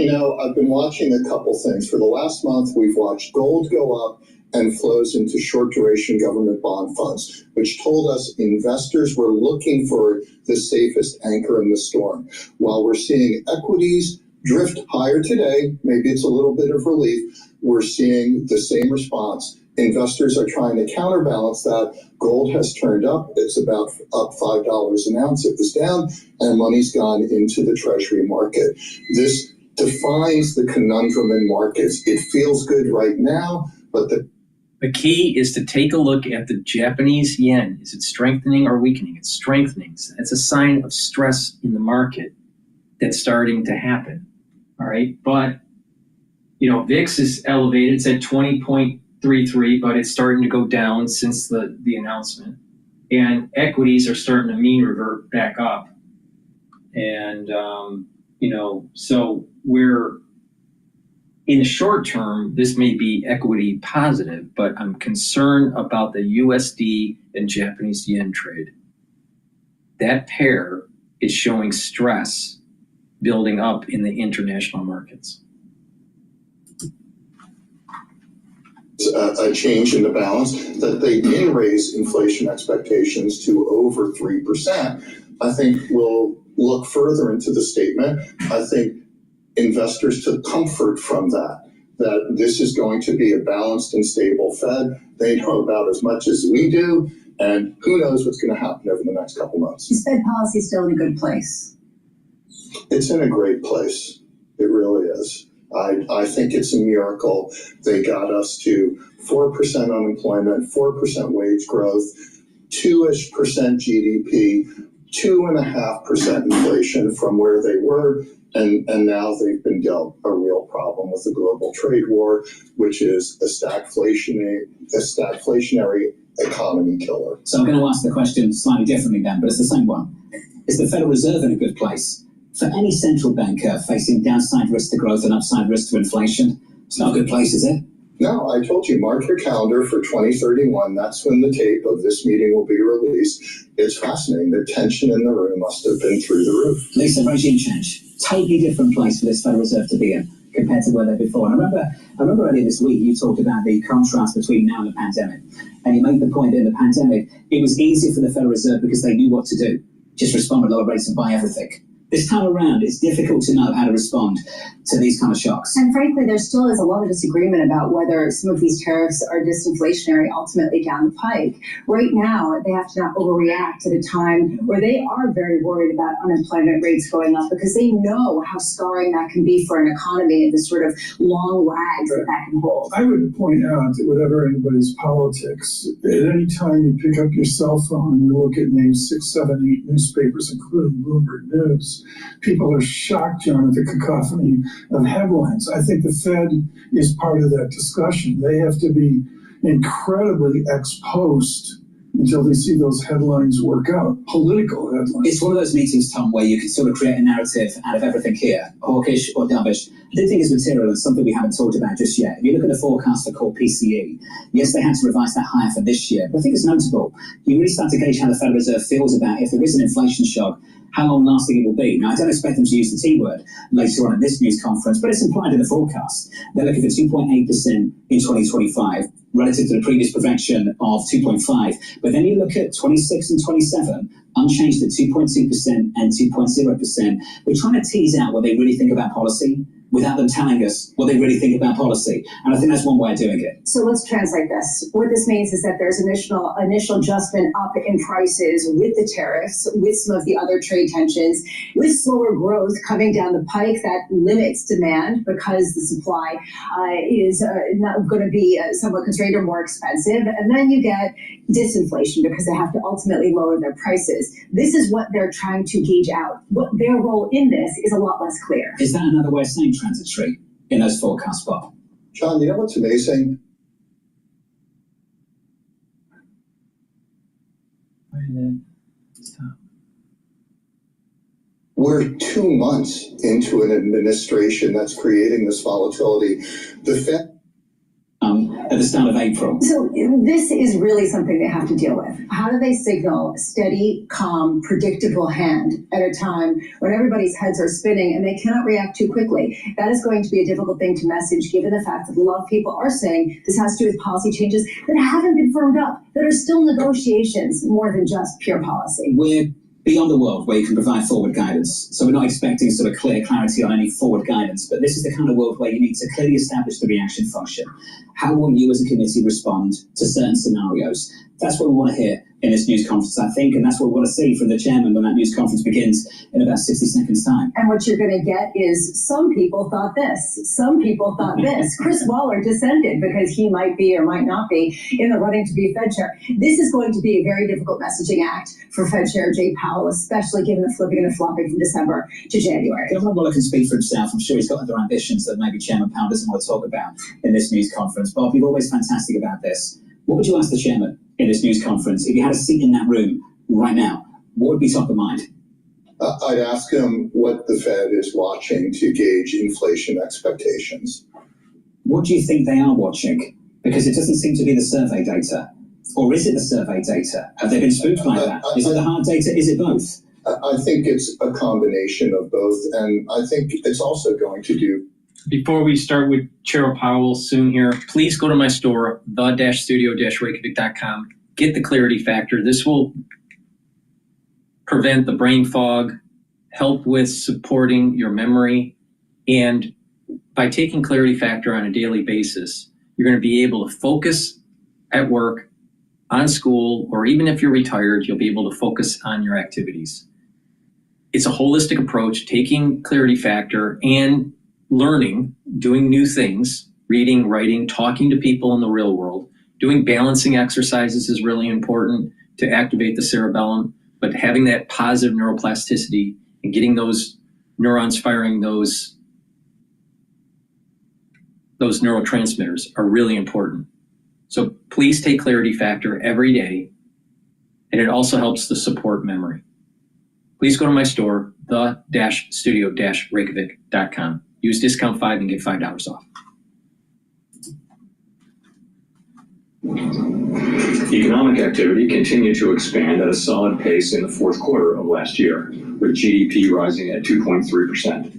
I've been watching a couple things. For the last month, we've watched gold go up and flows into short-duration government bond funds, which told us investors were looking for the safest anchor in the storm. While we're seeing equities drift higher today, maybe it's a little bit of relief, we're seeing the same response. Investors are trying to counterbalance that. Gold has turned up. It's about up $5 an ounce. It was down, and money's gone into the Treasury market. This defines the conundrum in markets. It feels good right now, but the key is to take a look at the Japanese yen. Is it strengthening or weakening? It's strengthening. It's a sign of stress in the market that's starting to happen. All right. But, VIX is elevated. It's at 20.33, but it's starting to go down since the announcement. And equities are starting to mean revert back up. And, so we're in the short term, this may be equity positive, but I'm concerned about the USD and Japanese yen trade. That pair is showing stress building up in the international markets. A change in the balance that they did raise inflation expectations to over 3%. I think we'll look further into the statement. I think investors took comfort from that this is going to be a balanced and stable Fed. They know about as much as we do, and who knows what's going to happen over the next couple months. Is Fed policy still in a good place? It's in a great place. It really is. I think it's a miracle. They got us to 4% unemployment, 4% wage growth, 2-ish% GDP, 2.5% inflation from where they were. And now they've been dealt a real problem with the global trade war, which is a stagflationary economy killer. So I'm going to ask the question slightly differently then, but it's the same one. Is the Federal Reserve in a good place? For any central banker facing downside risk to growth and upside risk to inflation, it's not a good place, is it? No, I told you, mark your calendar for 2031. That's when the tape of this meeting will be released. It's fascinating. The tension in the room must have been through the roof. Lisa, regime change. Totally different place for this Federal Reserve to be in compared to where they were before. And I remember earlier this week you talked about the contrast between now and the pandemic. And you made the point that in the pandemic, it was easier for the Federal Reserve because they knew what to do. Just respond at lower rates and buy everything. This time around, it's difficult to know how to respond to these kind of shocks. And frankly, there still is a lot of disagreement about whether some of these tariffs are disinflationary ultimately down the pike. Right now, they have to not overreact at a time where they are very worried about unemployment rates going up because they know how scarring that can be for an economy and the sort of long lags that can hold. I would point out that whatever anybody's politics, at any time you pick up your cell phone and you look at names 6, 7, 8 newspapers, including Bloomberg News, people are shocked, John, at the cacophony of headlines. I think the Fed is part of that discussion. They have to be incredibly ex post until they see those headlines work out, political headlines. It's one of those meetings, Tom, where you can sort of create a narrative out of everything here, hawkish or dovish. I do think it's material and something we haven't talked about just yet. If you look at the forecast for core PCE, yes, they had to revise that higher for this year, but I think it's notable. You really start to gauge how the Federal Reserve feels about if there is an inflation shock, how long lasting it will be. Now, I don't expect them to use the T word later on at this news conference, but it's implied in the forecast. They're looking for 2.8% in 2025, relative to the previous projection of 2.5. But then you look at 26 and 27, unchanged at 2.2% and 2.0%. We're trying to tease out what they really think about policy without them telling us what they really think about policy. And I think that's one way of doing it. So let's translate this. What this means is that there's initial adjustment up in prices with the tariffs, with some of the other trade tensions, with slower growth coming down the pike that limits demand because the supply is not going to be somewhat constrained or more expensive. And then you get disinflation because they have to ultimately lower their prices. This is what they're trying to gauge out. What their role in this is a lot less clear. Is that another way of saying transitory in those forecasts, Bob? John, you know what's amazing? We're 2 months into an administration that's creating this volatility. The Fed at the start of April. So this is really something they have to deal with. How do they signal a steady, calm, predictable hand at a time when everybody's heads are spinning and they cannot react too quickly? That is going to be a difficult thing to message, given the fact that a lot of people are saying this has to do with policy changes that haven't been firmed up, that are still negotiations more than just pure policy. We're beyond the world where you can provide forward guidance. So we're not expecting sort of clear clarity on any forward guidance, but this is the kind of world where you need to clearly establish the reaction function. How will you as a committee respond to certain scenarios? That's what we want to hear in this news conference, I think, and that's what we want to see from the chairman when that news conference begins in about 60 seconds' time. And what you're going to get is some people thought this, some people thought this. Chris Waller dissented because he might be or might not be in the running to be Fed chair. This is going to be a very difficult messaging act for Fed Chair Jay Powell, especially given the flipping and the flopping from December to January. Governor Waller can speak for himself. I'm sure he's got other ambitions that maybe Chairman Powell doesn't want to talk about in this news conference. Bob, you're always fantastic about this. What would you ask the chairman in this news conference? If you had a seat in that room right now, what would be top of mind? I'd ask him what the Fed is watching to gauge inflation expectations. What do you think they are watching? Because it doesn't seem to be the survey data. Or is it the survey data? Have they been spooked by that? Is it the hard data? Is it both? I think it's a combination of both. And I think it's also going to do. Before we start with Chair Powell soon here, please go to my store, the-studio-reykjavik.com. Get the clarity factor. This will prevent the brain fog, help with supporting your memory, and by taking clarity factor on a daily basis, you're going to be able to focus at work, on school, or even if you're retired, you'll be able to focus on your activities. It's a holistic approach, taking clarity factor and learning, doing new things, reading, writing, talking to people in the real world. Doing balancing exercises is really important to activate the cerebellum, but having that positive neuroplasticity and getting those neurons firing, those neurotransmitters are really important. So please take clarity factor every day, and it also helps to support memory. Please go to my store, the-studio-reykjavik.com. Use discount 5 and get $5 off. Economic activity continued to expand at a solid pace in the fourth quarter of last year, with GDP rising at 2.3%.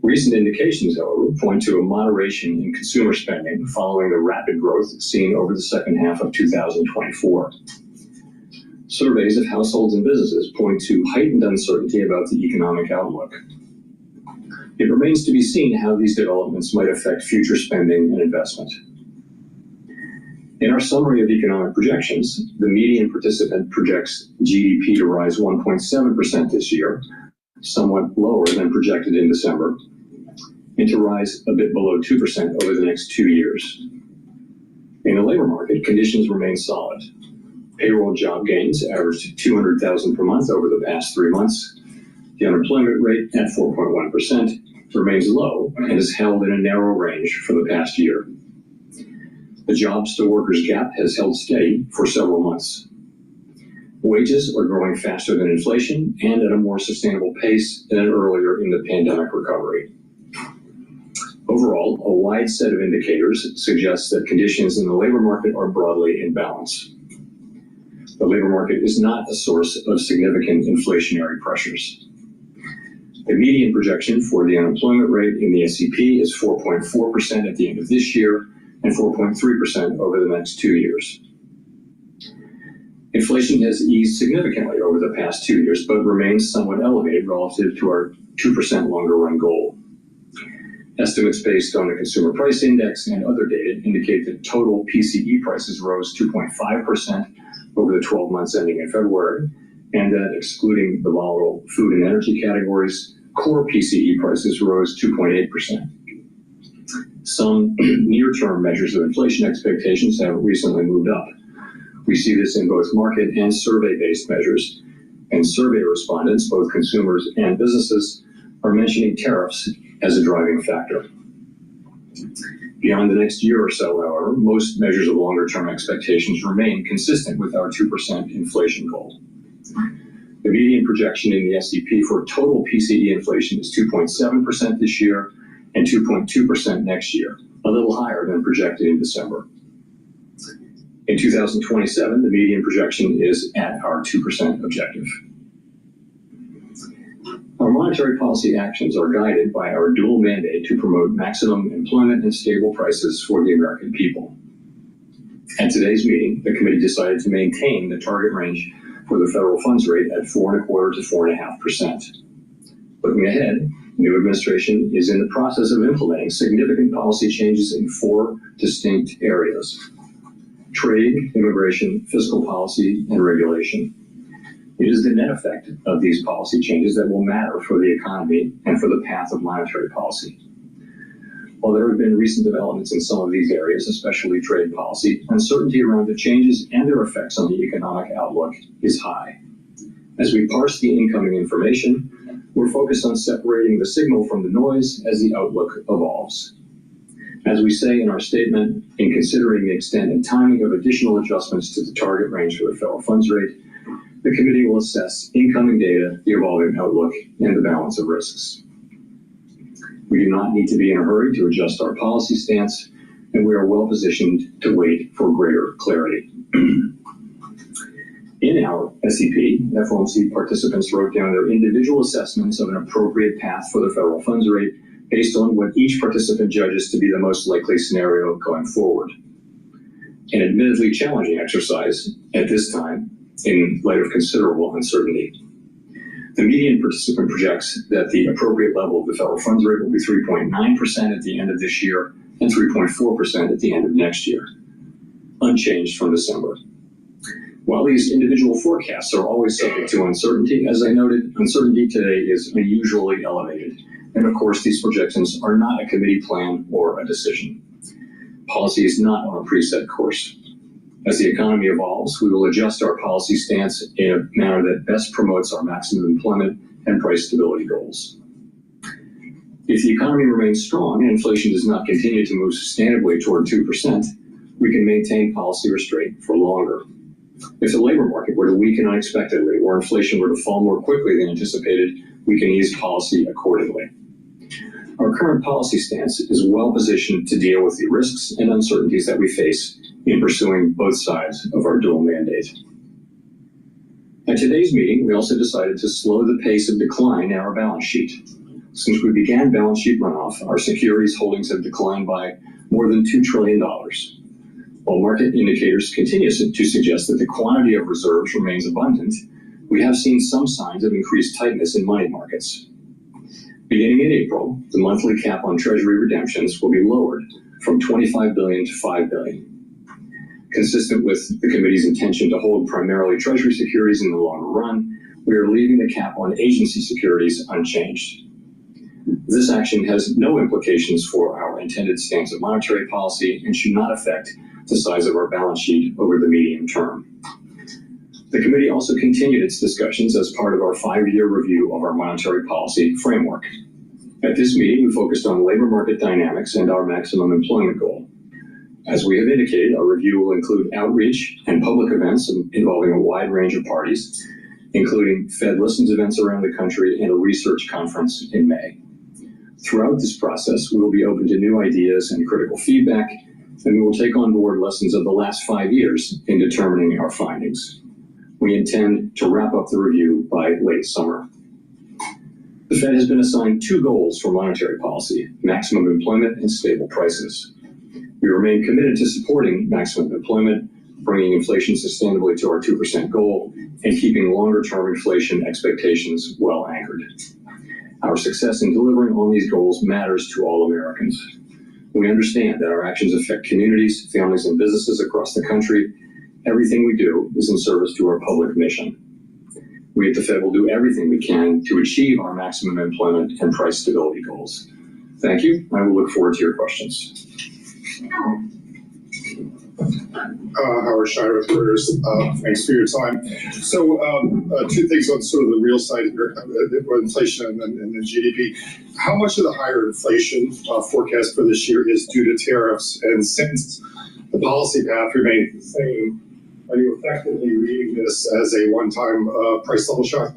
Recent indications, however, point to a moderation in consumer spending following the rapid growth seen over the second half of 2024. Surveys of households and businesses point to heightened uncertainty about the economic outlook. It remains to be seen how these developments might affect future spending and investment. In our summary of economic projections, the median participant projects GDP to rise 1.7% this year, somewhat lower than projected in December, and to rise a bit below 2% over the next 2 years. In the labor market, conditions remain solid. Payroll job gains averaged 200,000 per month over the past 3 months. The unemployment rate at 4.1% remains low and is held in a narrow range for the past year. The jobs to workers gap has held steady for several months. Wages are growing faster than inflation and at a more sustainable pace than earlier in the pandemic recovery. Overall, a wide set of indicators suggests that conditions in the labor market are broadly in balance. The labor market is not a source of significant inflationary pressures. The median projection for the unemployment rate in the SEP is 4.4% at the end of this year, and 4.3% over the next 2 years. Inflation has eased significantly over the past 2 years, but remains somewhat elevated relative to our 2% longer run goal. Estimates based on the Consumer Price Index and other data indicate that total PCE prices rose 2.5% over the 12 months ending in February, and that excluding the volatile food and energy categories, core PCE prices rose 2.8%. Some near-term measures of inflation expectations have recently moved up. We see this in both market and survey-based measures, and survey respondents, both consumers and businesses, are mentioning tariffs as a driving factor. Beyond the next year or so, however, most measures of longer-term expectations remain consistent with our 2% inflation goal. The median projection in the SEP for total PCE inflation is 2.7% this year and 2.2% next year, a little higher than projected in December. In 2027, the median projection is at our 2% objective. Our monetary policy actions are guided by our dual mandate to promote maximum employment and stable prices for the American people. At today's meeting, the committee decided to maintain the target range for the federal funds rate at 4.25% to 4.5%. Looking ahead, the new administration is in the process of implementing significant policy changes in 4 distinct areas: trade, immigration, fiscal policy, and regulation. It is the net effect of these policy changes that will matter for the economy and for the path of monetary policy. While there have been recent developments in some of these areas, especially trade policy, uncertainty around the changes and their effects on the economic outlook is high. As we parse the incoming information, we're focused on separating the signal from the noise as the outlook evolves. As we say in our statement, in considering the extent and timing of additional adjustments to the target range for the federal funds rate, the committee will assess incoming data, the evolving outlook, and the balance of risks. We do not need to be in a hurry to adjust our policy stance, and we are well positioned to wait for greater clarity. In our SEP, FOMC participants wrote down their individual assessments of an appropriate path for the federal funds rate based on what each participant judges to be the most likely scenario going forward. An admittedly challenging exercise at this time in light of considerable uncertainty. The median participant projects that the appropriate level of the federal funds rate will be 3.9% at the end of this year and 3.4% at the end of next year, unchanged from December. While these individual forecasts are always subject to uncertainty, as I noted, uncertainty today is unusually elevated. And of course, these projections are not a committee plan or a decision. Policy is not on a preset course. As the economy evolves, we will adjust our policy stance in a manner that best promotes our maximum employment and price stability goals. If the economy remains strong and inflation does not continue to move sustainably toward 2%, we can maintain policy restraint for longer. If the labor market were to weaken unexpectedly or inflation were to fall more quickly than anticipated, we can ease policy accordingly. Our current policy stance is well positioned to deal with the risks and uncertainties that we face in pursuing both sides of our dual mandate. At today's meeting, we also decided to slow the pace of decline in our balance sheet. Since we began balance sheet runoff, our securities holdings have declined by more than $2 trillion. While market indicators continue to suggest that the quantity of reserves remains abundant, we have seen some signs of increased tightness in money markets. Beginning in April, the monthly cap on Treasury redemptions will be lowered from $25 billion to $5 billion. Consistent with the committee's intention to hold primarily Treasury securities in the longer run, we are leaving the cap on agency securities unchanged. This action has no implications for our intended stance of monetary policy and should not affect the size of our balance sheet over the medium term. The committee also continued its discussions as part of our 5-year review of our monetary policy framework. At this meeting, we focused on labor market dynamics and our maximum employment goal. As we have indicated, our review will include outreach and public events involving a wide range of parties, including Fed Listens events around the country and a research conference in May. Throughout this process, we will be open to new ideas and critical feedback, and we will take on board lessons of the last 5 years in determining our findings. We intend to wrap up the review by late summer. The Fed has been assigned 2 goals for monetary policy: maximum employment and stable prices. We remain committed to supporting maximum employment, bringing inflation sustainably to our 2% goal, and keeping longer-term inflation expectations well anchored. Our success in delivering on these goals matters to all Americans. We understand that our actions affect communities, families, and businesses across the country. Everything we do is in service to our public mission. We at the Fed will do everything we can to achieve our maximum employment and price stability goals. Thank you. I will look forward to your questions. Howard Schneider with Reuters. Thanks for your time. So, two things on sort of the real side of inflation and then GDP. How much of the higher inflation forecast for this year is due to tariffs? And since the policy path remains the same, are you effectively reading this as a one-time price level shock?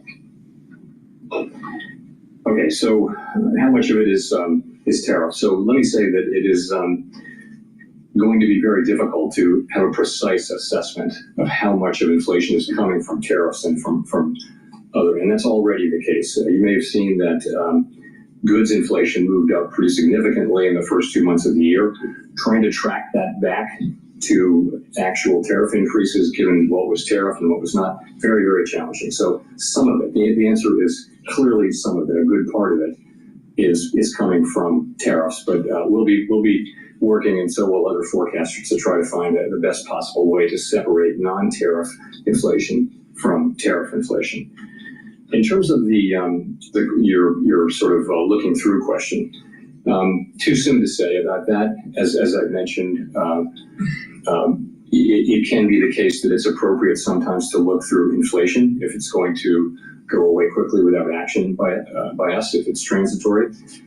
Okay, so how much of it is tariff? So let me say that it is going to be very difficult to have a precise assessment of how much of inflation is coming from tariffs and from other, and that's already the case. You may have seen that goods inflation moved up pretty significantly in the first 2 months of the year. Trying to track that back to actual tariff increases, given what was tariff and what was not, very, very challenging. So some of it, the answer is clearly some of it. A good part of it is coming from tariffs, but we'll be working, and so will other forecasters, to try to find the best possible way to separate non-tariff inflation from tariff inflation. In terms of your sort of looking through question, too soon to say about that. As I've mentioned, it can be the case that it's appropriate sometimes to look through inflation if it's going to go away quickly without action by us, if it's transitory,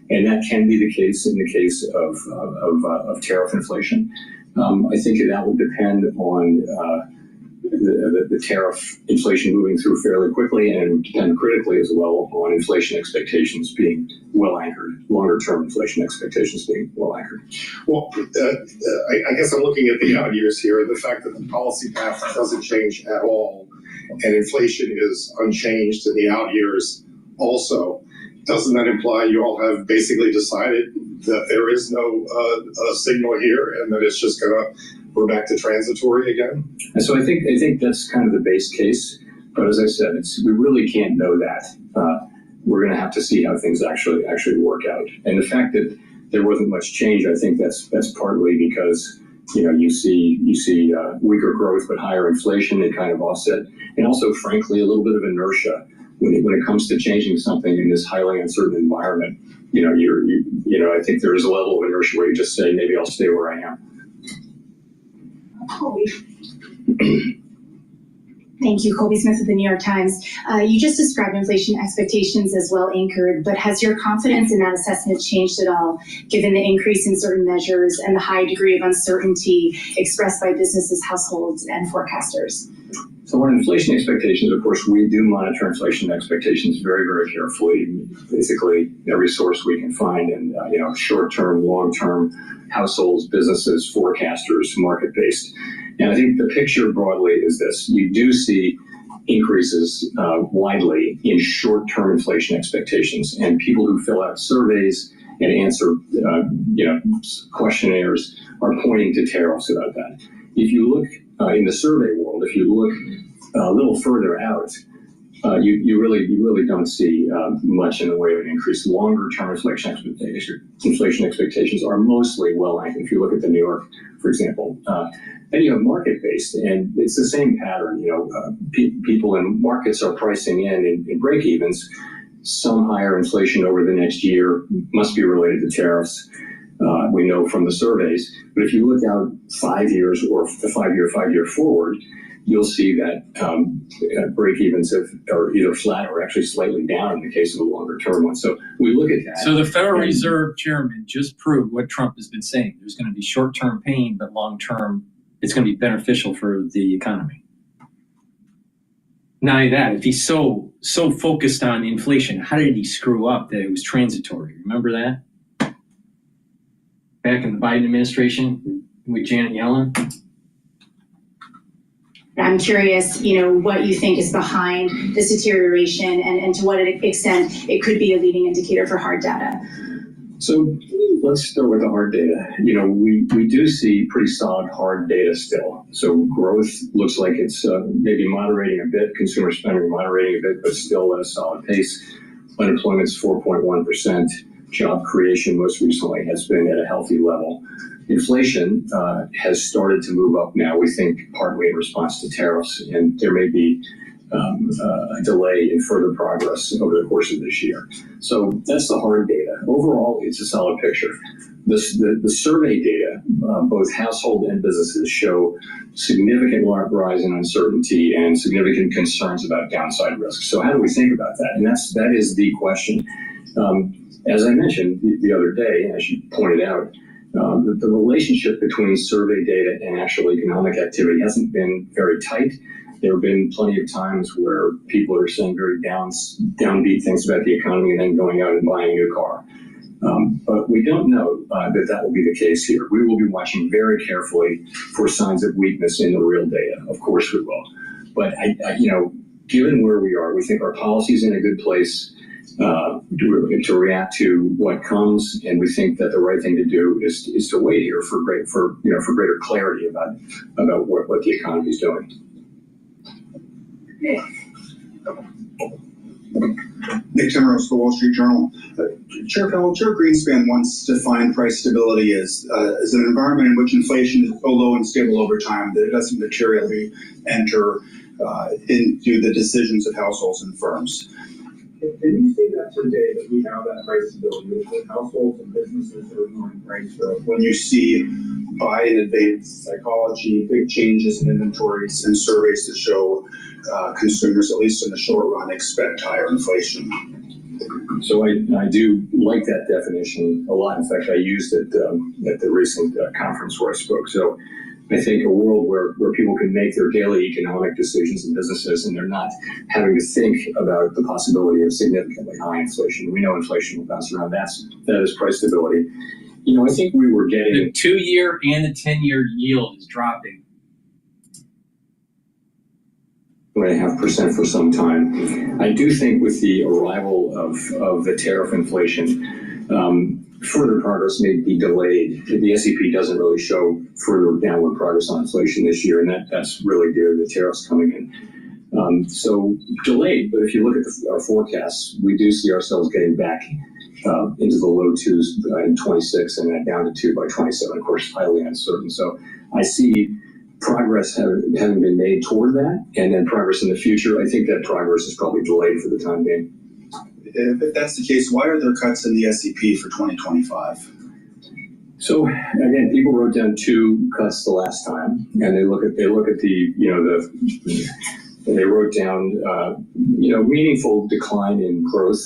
and that can be the case in the case of tariff inflation. I think that will depend on the tariff inflation moving through fairly quickly, and depend critically as well on inflation expectations being well anchored, longer term inflation expectations being well anchored. Well, I guess I'm looking at the out years here, the fact that the policy path doesn't change at all, and inflation is unchanged in the out years also. Doesn't that imply you all have basically decided that there is no signal here, and that it's just we're back to transitory again? And so I think that's kind of the base case. But as I said, we really can't know that. We're going to have to see how things actually work out. And the fact that there wasn't much change, I think that's partly because you see weaker growth but higher inflation, and kind of offset, and also frankly a little bit of inertia when it comes to changing something in this highly uncertain environment. I think there is a level of inertia where you just say, maybe I'll stay where I am. Thank you. Colby Smith with the New York Times. You just described inflation expectations as well anchored, but has your confidence in that assessment changed at all, given the increase in certain measures and the high degree of uncertainty expressed by businesses, households, and forecasters? So on inflation expectations, of course, we do monitor inflation expectations very, very carefully. Basically, every source we can find, and short-term, long-term, households, businesses, forecasters, market-based. And I think the picture broadly is this: you do see increases widely in short-term inflation expectations, and people who fill out surveys and answer questionnaires are pointing to tariffs about that. If you look in the survey world, if you look a little further out, you really don't see much in the way of an increase. Longer-term inflation expectations are mostly well anchored. If you look at the New York, for example, then you have market-based, and it's the same pattern. People in markets are pricing in break-evens. Some higher inflation over the next year must be related to tariffs. We know from the surveys, but if you look out 5 years or the 5-year forward, you'll see that break-evens are either flat or actually slightly down in the case of a longer-term one. So we look at that. So the Federal Reserve Chairman just proved what Trump has been saying. There's going to be short-term pain, but long-term, it's going to be beneficial for the economy. Not only that, if he's so focused on inflation, how did he screw up that it was transitory? Remember that? Back in the Biden administration with Janet Yellen? I'm curious, what you think is behind this deterioration, and to what extent it could be a leading indicator for hard data. So let's start with the hard data. We do see pretty solid hard data still. So growth looks like it's maybe moderating a bit, consumer spending moderating a bit, but still at a solid pace. Unemployment's 4.1%. Job creation most recently has been at a healthy level. Inflation has started to move up now, we think partly in response to tariffs, and there may be a delay in further progress over the course of this year. So that's the hard data. Overall, it's a solid picture. The survey data, both household and businesses, show significant rise in uncertainty and significant concerns about downside risks. So how do we think about that? And that is the question. As I mentioned the other day, as you pointed out, the relationship between survey data and actual economic activity hasn't been very tight. There have been plenty of times where people are saying very downbeat things about the economy and then going out and buying a new car. But we don't know that will be the case here. We will be watching very carefully for signs of weakness in the real data. Of course we will. But given where we are, we think our policy is in a good place to react to what comes, and we think that the right thing to do is to wait here for greater clarity about what the economy is doing. Nick Timmeros, the Wall Street Journal. Chair Powell, Chair Greenspan once defined price stability as an environment in which inflation is so low and stable over time that it doesn't materially enter into the decisions of households and firms. Can you say that today, that we have that price stability, that households and businesses are ignoring price growth? When you see buy in advance psychology, big changes in inventories, and surveys that show consumers, at least in the short run, expect higher inflation. So I do like that definition a lot. In fact, I used it at the recent conference where I spoke. So I think a world where people can make their daily economic decisions in businesses and they're not having to think about the possibility of significantly high inflation. We know inflation will bounce around. That is price stability. I think we were getting... The 2-year and the 10-year yield is dropping. 2.5% for some time. I do think with the arrival of the tariff inflation, further progress may be delayed. The SEP doesn't really show further downward progress on inflation this year, and that's really due to the tariffs coming in. So delayed, but if you look at our forecasts, we do see ourselves getting back into the low 2s in 26 and then down to 2 by 27, of course, highly uncertain. So I see progress having been made toward that, and then progress in the future. I think that progress is probably delayed for the time being. If that's the case, why are there cuts in the SEP for 2025? So again, people wrote down 2 cuts the last time, and they look at they wrote down meaningful decline in growth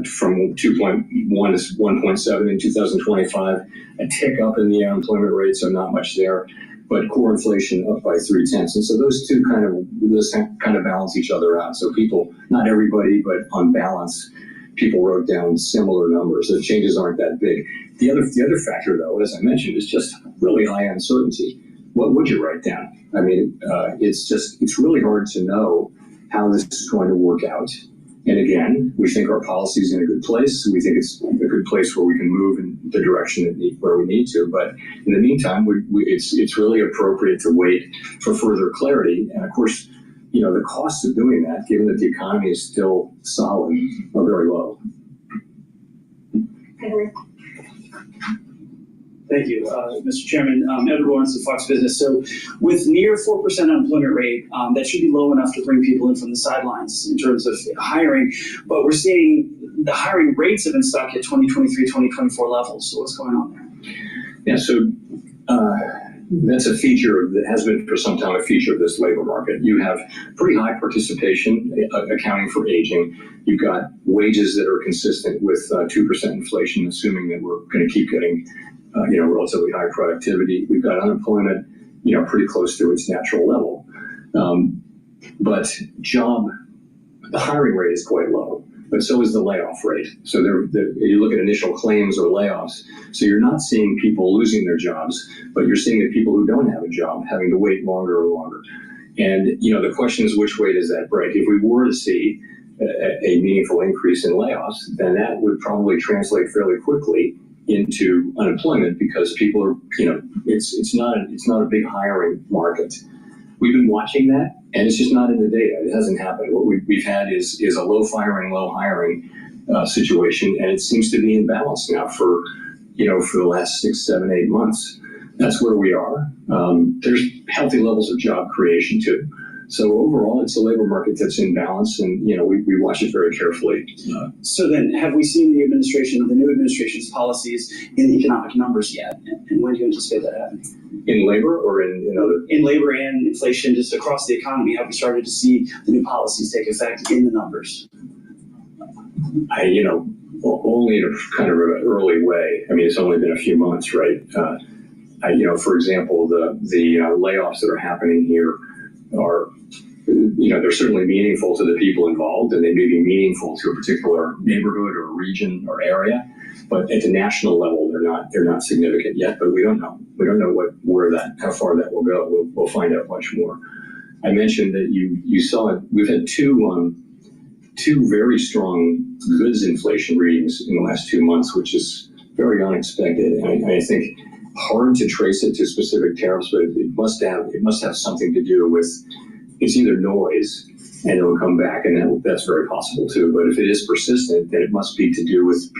from 2.1 to 1.7 in 2025, a tick up in the unemployment rate, so not much there, but core inflation up by 0.3. And so those kind of balance each other out. So people, not everybody, but on balance, people wrote down similar numbers. The changes aren't that big. The other factor, though, as I mentioned, is just really high uncertainty. What would you write down? I mean, it's really hard to know how this is going to work out. And again, we think our policy is in a good place. We think it's a good place where we can move in the direction where we need to. But in the meantime, it's really appropriate to wait for further clarity. And of course, the costs of doing that, given that the economy is still solid, are very low. Thank you, Mr. Chairman. Edward Lawrence of Fox Business. So with near 4% unemployment rate, that should be low enough to bring people in from the sidelines in terms of hiring. But we're seeing the hiring rates have been stuck at 2023, 2024 levels. So what's going on there? Yeah, so that's a feature that has been for some time a feature of this labor market. You have pretty high participation accounting for aging. You've got wages that are consistent with 2% inflation, assuming that we're going to keep getting relatively high productivity. We've got unemployment, pretty close to its natural level. But the hiring rate is quite low, but so is the layoff rate. So you look at initial claims or layoffs. So you're not seeing people losing their jobs, but you're seeing the people who don't have a job having to wait longer and longer. And, the question is, which way does that break? If we were to see a meaningful increase in layoffs, then that would probably translate fairly quickly into unemployment because people are, it's not a big hiring market. We've been watching that, and it's just not in the data. It hasn't happened. What we've had is a low hiring situation, and it seems to be in balance now for the last 6, 7, 8 months. That's where we are. There's healthy levels of job creation too. So overall, it's a labor market that's in balance, and we watch it very carefully. So then, have we seen the new administration's policies in the economic numbers yet? And when do you anticipate that happening? In labor or in other? In labor and inflation, just across the economy, have we started to see the new policies take effect in the numbers? Only in a kind of an early way. I mean, it's only been a few months, right? For example, the layoffs that are happening here are, they're certainly meaningful to the people involved, and they may be meaningful to a particular neighborhood or region or area. But at the national level, they're not significant yet. But we don't know. We don't know how far that will go. We'll find out much more. I mentioned that you saw it. We've had two very strong goods inflation readings in the last 2 months, which is very unexpected. And I think hard to trace it to specific tariffs, but it must have something to do with, it's either noise and it will come back, and that's very possible too. But if it is persistent, then it must be to do with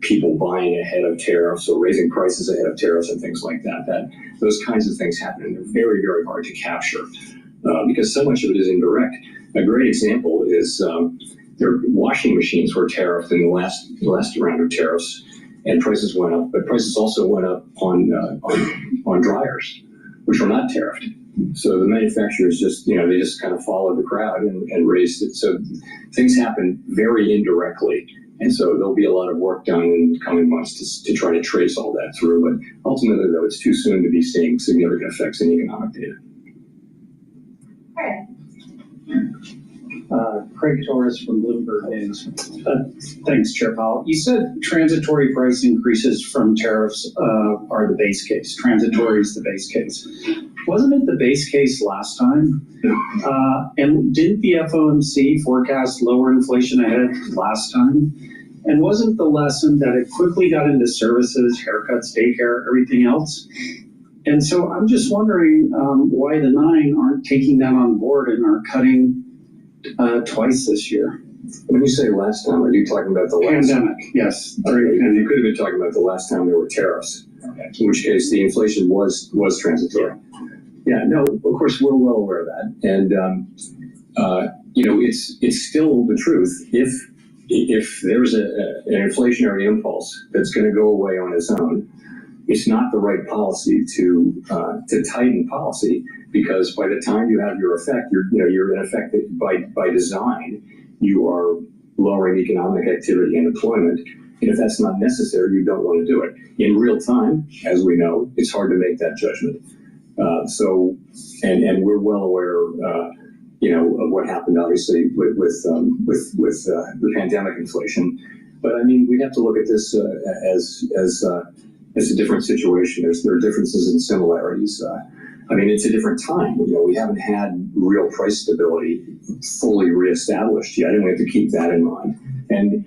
people buying ahead of tariffs or raising prices ahead of tariffs and things like that. That those kinds of things happen, and they're very, very hard to capture because so much of it is indirect. A great example is their washing machines were tariffed in the last round of tariffs, and prices went up. But prices also went up on dryers, which were not tariffed. So the manufacturers just kind of followed the crowd and raised it. So things happen very indirectly. And so there'll be a lot of work done in the coming months to try to trace all that through. But ultimately, though, it's too soon to be seeing significant effects in economic data. Craig Torres from Bloomberg News. Thanks, Chair Powell. You said transitory price increases from tariffs are the base case. Transitory is the base case. Wasn't it the base case last time? And didn't the FOMC forecast lower inflation ahead last time? And wasn't the lesson that it quickly got into services, haircuts, daycare, everything else? And so I'm just wondering why the 9 aren't taking that on board and are cutting twice this year. When you say last time, are you talking about the last pandemic? Yes. You could have been talking about the last time there were tariffs, in which case the inflation was transitory. Yeah, no, of course we're well aware of that, and it's still the truth. If there's an inflationary impulse that's going to go away on its own, it's not the right policy to tighten policy, because by the time you have your effect, you're in effect by design, you are lowering economic activity and employment. And if that's not necessary, you don't want to do it. In real time, as we know, it's hard to make that judgment. And we're well aware, of what happened, obviously, with the pandemic inflation. But I mean, we have to look at this as a different situation. There are differences and similarities. I mean, it's a different time. We haven't had real price stability fully reestablished yet, and we have to keep that in mind. And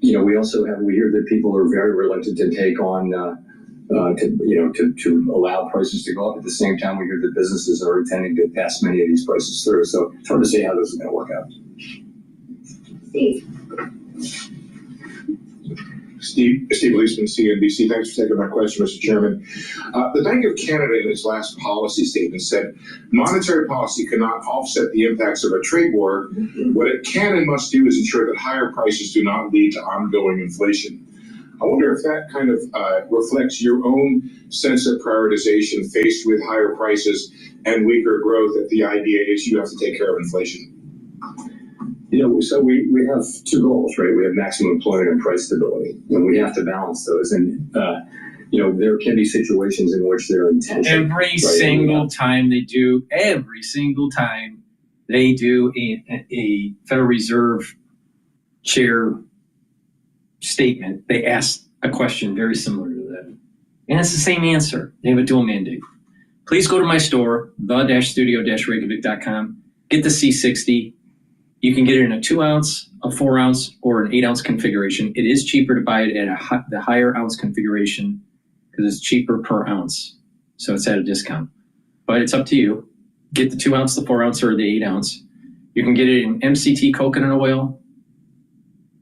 we hear that people are very reluctant to take on to allow prices to go up. At the same time, we hear that businesses are intending to pass many of these prices through. So it's hard to say how this is going to work out. Steve Leisman, CNBC. Thanks for taking my question, Mr. Chairman. The Bank of Canada, in its last policy statement, said monetary policy cannot offset the impacts of a trade war. What it can and must do is ensure that higher prices do not lead to ongoing inflation. I wonder if that kind of reflects your own sense of prioritization faced with higher prices and weaker growth, that the idea is you have to take care of inflation. So we have two goals, right? We have maximum employment and price stability, and we have to balance those. And, there can be situations in which they're in tension. Every single time they do a Federal Reserve chair statement, they ask a question very similar to that. And it's the same answer. They have a dual mandate. Please go to my store, the-studio-reykjavik.com, get the C60. You can get it in a 2 ounce, a 4 ounce, or an 8 ounce configuration. It is cheaper to buy it at the higher ounce configuration because it's cheaper per ounce. So it's at a discount. But it's up to you. Get the 2 ounce, the 4 ounce, or the 8 ounce. You can get it in MCT coconut oil,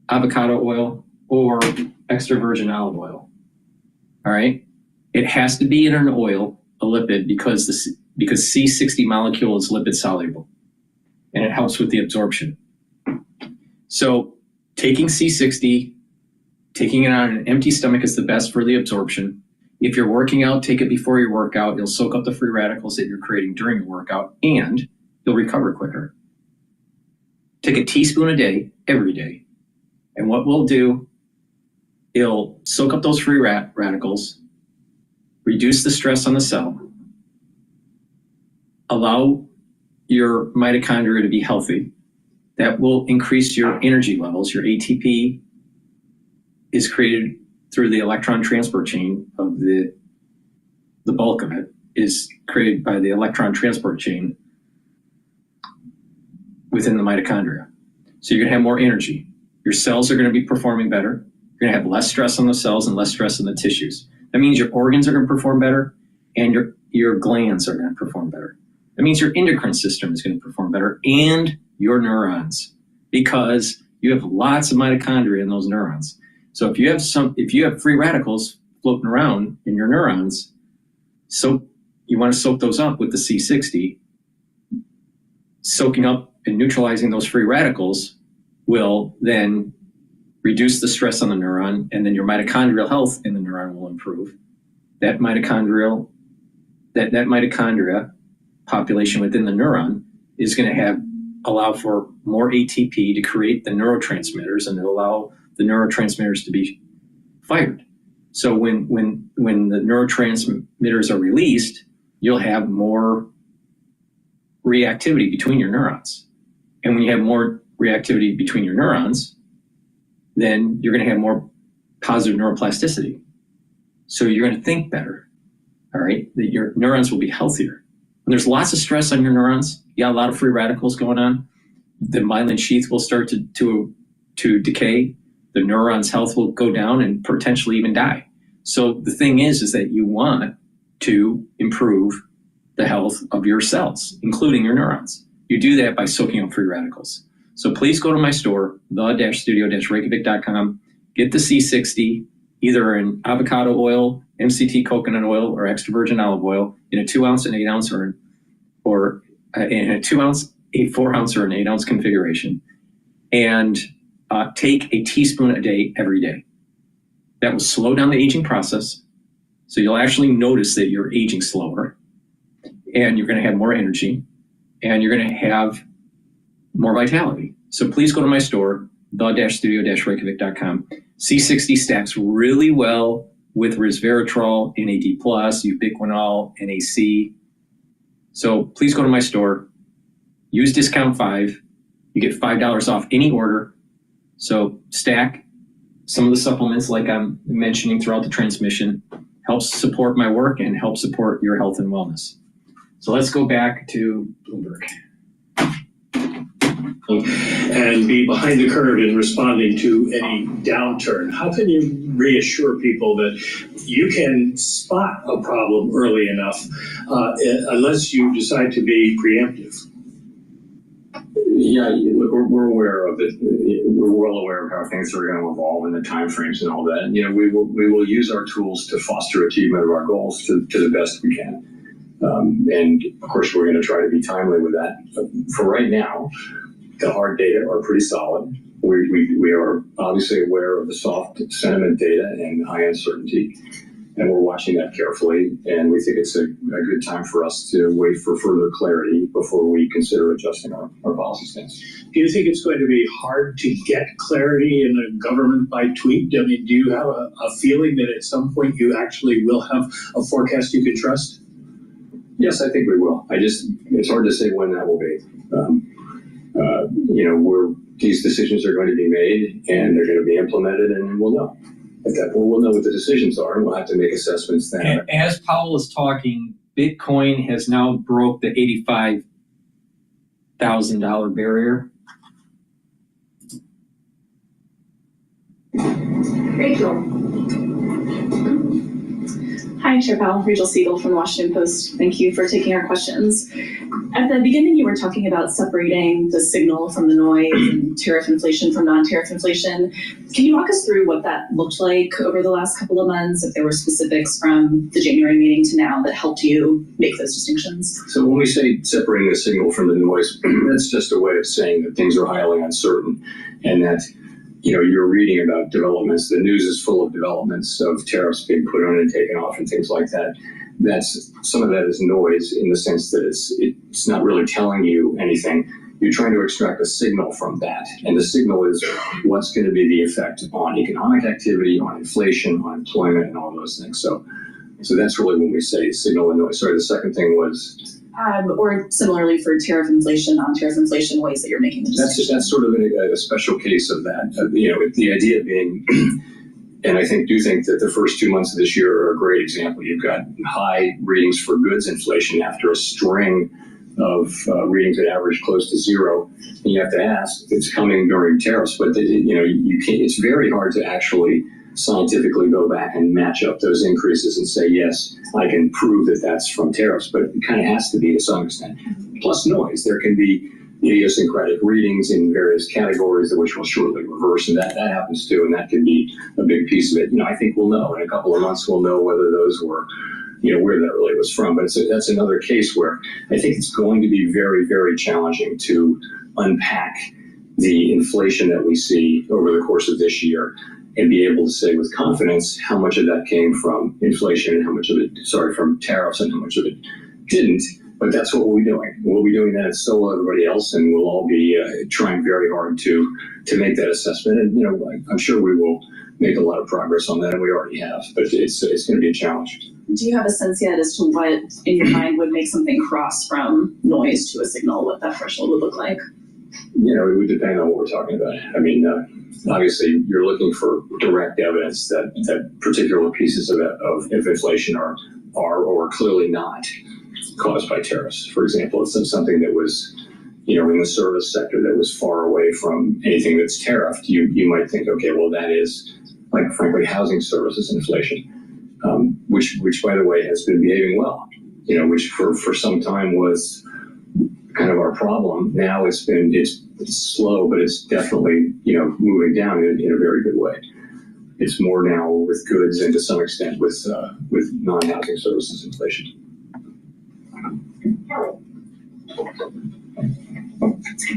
avocado oil, or extra virgin olive oil. All right? It has to be in an oil, a lipid, because C60 molecule is lipid soluble, and it helps with the absorption. So taking C60, taking it on an empty stomach is the best for the absorption. If you're working out, take it before your workout. You'll soak up the free radicals that you're creating during your workout, and you'll recover quicker. Take a teaspoon a day, every day. And what we'll do, it'll soak up those free radicals, reduce the stress on the cell, allow your mitochondria to be healthy. That will increase your energy levels. Your ATP is created through the electron transport chain of the bulk of it is created by the electron transport chain within the mitochondria. So you're gonna have more energy. Your cells are gonna be performing better. You're gonna have less stress on the cells and less stress on the tissues. That means your organs are gonna perform better and your glands are gonna perform better. That means your endocrine system is gonna perform better and your neurons, because you have lots of mitochondria in those neurons. So if you have free radicals floating around in your neurons, so you want to soak those up with the C60. Soaking up and neutralizing those free radicals will then reduce the stress on the neuron, and then your mitochondrial health in the neuron will improve. That mitochondria population within the neuron is going to allow for more ATP to create the neurotransmitters, and to allow the neurotransmitters to be fired. So when the neurotransmitters are released, you'll have more reactivity between your neurons. And when you have more reactivity between your neurons, then you're going to have more positive neuroplasticity. So you're going to think better, all right? That your neurons will be healthier. When there's lots of stress on your neurons, you got a lot of free radicals going on, the myelin sheath will start to decay, the neuron's health will go down and potentially even die. So the thing is that you want to improve the health of your cells, including your neurons. You do that by soaking up free radicals. So please go to my store, the-studio-reykjavik.com, get the C60, either in avocado oil, MCT coconut oil, or extra virgin olive oil in a 2 ounce, an 8 ounce, or in a 2 ounce, a 4 ounce, or an 8 ounce configuration. And take a teaspoon a day, every day. That will slow down the aging process. So you'll actually notice that you're aging slower, and you're going to have more energy, and you're going to have more vitality. So please go to my store, the-studio-reykjavik.com. C60 stacks really well with resveratrol, NAD+, ubiquinol, NAC. So please go to my store, use discount 5. You get $5 off any order. So stack some of the supplements like I'm mentioning throughout the transmission, helps support my work and help support your health and wellness. So let's go back to Bloomberg. And be behind the curve in responding to any downturn. How can you reassure people that you can spot a problem early enough unless you decide to be preemptive? Yeah, look, we're aware of it. We're well aware of how things are going to evolve and the timeframes and all that. And, we will use our tools to foster achievement of our goals to the best we can. And of course, we're going to try to be timely with that. But for right now, the hard data are pretty solid. We are obviously aware of the soft sentiment data and high uncertainty, and we're watching that carefully. And we think it's a good time for us to wait for further clarity before we consider adjusting our policy stance. Do you think it's going to be hard to get clarity in a government by tweet? I mean, do you have a feeling that at some point you actually will have a forecast you can trust? Yes, I think we will. It's hard to say when that will be. These decisions are going to be made and they're going to be implemented, and we'll know. At that point, we'll know what the decisions are, and we'll have to make assessments then. And as Powell is talking, Bitcoin has now broke the $85,000 barrier. Rachel. Hi, Chair Powell. Rachel Siegel from the Washington Post. Thank you for taking our questions. At the beginning, you were talking about separating the signal from the noise and tariff inflation from non-tariff inflation. Can you walk us through what that looked like over the last couple of months, if there were specifics from the January meeting to now that helped you make those distinctions? So when we say separating the signal from the noise, that's just a way of saying that things are highly uncertain and that you're reading about developments. The news is full of developments of tariffs being put on and taken off and things like that. Some of that is noise in the sense that it's not really telling you anything. You're trying to extract a signal from that. And the signal is what's going to be the effect on economic activity, on inflation, on employment, and all those things. So that's really when we say signal and noise. Sorry, the second thing was... or similarly for tariff inflation, non-tariff inflation, ways that you're making the distinction. That's sort of a special case of that. The idea being, and I do think that the first 2 months of this year are a great example. You've got high readings for goods inflation after a string of readings that average close to zero. And you have to ask, it's coming during tariffs, but you can't. It's very hard to actually scientifically go back and match up those increases and say, yes, I can prove that that's from tariffs, but it kind of has to be to some extent. Plus noise. There can be idiosyncratic readings in various categories which will shortly reverse, and that happens too, and that can be a big piece of it. I think we'll know. In a couple of months, we'll know whether those were, where that really was from. But that's another case where I think it's going to be very, very challenging to unpack the inflation that we see over the course of this year and be able to say with confidence how much of that came from inflation and how much of it, from tariffs and how much of it didn't. But that's what we'll be doing. We'll be doing that, and so will everybody else, and we'll all be trying very hard to make that assessment. And I'm sure we will make a lot of progress on that, and we already have. But it's going to be a challenge. Do you have a sense yet as to what in your mind would make something cross from noise to a signal? What that threshold would look like? It would depend on what we're talking about. Obviously, you're looking for direct evidence that particular pieces of inflation are or clearly not caused by tariffs. For example, it's something that was, in the service sector that was far away from anything that's tariffed. You might think, okay, well, that is, frankly, housing services inflation, which by the way has been behaving well. Which for some time was kind of our problem. Now it's slow, but it's definitely moving down in a very good way. It's more now with goods and to some extent with non-housing services inflation.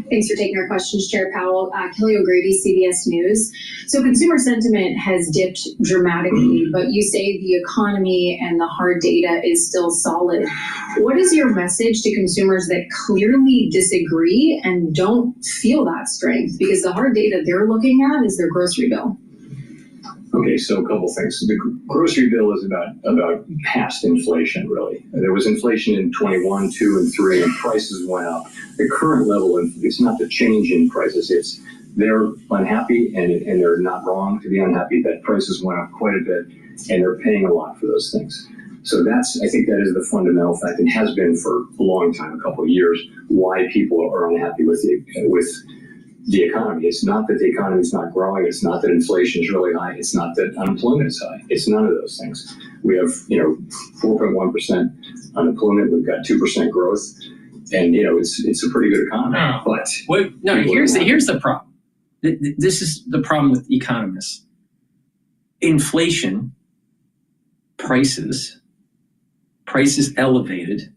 Thanks for taking our questions, Chair Powell. Kelly O'Grady, CBS News. So consumer sentiment has dipped dramatically, but you say the economy and the hard data is still solid. What is your message to consumers that clearly disagree and don't feel that strength? Because the hard data they're looking at is their grocery bill. Okay, so a couple things. The grocery bill is about past inflation, really. There was inflation in 21, 2, and 3, and prices went up. The current level, it's not the change in prices, it's they're unhappy, and they're not wrong to be unhappy that prices went up quite a bit, and they're paying a lot for those things. So I think that is the fundamental fact, and has been for a long time, a couple of years, why people are unhappy with the economy. It's not that the economy is not growing. It's not that inflation is really high. It's not that unemployment is high. It's none of those things. We have, 4.1% unemployment. We've got 2% growth, and it's a pretty good economy. Here's the problem. This is the problem with economists. Inflation, prices elevated.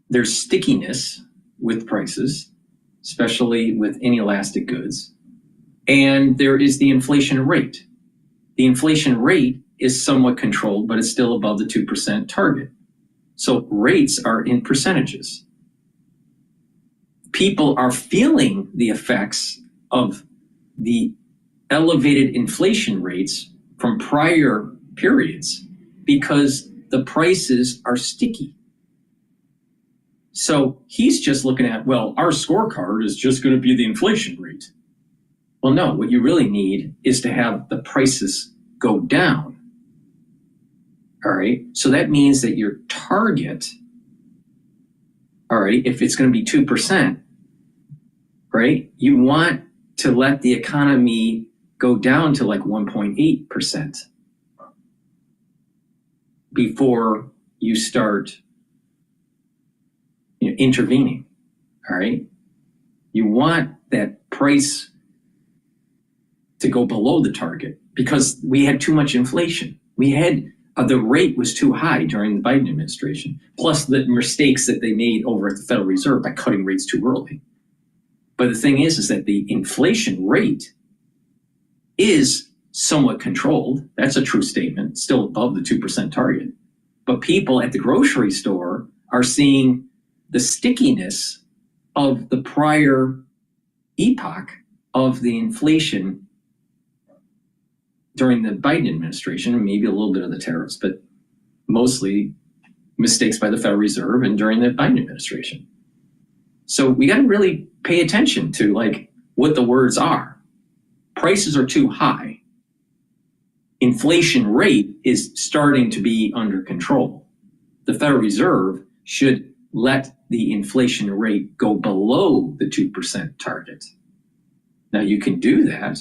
There's stickiness with prices, especially with inelastic goods. And there is the inflation rate. The inflation rate is somewhat controlled, but it's still above the 2% target. So rates are in percentages. People are feeling the effects of the elevated inflation rates from prior periods because the prices are sticky. So he's just looking at, well, our scorecard is just going to be the inflation rate. Well, no, what you really need is to have the prices go down. All right. So that means that your target, all right, if it's going to be 2%, right, you want to let the economy go down to like 1.8% before you start intervening, all right? You want that price to go below the target because we had too much inflation. We had, the rate was too high during the Biden administration, plus the mistakes that they made over at the Federal Reserve by cutting rates too early. But the thing is that the inflation rate is somewhat controlled. That's a true statement, still above the 2% target. But people at the grocery store are seeing the stickiness of the prior epoch of the inflation during the Biden administration, and maybe a little bit of the tariffs, but mostly mistakes by the Federal Reserve and during the Biden administration. So we got to really pay attention to like what the words are. Prices are too high. Inflation rate is starting to be under control. The Federal Reserve should let the inflation rate go below the 2% target. Now you can do that,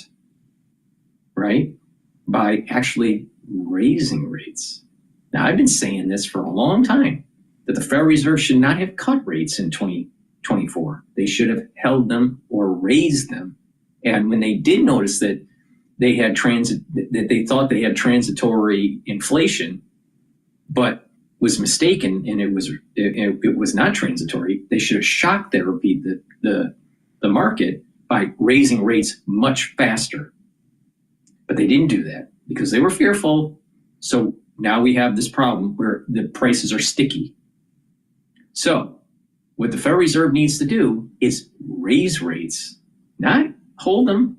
right, by actually raising rates. Now I've been saying this for a long time, that the Federal Reserve should not have cut rates in 2024. They should have held them or raised them. And when they did notice that they had that they thought they had transitory inflation, but was mistaken and it was not transitory, they should have shock therapy the market by raising rates much faster. But they didn't do that because they were fearful. So now we have this problem where the prices are sticky. So what the Federal Reserve needs to do is raise rates, not hold them,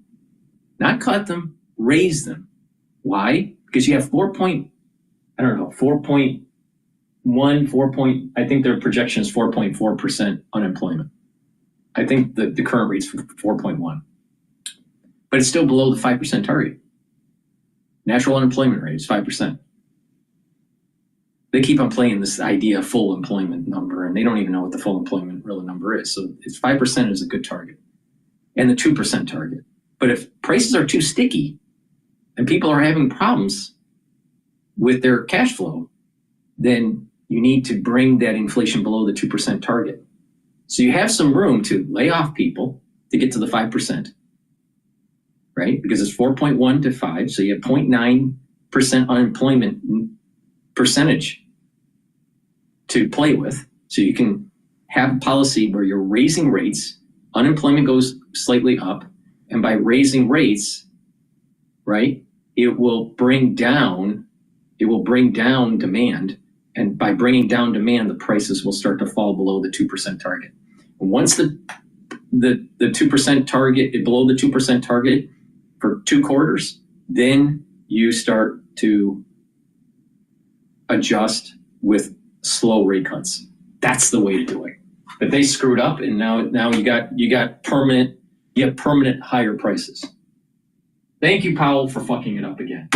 not cut them, raise them. Why? Because you have 4.1, I think their projection is 4.4% unemployment. I think the current rate's 4.1. But it's still below the 5% target. Natural unemployment rate is 5%. They keep on playing this idea of full employment number, and they don't even know what the full employment real number is. So it's 5% is a good target, and the 2% target. But if prices are too sticky and people are having problems with their cash flow, then you need to bring that inflation below the 2% target. So you have some room to lay off people to get to the 5%, right? Because it's 4.1 to 5, so you have 0.9% unemployment percentage to play with. So you can have a policy where you're raising rates, unemployment goes slightly up, and by raising rates, right, it will bring down demand. And by bringing down demand, the prices will start to fall below the 2% target. And once the 2% target, below the 2% target for 2 quarters, then you start to adjust with slow rate cuts. That's the way to do it. But they screwed up, and now you got permanent higher prices. Thank you, Powell, for fucking it up again.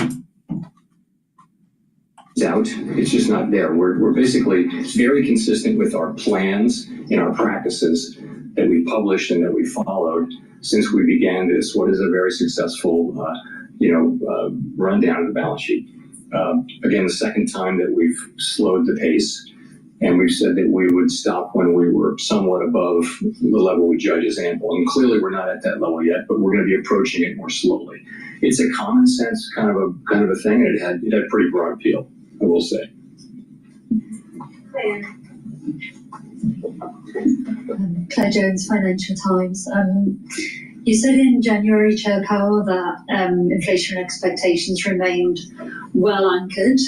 Out. It's just not there. We're basically very consistent with our plans and our practices that we published and that we followed since we began this, what is a very successful, rundown of the balance sheet. Again, the second time that we've slowed the pace, and we've said that we would stop when we were somewhat above the level we judge as ample. And clearly we're not at that level yet, but we're going to be approaching it more slowly. It's a common sense kind of a thing, and it had pretty broad appeal, I will say. Claire Jones, Financial Times. You said in January, Chair Powell, that inflation expectations remained well anchored.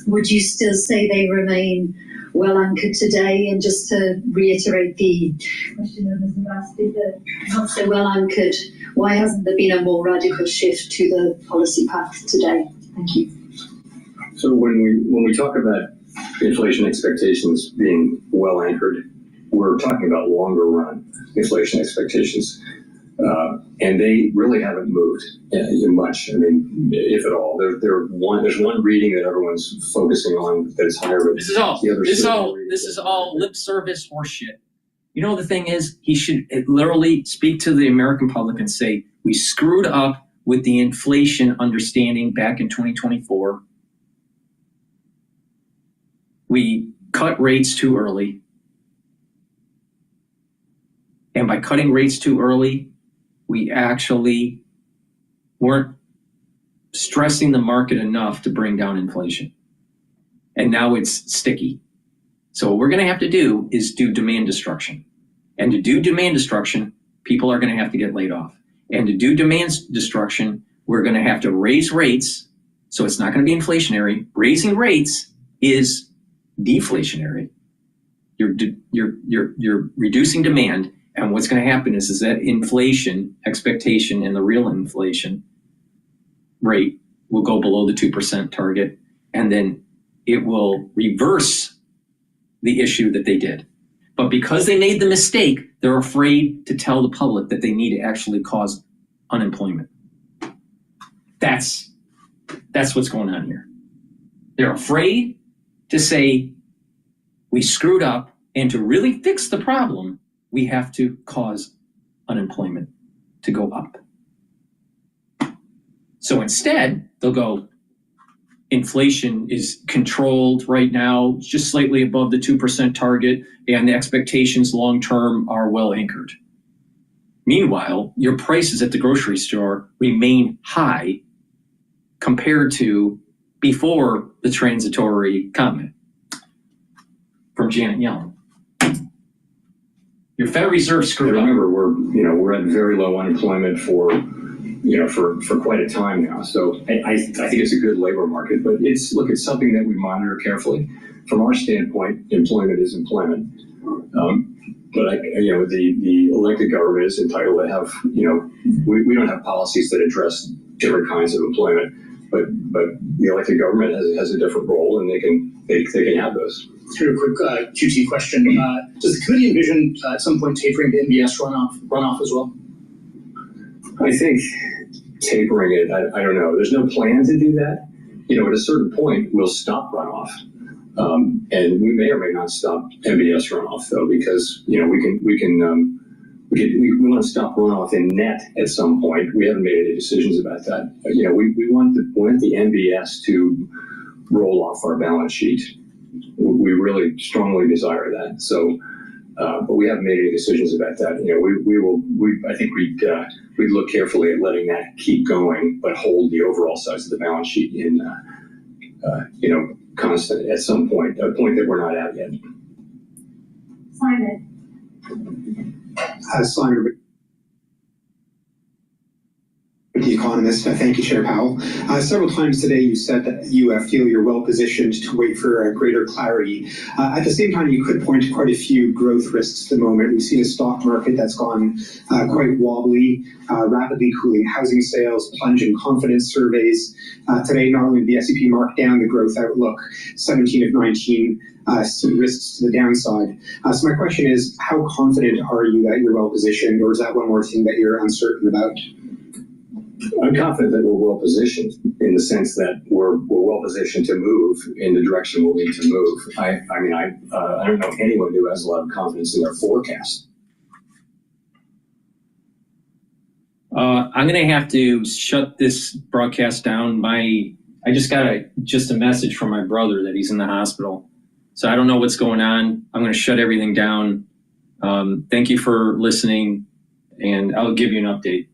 Would you still say they remain well anchored today? And just to reiterate the question of Mr. Basti, that not so well anchored, why hasn't there been a more radical shift to the policy path today? Thank you. So when we talk about inflation expectations being well anchored, we're talking about longer run inflation expectations. And they really haven't moved much. I mean, if at all. There's one reading that everyone's focusing on that is higher. But This is all lip service horseshit. You know, the thing is, he should literally speak to the American public and say, we screwed up with the inflation understanding back in 2024. We cut rates too early. And by cutting rates too early, we actually weren't stressing the market enough to bring down inflation. And now it's sticky. So what we're going to have to do is do demand destruction. And to do demand destruction, people are going to have to get laid off. And to do demand destruction, we're going to have to raise rates. So it's not going to be inflationary. Raising rates is deflationary. You're reducing demand. And what's going to happen is that inflation expectation and the real inflation rate will go below the 2% target. And then it will reverse the issue that they did. But because they made the mistake, they're afraid to tell the public that they need to actually cause unemployment. That's what's going on here. They're afraid to say, we screwed up, and to really fix the problem, we have to cause unemployment to go up. So instead, they'll go, inflation is controlled right now, just slightly above the 2% target, and the expectations long-term are well anchored. Meanwhile, your prices at the grocery store remain high compared to before the transitory comment from Janet Yellen. Your Federal Reserve screwed up. Remember, we're at very low unemployment for quite a time now. So I think it's a good labor market, but it's something that we monitor carefully. From our standpoint, employment is employment. But the elected government is entitled to have, we don't have policies that address different kinds of employment, but the elected government has a different role, and they can have those. Here, a quick QT question. Does the committee envision at some point tapering the MBS runoff as well? I think tapering it, I don't know. There's no plan to do that. At a certain point, we'll stop runoff. And we may or may not stop MBS runoff, though, because, we want to stop runoff in net at some point. We haven't made any decisions about that. We want the MBS to roll off our balance sheet. We really strongly desire that. So, but we haven't made any decisions about that. I think we'd look carefully at letting that keep going, but hold the overall size of the balance sheet in, constant at some point, a point that we're not at yet. Simon. Simon, The Economist. Thank you, Chair Powell. Several times today you said that you feel you're well positioned to wait for greater clarity. At the same time, you could point to quite a few growth risks at the moment. We've seen a stock market that's gone quite wobbly, rapidly cooling housing sales, plunging confidence surveys. Today, not only did the S&P mark down the growth outlook, 17 of 19 see risks to the downside. So my question is, how confident are you that you're well positioned, or is that one more thing that you're uncertain about? I'm confident that we're well positioned in the sense that we're well positioned to move in the direction we'll need to move. I don't know anyone who has a lot of confidence in their forecast. I'm going to have to shut this broadcast down. I just got a message from my brother that he's in the hospital. So I don't know what's going on. I'm going to shut everything down. Thank you for listening, and I'll give you an update.